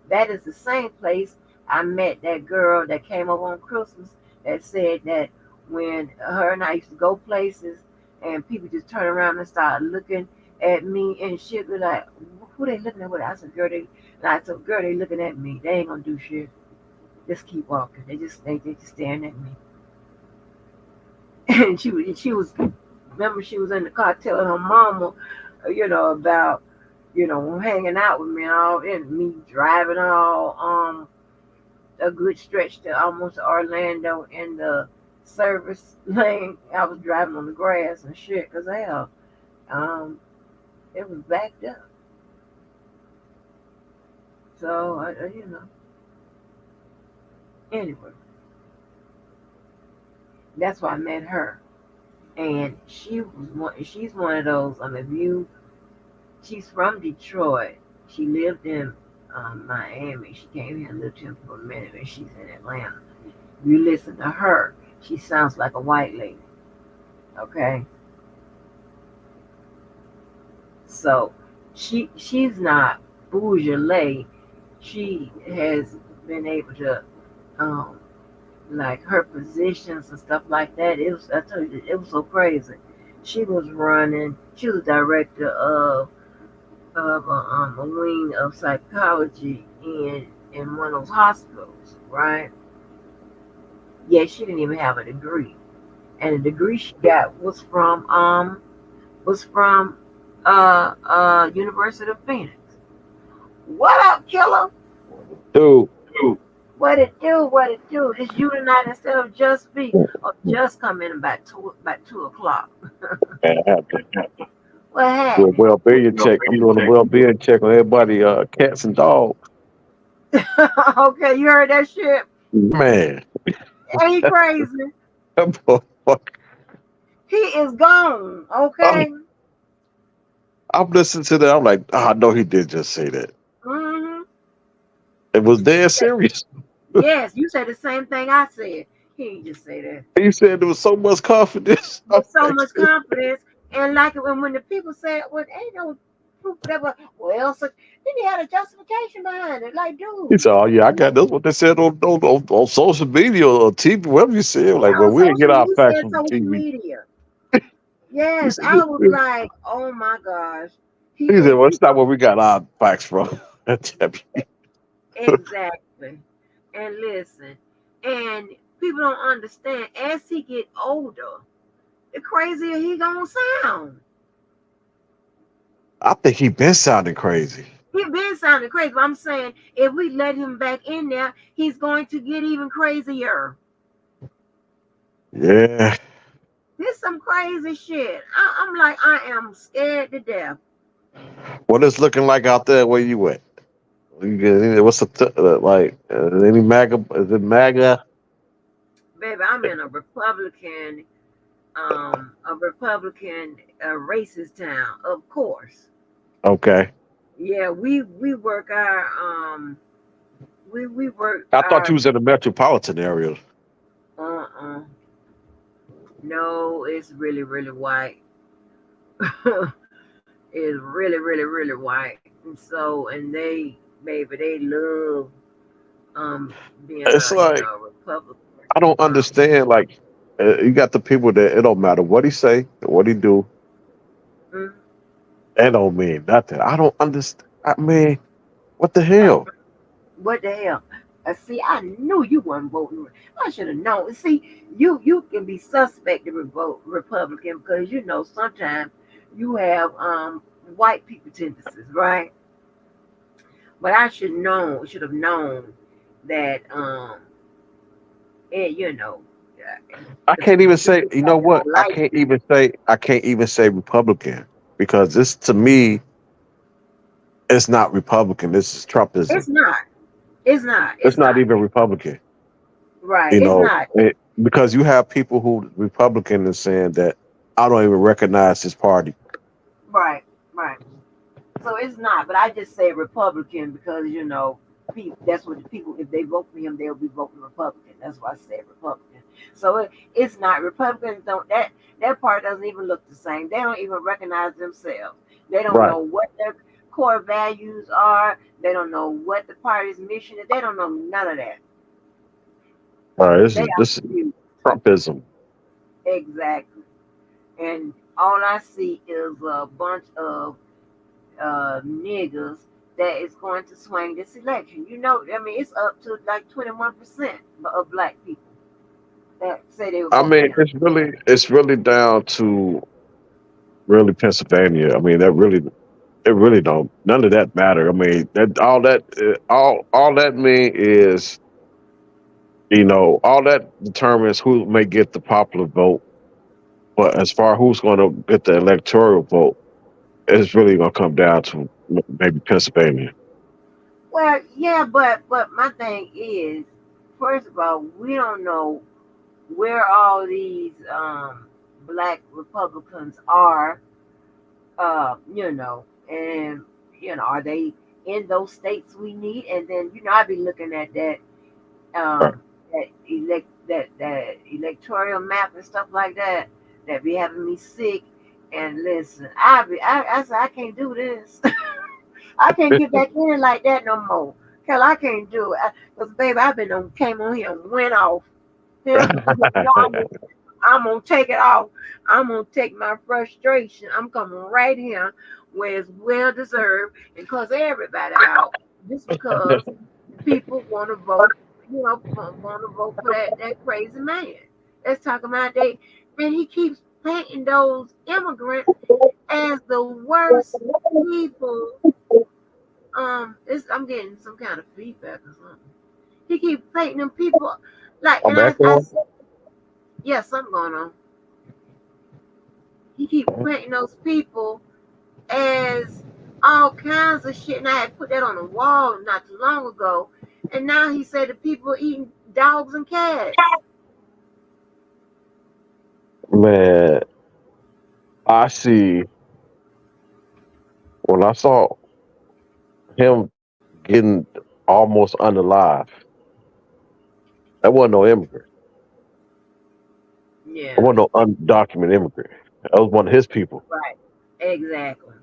That is the same place I met that girl that came up on Christmas that said that when her and I used to go places and people just turn around and start looking at me and shit, be like, who they looking at? What? I said, girl, they looking at me. They ain't gonna do shit. Just keep walking. They just staring at me. And she was remember she was in the car telling her mama, about hanging out with me and all, and me driving all a good stretch to almost Orlando in the service lane. I was driving on the grass and shit because hell, it was backed up. So anyway, that's why I met her, and she's one of those. She's from Detroit. She lived in Miami. She came here and lived here for a minute, and she's in Atlanta. You listen to her, she sounds like a white lady. Okay, so she's not bourgeois. She has been able to, like her positions and stuff like that. I told you, it was so crazy. She was a director of a wing of psychology in one of those hospitals, right? Yeah, she didn't even have a degree, and the degree she got was from University of Phoenix. What up, killer? Dude. What it do? What it do? It's you tonight instead of just me. Or just come in about 2 o'clock. What Do a happened? well-being check. I'm doing a well-being check on everybody, cats and dogs. Okay, you heard that shit? Man, Ain't he crazy? He is gone. Okay. I'm listening to that. I'm like, I know he did just say that. Mm-hmm. It was dead serious. Yes, you said the same thing I said. He didn't just say that. He said there was so much confidence. With so much confidence, and like when the people say, "Well, ain't no proof of that," well, so then he had a justification behind it. Like, He dude, said, "Oh yeah, I got that's what they said on social media or TV, whatever you said." Like, well, on we didn't get social, our he facts said from social TV. media. Yes, I was like, oh my gosh. He said, "Well, it's not where we got our facts from." Exactly. And listen, and people don't understand. As he get older, the crazier he gonna sound. I think he been sounding crazy. He been sounding crazy, but I'm saying if we let him back in there, he's going to get even crazier. Yeah. This some crazy shit. I'm like, I am scared to death. What it's looking like out there where you at? What's any MAGA? Is it MAGA? Baby, I'm in a Republican racist town, of course. Okay. Yeah, we work our we work I thought our you was in the metropolitan area. No, it's really, really white. It's really, really, really white. And they, baby, they love being It's like Republican. I don't understand. Like you got the people that it don't matter what he say, what he do. Mm. That don't mean nothing. I don't understand. I mean, what the hell? What the hell? See, I knew you weren't voting. I should have known. See, you can be suspect to vote Republican because sometimes you have white people tendencies, right? But I should have known that I can't even say. You know what? I like can't even say. I can't even say Republican because this to me, it's not Republican. This is Trumpism. It's not. It's not. It's not even Republican. Right. You It's know, not. because you have people who Republican is saying that I don't even recognize his party. Right. Right. So it's not. But I just say Republican because That's what the people, if they vote for him, they'll be voting Republican. That's why I said Republican. So it's not Republicans. Don't that part doesn't even look the same. They don't even recognize themselves. They don't Right. know what their core values are. They don't know what the party's mission is. They don't know none of that. All right. They are This is confused. Trumpism. Exactly. And all I see is a bunch of niggas that is going to swing this election. You know, I mean, it's up to like 21% of black people that say they would I vote for mean, him. it's really down to really Pennsylvania. I mean, it really don't. None of that matter. I mean, all that mean is, all that determines who may get the popular vote. But as far who's going to get the electoral vote, it's really going to come down to maybe Pennsylvania. Well, yeah, but my thing is, first of all, we don't know where all these black Republicans are. And are they in those states we need? And then I'd be looking at that Right. that electoral map and stuff like that that be having me sick. And listen, I said I can't do this. I can't get back in like that no more. Hell, I can't do it. Cause baby, I've been came on here and went off. Hell, I'm gonna take it off. I'm gonna take my frustration. I'm coming right here where it's well deserved and cause everybody out just because people want to vote, want to vote for that crazy man. Let's talk about and he keeps painting those immigrants as the worst people. I'm getting some kind of feedback or something. He keeps painting them people like, I'm and I echoing. said, yeah, something going on. He keep painting those people as all kinds of shit. And I had put that on the wall not too long ago. And now he said the people eating dogs and cats. Man, I see when I saw him getting almost unalive, that wasn't no immigrant. That Yeah, wasn't no undocumented immigrant. That was one of his people. right. Exactly.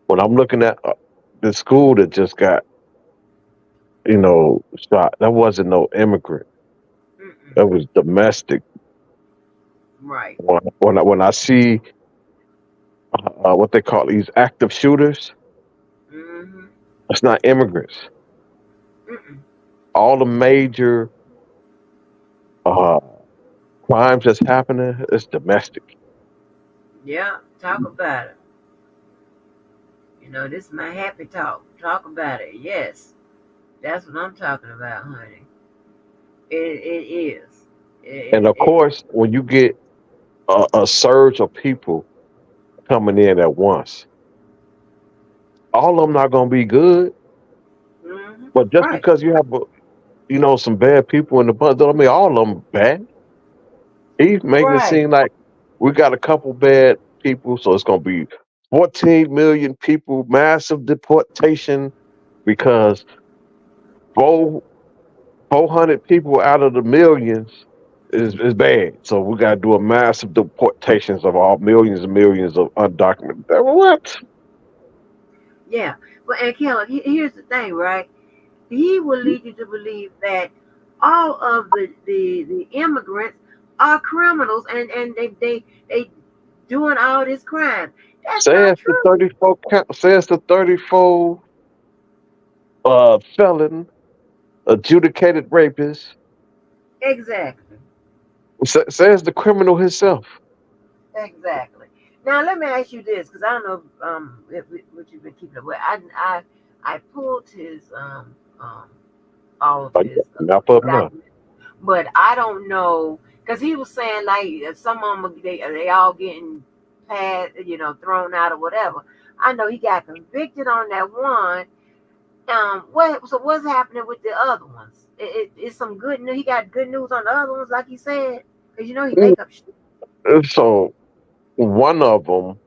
When I'm looking at the school that just got, shot, that wasn't no immigrant. Mm-mm. That was domestic. Right. When I see what they call these active shooters, Mm-hmm. it's not immigrants. Mm-mm. All the major uh, crimes that's happening is domestic. Yeah, talk about it. This is my happy talk. Talk about it. Yes. That's what I'm talking about, honey. It is. And of It course, when you get a surge of people coming in at once, all of them not going to be good. mm-hmm. But just Right. because you have, some bad people in the bunch, don't mean all of them bad. He's making it Right. seem like we got a couple bad people, so it's going to be 14 million people, massive deportation because four 400 people out of the millions is bad. So we got to do a massive deportations of all millions and millions of undocumented. What? Yeah. But and Kelly, here's the thing, right? He will lead you to believe that all of the immigrants are criminals and they doing all this crime. That's not Says the true. 34. Says the 34 felon adjudicated rapist. Exactly. Says the criminal himself. Exactly. Now let me ask you this, because I don't know what you've been keeping up with. I pulled his all of his Map up now. documents, but I don't know because he was saying like some of them they all getting passed, thrown out or whatever. I know he got convicted on that one. What's happening with the other ones? It's some good news. He got good news on the other ones, like he said, because he make up shit. So one of them,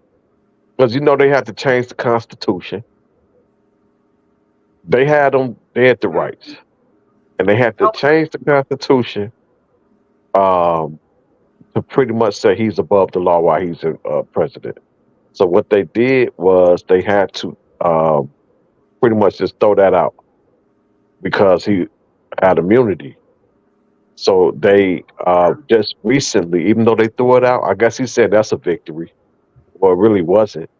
because they had to change the Constitution. They They had the rights, and they had to change the Constitution um, to pretty much say he's above the law while he's president. So what they did was they had to pretty much just throw that out because he had immunity. So they just recently, even though they threw it out, I guess he said that's a victory. Well, it really wasn't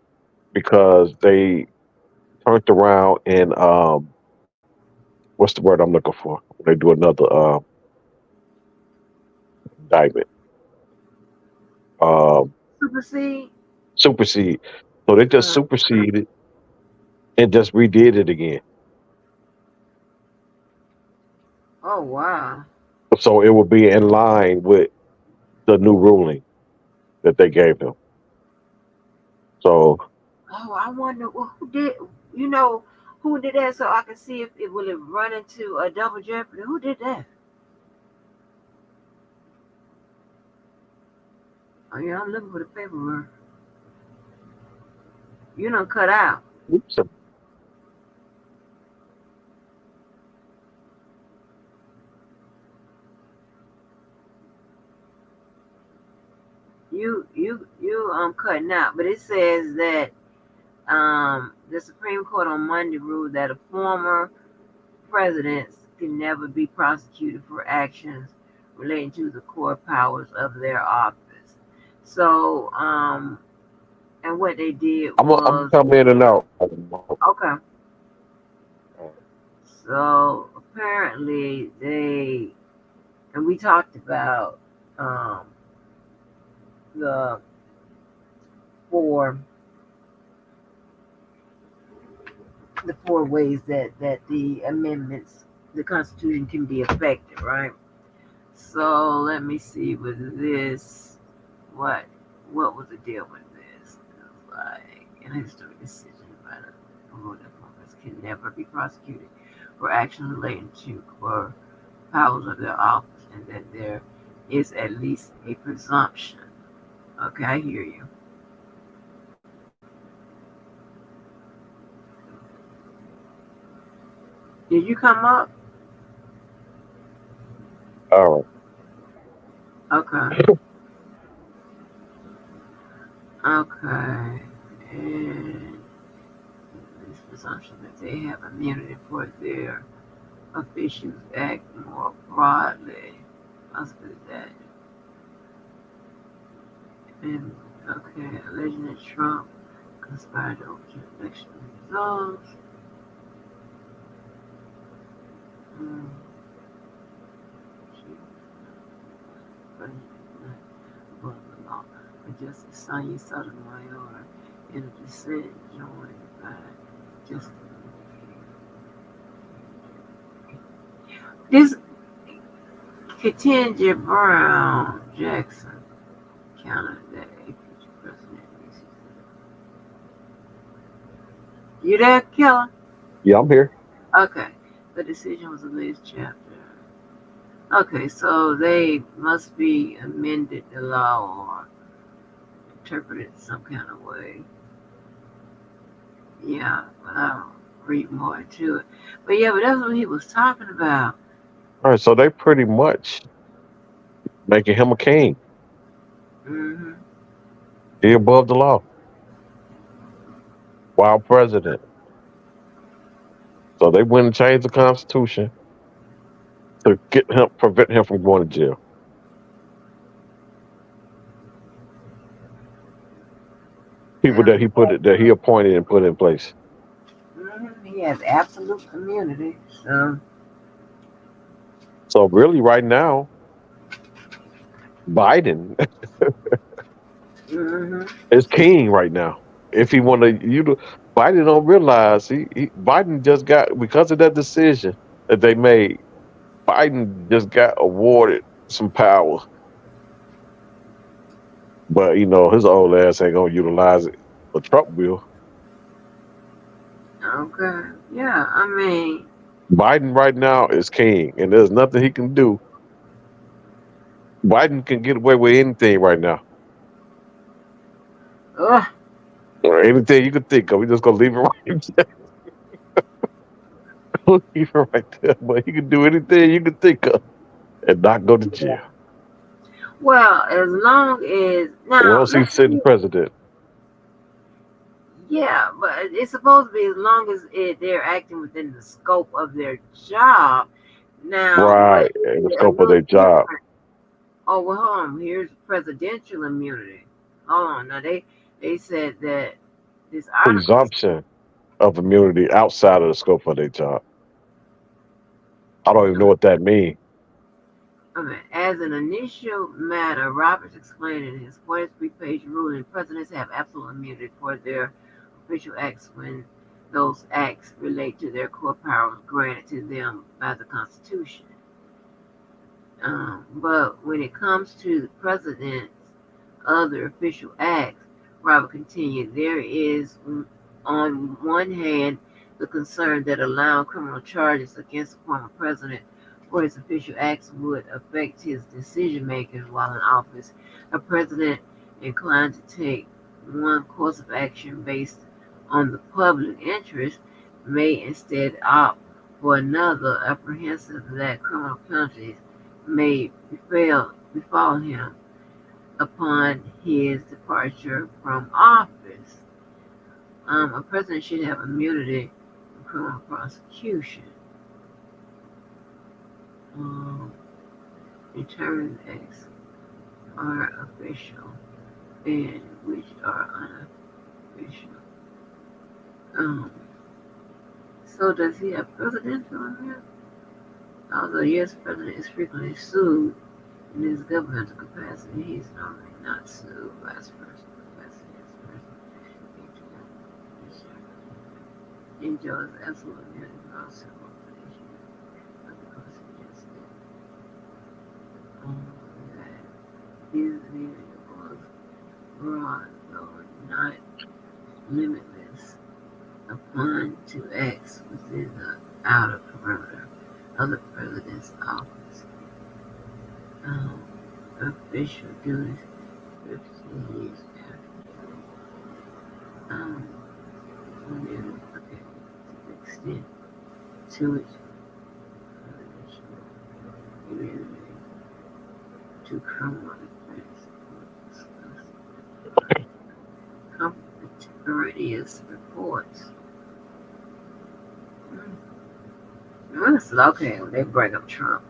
because they turned around and what's the word I'm looking for? When they do another indictment. Um, Supersede. supersede. So they just superseded and just redid it again. Oh wow. So it would be in line with the new ruling that they gave him. So Oh, I wonder who did. You know who did that? So I can see if it will run into a double jeopardy. Who did that? Oh yeah, I'm looking for the paperwork. You don't cut out. oops, You cutting out, but it says that the Supreme Court on Monday ruled that a former president can never be prosecuted for actions relating to the core powers of their office. So, and what they did I'm was coming in and out. okay. So apparently they, and we talked about the four the four ways that the amendments, the Constitution can be affected, right? So let me see with this, what was the deal with this? Like an historic decision by the vote of Congress can never be prosecuted for action relating to core powers of their office, and that there is at least a presumption. Okay, I hear you. Did you come up? Oh, Okay. Okay. And this presumption that they have immunity for their officials act more broadly. Possibly that. And okay, alleging that Trump conspired to overturn election results. Mm. Above the law. But Justice Sonia Sotomayor in a dissent joined by Justice. This Ketanji Brown Jackson countered that a future president is. You there, Keller? yeah, I'm here. Okay. The decision was the latest chapter. Okay, so they must be amended the law or interpreted some kind of way. Yeah, but I don't read more into it. But yeah, but that's what he was talking about. All right, so they pretty much making him a king. Hmm. He above the law while president. So they went and changed the Constitution to prevent him from going to jail. People that he appointed and put in place. He has absolute immunity. So really, right now, Biden is king right now. If he want to, Biden don't realize Biden just got, because of that decision that they made. Biden just got awarded some power, but his old ass ain't gonna utilize it. But Trump will. Okay. Yeah, I mean, Biden right now is king, and there's nothing he can do. Biden can get away with anything right now. Or anything you could think of. We're just gonna leave it right there. You're right there, but he can do anything you can think of and not go to jail. Well, as long as now, Once he's sitting president. yeah, but it's supposed to be as long as they're acting within the scope of their job. Now, Right, what in the is a scope of little their job. different? Oh well, hold on. Here's presidential immunity. Hold on. Now they said that this article. Presumption of immunity outside of the scope of their job. I don't even know what that means. Okay. As an initial matter, Roberts explained in his 43-page ruling, presidents have absolute immunity for their official acts when those acts relate to their core powers granted to them by the Constitution. But when it comes to the president's other official acts, Robert continued, there is, on one hand, the concern that allowing criminal charges against a former president for his official acts would affect his decision making while in office. A president inclined to take one course of action based on the public interest may instead opt for another, apprehensive that criminal penalties may befall him upon his departure from office. A president should have immunity from criminal prosecution. Determined acts are official and which are unofficial. So does he have presidential immunity? Although U.S. president is frequently sued in his governmental capacity, he is normally not sued. Vice president enjoys absolute immunity from all civil litigation because he just that his immunity was broad, though not limitless, upon to acts within the outer perimeter of the president's office. Official duties 15 years after. Okay, to the extent to which immunity to criminal defense contemporaneous reports. Okay, when they bring up Trump.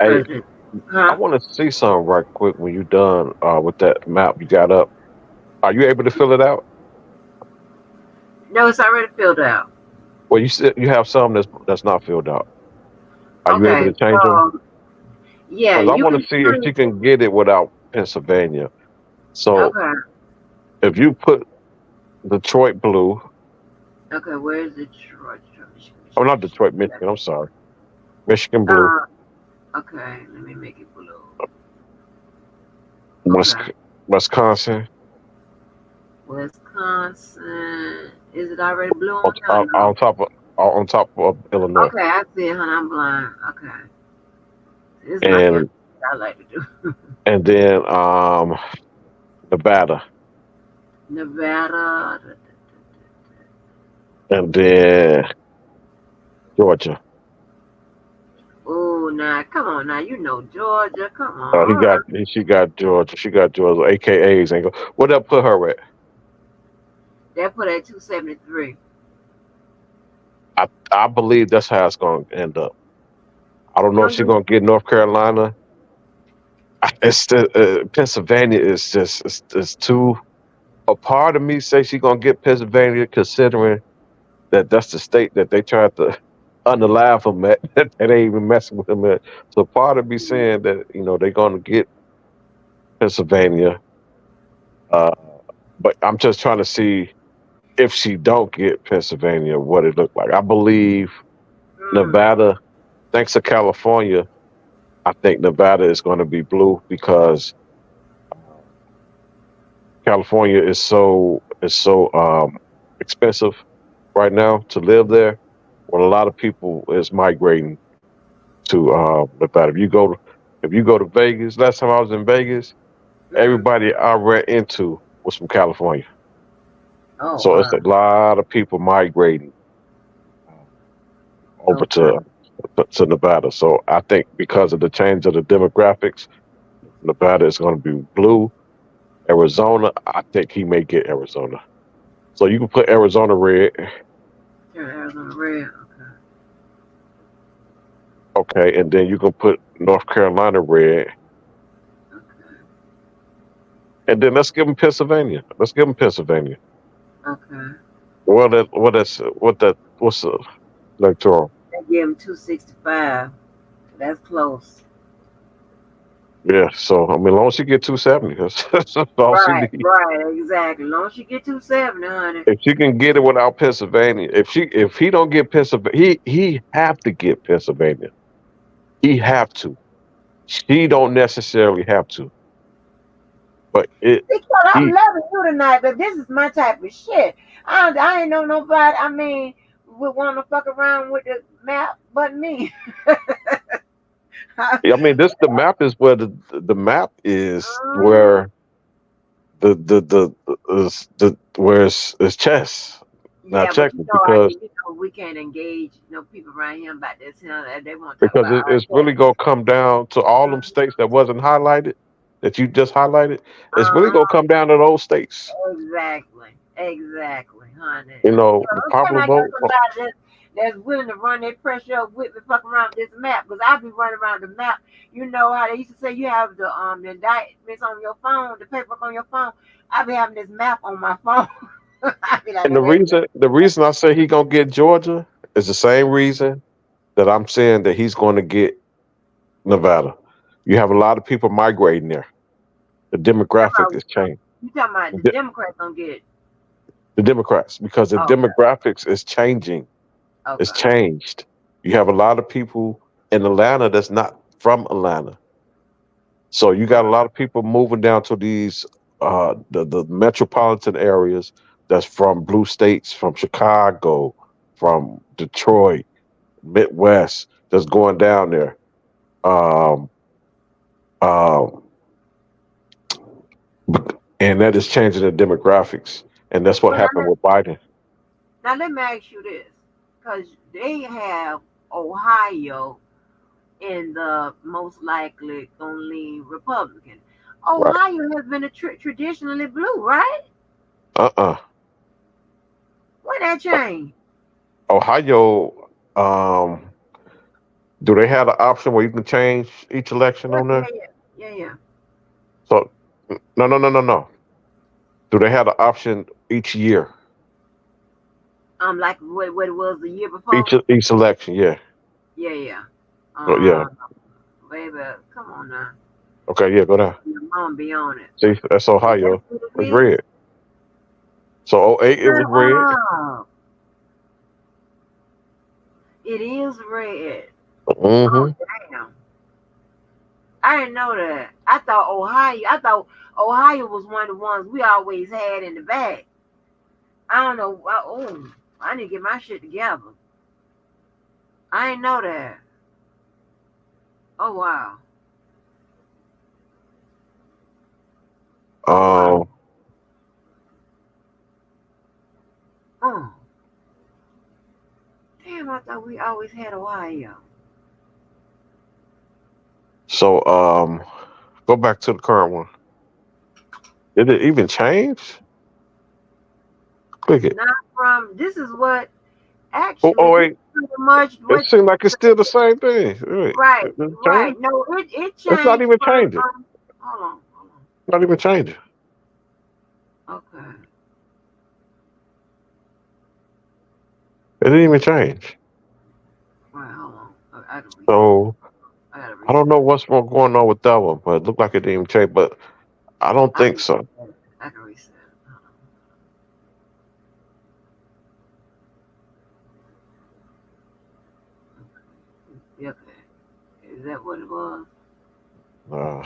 Hey, President, I want to see something right quick when you're done with that map you got up. Are you able to fill it out? No, it's already filled out. Well, you said you have some that's not filled out. Are you able Okay, to change them? yeah, Because I you want can to see if you can get it without Pennsylvania. So Okay. if you put Detroit blue, Okay, where's Detroit? oh, not Detroit, Michigan. I'm sorry, Michigan blue. Okay, let me make it blue. Wisconsin. Wisconsin. Is it already blue on On, there? on top of Illinois. Okay, I see it, honey. I'm blind. Okay. This is my And favorite thing I like to do. and then Nevada. Nevada. And then Georgia. Oh, now come on, now you know Georgia. Come on. She got Georgia. She got Georgia. AKAs ain't go. What that put her at? That put at 273. I believe that's how it's gonna end up. I don't know if she's gonna get North Carolina. It's Pennsylvania is just it's too. A part of me say she's gonna get Pennsylvania, considering that that's the state that they tried to unalive him at. That ain't even messing with him at. So part of me saying that they're gonna get Pennsylvania, but I'm just trying to see if she don't get Pennsylvania, what it look like. I believe Nevada, thanks to California, I think Nevada is going to be blue because California is so expensive right now to live there. Well, a lot of people is migrating to Nevada. If you go to Vegas, last time I was in Vegas, everybody I ran into was from California. Oh, so it's a lot of people migrating over to Nevada. So I think because of the change of the demographics, Nevada is going to be blue. Arizona, I think he may get Arizona. So you can put Arizona red. Turn Arizona red. Okay, and then you can put North Carolina red. And then let's give him Pennsylvania. Let's give him Pennsylvania. Okay. What's the electoral? They give him 265. That's close. Yeah, so I mean, as long as you get 270, that's all she Right, needs. right, exactly. As long as you get 270, honey. If she can get it without Pennsylvania, if he don't get Pennsylvania, he have to get Pennsylvania. He have to. She don't necessarily have to, but Because I'm he. loving you tonight, but this is my type of shit. I ain't know nobody, I mean, would want to fuck around with the map but me. I mean, the map is where the map is Mm, where the where it's chess, not yeah, but checkers, because we can't engage, people around here about this. They want to talk about it's really gonna come down to all them states that wasn't highlighted, that you just highlighted. It's really gonna come down to those states. Exactly, honey. You know, the I'm saying popular I got vote. somebody that's willing to run their pressure up with me, fuck around with this map, because I be running around the map. You know how they used to say you have the indictments on your phone, the paperwork on your phone. I be having this map on my phone. I be like, And the reason I say he gonna get Georgia is the same reason that I'm saying that he's going to get Nevada. You have a lot of people migrating there. The demographic is changing. you talking about the Democrats don't get it. The Democrats, because the demographics is changing. It's changed. You have a lot of people in Atlanta that's not from Atlanta. So you got a lot of people moving down to these the metropolitan areas that's from blue states, from Chicago, from Detroit, Midwest, that's going down there. Um, um, and that is changing the demographics. And that's what Well, happened with Biden. now let me ask you this, because they have Ohio in the most likely gonna lean Republican. Right. Ohio has been traditionally blue, right? Uh-uh. When that changed? Ohio, do they have an option where you can change each election on there? Yeah. So no. Do they have the option each year? Like what it was the year before. Each election, yeah. Yeah. Oh, yeah. Baby, come on now. Okay, yeah, go down. Your mom be on it. See, that's Ohio. It's red. So 08 it was red. It is red. Mm-hmm. Damn. I didn't know that. I thought Ohio was one of the ones we always had in the bag. I don't know. I need to get my shit together. I didn't know that. Oh wow. Oh. Damn, I thought we always had Ohio. So go back to the current one. Did it even change? Click it. Not from this is what actually Wait. pretty much what It seems like it's still the same thing. right. Change? No, it changed. It's not even changing. Hold on. Not even changing. Okay. It didn't even change. Right, hold on. So I don't know what's going on with that one, but it looked like it didn't even change. But I don't think so. I can reset. Okay. Is that what it was? No.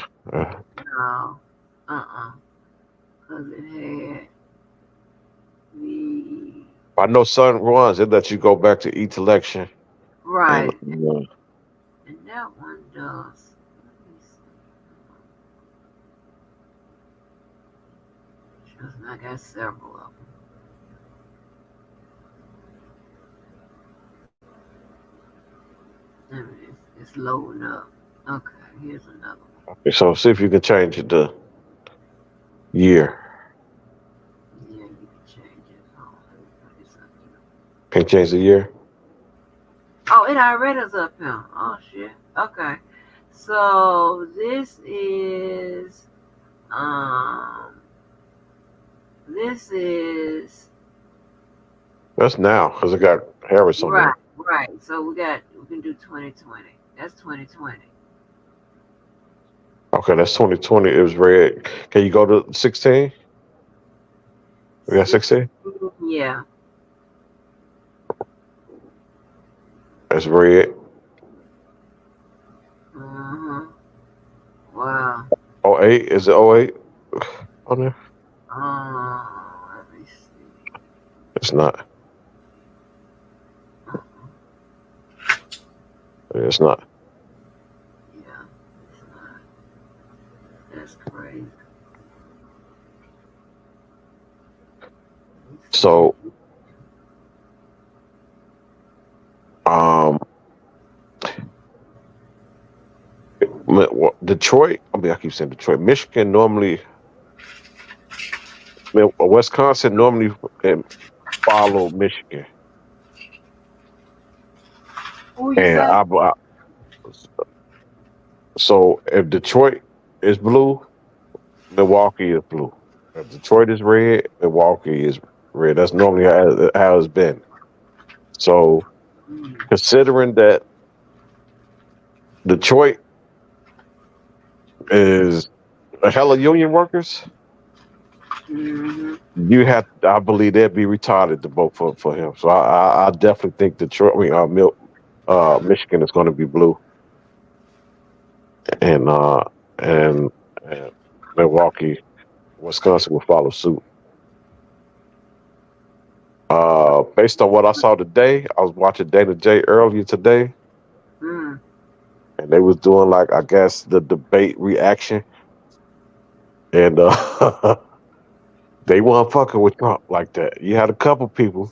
Because it had the I know certain ones it lets you go back to each election. right. And that one does. I got several of them. It's loading up. Okay, here's another one. Okay, so see if you can change it to year. Yeah, you can change it. Oh, let me put this up here. Can you change the year? Oh, it already is up here. Oh shit. Okay. So this is That's now because it got Harris on there. right. So we can do 2020. That's 2020. Okay, that's 2020. It was red. Can you go to 16? We got 16? Yeah. That's red. Wow. 08? Is it 08 on there? Let me see. It's not. It's not. Yeah, it's not. That's crazy. So, Detroit. I mean, I keep saying Detroit. Michigan normally, Wisconsin normally follow Michigan, Who you and say? so if Detroit is blue, Milwaukee is blue. If Detroit is red, Milwaukee is red. That's normally how it's been. So, considering that Detroit is a hell of union workers, you have, I believe they'd be retarded to vote for him. So I definitely think Detroit, Michigan is going to be blue, and and Milwaukee, Wisconsin will follow suit. Based on what I saw today, I was watching Dana J earlier today, and they was doing like, I guess, the debate reaction, and they weren't fucking with Trump like that. You had a couple people,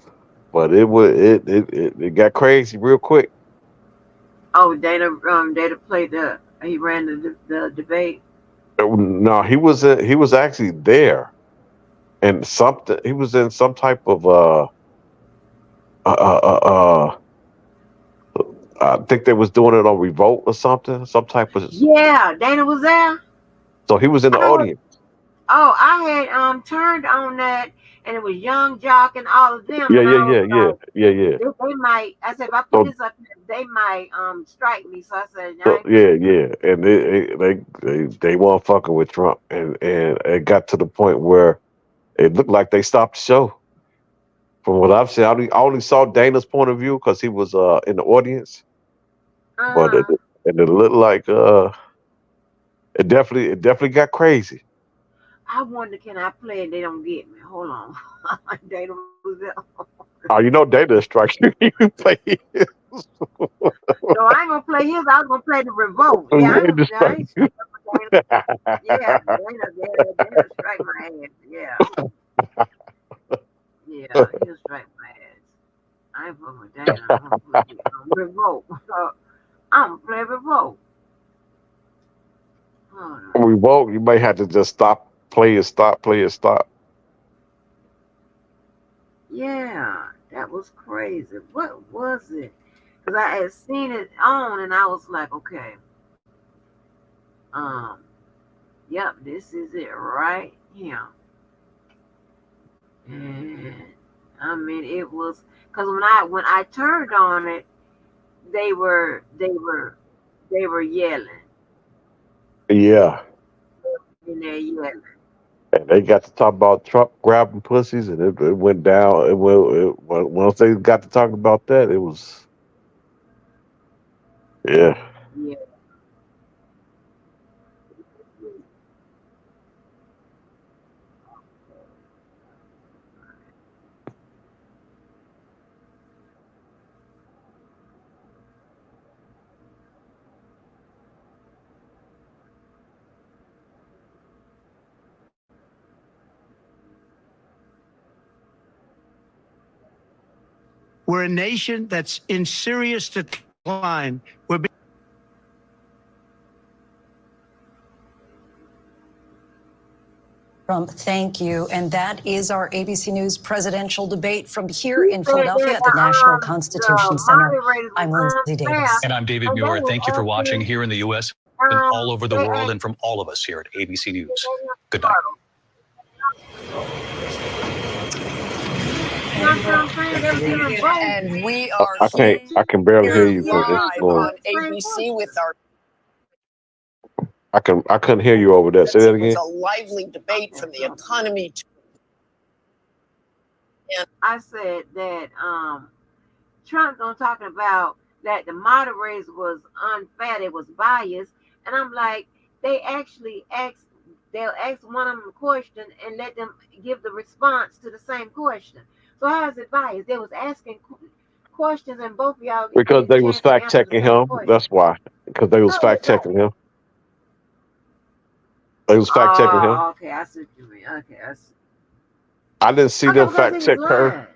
but it got crazy real quick. Oh, Dana played he ran the debate. No, he was actually there, and something he was in some type of I think they was doing it on Revolt or something, some type of. Yeah, Dana was there. So he was in the audience. I had turned on that, and it was Young Jock and all of them, Yeah, and I was like, yeah. they might. I said, if I put this up, they might strike me. So I said, So, yeah, and they weren't fucking with Trump, and it got to the point where it looked like they stopped the show. From what I've seen, I only saw Dana's point of view because he was in the audience, but it looked like it definitely got crazy. I wonder, can I play and they don't get me? Hold on, Dana was there. Oh, you know Dana strikes you. You can play his. No, I ain't gonna play his. I was gonna play the Revolt. Yeah, I ain't striking Dana. Yeah, Dana strike my ass. Yeah, he'll strike my ass. I ain't fucking with Dana. I'm gonna play Revolt. I'm gonna play Revolt. Revolt, you might have to just stop, play it, stop, play it, stop. Yeah, that was crazy. What was it? Because I had seen it on, and I was like, okay, yep, this is it right here. And I mean, it was because when I turned on it, they were yelling. Yeah. And they're yelling. And they got to talk about Trump grabbing pussies, and it went down. Once they got to talk about that, it was, yeah. Yeah. We're a nation that's in serious decline. line. We're being Trump, thank you. And that is our ABC News presidential debate from here in Philadelphia at the National Constitution Center. I'm Lindsay Davis. And I'm David Muir. Thank you for watching here in the U.S. and all over the world, and from all of us here at ABC News. Good night. And we are I can barely hear you. But live it's on ABC with our. I couldn't hear you over there. Say that It was again. a lively debate from the economy. And I said that Trump don't talking about that the moderators was unfair, it was biased, and I'm like, they'll ask one of them a question and let them give the response to the same question. So how is it biased? They was asking questions and both of y'all Because they was fact checking him. That's why. Because they was fact checking him. They was fact checking him. Okay, I see what you mean. Okay, I see. I didn't see them fact check her.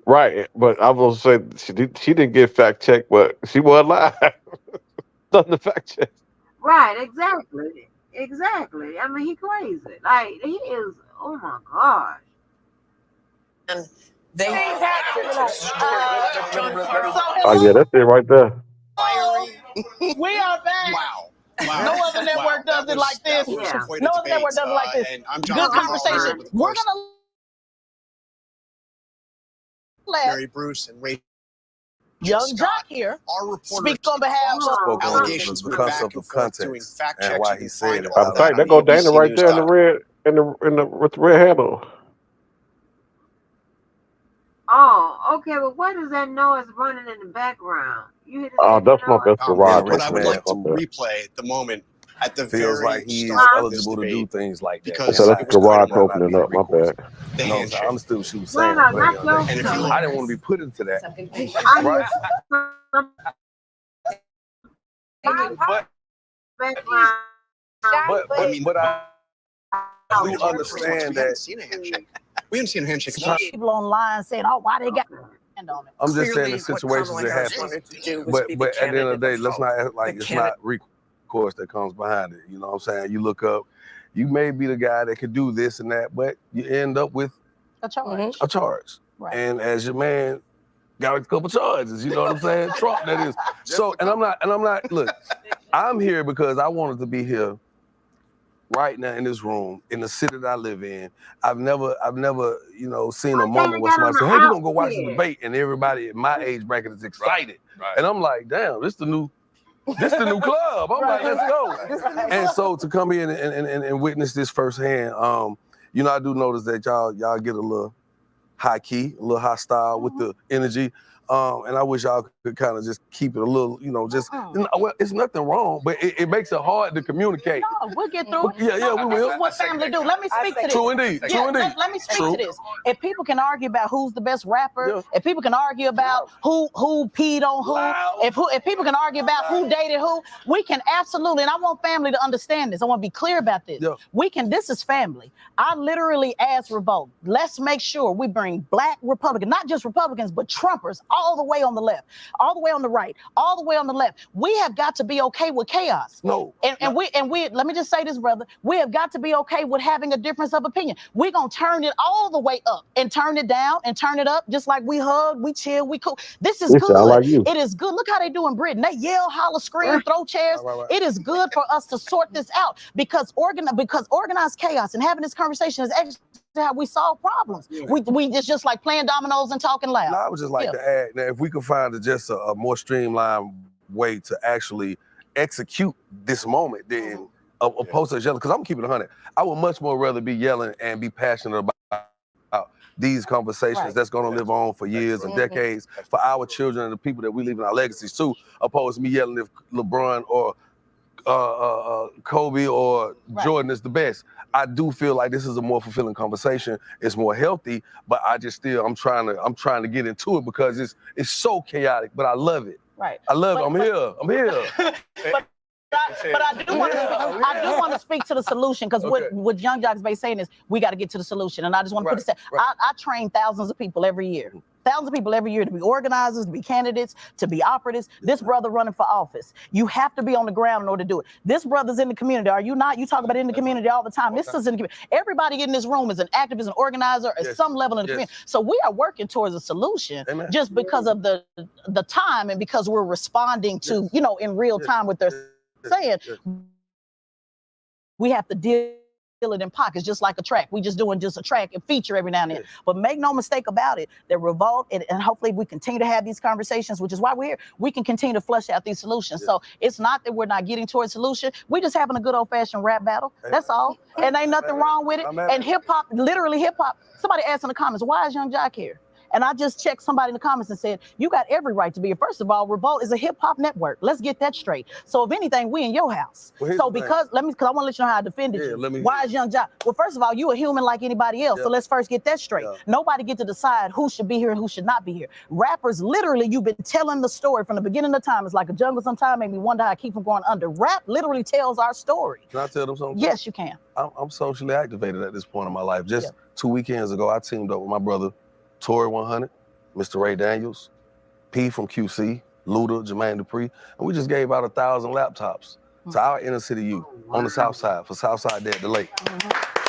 Right, but I will say she didn't get fact checked, but she was live. Nothing to fact check. Right, exactly. Exactly. I mean, he crazy. Like, he is, oh my gosh. And they Oh yeah, that's it right there. We are back. Wow. No other network does it like this. No other network does it like this. Good conversation. We're going to let Mary Bruce and Ray Young Jock here speak on behalf of allegations because of the context and why he said Matter of fact, there go Dana right there in the red, with the red handle. Oh, okay, but what is that noise running in the background? You hear That's my best garage. But I would like to replay the moment at the feels very like he is start of eligible to do things like that. because So that's the garage opening up. My bad. the handshake. I understood what she was saying. No, but, not your And if you I didn't want to be put into that. Right. But I do understand that. We haven't seen a handshake. people online saying, "Oh, why they got hand on it?" I'm just saying the situations that happen. But at the end of the day, let's not act like it's not recourse that comes behind it. You know what I'm saying? You look up, you may be the guy that could do this and that, but you end up with a charge. A charge. Right. And as your man got a couple charges, you know what I'm saying? Trump, that is. So, and I'm not, look, I'm here because I wanted to be here right now in this room, in the city that I live in. I've never, you know, seen a moment where somebody said, "Hey, we're gonna go watch the debate," and everybody in my age bracket is excited. Right. And I'm like, damn, this the new club. I'm like, let's go. And so to come in and witness this firsthand, you know, I do notice that y'all get a little high key, a little hostile with the energy. And I wish y'all could kind of just keep it a little, you know, just, well, it's nothing wrong, but it makes it hard to communicate. No, we'll get through it. Yeah, we will. This is what family do. Let me speak to this. True indeed. Let me speak to this. If people can argue about who's the best rapper, if people can argue about who peed on who, if people can argue about who dated who, we can absolutely, and I want family to understand this. I want to be clear about this. We can, this is family. I literally asked Revolt, let's make sure we bring black Republicans, not just Republicans, but Trumpers, all the way on the left, all the way on the right, all the way on the left. We have got to be okay with chaos. And we let me just say this, brother. We have got to be okay with having a difference of opinion. We're gonna turn it all the way up and turn it down and turn it up, just like we hug, we chill, we cool. This is good. Like it is good. Look how they do in Britain. They yell, holler, scream, throw chairs. Right. It is good for us to sort this out because organized chaos and having this conversation is actually how we solve problems. We just like playing dominoes and talking loud. No, I would just like to add, now, if we could find just a more streamlined way to actually execute this moment than opposed to yelling, because I'm keeping it 100. I would much more rather be yelling and be passionate about these conversations that's going to live on for years and decades for our children and the people that we leave in our legacies too, opposed to me yelling if LeBron or Kobe or Jordan is the best. I do feel like this is a more fulfilling conversation. It's more healthy, but I just still I'm trying to get into it because it's so chaotic, but I love it. Right. I love it. I'm here. But I do want to speak to the solution, because what Young Jock's been saying is we got to get to the solution. And I just want to put it, I train thousands of people every year. Thousands of people every year to be organizers, to be candidates, to be operatives. This brother running for office. You have to be on the ground in order to do it. This brother's in the community. Are you not? You talk about it in the community all the time. This is in the community. Everybody in this room is an activist, an organizer at some level in the community. So we are working towards a solution just because of the time, and because we're responding to, you know, in real time what they're saying. We have to deal it in pockets, just like a track. We just doing just a track and feature every now and then. But make no mistake about it, the revolt, and hopefully we continue to have these conversations, which is why we're here. We can continue to flesh out these solutions. So it's not that we're not getting towards solution. We're just having a good old-fashioned rap battle. That's all. And ain't nothing wrong with it. And hip-hop, literally hip-hop. Somebody asked in the comments, why is Young Jock here? And I just checked somebody in the comments and said, you got every right to be here. First of all, Revolt is a hip hop network. Let's get that straight. So if anything, we in your house. Well, so because I want to let you know how I defended you. Why is Young Jock? Well, first of all, you a human like anybody else. So let's first get that straight. Nobody get to decide who should be here and who should not be here. Rappers, literally, you've been telling the story from the beginning of time. It's like a jungle sometime, made me wonder how I keep from going under. Rap literally tells our story. Can I tell them something? Yes, you can. I'm socially activated at this point in my life. Just 2 weekends ago, I teamed up with my brother, Tory 100, Mr. Ray Daniels, P from QC, Luda, Jermaine Dupri, and we just gave out 1,000 laptops to our inner city youth on the South Side, for Southside Day at the Lake.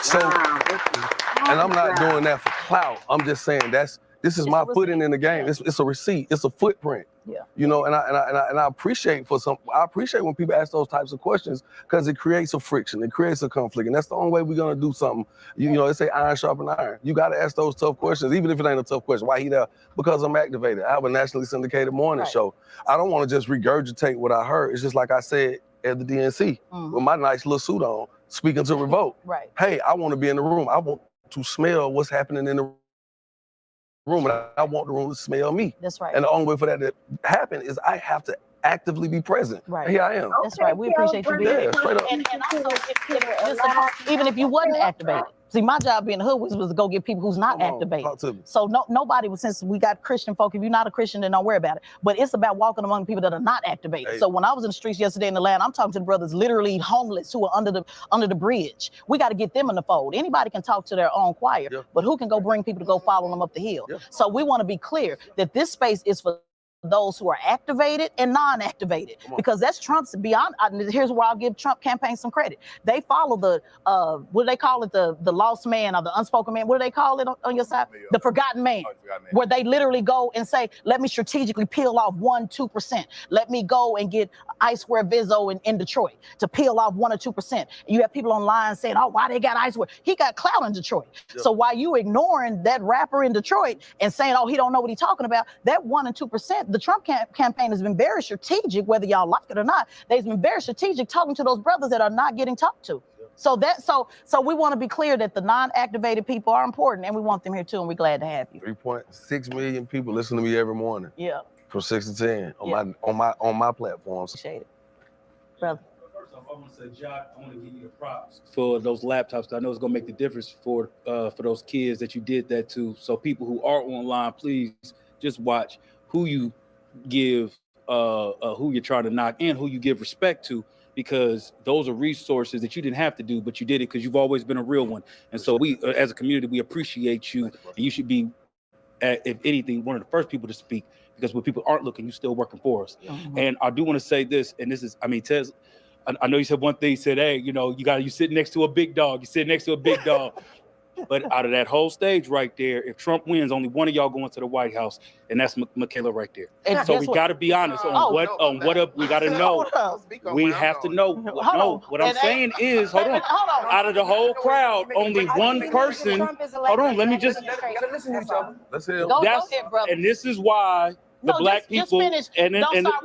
So, and I'm not doing that for clout. I'm just saying this is my footing in the game. It's a receipt. It's a footprint. You know, and I appreciate when people ask those types of questions, because it creates a friction, it creates a conflict, and that's the only way we're gonna do something. You know, they say iron sharpen iron. You got to ask those tough questions, even if it ain't a tough question. Why he there? Because I'm activated. I have a nationally syndicated morning show. I don't want to just regurgitate what I heard. It's just like I said at the DNC with my nice little suit on, speaking to Revolt. Hey, I want to be in the room. I want to smell what's happening in the room, and I want the room to smell me. That's right. And the only way for that to happen is I have to actively be present. Right. Here I am. That's right. We appreciate you being here. Straight up. And also, even if you wasn't activated. See, my job being the hood was to go get people who's not activated. Talk to me. So nobody, since we got Christian folk, if you're not a Christian, then don't worry about it. But it's about walking among people that are not activated. So when I was in the streets yesterday in Atlanta, I'm talking to the brothers literally homeless who are under the bridge. We got to get them in the fold. Anybody can talk to their own choir, but who can go bring people to go follow them up the hill? So we want to be clear that this space is for those who are activated and non-activated, because that's Trump's beyond. Here's where I'll give Trump campaign some credit. They follow the what do they call it, the lost man or the unspoken man? What do they call it on your side? The forgotten man. Where they literally go and say, let me strategically peel off 1-2%. Let me go and get Ice Wear Vizzo in Detroit to peel off 1 or 2%. And you have people online saying, oh, why they got Ice Wear? He got clout in Detroit. So while you ignoring that rapper in Detroit and saying, oh, he don't know what he's talking about, that 1 and 2%, the Trump campaign has been very strategic, whether y'all like it or not. They've been very strategic talking to those brothers that are not getting talked to. So we want to be clear that the non-activated people are important, and we want them here too, and we're glad to have you. 3.6 million people listen to me every morning. From 6 to 10 on my platforms. Appreciate it, brother. First off, I want to say, Jock, I want to give you the props for those laptops. I know it's going to make the difference for those kids that you did that to. So people who are online, please just watch who you give, who you're trying to knock, and who you give respect to, because those are resources that you didn't have to do, but you did it because you've always been a real one. And so we, as a community, we appreciate you, and you should be, if anything, one of the first people to speak, because when people aren't looking, you're still working for us. And I do want to say this, and this is, I mean, Tez, I know you said one thing, you said, hey, you know, you sit next to a big dog, you sit next to a big dog. But out of that whole stage right there, if Trump wins, only one of y'all going to the White House, and that's Michaela right there. And so we got to be honest on we got to know. We have to know. What I'm saying is, hold on. Out of the whole crowd, only one person. Hold on, let me just. Let's hear. And this is why the black people, and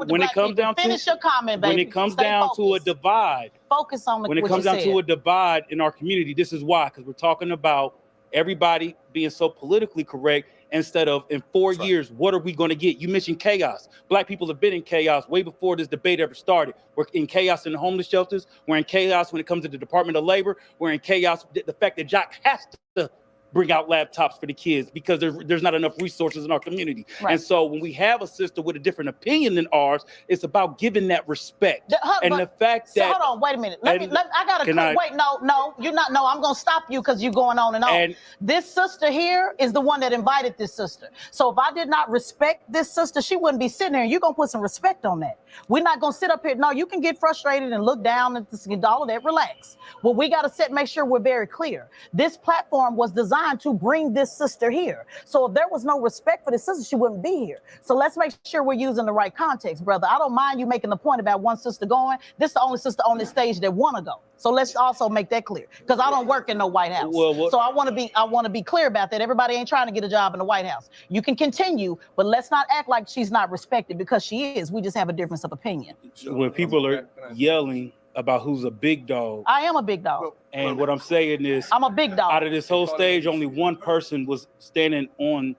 when it comes down to finish your comment, baby. When it comes down to a divide, focus on when it comes down to a divide in our community, this is why, because we're talking about everybody being so politically correct instead of in 4 years, what are we going to get? You mentioned chaos. Black people have been in chaos way before this debate ever started. We're in chaos in the homeless shelters. We're in chaos when it comes to the Department of Labor. We're in chaos. The fact that Jock has to bring out laptops for the kids because there's not enough resources in our community. Right. And so when we have a sister with a different opinion than ours, it's about giving that respect. But- The fact So that hold on, wait a minute. I gotta wait. No, you're not. No, I'm gonna stop you because you're going on and on. And- this sister here is the one that invited this sister. So if I did not respect this sister, she wouldn't be sitting there. And you're gonna put some respect on that. We're not gonna sit up here. No, you can get frustrated and look down at this, all of that. Relax. Well, we gotta make sure we're very clear. This platform was designed to bring this sister here. So if there was no respect for this sister, she wouldn't be here. So let's make sure we're using the right context, brother. I don't mind you making the point about one sister going. This is the only sister on this stage that want to go. So let's also make that clear, because I don't work in no White House. So I want to be clear about that. Everybody ain't trying to get a job in the White House. You can continue, but let's not act like she's not respected, because she is. We just have a difference of opinion. When people are yelling about who's a big dog, I am a big dog. And what I'm saying is, I'm a big dog. Out of this whole stage, only one person was standing on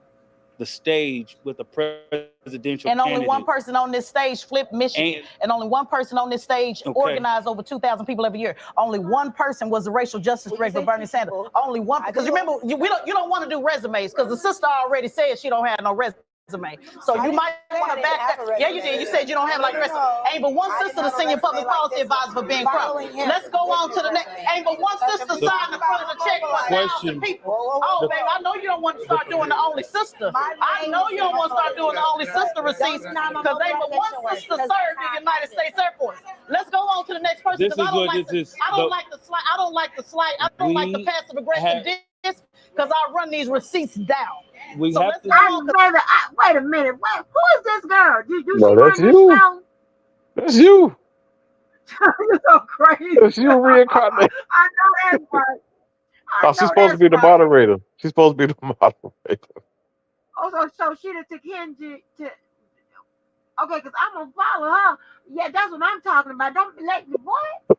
the stage with a presidential and only candidate. one person on this stage flipped Michigan, and only one person on this stage organized over 2,000 people every year. Only one person was the racial justice director, Bernie Sanders. Only one, because remember, you don't want to do resumes, because the sister already said she don't have no resume. So you might want to back that. Yeah, you did. You said you don't have like resume. Ain't but one sister the senior public policy advisor for Ben Crump. Let's go on to the next. Ain't but one sister signed the front of the check for 1,000 people. Oh, baby, I know you don't want to start doing the only sister. I know you don't want to start doing the only sister receipts, because ain't but one sister served in the United States Air Force. Let's go on to the next person. This is what this is. I don't like the passive aggressive diss, because I run these receipts down. We So have let's to. go on to- Wait a minute. Who is this girl? Did you No, see that's her in you. this show? That's you. You're so crazy. That's you reincarnated. I know that's right. Oh, she's supposed to be the moderator. She's supposed to be the moderator. Oh, so she done took him to okay, because I'm gonna follow her. Yeah, that's what I'm talking about. Don't let me what?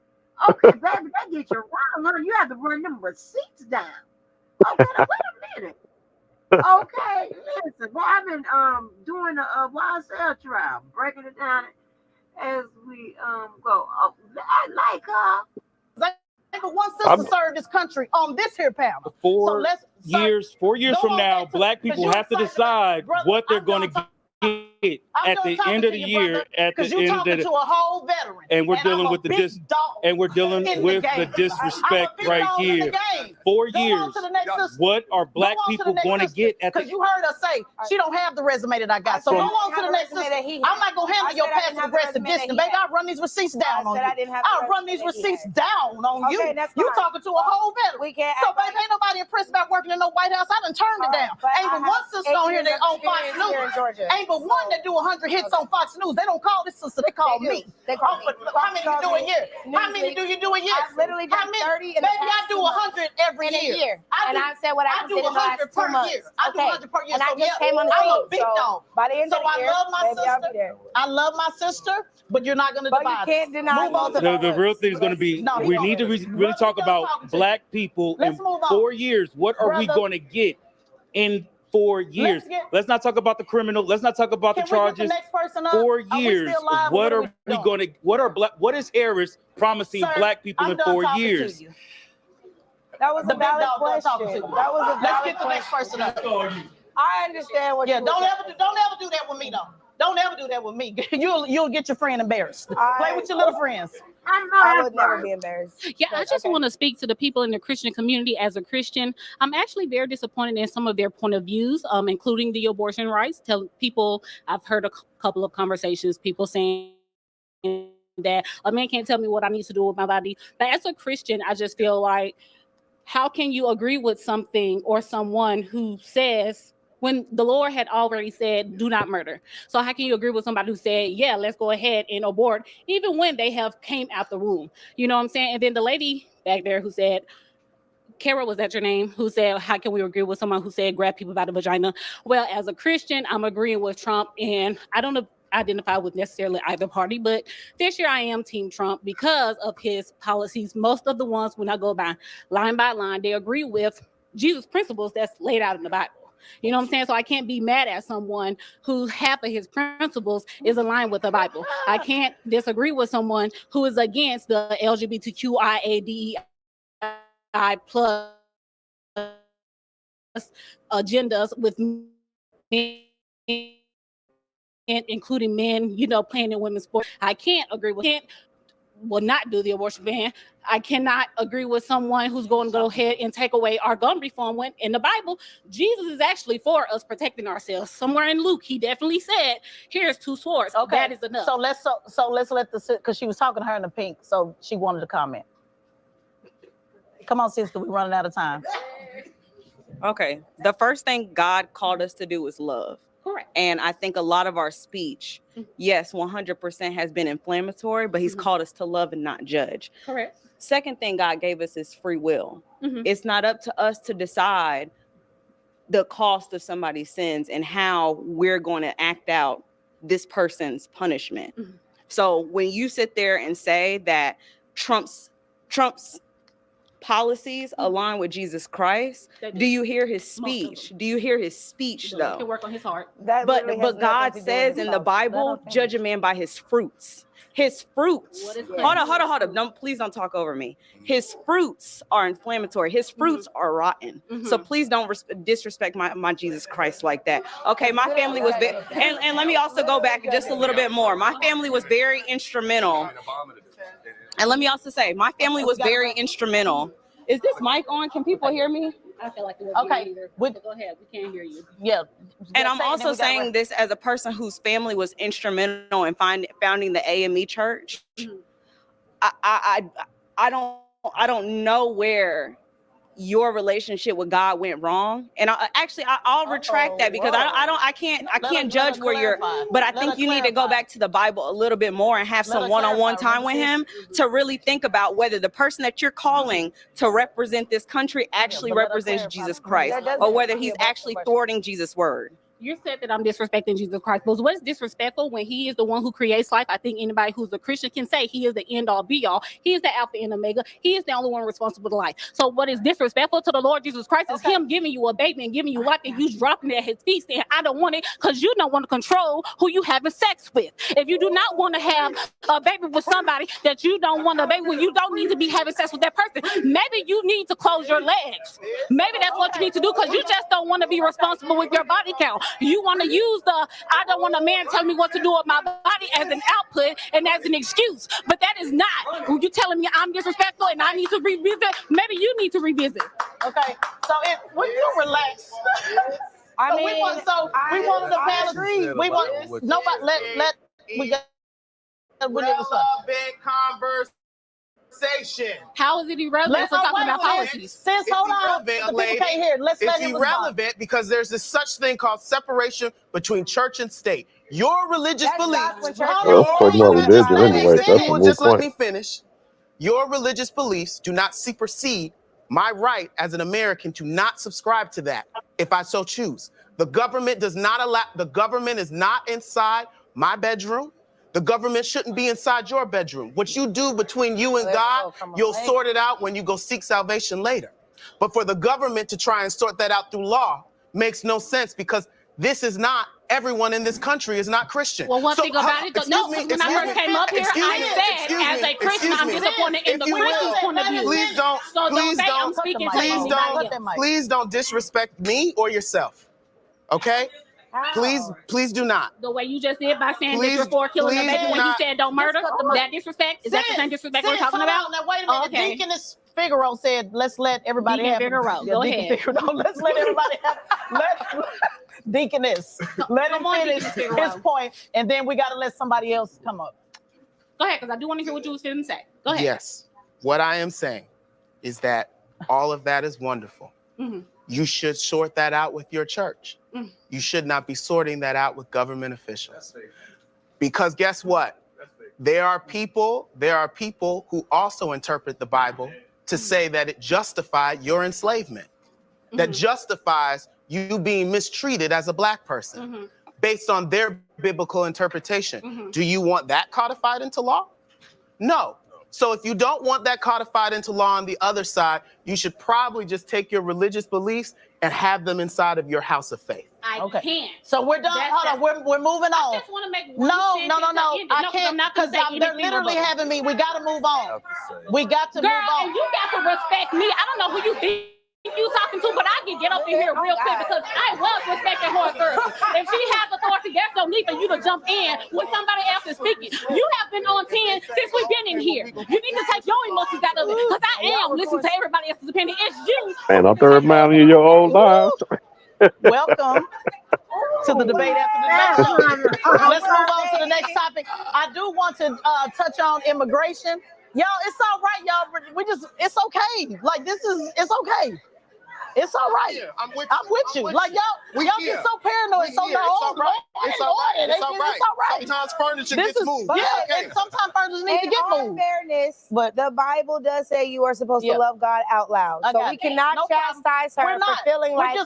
Okay, baby, that gets you wrong, huh? You have to run them receipts down. Okay, now, wait a minute. Okay, listen. Well, I've been doing a YSL trial, breaking it down as we go. Oh, I like her. But one sister served this country on this here panel. 4 years from now, Black people have to decide what they're going to get at the end of the year. At the end of to a whole veteran, and we're dealing with the disrespect right here. 4 years. What are Black people going to get at the? Because you heard us say she don't have the resume that I got. So go on to the next sister. I'm not gonna handle your passive aggressive dissing, baby. I'll run these receipts down on you. I'll run these receipts down on you. You talking to a whole veteran. So baby, ain't nobody impressed about working in no White House. I done turned it down. Ain't but one sister on here that on Fox News. Ain't but one that do 100 hits on Fox News. They don't call this sister. They call me. How many you do a year? How many do you do a year? I've literally done 30 in the Baby, I do 100 every year. And I said what I do did in the last 100 2 per months. year. I do 100 per year. And I So, just came on the I'm a scene. big So dog. by the end of the year, I love my maybe I'll be sister. there. I love my sister, but you're not going to But divide you can't us. deny Move on to The real thing is going to be, we need to really talk about Black people in 4 years. What are we going to get in 4 years? Let's not talk about the criminal. Let's not talk about the charges. 4 years. What are we going to? What is Harris promising Black people in 4 years? That was a valid question. That was a valid Let's get the next person up. I understand what Yeah, you don't ever do that with me though. Don't ever do that with me. You'll get your friend embarrassed. Play with your little friends. I would never be embarrassed. Yeah, I just want to speak to the people in the Christian community. As a Christian, I'm actually very disappointed in some of their point of views, including the abortion rights. Tell people, I've heard a couple of conversations, people saying that a man can't tell me what I need to do with my body. But as a Christian, I just feel like, how can you agree with something or someone who says, when the Lord had already said, do not murder? So how can you agree with somebody who said, yeah, let's go ahead and abort, even when they have came out the womb? You know what I'm saying? And then the lady back there who said, Kara, was that your name? Who said, how can we agree with someone who said, grab people by the vagina? Well, as a Christian, I'm agreeing with Trump, and I don't identify with necessarily either party, but this year I am Team Trump because of his policies. Most of the ones, when I go by line, they agree with Jesus' principles that's laid out in the Bible. You know what I'm saying? So I can't be mad at someone who half of his principles is aligned with the Bible. I can't disagree with someone who is against the LGBTQIADEI plus agendas with men, including men, you know, playing in women's sports. I can't agree with will not do the abortion ban. I cannot agree with someone who's going to go ahead and take away our gun reform when in the Bible, Jesus is actually for us protecting ourselves. Somewhere in Luke, he definitely said, here's 2 swords. Okay. That is enough. So let's let because she was talking to her in the pink, so she wanted to comment. Come on, sis, because we're running out of time. Okay. The first thing God called us to do is love. Correct. And I think a lot of our speech, yes, 100% has been inflammatory, but he's called us to love and not judge. Correct. Second thing God gave us is free will. It's not up to us to decide the cost of somebody's sins and how we're going to act out this person's punishment. So when you sit there and say that Trump's policies align with Jesus Christ, do you hear his speech? Do you hear his speech though? He can work on his heart. But God says in the Bible, judge a man by his fruits. His fruits. Hold up. Please don't talk over me. His fruits are inflammatory. His fruits are rotten. So please don't disrespect my Jesus Christ like that. Okay, my family was and let me also go back just a little bit more. My family was very instrumental. And let me also say, my family was very instrumental. Is this mic on? Can people hear me? I feel like it was okay. Go ahead. We can't hear you. Yeah. And I'm also saying this as a person whose family was instrumental in founding the AME Church. I don't know where your relationship with God went wrong, and I'll retract that because I can't judge where you're. But I think you need to go back to the Bible a little bit more and have some one-on-one time with Him to really think about whether the person that you're calling to represent this country actually represents Jesus Christ, or whether he's actually thwarting Jesus' word. You said that I'm disrespecting Jesus Christ, but what's disrespectful when he is the one who creates life? I think anybody who's a Christian can say he is the end all be all. He is the Alpha and Omega. He is the only one responsible for life. So what is disrespectful to the Lord Jesus Christ is him giving you a baby and giving you life and you dropping it at his feet saying, I don't want it because you don't want to control who you having sex with. If you do not want to have a baby with somebody that you don't want a baby with, you don't need to be having sex with that person. Maybe you need to close your legs. Maybe that's what you need to do because you just don't want to be responsible with your body count. You want to use I don't want a man telling me what to do with my body as an output and as an excuse. But that is not. When you're telling me I'm disrespectful and I need to revisit, maybe you need to revisit. Okay. So when you relax. We wanted the panel. We want nobody let we got conversation. How is it irrelevant if we're talking about policies? Sis, hold on. The people can't hear. It's irrelevant because there's this such thing called separation between church and state. Your religious beliefs. Let me finish. Your religious beliefs do not supersede my right as an American to not subscribe to that if I so choose. The government does not allow. The government is not inside my bedroom. The government shouldn't be inside your bedroom. What you do between you and God, you'll sort it out when you go seek salvation later. But for the government to try and sort that out through law makes no sense because this is not, everyone in this country is not Christian. Well, one thing about it, when I first came up here, I said, as a Christian, I'm disappointed in the Christian's point of view. Please don't disrespect me or yourself. Okay? Please do not. The way you just did by saying that you're for killing the baby when you said don't murder, that disrespect? Is that the same disrespect we're talking about? Now, wait a minute. Okay. Deaconess Figaro said, let's let everybody have Figaro. Go ahead. Let's let everybody have Deaconess. Let him finish his point, and then we got to let somebody else come up. Go ahead, because I do want to hear what you was going to say. Go ahead. Yes. What I am saying is that all of that is wonderful. You should sort that out with your church. You should not be sorting that out with government officials. Because guess what? There are people who also interpret the Bible to say that it justified your enslavement, that justifies you being mistreated as a Black person based on their biblical interpretation. Do you want that codified into law? No. So if you don't want that codified into law on the other side, you should probably just take your religious beliefs and have them inside of your house of faith. I can't. So we're done. Hold on. We're moving on. I just want to make one No. I can't because they're literally having me. We got to move on. We got to move on. And you got to respect me. I don't know who you think you talking to, but I can get up in here real quick because I was respecting her first. If she has authority, there's no need for you to jump in when somebody else is speaking. You have been on 10 since we've been in here. You need to take your emotions out of it because I am listening to everybody else's opinion. It's you. And I'm third reminding you your old life. Welcome to the debate after the debate show. Let's move on to the next topic. I do want to touch on immigration. Y'all, it's all right, y'all. It's okay. Like, it's okay. It's all right. I'm with you. Like, y'all get so paranoid. So no, it's all right. Sometimes furniture gets moved. And sometimes furniture needs to get moved. In fairness, but the Bible does say you are supposed to love God out loud. So we cannot chastise her for feeling like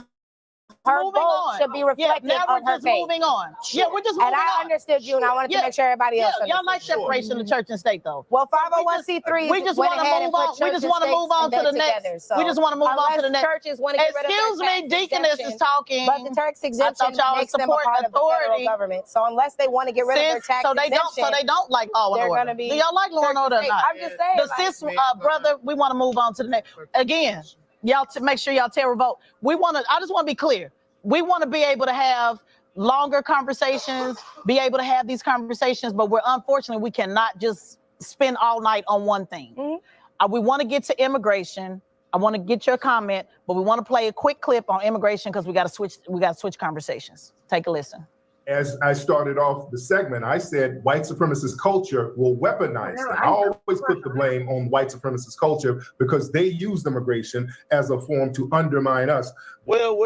her vote should be reflective of her faith. Moving on. Yeah, we're just moving on. And I understood you, and I wanted to make sure everybody else understood. Y'all like separation of church and state, though. Well, 501c3. We just want to move on. We just want to move on to the next. We just want to move on to the next. Churches want to get rid of Excuse me, Deaconess is talking. But the tax exemption makes them a part of the federal government. So unless they want to get rid of their tax exemption, so they don't like law and order. Do y'all like law and order or not? I'm just saying. The sis, brother, we want to move on to the next. Again, y'all to make sure y'all tell revolt. I just want to be clear. We want to be able to have longer conversations, be able to have these conversations, but unfortunately, we cannot just spend all night on one thing. We want to get to immigration. I want to get your comment, but we want to play a quick clip on immigration because we got to switch conversations. Take a listen. As I started off the segment, I said white supremacist culture will weaponize them. I always put the blame on white supremacist culture because they use immigration as a form to undermine us. Well,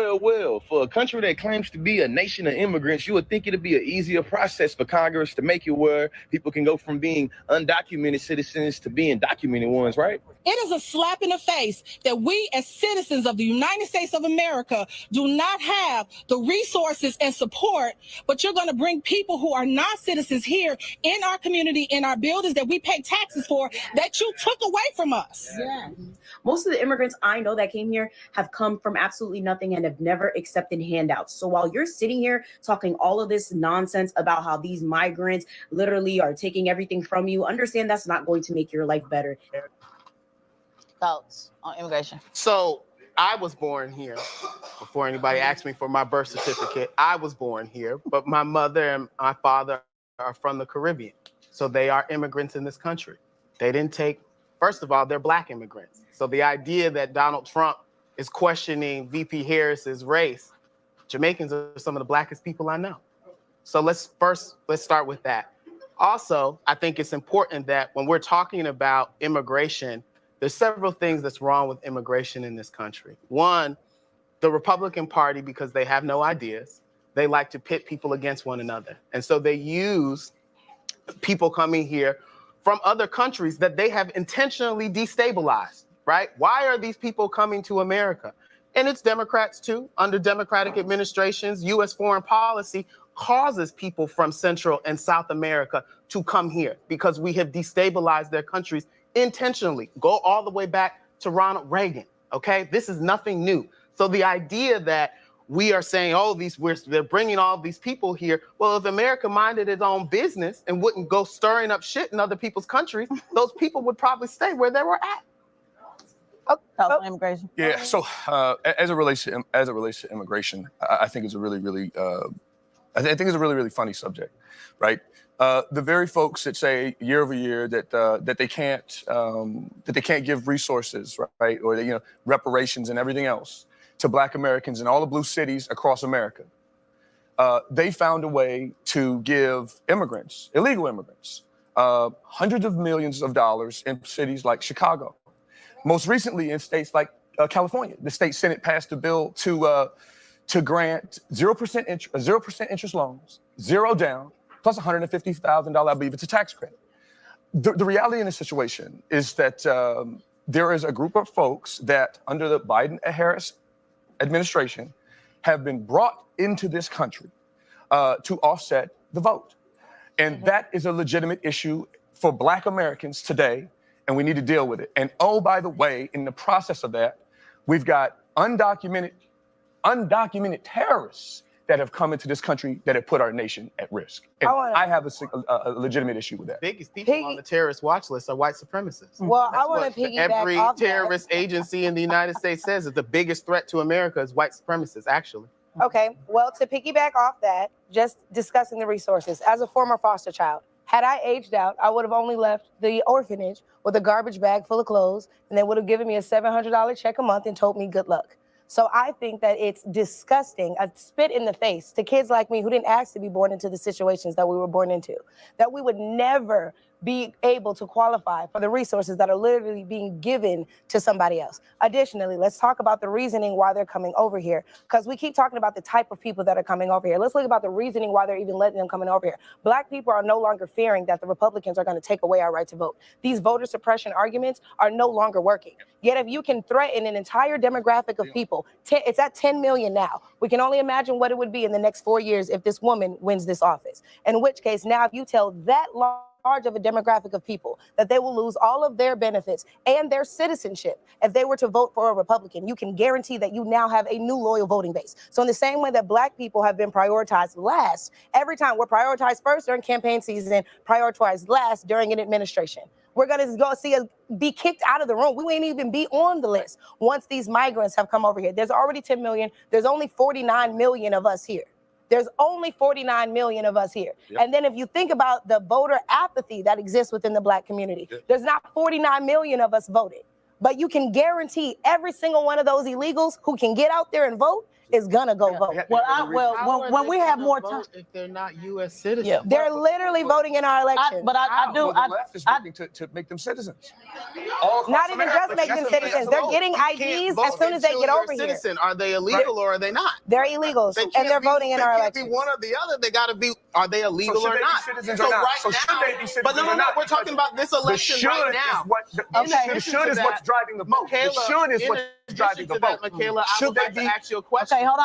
for a country that claims to be a nation of immigrants, you would think it'd be an easier process for Congress to make it where people can go from being undocumented citizens to being documented ones, right? It is a slap in the face that we as citizens of the United States of America do not have the resources and support, but you're going to bring people who are not citizens here in our community, in our buildings that we pay taxes for, that you took away from us. Yeah. Most of the immigrants I know that came here have come from absolutely nothing and have never accepted handouts. So while you're sitting here talking all of this nonsense about how these migrants literally are taking everything from you, understand that's not going to make your life better. Thoughts on immigration? So I was born here. Before anybody asked me for my birth certificate, I was born here, but my mother and my father are from the Caribbean. So they are immigrants in this country. They didn't take, first of all, they're Black immigrants. So the idea that Donald Trump is questioning VP Harris's race, Jamaicans are some of the Blackest people I know. So let's start with that. Also, I think it's important that when we're talking about immigration, there's several things that's wrong with immigration in this country. One, the Republican Party, because they have no ideas, they like to pit people against one another. And so they use people coming here from other countries that they have intentionally destabilized, right? Why are these people coming to America? And it's Democrats too. Under Democratic administrations, U.S. foreign policy causes people from Central and South America to come here because we have destabilized their countries intentionally. Go all the way back to Ronald Reagan, okay? This is nothing new. So the idea that we are saying, they're bringing all these people here. Well, if America minded its own business and wouldn't go stirring up shit in other people's countries, those people would probably stay where they were at. Immigration. Yeah. So as it relates to immigration, I think it's a really funny subject, right? The very folks that say year over year that they can't give resources, right, or reparations and everything else to Black Americans in all the blue cities across America, they found a way to give immigrants, illegal immigrants, hundreds of millions of dollars in cities like Chicago. Most recently in states like California, the state Senate passed a bill to grant 0% interest loans, zero down, plus $150,000, I believe it's a tax credit. The reality in this situation is that there is a group of folks that under the Biden-Harris administration have been brought into this country to offset the vote. And that is a legitimate issue for Black Americans today, and we need to deal with it. And oh, by the way, in the process of that, we've got undocumented terrorists that have come into this country that have put our nation at risk. And I have a legitimate issue with that. Biggest people on the terrorist watch list are white supremacists. Well, I want to piggyback every off terrorist agency in the United States says that the biggest threat to America is white supremacists, actually. Okay, well, to piggyback off that, just discussing the resources, as a former foster child, had I aged out, I would have only left the orphanage with a garbage bag full of clothes, and they would have given me a $700 check a month and told me good luck. So I think that it's disgusting, a spit in the face to kids like me who didn't ask to be born into the situations that we were born into, that we would never be able to qualify for the resources that are literally being given to somebody else. Additionally, let's talk about the reasoning why they're coming over here, because we keep talking about the type of people that are coming over here. Let's look about the reasoning why they're even letting them coming over here. Black people are no longer fearing that the Republicans are going to take away our right to vote. These voter suppression arguments are no longer working. Yet if you can threaten an entire demographic of people, it's at 10 million now. We can only imagine what it would be in the next 4 years if this woman wins this office. In which case, now if you tell that large of a demographic of people that they will lose all of their benefits and their citizenship if they were to vote for a Republican, you can guarantee that you now have a new loyal voting base. So in the same way that Black people have been prioritized last, every time we're prioritized first during campaign season, prioritized last during an administration. We're going to go see us be kicked out of the room. We ain't even be on the list once these migrants have come over here. There's already 10 million. There's only 49 million of us here. There's only 49 million of us here. Yep. And then if you think about the voter apathy that exists within the Black community, there's not 49 million of us voting. But you can guarantee every single one of those illegals who can get out there and vote is gonna go vote. Well, when we have more time, if they're not U.S. citizens, yeah. They're literally voting in our election. The left is working to make them citizens. Not even just make them citizens. They're getting IDs as soon as they get over here. Are they illegal or are they not? They're illegals, and they're voting in our election. They can't be one or the other. They got to be. Are they illegal or not? Should they be citizens? But no, we're talking about this election right now. The should is what's driving the vote. The should is what's driving the vote. Michaela, I would like to ask you a question. Okay, hold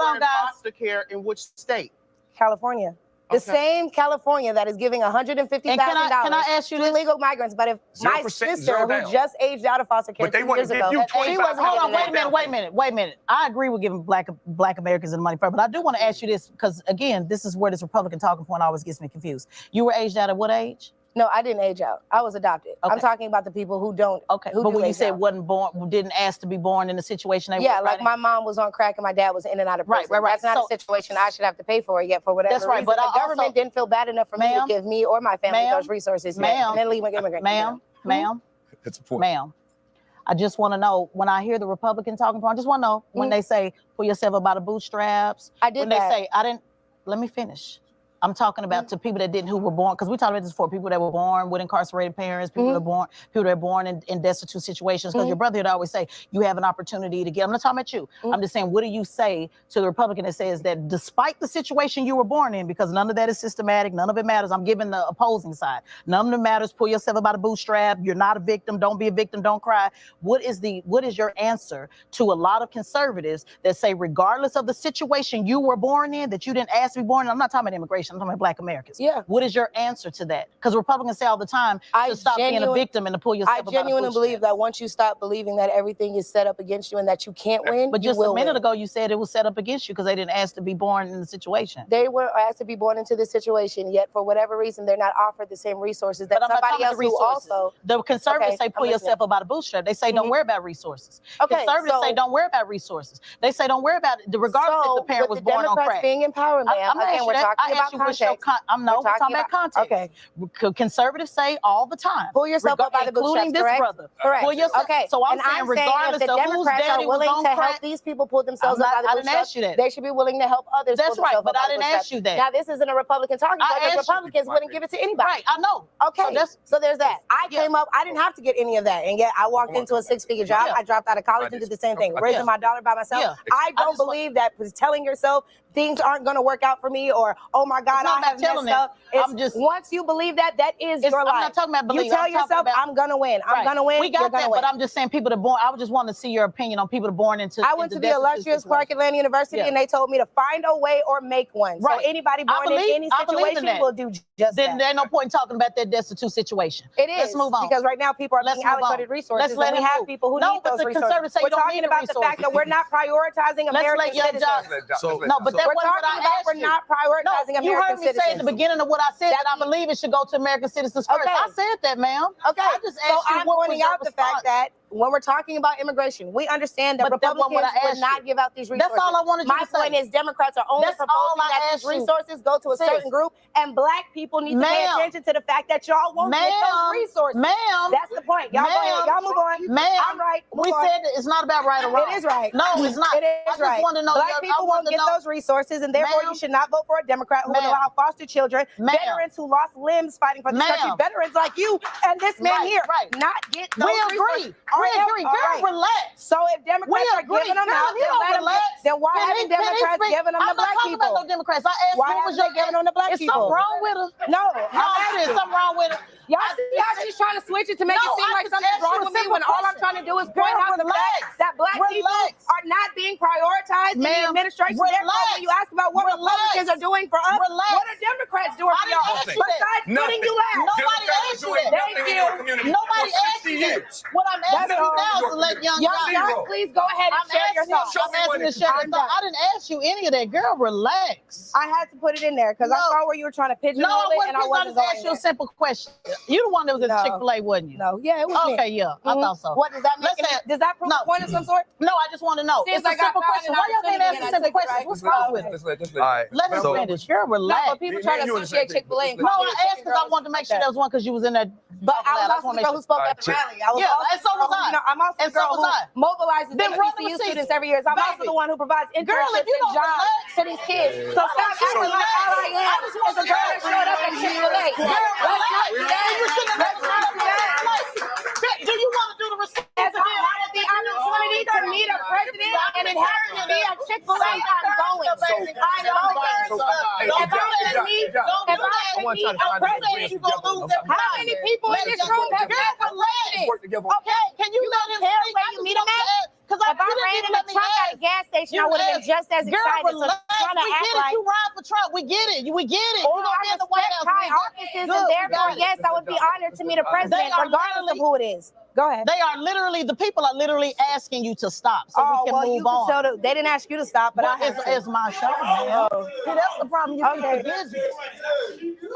on, guys. Foster care in which state? California. The same California that is giving $150,000 can I ask you to illegal migrants. But if my sister, who just aged out of foster care 2 years ago, she wasn't. Hold on, wait a minute. I agree with giving black Americans the money first, but I do want to ask you this because again, this is where this Republican talking point always gets me confused. You were aged out at what age? No, I didn't age out. I was adopted. Okay. I'm talking about the people who don't. Okay, but when you said wasn't born, didn't ask to be born in a situation they were like my mom was on crack and my dad was in and out of prison. Right. That's not a situation I should have to pay for, yet for whatever reason. That's right, but the government didn't feel bad enough for me to give me or my family those resources. And then leave immigrants. Ma'am. That's a point. Ma'am. I just want to know, when I hear the Republican talking point, I just want to know when they say, pull yourself up by the bootstraps. I did when they say, let me finish. I'm talking about to people who were born, because we talked about this before, people that were born with incarcerated parents, people that are born in destitute situations, because your brother would always say, you have an opportunity to get, I'm not talking about you. I'm just saying, what do you say to the Republican that says that despite the situation you were born in, because none of that is systematic, none of it matters, I'm giving the opposing side, none of it matters, pull yourself up by the bootstrap, you're not a victim, don't be a victim, don't cry. What is your answer to a lot of conservatives that say, regardless of the situation you were born in, that you didn't ask to be born in, I'm not talking about immigration, I'm talking about Black Americans. Yeah. What is your answer to that? Because Republicans say all the time to stop being a victim and to pull yourself up. I genuinely believe that once you stop believing that everything is set up against you and that you can't win, but just a minute ago you said it was set up against you because they didn't ask to be born in the situation. They were asked to be born into this situation, yet for whatever reason they're not offered the same resources that somebody else who also. The conservatives say pull yourself up by the bootstrap. They say don't worry about resources. Conservatives say don't worry about resources. They say don't worry about it, regardless if the parent was born on crack. Being empowered, ma'am. Again, we're talking about context. We're talking about context. Okay. Conservatives say all the time. Pull yourself up by the bootstraps, including this brother. Correct. Pull yourself. Okay. So I'm saying regardless if the of whose Democrats daddy are willing was on to crack, help these people pull themselves up by the I didn't bootstraps, ask you that. they should be willing to help others. That's right, but I didn't ask you that. Now this isn't a Republican talking point because Republicans wouldn't give it to anybody. Right, I know. Okay, so there's that. I came up, I didn't have to get any of that, and yet I walked into a 6-figure job. I dropped out of college and did the same thing, raising my dollar by myself. I don't believe that telling yourself things aren't going to work out for me, or oh my God, I have telling messed it. up. It's I'm just once you believe that, that is your I'm life. not talking about belief. You tell I'm talking yourself, about- I'm gonna win. I'm Right. gonna win. We got you're gonna that, win. but I'm just saying people that born. I would just want to see your opinion on people that born into. I went to the illustrious Clark Atlanta University, and they told me to find a way or make one. Right. So anybody born in any situation will do just then that. there's no point in talking about that destitute situation. It is. Let's move on. Because right now people are Let's being move on. allocated resources. Let's let and we him have move. people who No, need but those the resources. conservatives say We're you don't talking need the about the fact that we're not prioritizing Let's American let Young citizens. Josh. No, but that we're wasn't what talking I about asked we're you. not prioritizing No, you American heard me citizens. say at the beginning of what I said that I believe it should go to American citizens first. Okay. I said that, ma'am. Okay. I just asked so you I'm what pointing was your out the fact that when we're talking about immigration, we understand that But that wasn't Republicans what I would asked not you. give out these resources. That's all I wanted you My to say. point is Democrats are only That's all proposing I that these asked you. resources go to a Sis. certain group, and black people need to pay Ma'am. attention to the fact that y'all won't get those resources. Ma'am. That's the point. Y'all go ahead. Y'all move on. Ma'am. I'm right. Move We on. said that it's not about right or wrong. It is right. No, it's not. It I is just right. want to know. Black people won't get those resources, and therefore you should not vote for a Democrat who will allow foster children, veterans who lost limbs fighting for this country, veterans like you and this man here, not get those We resources. agree. All We right, agree. all Girl, right. relax. So if Democrats are agree. giving them Girl, out, you then don't let them relax. get, then why Can haven't he- can he Democrats speak? given them I'm the black not talking people? about no Democrats. I asked Why what was haven't your they given them the black Is people? something wrong with her? No, There's something wrong with her. Y'all just trying to switch it to make it seem like something's wrong with me when all I'm trying to do is point out the fact that black people are not being prioritized in the administration. Therefore, when you ask about what Republicans are doing for us, what are Democrats doing for y'all? Besides putting you last. Nobody asked you that. Thank you. Nobody asked you that. What I'm asking you now is to let Young Josh. Please go ahead and share your thoughts. I'm asking to share your thoughts. I didn't ask you any of that. Girl, relax. I had to put it in there because I saw where you were trying to pigeonhole it, and I wasn't going to ask you a simple question. You the one that was at Chick-fil-A, wasn't you? No, yeah, it was me. Okay, yeah, I thought so. What does that mean? Does that prove a point of some sort? No, I just want to know. Seems It's a like I simple found question. an Why y'all can't opportunity answer and I simple took it, questions? right? What's wrong with it? All right. Let us finish. Girl, relax. No, but people try to associate Chick-fil-A. No, I asked because I wanted to make sure there was one because you was in that. But I was also the girl who spoke at the rally. I was and so was I. I'm also the girl who mobilizes HBCU students every year. I'm also the one who provides internships and jobs to these kids. So stop acting like all I am is a girl that showed up at Chick-fil-A. Let's not do that. Let's not do that. Do you want to do the receipt? If I had the opportunity to meet a president and it happened to be at Chick-fil-A, I'm going. I'm going. If I can meet a president, how many people in this room have met a president? Okay, can you let him care where you meet him at? Because if I ran in a truck at a gas station, I would have been just as excited. So trying to we act get it. like You ride for Trump. We get it. We get it. You I gonna be in the White House. high offices, and therefore, yes, I would be honored to meet a president, regardless of who it is. Go ahead. They are literally, the people are literally asking you to stop so we can move on. They didn't ask you to stop, but it's my show, man. See, that's the problem. You think the business.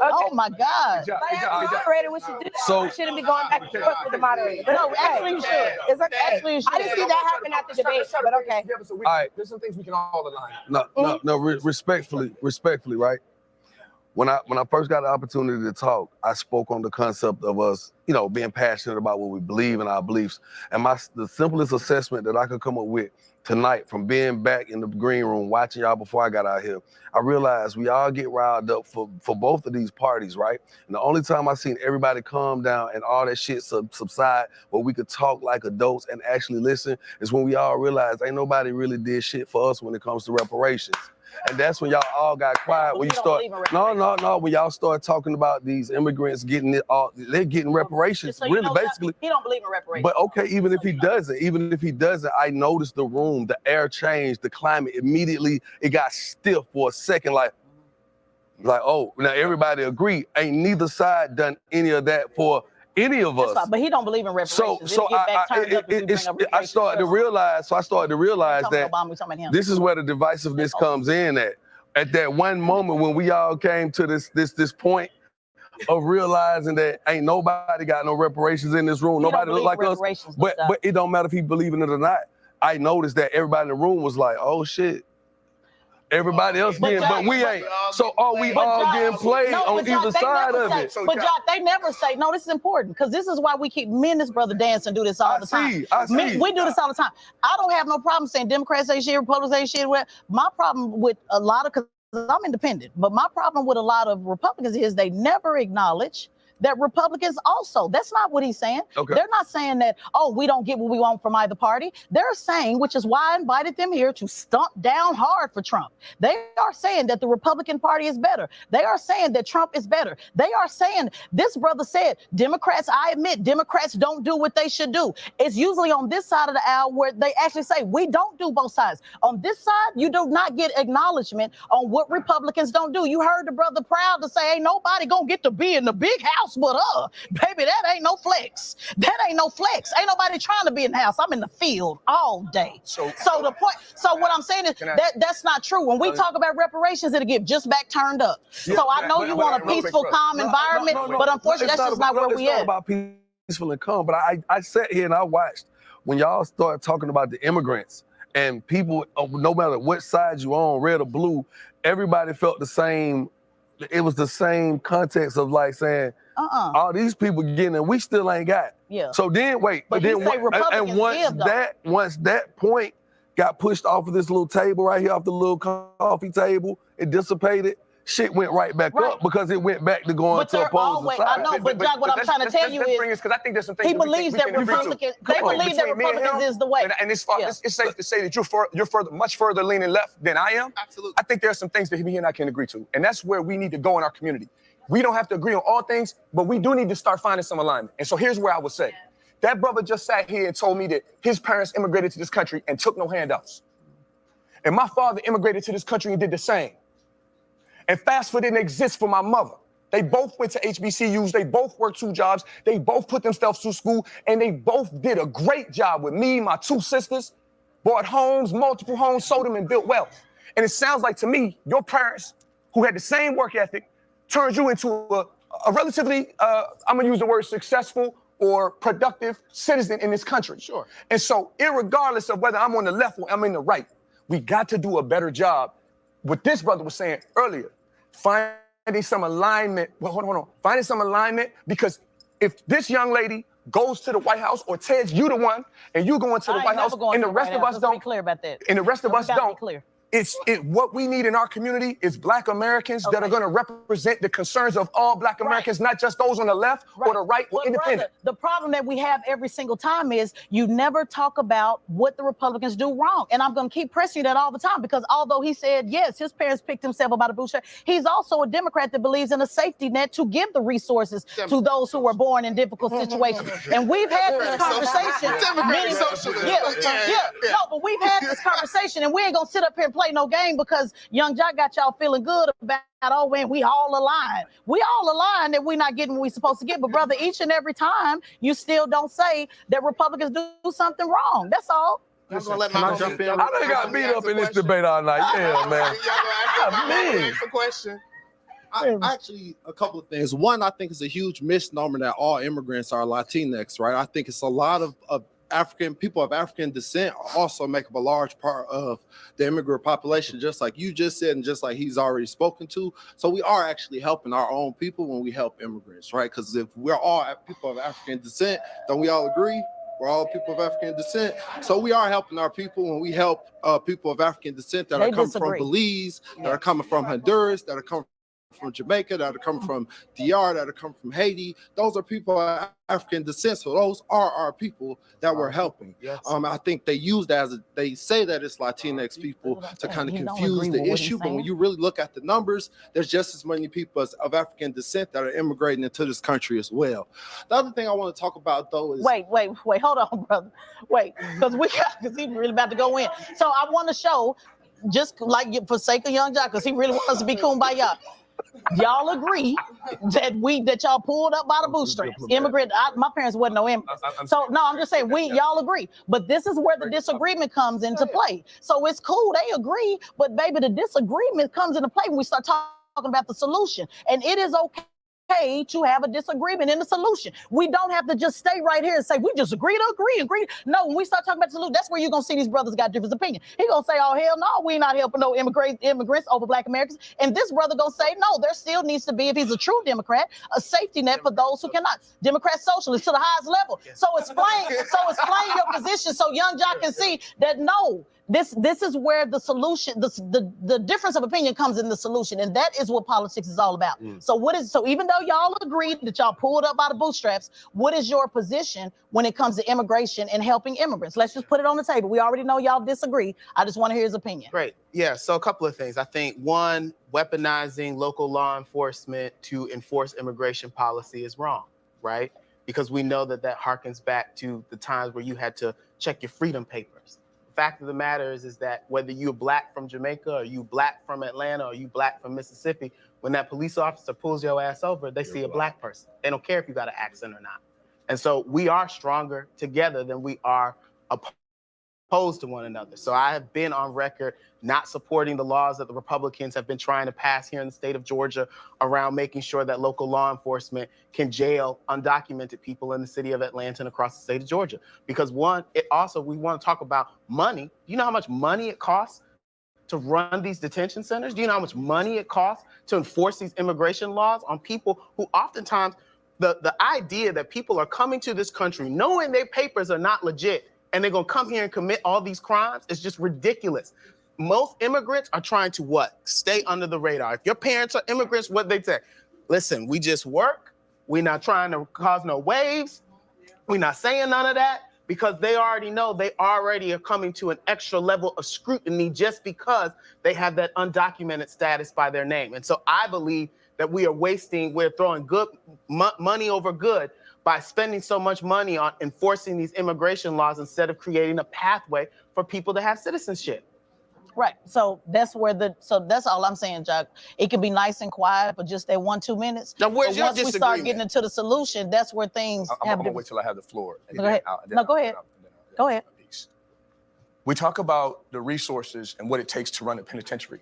Oh my God. Moderator, we should do that. We shouldn't be going back and forth with the moderator. But no, actually you should. It's okay. Actually you should. I didn't see that happen at the debate, but okay. All right. There's some things we can all align. No, respectfully, right? When I first got the opportunity to talk, I spoke on the concept of us, being passionate about what we believe in our beliefs. And the simplest assessment that I could come up with tonight from being back in the green room, watching y'all before I got out here, I realized we all get riled up for both of these parties, right? And the only time I seen everybody calm down and all that shit subside where we could talk like adults and actually listen is when we all realized ain't nobody really did shit for us when it comes to reparations. And that's when y'all all got quiet. When you start, when y'all start talking about these immigrants getting it all, they're getting reparations. So really, basically. He don't believe in reparations. But okay, even if he doesn't, I noticed the room, the air changed, the climate immediately. It got stiff for a second, like, oh, now everybody agree. Ain't neither side done any of that for any of us. But he don't believe in reparations. So I started to realize that this is where the divisiveness comes in at that one moment when we all came to this point of realizing that ain't nobody got no reparations in this room. Nobody look like us. But it don't matter if he believe in it or not. I noticed that everybody in the room was like, oh shit. Everybody else getting, but we ain't. So are we all getting played on either side of it? But Josh, they never say, no, this is important, because this is why we keep, me and this brother dance and do this all the time. I see. We do this all the time. I don't have no problem saying Democrats say shit, Republicans say shit. My problem with a lot of, because I'm independent, but my problem with a lot of Republicans is they never acknowledge that Republicans also, that's not what he's saying. Okay. They're not saying that, oh, we don't get what we want from either party. They're saying, which is why I invited them here to stomp down hard for Trump. They are saying that the Republican Party is better. They are saying that Trump is better. They are saying, this brother said, Democrats, I admit, Democrats don't do what they should do. It's usually on this side of the aisle where they actually say, we don't do both sides. On this side, you do not get acknowledgement on what Republicans don't do. You heard the brother proud to say, ain't nobody gonna get to be in the big house but baby, that ain't no flex. That ain't no flex. Ain't nobody trying to be in the house. I'm in the field all day. So what I'm saying is that's not true. When we talk about reparations, it'll get just back turned up. Yeah, so I know you want a peaceful, calm environment, but unfortunately, that's just not where we at. It's not about peaceful and calm, but I sat here and I watched when y'all started talking about the immigrants and people, no matter what side you on, red or blue, everybody felt the same. It was the same context of like saying, all these people getting and we still ain't got. Yeah. So then wait, but then once that point got pushed off of this little table right here, off the little coffee table, it dissipated. Shit went right back up because it went back to going to opposing side. I know, but Jack, what I'm trying to tell you is, because I think there's some things he believes that Republicans, they believe that Republicans is the way. And it's safe to say that you're much further leaning left than I am. Absolutely. I think there are some things that he and I can agree to, and that's where we need to go in our community. We don't have to agree on all things, but we do need to start finding some alignment. And so here's where I would say, that brother just sat here and told me that his parents immigrated to this country and took no handouts. And my father immigrated to this country and did the same. And fast food didn't exist for my mother. They both went to HBCUs. They both worked 2 jobs. They both put themselves through school. And they both did a great job with me, my 2 sisters, bought homes, multiple homes, sold them and built wealth. And it sounds like to me, your parents who had the same work ethic turned you into a relatively, I'm gonna use the word successful or productive citizen in this country. Sure. And so irregardless of whether I'm on the left or I'm in the right, we got to do a better job. What this brother was saying earlier, finding some alignment. Well, hold on. Finding some alignment, because if this young lady goes to the White House or tells you the one and you go into the White House and the rest of us don't, clear about that. And the rest of us don't, what we need in our community is Black Americans that are going to represent the concerns of all Black Americans, not just those on the left or the right or independent. Brother, the problem that we have every single time is you never talk about what the Republicans do wrong. And I'm going to keep pressing that all the time, because although he said, yes, his parents picked himself up out of bootstrap, he's also a Democrat that believes in a safety net to give the resources to those who were born in difficult situations. And we've had this conversation. No, but we've had this conversation, and we ain't going to sit up here and play no game because Young Jock got y'all feeling good about, oh, man, we all aligned. We all aligned that we're not getting what we're supposed to get. But, brother, each and every time, you still don't say that Republicans do something wrong. That's all. I'm gonna let my jump in. I done got beat up in this debate all night. Yeah, man. That's a question. Actually, a couple of things. One, I think it's a huge misnomer that all immigrants are Latinx, right? I think it's a lot of people of African descent also make up a large part of the immigrant population, just like you just said and just like he's already spoken to. So we are actually helping our own people when we help immigrants, right? Because if we're all people of African descent, don't we all agree? We're all people of African descent. So we are helping our people when we help people of African descent that are coming from Belize, that are coming from Honduras, that are coming from Jamaica, that are coming from DR, that are coming from Haiti. Those are people of African descent. So those are our people that we're helping. Yes. I think they use that they say that it's Latinx people to kind of confuse the issue. But when you really look at the numbers, there's just as many people of African descent that are immigrating into this country as well. The other thing I want to talk about though is wait, hold on, brother. Wait, because he's really about to go in. So I want to show, just like for sake of Young Jock, because he really wants to be kumbaya. Y'all agree that y'all pulled up by the bootstraps. My parents wasn't no immigrants. So no, I'm just saying y'all agree. But this is where the disagreement comes into play. So it's cool, they agree, but baby, the disagreement comes into play when we start talking about the solution. And it is okay to have a disagreement in the solution. We don't have to just stay right here and say, we just agree to agree. No, when we start talking about the solution, that's where you're going to see these brothers got different opinions. He going to say, oh, hell no, we not helping no immigrants over Black Americans. And this brother going to say, no, there still needs to be, if he's a true Democrat, a safety net for those who cannot. Democrat socialist to the highest level. So explain your position so Young Jock can see that no, This is where the solution, the difference of opinion comes in the solution, and that is what politics is all about. So even though y'all agreed that y'all pulled up by the bootstraps, what is your position when it comes to immigration and helping immigrants? Let's just put it on the table. We already know y'all disagree. I just want to hear his opinion. Great. Yeah, so a couple of things. I think one, weaponizing local law enforcement to enforce immigration policy is wrong, right? Because we know that harkens back to the times where you had to check your freedom papers. The fact of the matter is that whether you're black from Jamaica or you black from Atlanta or you black from Mississippi, when that police officer pulls your ass over, they see a black person. They don't care if you got an accent or not. And so we are stronger together than we are opposed to one another. So I have been on record not supporting the laws that the Republicans have been trying to pass here in the state of Georgia around making sure that local law enforcement can jail undocumented people in the city of Atlanta and across the state of Georgia. Because one, we want to talk about money. Do you know how much money it costs to run these detention centers? Do you know how much money it costs to enforce these immigration laws on people who oftentimes, the idea that people are coming to this country knowing their papers are not legit and they're gonna come here and commit all these crimes is just ridiculous. Most immigrants are trying to what? Stay under the radar. If your parents are immigrants, what they say? Listen, we just work. We're not trying to cause no waves. We're not saying none of that because they already know they already are coming to an extra level of scrutiny just because they have that undocumented status by their name. And so I believe that we're throwing good money over good by spending so much money on enforcing these immigration laws instead of creating a pathway for people to have citizenship. Right. So that's all I'm saying, Jack. It can be nice and quiet, but just that 1-2 minutes. Now, where's your once we start getting into the solution, that's where things I'm gonna wait till I have the floor. Go ahead. Go ahead. Go ahead. We talk about the resources and what it takes to run a penitentiary,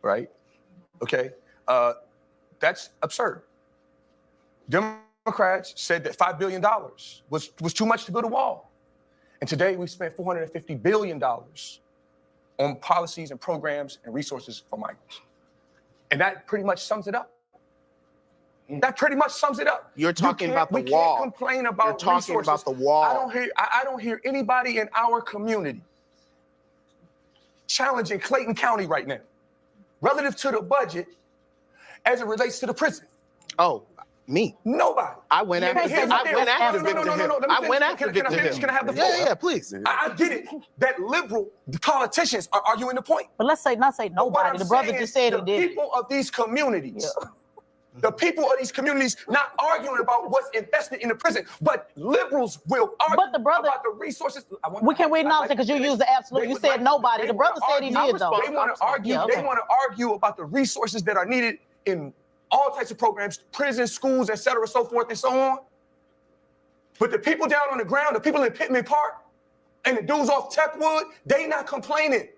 right? Okay, that's absurd. Democrats said that $5 billion was too much to build a wall. And today we spent $450 billion on policies and programs and resources for migrants. And that pretty much sums it up. That pretty much sums it up. You're talking about the wall. We can't complain about You're talking resources. about the wall. I don't hear anybody in our community challenging Clayton County right now relative to the budget as it relates to the prison. Oh, me? Nobody. I went after Victor Hill. I went after Victor Hill. Can I have the floor? Yeah, please. I get it that liberal politicians are arguing the point. But let's not say nobody. The brother just said he did. The people of these communities, the people of these communities not arguing about what's invested in the prison, but liberals will argue about the resources. We acknowledge it because you used the absolute. You said nobody. The brother said he did, though. They want to argue. They want to argue about the resources that are needed in all types of programs, prisons, schools, et cetera, so forth and so on. But the people down on the ground, the people in Pittman Park and the dudes off Techwood, they not complaining.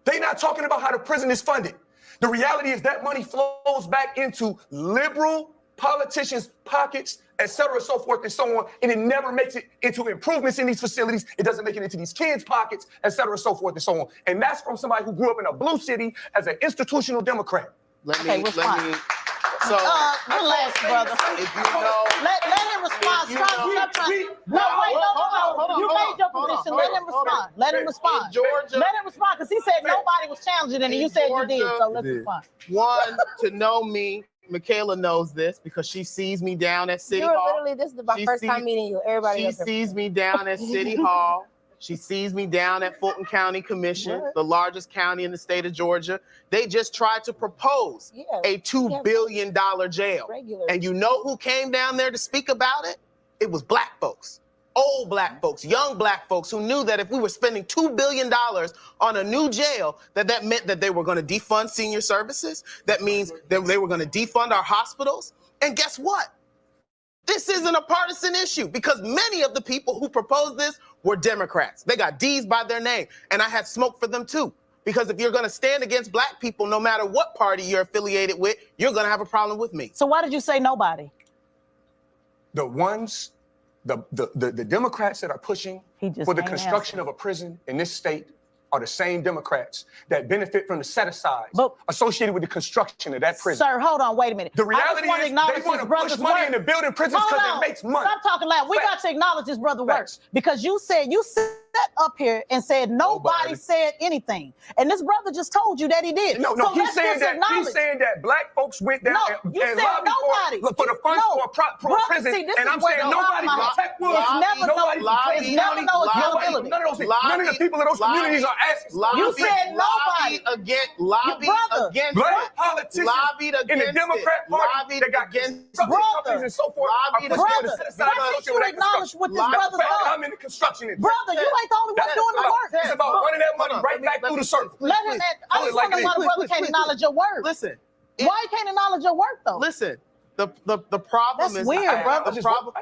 They not talking about how the prison is funded. The reality is that money flows back into liberal politicians' pockets, et cetera, so forth and so on, and it never makes it into improvements in these facilities. It doesn't make it into these kids' pockets, et cetera, so forth and so on. And that's from somebody who grew up in a blue city as an institutional Democrat. Let me. So, relax, brother. If you know, let him respond. Stop trying. No, you made your position. Let him respond. Let him respond. Georgia. Let him respond because he said nobody was challenging it, and you said you did. So let's respond. One, to know me, Michaela knows this because she sees me down at City Hall. This is my first time meeting you. Everybody. She sees me down at City Hall. She sees me down at Fulton County Commission, the largest county in the state of Georgia. They just tried to propose a $2 billion jail. And you know who came down there to speak about it? It was black folks, old black folks, young black folks who knew that if we were spending $2 billion on a new jail, that meant that they were going to defund senior services. That means that they were going to defund our hospitals. And guess what? This isn't a partisan issue because many of the people who proposed this were Democrats. They got D's by their name, and I had smoke for them too. Because if you're going to stand against black people, no matter what party you're affiliated with, you're going to have a problem with me. So why did you say nobody? The ones, the Democrats that are pushing for the construction of a prison in this state are the same Democrats that benefit from the set-asides associated with the construction of that prison. Sir, hold on, wait a minute. The reality is they want to push money into building prisons because it makes money. Stop talking loud. We got to acknowledge this brother works because you said that up here and said nobody said anything. And this brother just told you that he did. No, So he's saying that black folks went down and lobbied for the funds for a prison. And I'm saying nobody from Techwood, nobody from County, none of the people in those communities are asking. You said nobody lobbied against black politicians in the Democrat Party that got construction companies and so forth. Why can't you acknowledge what this brother's done? I'm in the construction industry. Brother, you ain't the only one doing the work. It's about running that money right back through the circle. Let him. I just want to know why the brother can't acknowledge your work. Listen. Why he can't acknowledge your work though? Listen. The problem That's is weird, brother. The problem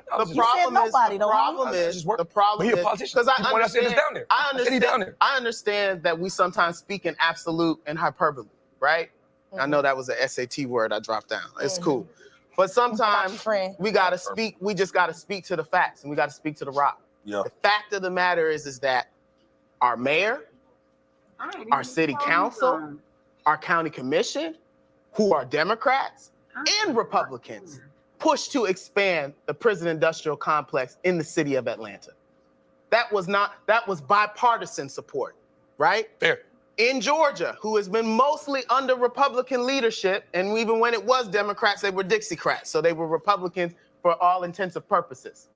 is because I understand that we sometimes speak in absolute and hyperbole, right? I know that was an SAT word I dropped down. It's cool. But sometimes we gotta speak, we just gotta speak to the facts and we gotta speak to the rock. Yeah. The fact of the matter is that our mayor, our city council, our county commission, who are Democrats and Republicans, pushed to expand the prison industrial complex in the city of Atlanta. That was bipartisan support, right? Fair. In Georgia, who has been mostly under Republican leadership, and even when it was Democrats, they were Dixiecrats, so they were Republicans for all intents and purposes.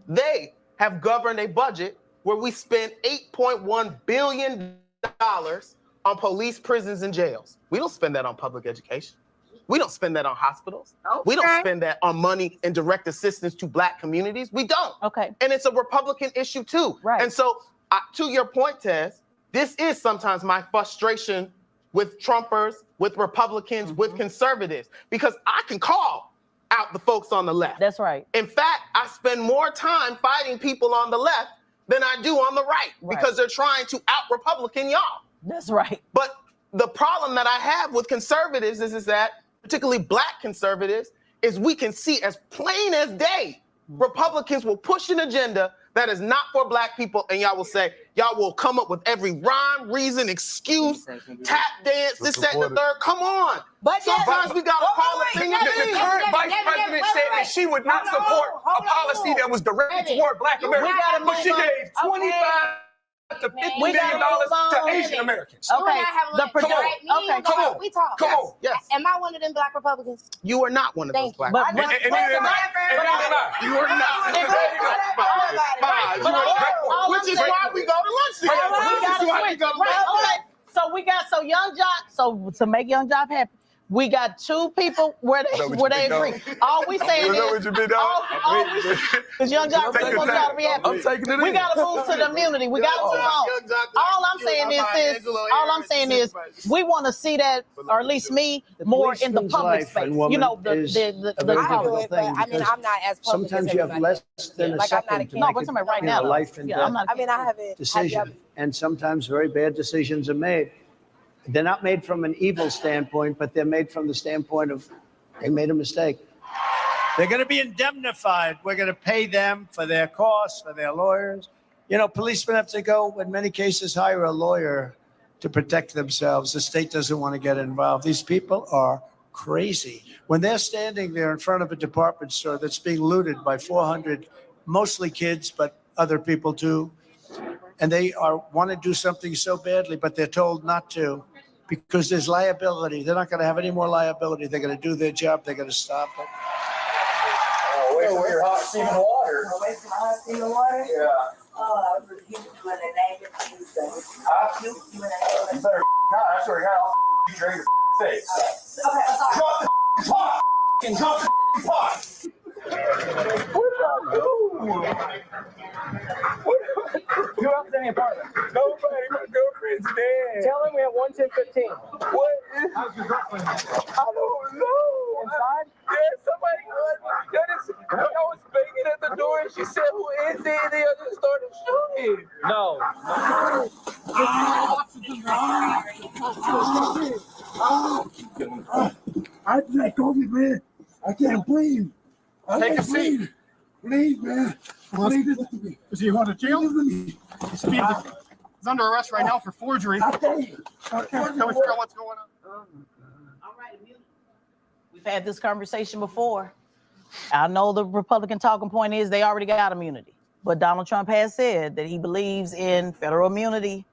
They have governed a budget where we spend $8.1 billion on police, prisons, and jails. We don't spend that on public education. We don't spend that on hospitals. Okay. We don't spend that on money and direct assistance to black communities. We don't. Okay. And it's a Republican issue too. Right. And so, to your point, Tess, this is sometimes my frustration with Trumpers, with Republicans, with conservatives, because I can call out the folks on the left. That's right. In fact, I spend more time fighting people on the left than I do on the right, because they're trying to out-Republican y'all. That's right. But the problem that I have with conservatives is that, particularly black conservatives, is we can see as plain as day, Republicans will push an agenda that is not for black people, and y'all will say, y'all will come up with every rhyme, reason, excuse, tap dance, this, that, and the third. Come on. But sometimes we gotta call it thing. The current vice president said that she would not support a policy that was directed toward black Americans, but she gave $25 to $50 million to Asian Americans. Okay. Come on. We talk. Come on. Yes. Am I one of them black Republicans? You are not one of those black But Republicans. And neither am I. You are not. Which is why we go to lunch together. So Young Jock, so to make Young Jock happy, we got two people where they agree. All we saying is, because Young Jock want y'all to be happy. I'm taking it We in. got to move to the immunity. We got to move on. All I'm saying is, we want to see that, or at least me, more in the public space. You know, the I do it, but I mean, I'm not as public sometimes as you have everybody less else. than a Like, I'm not second a to kid. No, make we're talking about right now, though. life and death I mean, I haven't. decision, and sometimes very bad decisions are made. They're not made from an evil standpoint, but they're made from the standpoint of they made a mistake. They're going to be indemnified. We're going to pay them for their costs, for their lawyers. You know, policemen have to go, in many cases, hire a lawyer to protect themselves. The state doesn't want to get involved. These people are crazy. When they're standing there in front of a department store that's being looted by 400, mostly kids, but other people too, and they want to do something so badly, but they're told not to because there's liability. They're not going to have any more liability. They're going to do their job. They're going to stop it. Away from your hot steaming water. Away from hot steaming water? Yeah. Oh, I was refusing you in the name of Jesus. You better not. I swear to God, I'll you your face. Okay, I'm sorry. Drop the pot. And drop the pot. Who else is in the apartment? Nobody. My girlfriend's dead. Tell him we have 11015. What? How's your girlfriend? I don't know. Inside? Yeah, somebody. I was banging at the door and she said, "Who is it?" And they just started shooting. No. I can't go, man. I can't breathe. Take a seat. Please, man. Please listen to me. Is he going to jail? He's under arrest right now for forgery. Can we figure out what's going on? All right, we've had this conversation before. I know the Republican talking point is they already got immunity. but Donald Trump has said that he believes in federal immunity.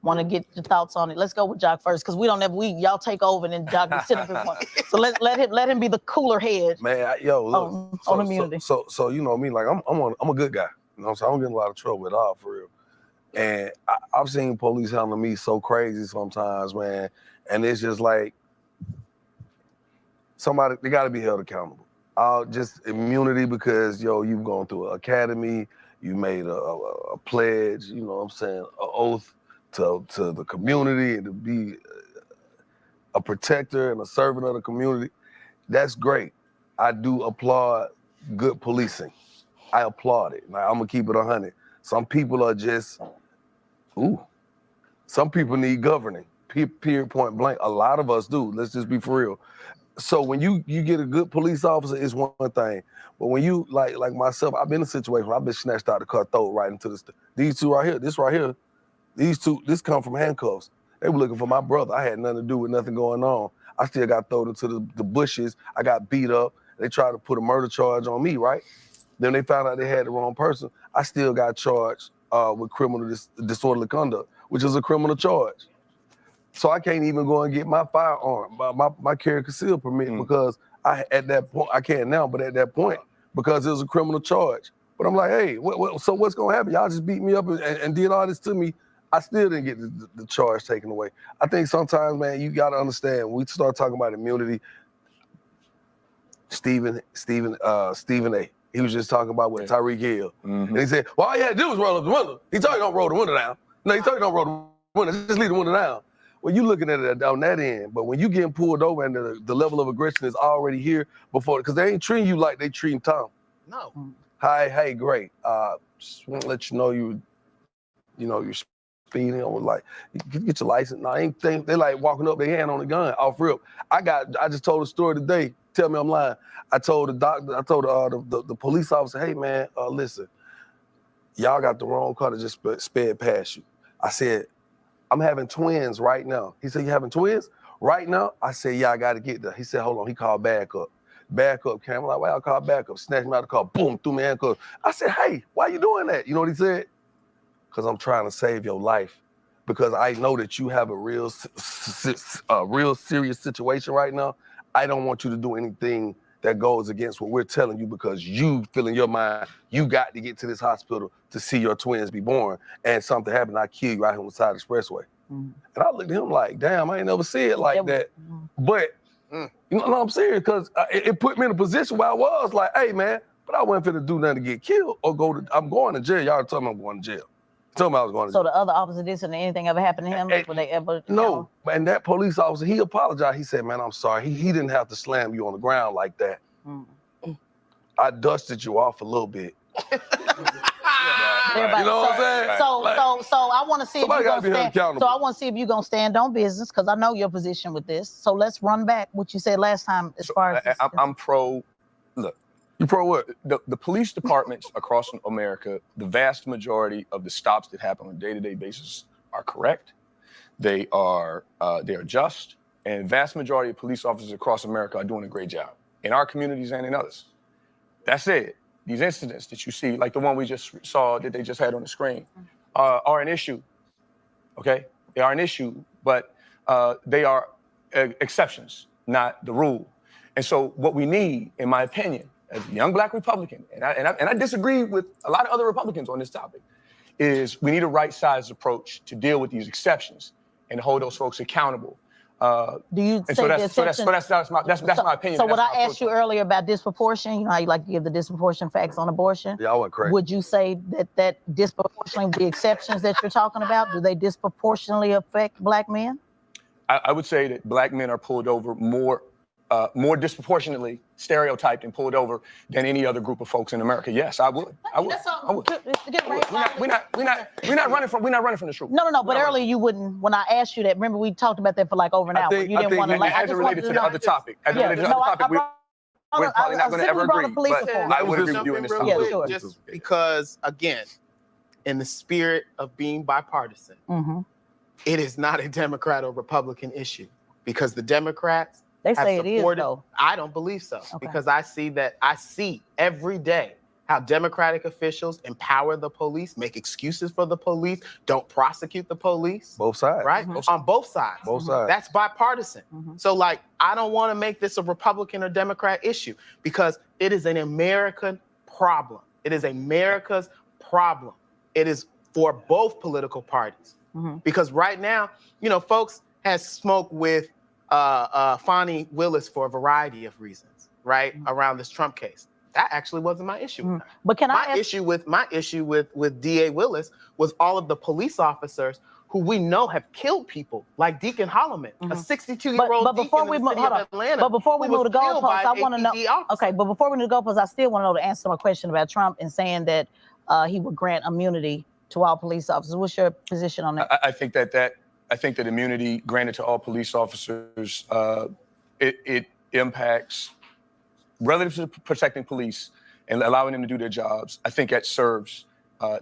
Want to get your thoughts on it? Let's go with Jock first, because we don't have y'all take over and then Jock can sit up in one. So let him be the cooler head. Man, look, on immunity. So you know me, like I'm a good guy. You know what I'm saying? I don't get in a lot of trouble at all, for real. And I've seen police handle me so crazy sometimes, man. And it's just like they got to be held accountable. Just immunity because you've gone through an academy, you made a pledge, you know what I'm saying, an oath to the community and to be a protector and a servant of the community. That's great. I do applaud good policing. I applaud it. Like, I'm gonna keep it 100. Some people are just, some people need governing. Period, point blank. A lot of us do. Let's just be for real. So when you get a good police officer, it's one thing. But when you, like myself, I've been in a situation where I've been snatched out the car, throw it right into these two right here, these two, this come from handcuffs. They were looking for my brother. I had nothing to do with nothing going on. I still got thrown into the bushes. I got beat up. They tried to put a murder charge on me, right? Then they found out they had the wrong person. I still got charged with criminal disorderly conduct, which is a criminal charge. So I can't even go and get my firearm, my carry concealed permit because at that point, I can't now, but at that point, because it was a criminal charge. But I'm like, hey, so what's gonna happen? Y'all just beat me up and did all this to me. I still didn't get the charge taken away. I think sometimes, man, you gotta understand, when we start talking about immunity, Stephen A., he was just talking about what Tyreek Hill. And he said, well, all you had to do was roll up the window. He told you don't roll the window down. No, he told you don't roll the window, just leave the window down. Well, you looking at it on that end, but when you getting pulled over and the level of aggression is already here before, because they ain't treating you like they treating Tom. No. Hi, hey, great. Just want to let you know you're speeding. I was like, you get your license. No, I ain't think they like walking up, their hand on the gun off rip. I just told a story today. Tell me I'm lying. I told the doctor, I told the police officer, hey man, listen, y'all got the wrong car that just sped past you. I said, I'm having twins right now. He said, you having twins? Right now? I said, yeah, I got to get there. He said, hold on. He called backup. Backup came. I'm like, well, I'll call backup. Snatched me out of the car. Boom, threw me in handcuffs. I said, hey, why you doing that? You know what he said? Because I'm trying to save your life. Because I know that you have a real serious situation right now. I don't want you to do anything that goes against what we're telling you because you feel in your mind, you got to get to this hospital to see your twins be born. And something happened, I kill you right here on the side of the expressway. And I looked at him like, damn, I ain't never see it like that. But, you know what I'm saying? Because it put me in a position where I was like, hey, man, but I wasn't finna do nothing to get killed or I'm going to jail. Y'all told me I'm going to jail. Told me I was going to jail. So the other officer didn't anything ever happen to him? Would they ever? No, and that police officer, he apologized. He said, man, I'm sorry. He didn't have to slam you on the ground like that. I dusted you off a little bit. Everybody, you know what I'm saying? So I want to see if you're gonna stand. Accountable. So I want to see if you're gonna stand on business because I know your position with this. So let's run back what you said last time as far as I'm pro. Look, you pro what? The police departments across America, the vast majority of the stops that happen on a day-to-day basis are correct. They are just, and vast majority of police officers across America are doing a great job in our communities and in others. That said, these incidents that you see, like the one we just saw that they just had on the screen, are an issue, okay? They are an issue, but they are exceptions, not the rule. And so what we need, in my opinion, as a young Black Republican, and I disagree with a lot of other Republicans on this topic, is we need a right-sized approach to deal with these exceptions and hold those folks accountable. Do you and say that's my opinion. So what I asked you earlier about disproportion, you know how you like to give the disproportion facts on abortion? Yeah, I went crazy. Would you say that disproportionately, the exceptions that you're talking about, do they disproportionately affect Black men? I would say that Black men are pulled over more disproportionately stereotyped and pulled over than any other group of folks in America. Yes, I would. We're not running from the truth. No. But earlier you wouldn't. When I asked you that, remember we talked about that for like over an hour. You didn't want to like. As it related to the other topic. We're probably not going to ever agree. But I would agree with you in this topic. Yeah, sure. Just because, again, in the spirit of being bipartisan, it is not a Democrat or Republican issue because the Democrats. They say it is, though. I don't believe so because I see every day how Democratic officials empower the police, make excuses for the police, don't prosecute the police. Both sides. Right? On both sides. Both sides. That's bipartisan. So, like, I don't want to make this a Republican or Democrat issue because it is an American problem. It is America's problem. It is for both political parties. Because right now, you know, folks has smoked with Fonnie Willis for a variety of reasons, right? Around this Trump case. That actually wasn't my issue with that. But can my issue with DA Willis was all of the police officers who we know have killed people, like Deacon Holloman, a 62-year-old but before deacon we in the move, city of Atlanta. But before we who move was to killed by goalposts, I an want to know. APD officer. Okay, but before we move to goalposts, I still want to know the answer to my question about Trump and saying that he would grant immunity to all police officers. What's your position on that? I think that immunity granted to all police officers, it impacts relative to protecting police and allowing them to do their jobs. I think that serves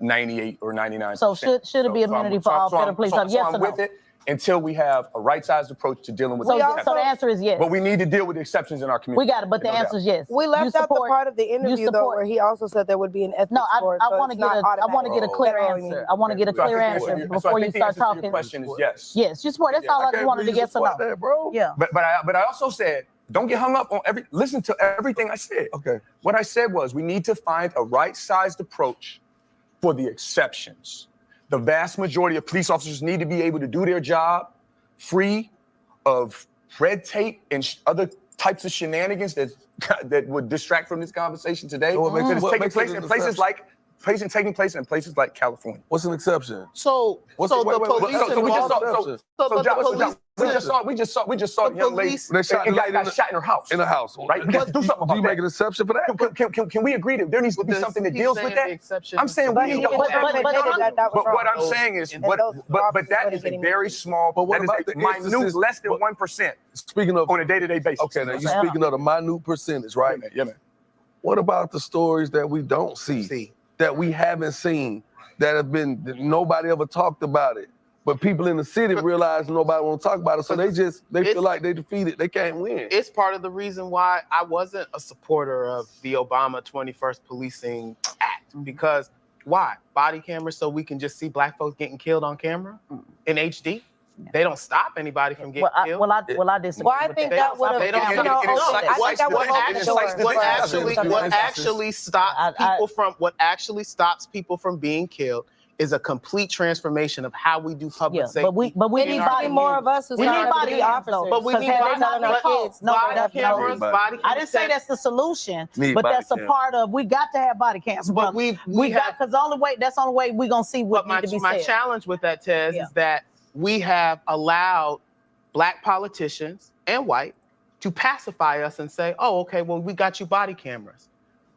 98 or 99%. So should it be immunity for all federal police officers? Yes I'm or no? with it until we have a right-sized approach to dealing with So, the so the answer is yes. But we need to deal with the exceptions in our community. We got it, but the No answer is yes. We left out the part of the interview though support- where he also said there would be an ethics No, I board. want to get a clear answer. I want to get a clear answer before you start talking. Your question is yes. Yes, you support. That's all I just wanted to get to know. bro. Yeah. But I also said, don't get hung up on listen to everything I said. Okay. What I said was we need to find a right-sized approach for the exceptions. The vast majority of police officers need to be able to do their job free of red tape and other types of shenanigans that would distract from this conversation today. That is taking place in places like California. What's an exception? So we just saw the young lady They shot and the lady got shot in her house. In the house. Right? We got to do something Do you about make an exception for that? Can we agree that there needs to be something that deals with that? I'm saying we need to but what I'm saying is, but that is a very small, that is a minute, less than 1%. Speaking of on a day-to-day basis. Okay, now you're speaking of the minute percentage, right? Yeah, man. What about the stories that we don't see, that we haven't seen, that have been that nobody ever talked about it, but people in the city realize nobody want to talk about it, so they feel like they defeated, they can't win. It's part of the reason why I wasn't a supporter of the Obama 21st Policing Act, because why? Body cameras so we can just see black folks getting killed on camera in HD? They don't stop anybody from getting killed. Well, I disagree. Well, I think that would What actually stops people from being killed is a complete transformation of how we do public safety. But we need more of us who we need stand up to body be officers. But we need body cameras. I didn't say that's the solution, but that's a part of. We got to have body cams. But we got because that's the only way we're gonna see what needs to be said. My challenge with that, Tez, is that we have allowed black politicians and white to pacify us and say, "Oh, okay, well, we got you body cameras."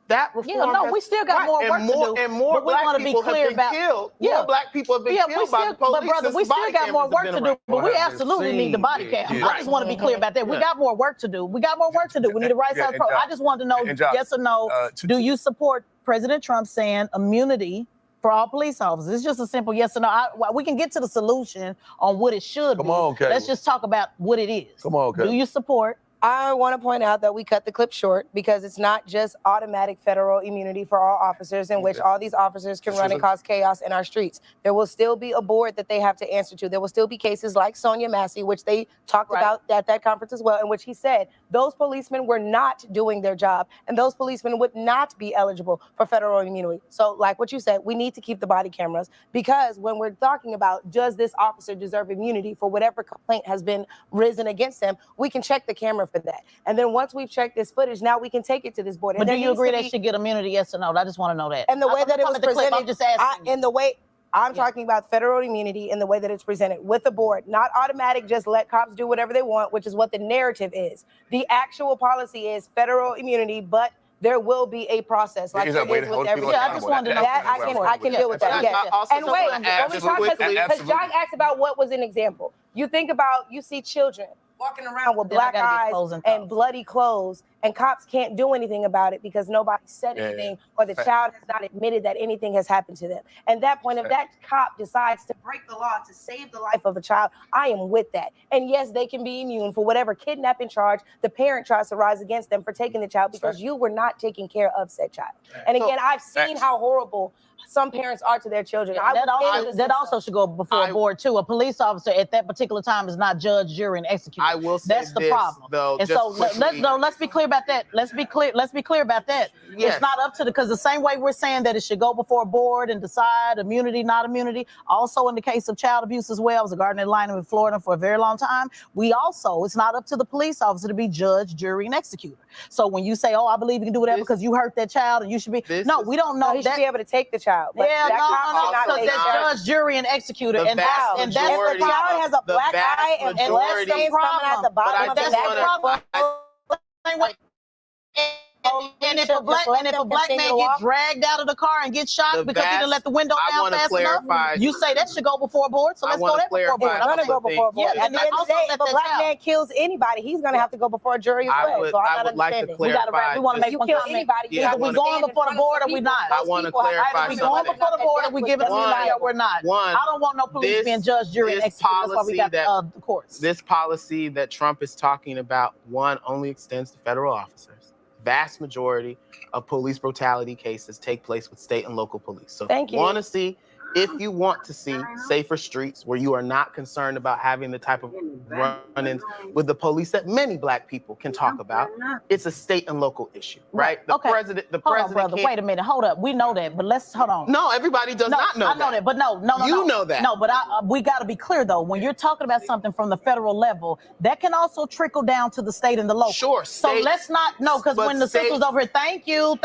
That reform we still got more work to do. And more but we black want to be people clear have been killed. More black people have been killed by the police. But brother, we still got more work to do. But we absolutely need the body cam. I just want to be clear about that. We got more work to do. We got more work to do. We need a right side approach. I just wanted to know, yes or no, do you support President Trump saying immunity for all police officers? It's just a simple yes or no. We can get to the solution on what it should be. Let's just talk about what it is. Come on, do you support? I want to point out that we cut the clip short because it's not just automatic federal immunity for all officers in which all these officers can run and cause chaos in our streets. There will still be a board that they have to answer to. There will still be cases like Sonia Massey, which they talked about at that conference as well, in which he said those policemen were not doing their job and those policemen would not be eligible for federal immunity. So like what you said, we need to keep the body cameras because when we're talking about does this officer deserve immunity for whatever complaint has been risen against them, we can check the camera for that. And then once we've checked this footage, now we can take it to this board. But do you agree they should get immunity, yes or no? I just want to know that. And the way that it was presented, I'm just asking. in the way I'm talking about federal immunity in the way that it's presented with the board, not automatic, just let cops do whatever they want, which is what the narrative is. The actual policy is federal immunity, but there will be a process like there is with every. I just wanted to know that I can deal with that. Yes. And wait, because John asked about what was an example. You think about, you see children walking around with black eyes and bloody clothes and cops can't do anything about it because nobody said anything or the child has not admitted that anything has happened to them. And that point, if that cop decides to break the law to save the life of a child, I am with that. And yes, they can be immune for whatever kidnapping charge the parent tries to rise against them for taking the child because you were not taking care of said child. And again, I've seen how horrible some parents are to their children. That also should go before a board too. A police officer at that particular time is not judge, jury, and executor. I will say that's the this, problem. though, and just so let's be clear about that. Let's be clear about that. Yes. It's not up to because the same way we're saying that it should go before a board and decide immunity, not immunity. Also, in the case of child abuse as well, I was a guardian ad litem in Florida for a very long time. It's not up to the police officer to be judge, jury, and executor. So when you say, "Oh, I believe you can do whatever because you hurt that child and you should be," we don't know. He should be able to take the child. But Yeah, that no, cop because that's judge, jury, and executor, and that's if the child has a black eye and blood stains coming out the bottom of the back, and if a black man gets dragged out of the car and gets shot because he didn't let the window down fast enough, you say that should go before a board. So let's go that before a board. It's gonna go before a board. Yeah, At the end of the day, if a black man kills anybody, he's gonna have to go before a jury as well. So I'm not understanding. We want to make one comment. Either we going before the board or we not. I want to clarify. Either we going before the board or we give it to somebody or we're not. I don't want no police being judge, jury, and executor. That's why we got the courts. This policy that Trump is talking about, only extends to federal officers. Vast majority of police brutality cases take place with state and local police. So if you want to see safer streets where you are not concerned about having the type of run-ins with the police that many black people can talk about, it's a state and local issue, right? The president hold on, brother. Wait a minute. Hold up. We know that, but let's hold on. No, everybody does not know that. I know that, but no. You know that. No, but we got to be clear though. When you're talking about something from the federal level, that can also trickle down to the state and the local. Sure. So let's not because when the sisters over here, thank you.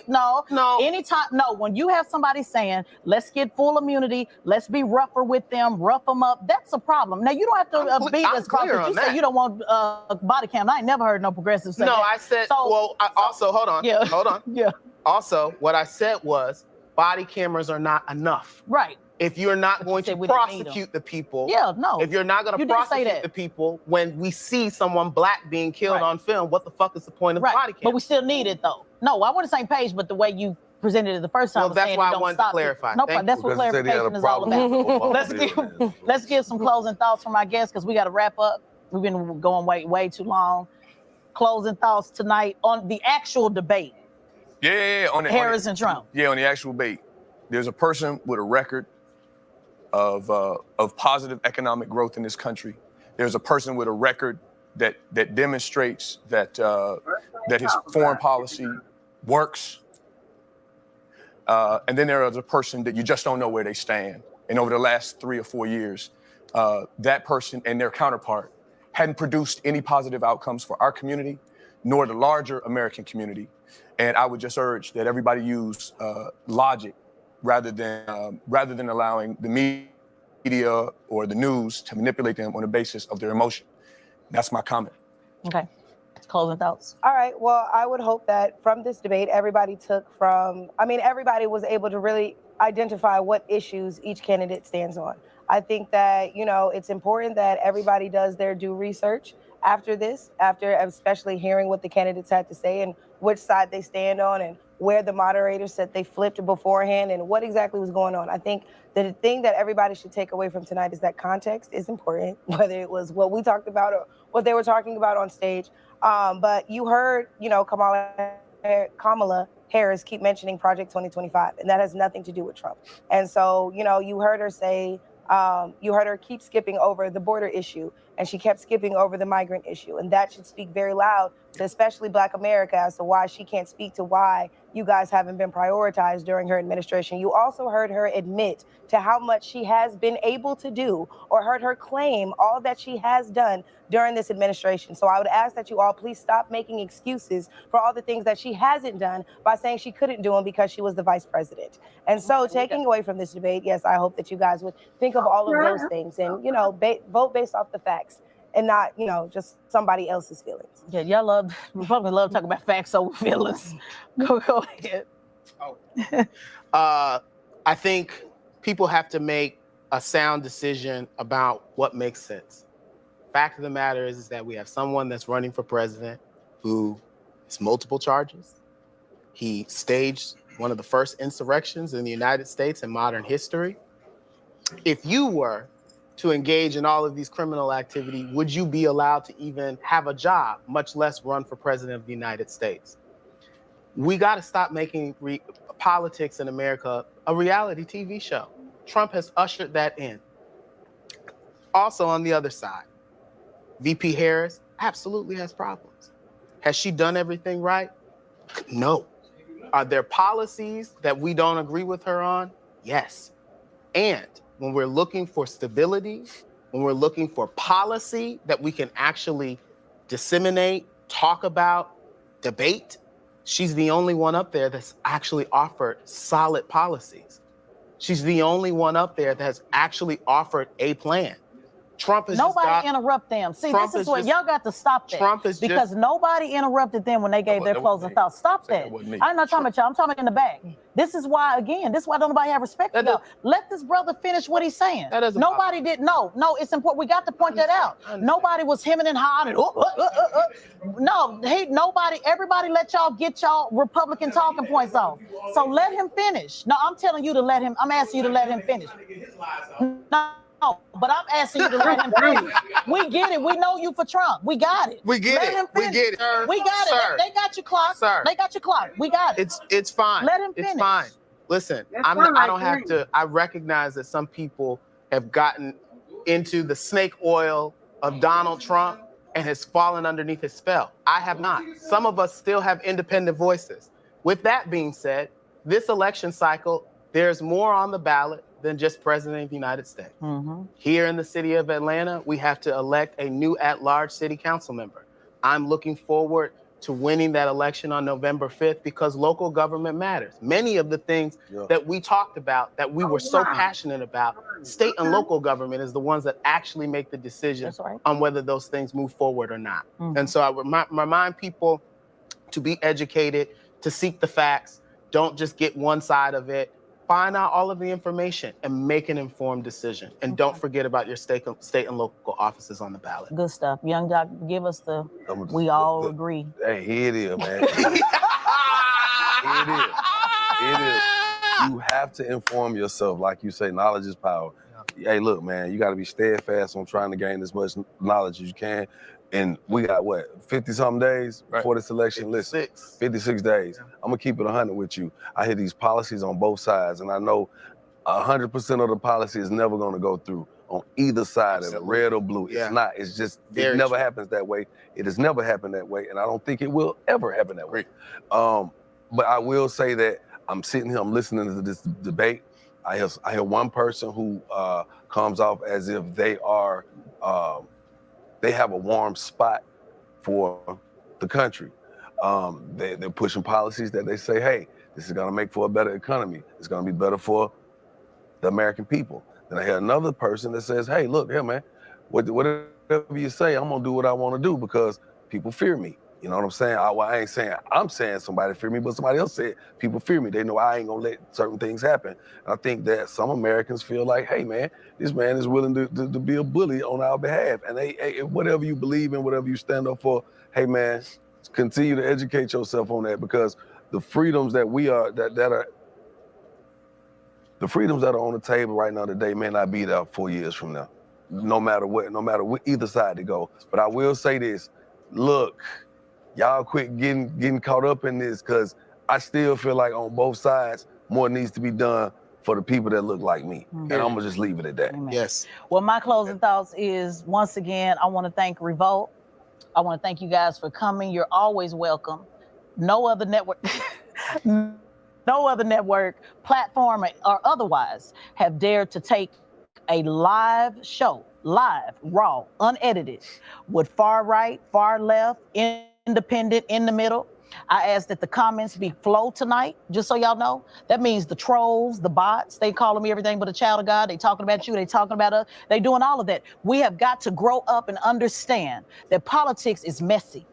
No. Anytime. No. When you have somebody saying, "Let's get full immunity. Let's be rougher with them, rough them up." That's a problem. Now you don't have to be as clear on that. You say you don't want body cam. I ain't never heard no progressive say that. No, I said. Hold on. Yeah. Hold on. Yeah. Also, what I said was body cameras are not enough. Right. If you're not going to prosecute the people, if you're not going to prosecute the people when we see someone black being killed on film, what the fuck is the point of the body cam? But we still need it though. No, I want the same page, but the way you presented it the first time. Well, that's why I wanted to clarify. No, that's what clarification is all about. Let's give some closing thoughts from our guests because we got to wrap up. We've been going way too long. Closing thoughts tonight on the actual debate. On Harris and Trump. Yeah, on the actual debate. There's a person with a record of positive economic growth in this country. There's a person with a record that demonstrates that his foreign policy works. And then there is a person that you just don't know where they stand. And over the last 3 or 4 years, that person and their counterpart hadn't produced any positive outcomes for our community, nor the larger American community. And I would just urge that everybody use logic rather than allowing the media or the news to manipulate them on the basis of their emotion. That's my comment. Okay. Closing thoughts. All right. Well, I would hope that from this debate, everybody was able to really identify what issues each candidate stands on. I think that, it's important that everybody does their due research after this, after especially hearing what the candidates had to say and which side they stand on and where the moderators said they flipped beforehand and what exactly was going on. I think the thing that everybody should take away from tonight is that context is important, whether it was what we talked about or what they were talking about on stage. But you heard, Kamala Harris keep mentioning Project 2025, and that has nothing to do with Trump. And so, you heard her say, you heard her keep skipping over the border issue, and she kept skipping over the migrant issue. And that should speak very loud to especially Black America as to why she can't speak to why you guys haven't been prioritized during her administration. You also heard her admit to how much she has been able to do, or heard her claim all that she has done during this administration. So I would ask that you all please stop making excuses for all the things that she hasn't done by saying she couldn't do them because she was the vice president. And so taking away from this debate, yes, I hope that you guys would think of all of those things and, vote based off the facts and not, just somebody else's feelings. Yeah, Republicans love talking about facts over feelings. Go ahead. I think people have to make a sound decision about what makes sense. Fact of the matter is that we have someone that's running for president who It's multiple charges. He staged one of the first insurrections in the United States in modern history. If you were to engage in all of these criminal activity, would you be allowed to even have a job, much less run for president of the United States? We got to stop making politics in America a reality TV show. Trump has ushered that in. Also, on the other side, VP Harris absolutely has problems. Has she done everything right? No. Are there policies that we don't agree with her on? Yes. And when we're looking for stability, when we're looking for policy that we can actually disseminate, talk about, debate, she's the only one up there that's actually offered solid policies. She's the only one up there that has actually offered a plan. Trump is nobody interrupt them. See, this is what y'all got to stop that. Trump is because nobody interrupted them when they gave their closing thoughts. Stop that. I'm not talking about y'all. I'm talking about in the back. This is why, again, this is why don't nobody have respect for y'all. Let this brother finish what he's saying. Nobody did. No, it's important. We got to point that out. Nobody was hemming and hawing. No, nobody. Everybody let y'all get y'all Republican talking points off. So let him finish. No, I'm telling you to let him. I'm asking you to let him finish. No, but I'm asking you to let him finish. We get it. We know you for Trump. We got it. We get let it. Him We finish. get it. Sir, we got sir, it. They got your clock. Sir. They got your clock. We got it. It's fine. Let him finish. It's fine. Listen, I don't have to. I recognize that some people have gotten into the snake oil of Donald Trump and has fallen underneath his spell. I have not. Some of us still have independent voices. With that being said, this election cycle, there's more on the ballot than just president of the United States. Here in the city of Atlanta, we have to elect a new at-large city council member. I'm looking forward to winning that election on November 5th because local government matters. Many of the things that we talked about, that we were so passionate about, state and local government is the ones that actually make the decision on whether those things move forward or not. And so I would remind people to be educated, to seek the facts, don't just get one side of it. Find out all of the information and make an informed decision. And don't forget about your state and local offices on the ballot. Good stuff. Young Doc, give us the, we all agree. Hey, here it is, man. Here it is. It is. You have to inform yourself. Like you say, knowledge is power. Hey, look, man, you got to be steadfast on trying to gain as much knowledge as you can. And we got, what, 50-something days before this election? 56 days. I'm going to keep it 100 with you. I hear these policies on both sides, and I know 100% of the policy is never going to go through on either side of it, red or blue. It's not. It's just, it never happens that way. It has never happened that way, and I don't think it will ever happen that way. But I will say that I'm sitting here, I'm listening to this debate. I hear one person who comes off as if they are, they have a warm spot for the country. They're pushing policies that they say, hey, this is gonna make for a better economy. It's gonna be better for the American people. Then I hear another person that says, hey, look, here, man, whatever you say, I'm gonna do what I wanna do because people fear me. You know what I'm saying? I ain't saying I'm saying somebody fear me, but somebody else said people fear me. They know I ain't gonna let certain things happen. And I think that some Americans feel like, hey man, this man is willing to be a bully on our behalf. And hey, whatever you believe in, whatever you stand up for, hey man, continue to educate yourself on that because the freedoms that we are the freedoms that are on the table right now today may not be there 4 years from now. No matter what either side to go. But I will say this, look. Y'all quit getting caught up in this because I still feel like on both sides, more needs to be done for the people that look like me. And I'm gonna just leave it at that. Amen. Yes. Well, my closing thoughts is, once again, I wanna thank Revolt. I wanna thank you guys for coming. You're always welcome. No other network, platform or otherwise have dared to take a live show, live, raw, unedited, with far right, far left, independent, in the middle. I ask that the comments be flow tonight, just so y'all know. That means the trolls, the bots, they calling me everything but a child of God. They talking about you, they talking about us, they doing all of that. We have got to grow up and understand that politics is messy.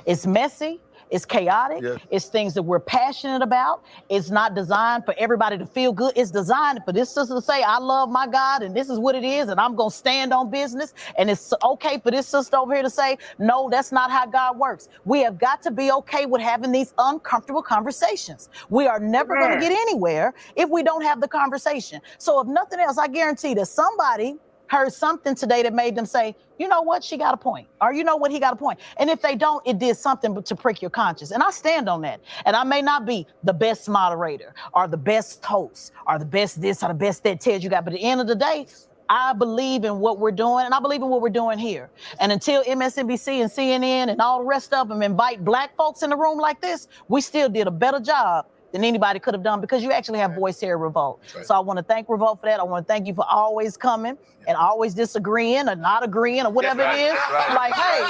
It's messy, It's chaotic. Yes. It's things that we're passionate about. It's not designed for everybody to feel good. It's designed for this sister to say, I love my God and this is what it is and I'm going to stand on business. And it's okay for this sister over here to say, no, that's not how God works. We have got to be okay with having these uncomfortable conversations. We are never going to get anywhere if we don't have the conversation. So if nothing else, I guarantee that somebody heard something today that made them say, you know what, she got a point. Or you know what, he got a point. And if they don't, it did something to prick your conscience. And I stand on that. And I may not be the best moderator or the best host or the best this or the best that tells you got. But at the end of the day, I believe in what we're doing, and I believe in what we're doing here. And until MSNBC and CNN and all the rest of them invite black folks in the room like this, we still did a better job than anybody could have done because you actually have voice here at Revolt. Right. So I want to thank Revolt for that. I want to thank you for always coming and always disagreeing or not agreeing or whatever it is. Like, hey,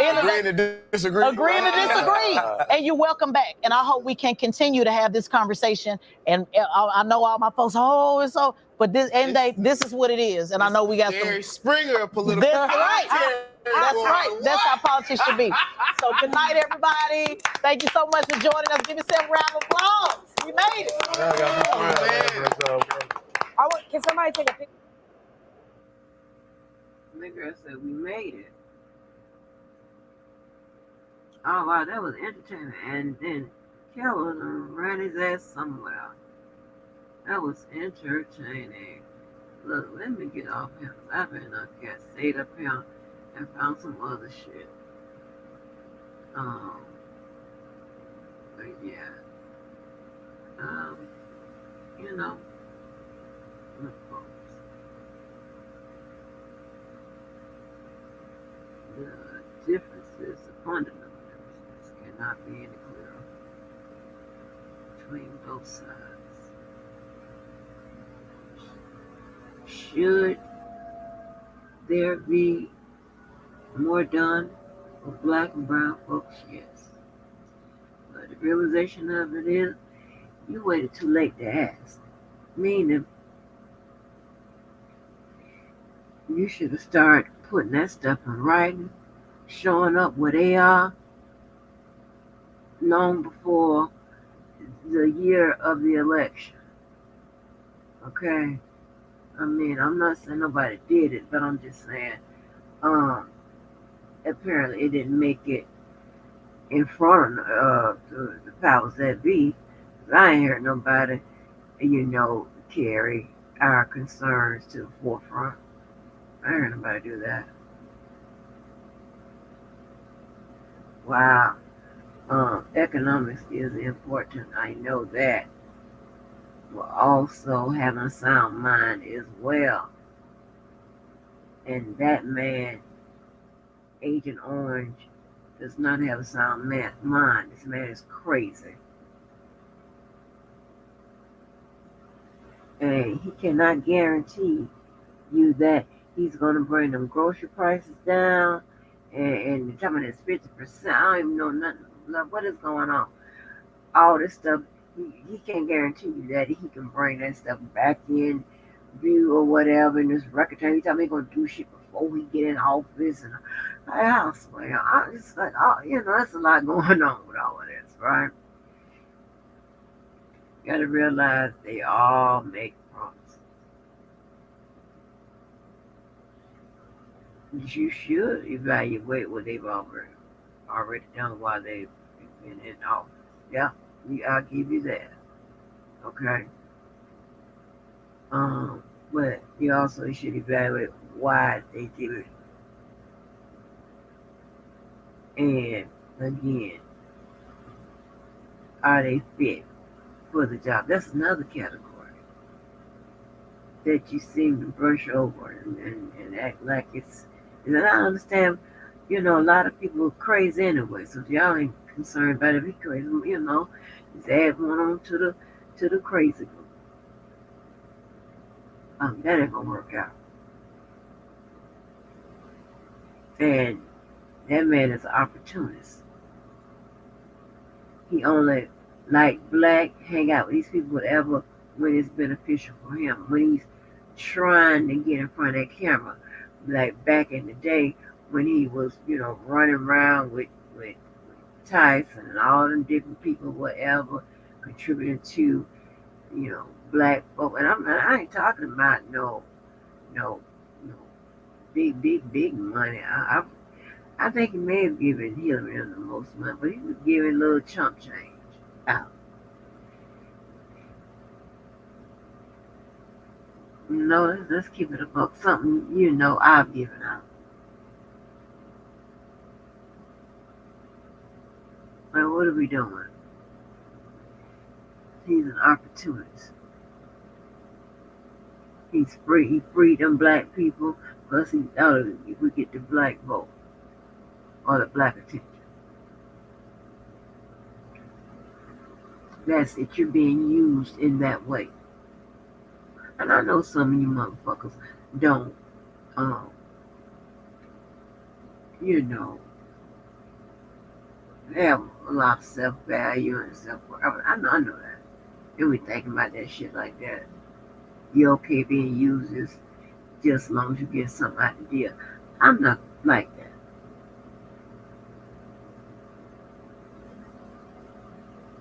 Agreeing to disagree. agreeing to disagree. And you're welcome back. And I hope we can continue to have this conversation. And I know all my folks, oh, it's so, but this end day, this is what it is. And I know we got Jerry some. Springer of political. That's right. That's right. That's how politics should be. So good night, everybody. Thank you so much for joining us. Give yourself a round of applause. We made it. Can somebody take a picture? The girl said we made it. Oh wow, that was entertaining. And then Keller ran his ass somewhere. That was entertaining. Look, let me get off him. I better not get stayed up here and found some other shit. But yeah. You know, look, folks. The differences, the fundamental differences, cannot be any clearer between both sides. Should there be more done for black and brown folks? Yes. But the realization of it is, you waited too late to ask. Meaning, you should have started putting that stuff in writing, showing up where they are long before the year of the election. Okay? I mean, I'm not saying nobody did it, but I'm just saying, apparently it didn't make it in front of the powers that be. I ain't heard nobody, carry our concerns to the forefront. I ain't heard nobody do that. Wow. Economics is important. I know that. But also having a sound mind as well. And that man, Agent Orange, does not have a sound mind. This man is crazy. And he cannot guarantee you that he's going to bring them grocery prices down and determine it's 50%. I don't even know nothing. What is going on? All this stuff, he can't guarantee you that he can bring that stuff back in view or whatever in this record time. He told me he's going to do shit before we get in office. And I swear, it's like, there's a lot going on with all of this, right? You got to realize they all make promises. You should evaluate what they've already done while they've been in office. Yeah, I'll give you that. Okay. But you also should evaluate why they did it. And again, are they fit for the job? That's another category that you seem to brush over and act like it's. And I understand, a lot of people are crazy anyway. So if y'all ain't concerned about it, be crazy, just add one on to the crazy group. That ain't gonna work out. And that man is an opportunist. He only like black, hang out with these people, whatever, when it's beneficial for him. When he's trying to get in front of that camera, like back in the day when he was, running around with Tyson and all them different people, whatever, contributing to, black folk. And I ain't talking about no, no big money. I think he may have given Hillary the most money, but he was giving a little chump change out. No, let's keep it about something I've given out. Well, what are we doing? He's an opportunist. He's free. He freed them black people. Plus, he thought if we get the black vote or the black attention. That's it. You're being used in that way. And I know some of you motherfuckers don't, have a lot of self-value and self-worth. I know that. And we thinking about that shit like that. You're okay being used just as long as you get something out of the deal. I'm not like that.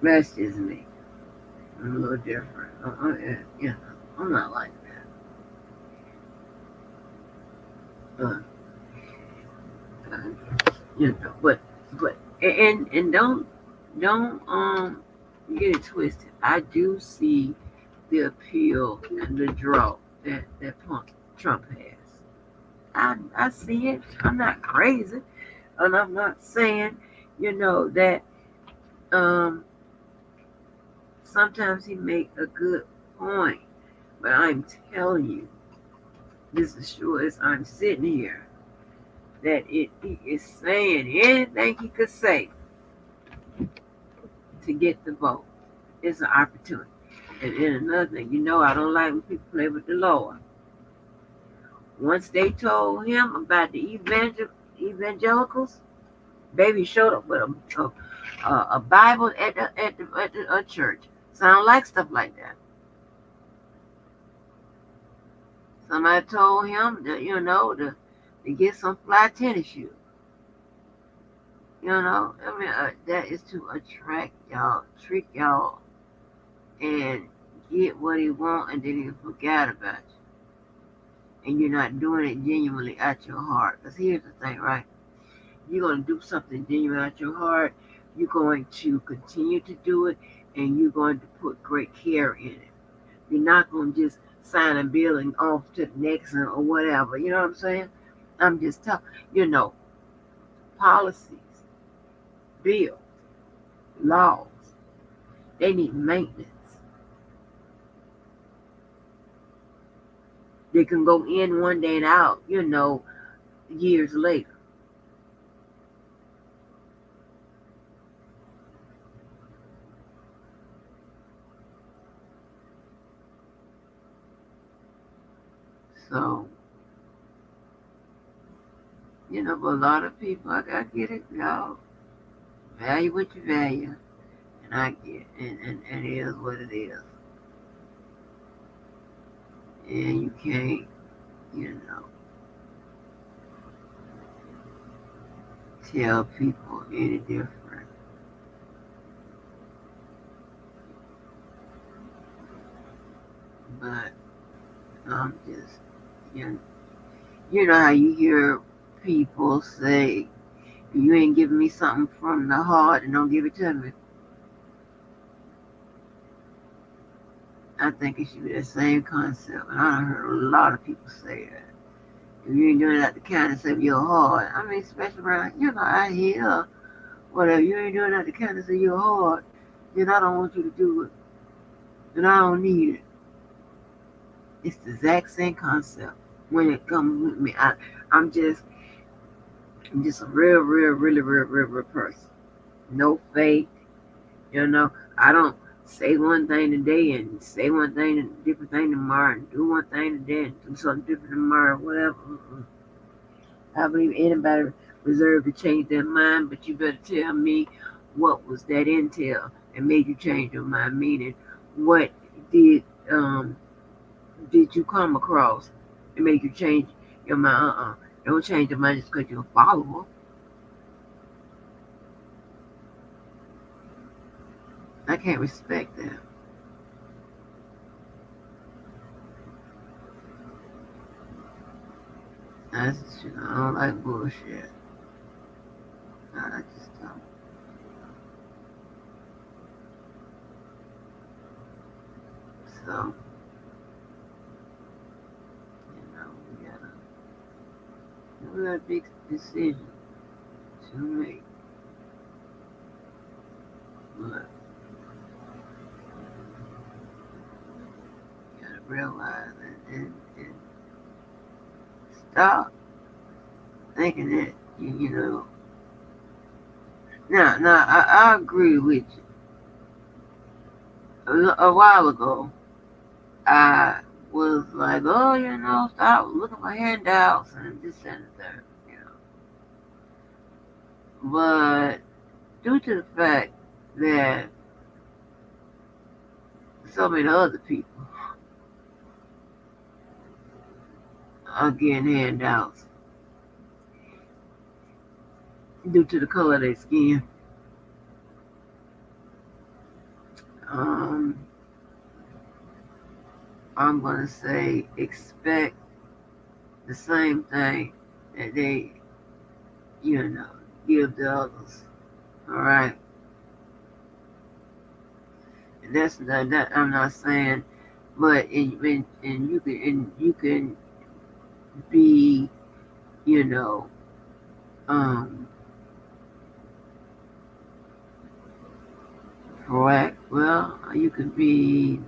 That's just me. I'm a little different. I'm not like that. But and don't get it twisted. I do see the appeal and the draw that Trump has. I see it. I'm not crazy, and I'm not saying that sometimes he make a good point, but I'm telling you, this is sure as I'm sitting here, that he is saying anything he could say to get the vote. It's an opportunity. And then another thing, I don't like when people play with the Lord. Once they told him about the evangelicals, baby showed up with a Bible at the church. So I don't like stuff like that. Somebody told him that, to get some fly tennis shoes. That is to attract y'all, trick y'all, and get what he want, and then he forgot about you. And you're not doing it genuinely out your heart. Because here's the thing, right? You're going to do something genuine out your heart. You're going to continue to do it, and you're going to put great care in it. You're not going to just sign a bill and off to the next one or whatever. You know what I'm saying? I'm just telling policies, bills, laws, they need maintenance. They can go in one day and out, years later. So, for a lot of people, I get it, y'all. Value what you value. And I get it. And it is what it is. And you can't, tell people any different. But I'm just, you know how you hear people say, if you ain't giving me something from the heart, and don't give it to me. I think it should be the same concept. And I heard a lot of people say that. If you ain't doing it out the kindness of your heart, especially around, out here, whatever, you ain't doing it out the kindness of your heart, then I don't want you to do it. Then I don't need it. It's the exact same concept when it comes with me. I'm just a real person. No fake. I don't say one thing today and say one thing and different thing tomorrow, and do one thing today and do something different tomorrow, whatever. I believe anybody reserved to change their mind, but you better tell me what was that intel and made you change your mind. Meaning, what did you come across and make you change your mind? Don't change your mind just because you're a follower. I can't respect that. I don't like bullshit. I just don't. So, we got a big decision to make. But you gotta realize and stop thinking that you know. Now, I agree with you. A while ago, I was like, oh, stop looking for handouts and this and that, But due to the fact that so many other people are getting handouts due to the color of their skin, I'm gonna say expect the same thing that they, give the others. All right, and that's not that I'm not saying, but you can be, you know, um, correct. Well, you can be,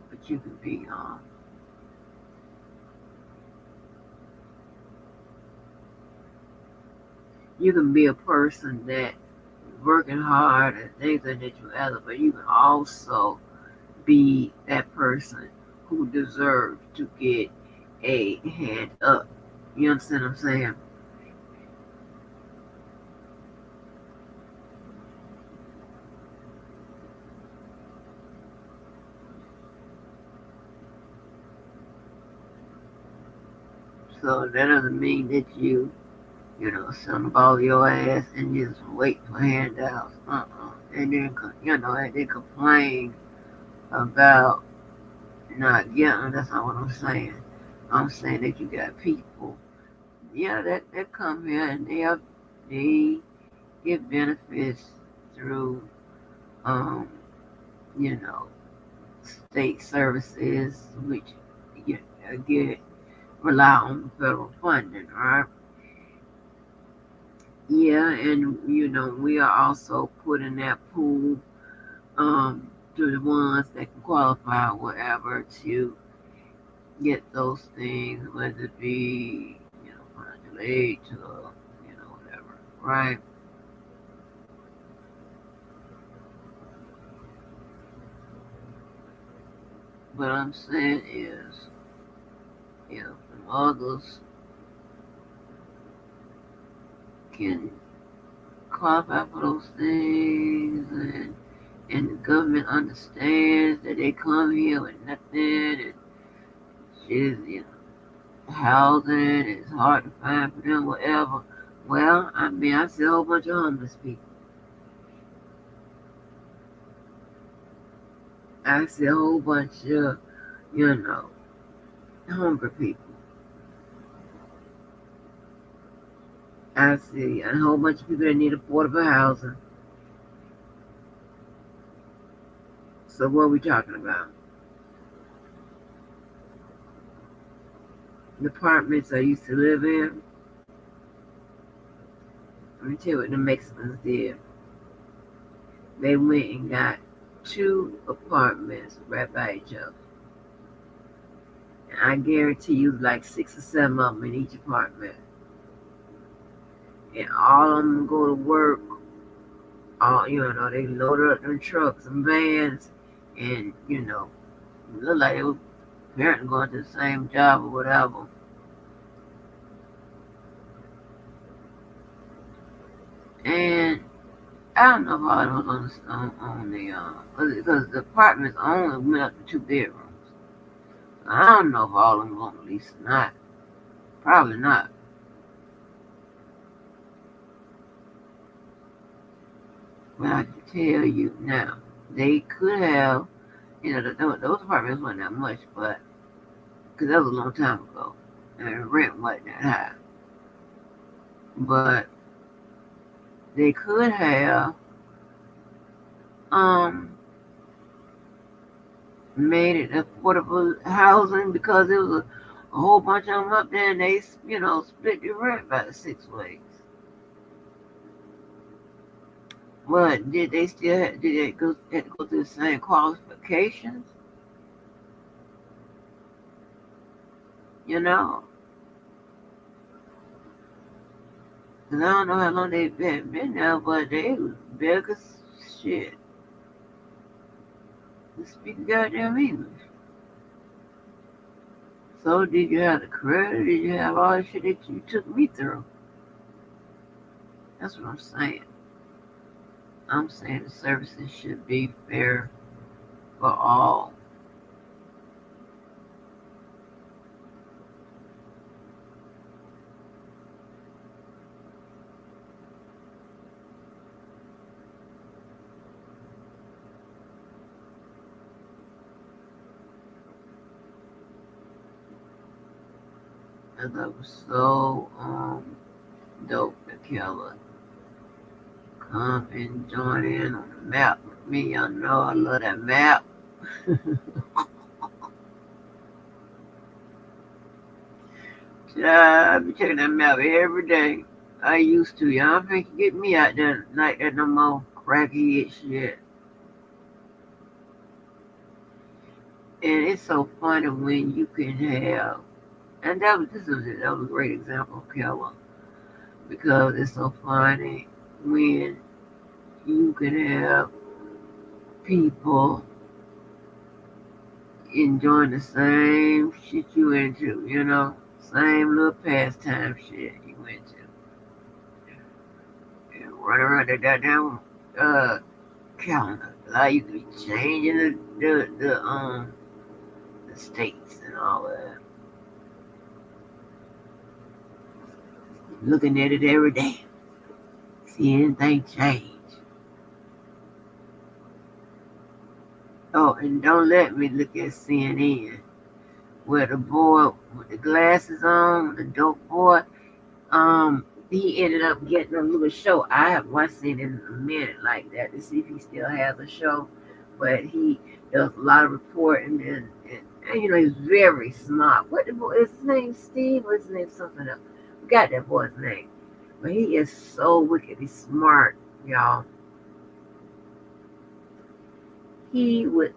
but you can be, you can be a person that working hard and things of that you other, but you can also be that person who deserves to get a hand up. You understand what I'm saying? So that doesn't mean that sunball your ass and just wait for handouts. And then, and they complain about not getting. That's not what I'm saying. I'm saying that you got people, that come here and they get benefits through, um, you know, state services, which get rely on federal funding, right? Yeah, and we are also put in that pool to the ones that can qualify or whatever to get those things, whether it be, financial aid to, whatever, right? What I'm saying is, if the others can qualify for those things and the government understands that they come here with nothing and shit, housing is hard to find for them, whatever. Well, I mean, I see a whole bunch of homeless people. I see a whole bunch of, hungry people. I see a whole bunch of people that need affordable housing. So what are we talking about? The apartments I used to live in. Let me tell you what the Mexicans did. They went and got 2 apartments right by each other. And I guarantee you like 6 or 7 of them in each apartment. And all of them go to work. They loaded up their trucks and vans and, look like they were apparently going to the same job or whatever. And I don't know if all those on the, because the apartments only went up to 2 bedrooms. I don't know if all of them on the lease or not. Probably not. But I can tell you now, they could have, those apartments weren't that much, but, because that was a long time ago, and the rent wasn't that high. But they could have made it affordable housing because there was a whole bunch of them up there, and they, split the rent by the 6 ways. But did they have to go through the same qualifications? Because I don't know how long they've been there, but they was big as shit. They speak goddamn English. So did you have the credit? Did you have all the shit that you took me through? That's what I'm saying. I'm saying the services should be fair for all. And that was so dope that Keller come and join in on the map with me. I know I love that map. I be checking that map every day. I used to. Y'all don't think you get me out there like that no more. Cracky shit. And it's so funny when you can have, and that was a great example of Keller, because it's so funny when you can have people enjoying the same shit you into, same little pastime shit you into, and run around that goddamn calendar. Like you could be changing the states and all that. Looking at it every day, see anything change. Oh, and don't let me look at CNN where the boy with the glasses on, the dope boy, he ended up getting a little show. I haven't watched it in a minute like that to see if he still has a show, but he does a lot of reporting and he's very smart. What the boy is his name? Steve? What's his name? Something else. Forgot that boy's name, but he is so wickedly smart, y'all. He would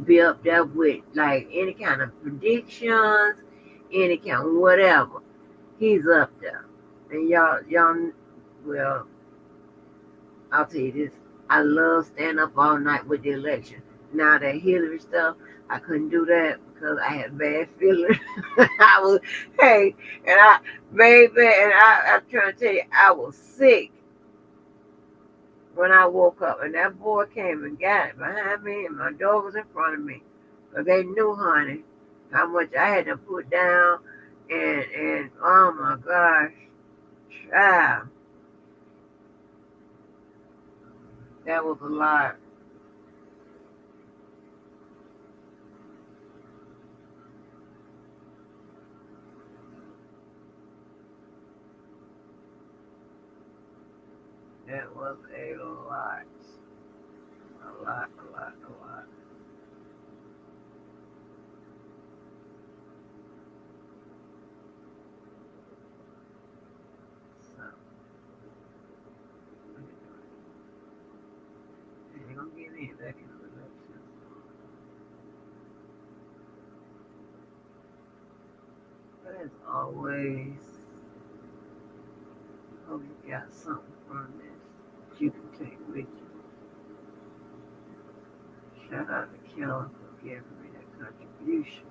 be up there with like any kind of predictions, any kind of whatever. He's up there. And y'all, well, I'll tell you this. I love staying up all night with the election. Now that Hillary stuff, I couldn't do that because I had bad feelings. I'm trying to tell you, I was sick when I woke up, and that boy came and got it behind me, and my dog was in front of me. Because they knew, honey, how much I had to put down, and oh my gosh, child, that was a lot. That was a lot. A lot. So, they ain't gonna get me back in the election. But as always, hope you got something from this that you can take with you. Shout out to Kelly for giving me that contribution.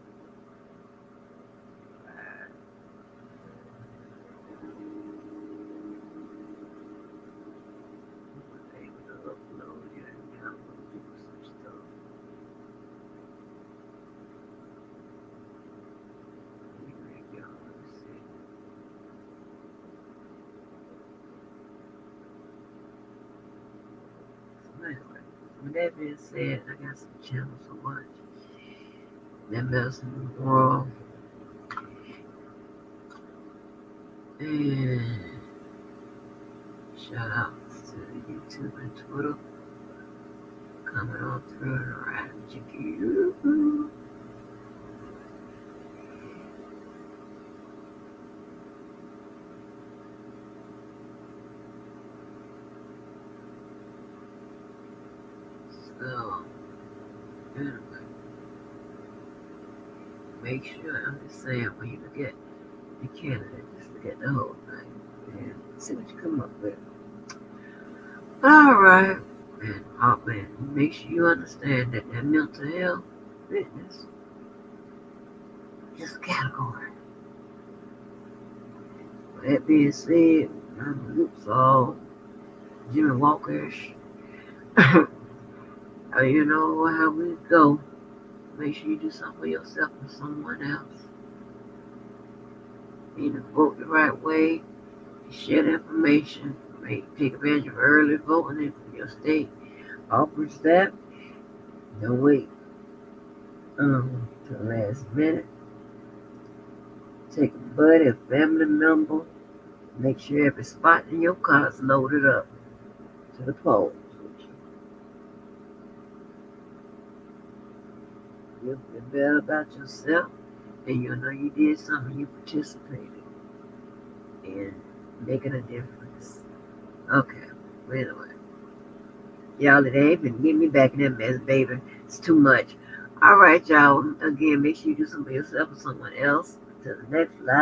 With that being said, I got some channels to watch. That Medicine World. And shout out to YouTube and Twitter. Coming on through and right with you. So, anyway, make sure I'm just saying when you look at the candidate, just look at the whole thing and see what you come up with. All right, man, make sure you understand that mental health, fitness, is a category. With that being said, I'm Luke's all Jimmy Walker-ish. You know how we go. Make sure you do something for yourself and someone else. You know, vote the right way. Share the information. Take advantage of early voting in your state. Offers that. Don't wait to the last minute. Take a buddy, a family member. Make sure every spot in your car is loaded up to the polls. You'll feel better about yourself, and you'll know you did something, you participated in making a difference. Okay, well, anyway. Y'all, it ain't been getting me back in that mess, baby. It's too much. All right, y'all. Again, make sure you do something for yourself or someone else. Until the next live.